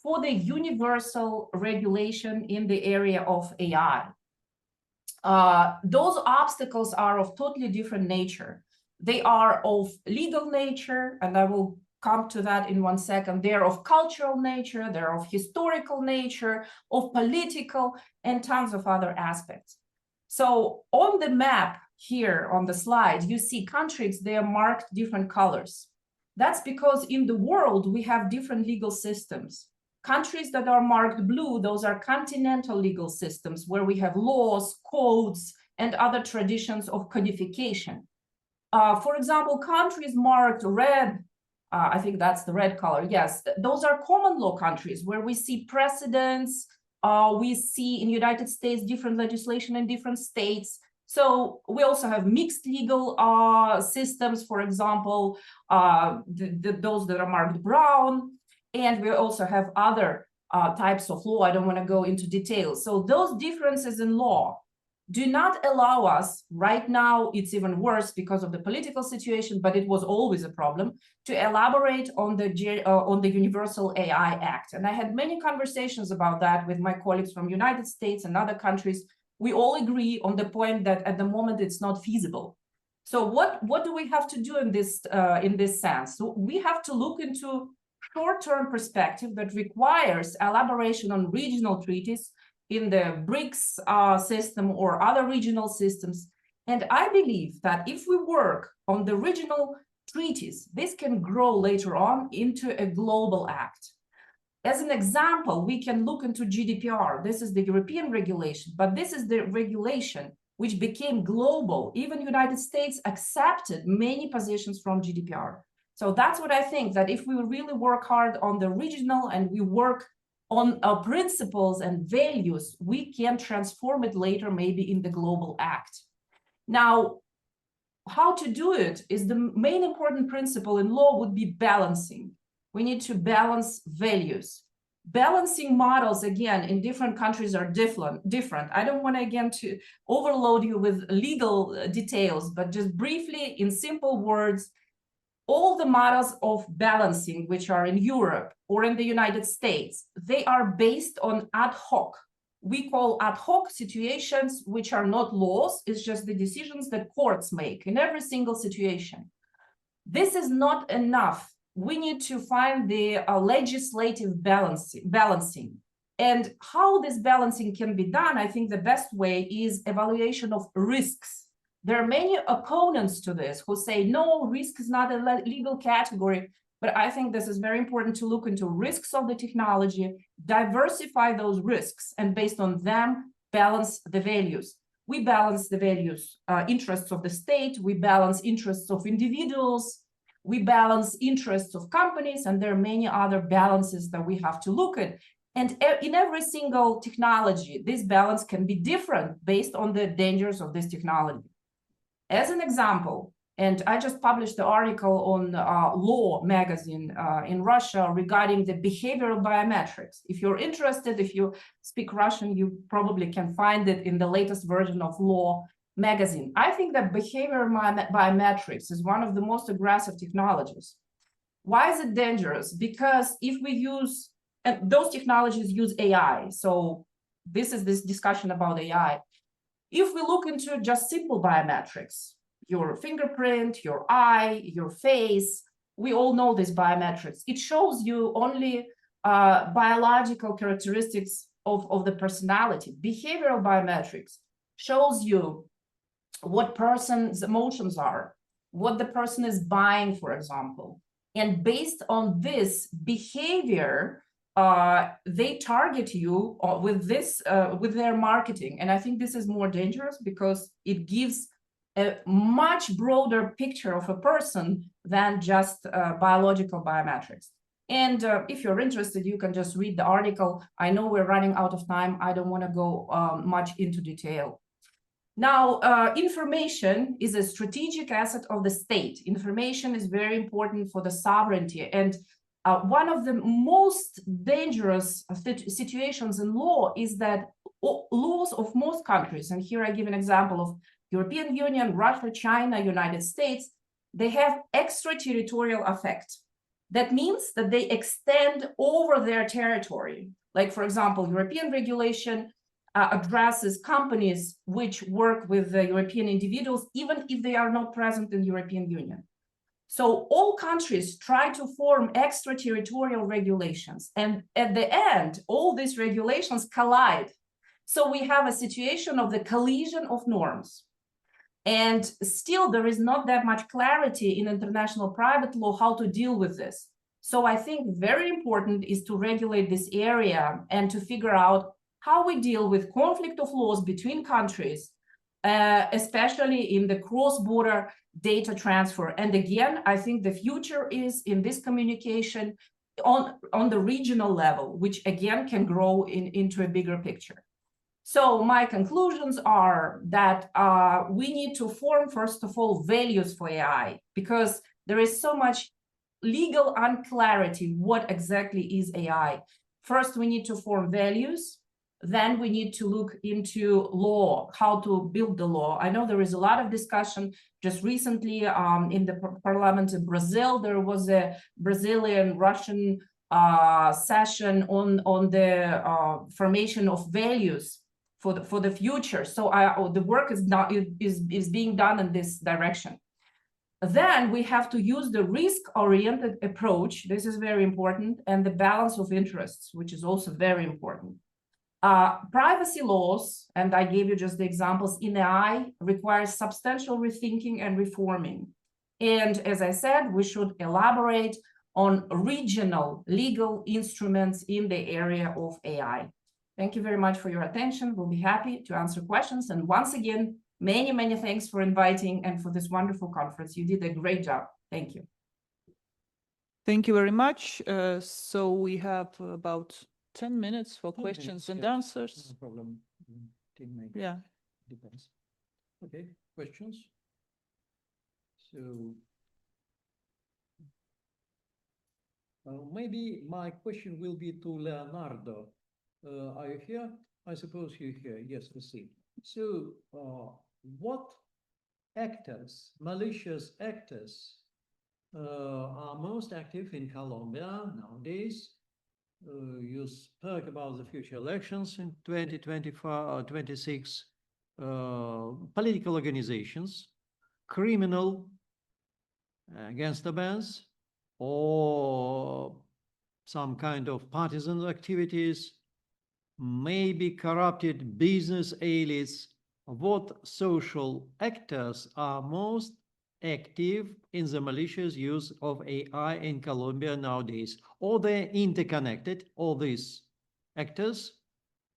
for the universal regulation in the area of AI. Those obstacles are of totally different nature. They are of legal nature, and I will come to that in 1 second. They're of cultural nature, they're of historical nature, of political, and tons of other aspects. So on the map here on the slide, you see countries, they are marked different colors. That's because in the world, we have different legal systems. Countries that are marked blue, those are continental legal systems where we have laws, codes, and other traditions of codification. For example, countries marked red, I think that's the red color, yes, those are common law countries where we see precedents, we see in the United States different legislation in different states. So we also have mixed legal systems, for example, those that are marked brown. And we also have other types of law. I don't want to go into details. So those differences in law do not allow us, right now it's even worse because of the political situation, but it was always a problem, to elaborate on the Universal AI Act. And I had many conversations about that with my colleagues from United States and other countries. We all agree on the point that at the moment it's not feasible. So what do we have to do in this sense? So we have to look into short-term perspective that requires elaboration on regional treaties in the BRICS system or other regional systems. And I believe that if we work on the regional treaties, this can grow later on into a global act. As an example, we can look into GDPR. This is the European regulation, but this is the regulation which became global. Even the United States accepted many positions from GDPR. So that's what I think, that if we really work hard on the regional and we work on our principles and values, we can transform it later maybe in the global act. Now, how to do it is the main important principle in law would be balancing. We need to balance values. Balancing models, again, in different countries are different. I don't want, again, to overload you with legal details, but just briefly, in simple words, all the models of balancing, which are in Europe or in the United States, they are based on ad hoc. We call ad hoc situations, which are not laws, it's just the decisions that courts make in every single situation. This is not enough. We need to find the legislative balancing. And how this balancing can be done, I think the best way is evaluation of risks. There are many opponents to this who say, no, risk is not a legal category. But I think this is very important to look into risks of the technology, diversify those risks, and based on them, balance the values. We balance the values, interests of the state, we balance interests of individuals, we balance interests of companies, and there are many other balances that we have to look at. And in every single technology, this balance can be different based on the dangers of this technology. As an example, and I just published the article on Law magazine in Russia regarding the behavioral biometrics. If you're interested, if you speak Russian, you probably can find it in the latest version of Law magazine. I think that behavioral biometrics is one of the most aggressive technologies. Why is it dangerous? Because if we use, and those technologies use AI, so this is this discussion about AI. If we look into just simple biometrics, your fingerprint, your eye, your face, we all know these biometrics. It shows you only biological characteristics of the personality. Behavioral biometrics shows you what person's emotions are, what the person is buying, for example. And based on this behavior, they target you with this, with their marketing. And I think this is more dangerous because it gives a much broader picture of a person than just biological biometrics. And if you're interested, you can just read the article. I know we're running out of time. I don't want to go much into detail. Now, information is a strategic asset of the state. Information is very important for the sovereignty. And one of the most dangerous situations in law is that laws of most countries, and here I give an example of European Union, Russia, China, United States, they have extraterritorial effect. That means that they extend over their territory. Like, for example, European regulation addresses companies which work with the European individuals, even if they are not present in the European Union. So all countries try to form extraterritorial regulations. And at the end, all these regulations collide. So we have a situation of the collision of norms. And still, there is not that much clarity in international private law how to deal with this. So I think very important is to regulate this area and to figure out how we deal with conflict of laws between countries, especially in the cross-border data transfer. And again, I think the future is in this communication on the regional level, which again can grow into a bigger picture. So my conclusions are that we need to form, first of all, values for AI, because there is so much legal unclarity what exactly is AI. First, we need to form values. Then we need to look into law, how to build the law. I know there is a lot of discussion. Just recently in the parliament in Brazil, there was a Brazilian-Russian session on the formation of values for the future. So the work is being done in this direction. Then we have to use the risk-oriented approach. This is very important, and the balance of interests, which is also very important. Privacy laws, and I gave you just the examples in AI, requires substantial rethinking and reforming. And as I said, we should elaborate on regional legal instruments in the area of AI. Thank you very much for your attention. We'll be happy to answer questions. And once again, many, many thanks for inviting and for this wonderful conference. You did a great job. Thank you. Thank you very much. So we have about 10 minutes for questions and answers. No problem. Yeah. Depends. Okay, questions? So maybe my question will be to Leonardo. Are you here? I suppose you're here. Yes, we see. So what actors, malicious actors, are most active in Colombia nowadays? You spoke about the future elections in 2024 or 26, political organizations, criminal against the bans, or some kind of partisan activities, maybe corrupted business elites. What social actors are most active in the malicious use of AI in Colombia nowadays? Or they're interconnected, all these actors,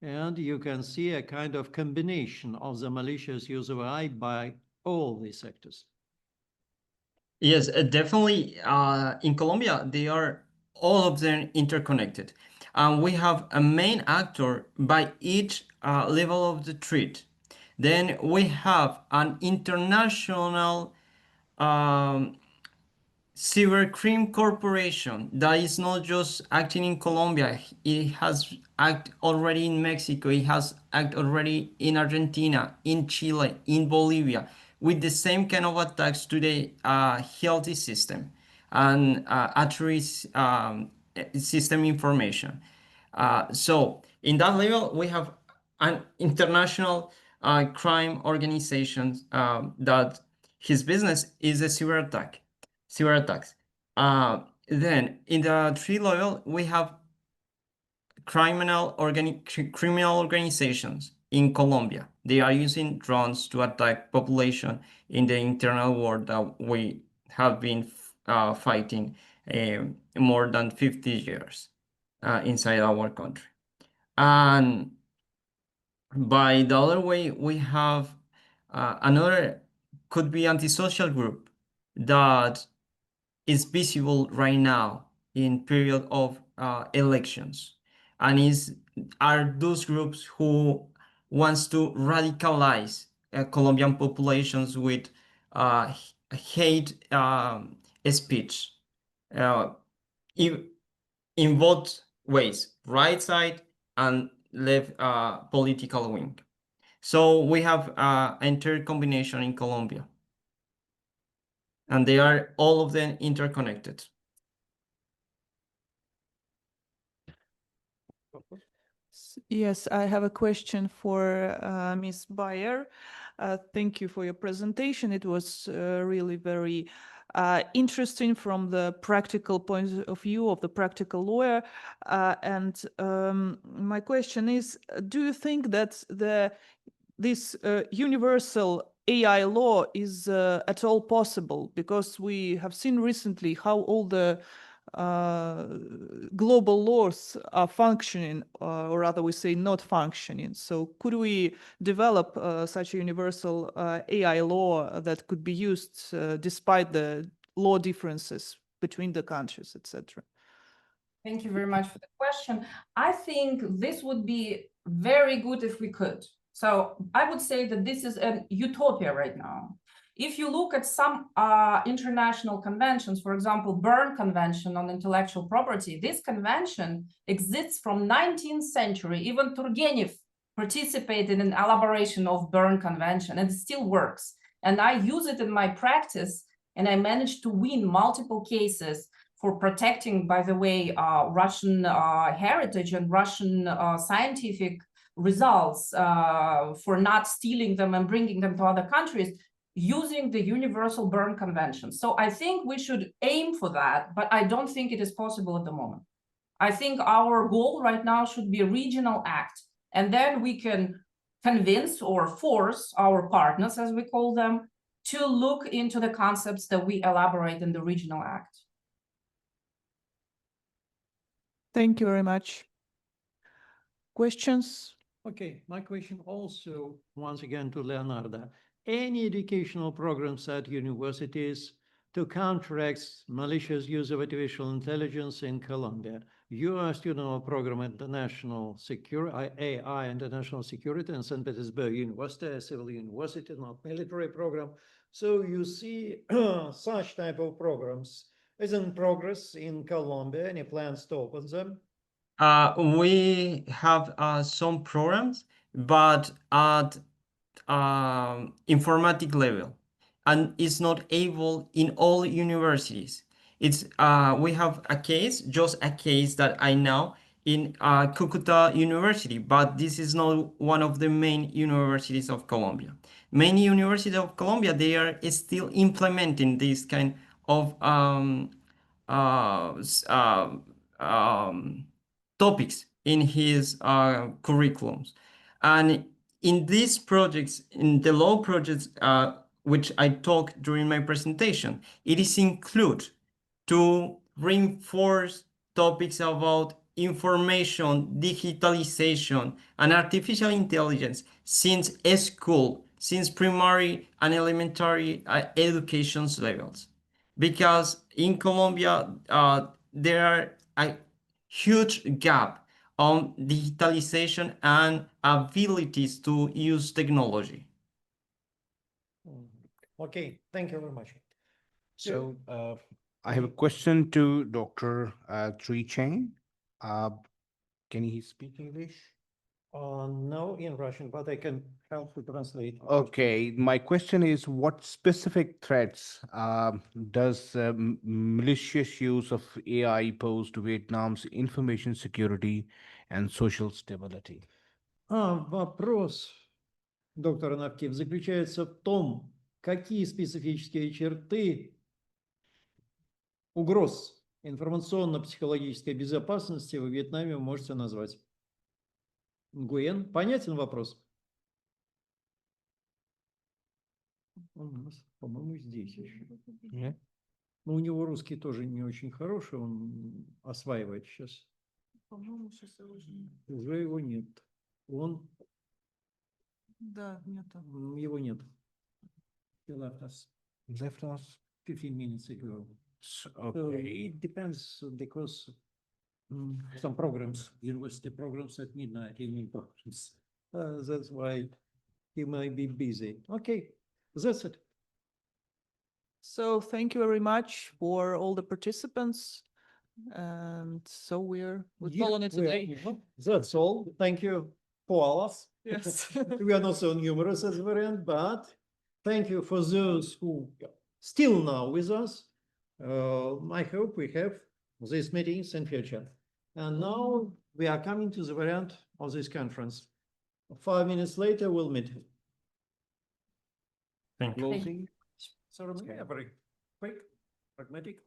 and you can see a kind of combination of the malicious use of AI by all these actors. Yes, definitely. In Colombia, they are all of them interconnected. We have a main actor by each level of the threat. Then we have an international cybercrime corporation that is not just acting in Colombia. It has act already in Mexico. It has act already in Argentina, in Chile, in Bolivia, with the same kind of attacks to the healthy system and system information. So in that level, we have an international crime organization that his business is a cyber attacks. Then in the 3 level, we have criminal organizations in Colombia. They are using drones to attack population in the internal war that we have been fighting more than 50 years inside our country. And by the other way, we have another, could be antisocial group that is visible right now in period of elections, and are those groups who wants to radicalize Colombian populations with hate speech in both ways, right side and left political wing. So we have an entire combination in Colombia, and they are all of them interconnected. Yes, I have a question for Ms. Bayer. Thank you for your presentation. It was really very interesting from the practical point of view of the practical lawyer. And my question is, do you think that this universal AI law is at all possible? Because we have seen recently how all the global laws are functioning, or rather we say not functioning. So could we develop such a universal AI law that could be used despite the law differences between the countries, etc.? Thank you very much for the question. I think this would be very good if we could. So I would say that this is a utopia right now. If you look at some international conventions, for example, Berne Convention on Intellectual Property, this convention exists from 19th century. Even Turgenev participated in elaboration of Berne Convention, and it still works. And I use it in my practice, and I managed to win multiple cases for protecting, by the way, Russian heritage and Russian scientific results, for not stealing them and bringing them to other countries, using the Universal Berne Convention. So I think we should aim for that, but I don't think it is possible at the moment. I think our goal right now should be a regional act, and then we can convince or force our partners, as we call them, to look into the concepts that we elaborate in the regional act. Thank you very much. Questions? Okay, my question also, once again, to Leonardo. Any educational programs at universities to counteract malicious use of artificial intelligence in Colombia? You are a student of program International Security, AI International Security in St. Petersburg University, a civil university, not military program. So you see such type of programs is in progress in Colombia. Any plans to open them? We have some programs, but at informatic level, and it's not able in all universities. It's we have a case, just a case that I know in Cucuta University, but this is not one of the main universities of Colombia. Many universities of Colombia, they are still implementing this kind of topics in his curriculums. And in these projects, in the law projects, which I talked during my presentation, it is included to reinforce topics about information, digitalization, and artificial intelligence since school, since primary and elementary education levels. Because in Colombia, there are a huge gap on digitalization and abilities to use technology. Okay, thank you very much. So I have a question to Dr. Tri Cheng. Can he speak English? No, in Russian, but I can help to translate. Okay, my question is, what specific threats does malicious use of AI pose to Vietnam's information security and social stability? Вопрос, доктор Навкив, заключается в том, какие специфические черты угроз информационно-психологической безопасности во Вьетнаме вы можете назвать? Nguyen, понятен вопрос? Он у нас, по-моему, здесь еще. Но у него русский тоже не очень хороший, он осваивает сейчас. По-моему, сейчас Уже его нет. Он... Да, нету. Его нет. He left us. Left us. 15 minutes ago. So Okay. it depends because some programs, university programs at midnight, evening programs. That's why he might be busy. Okay, that's it. So thank you very much for all the participants. And so we're calling it today. That's all. Thank you for all us. Yes. We are not so numerous as variant, but thank you for those who still now with us. I hope we have these meetings in future. And now we are coming to the variant of this conference. 5 minutes later, we'll meet. Thank you. Closing ceremony, very quick, pragmatic.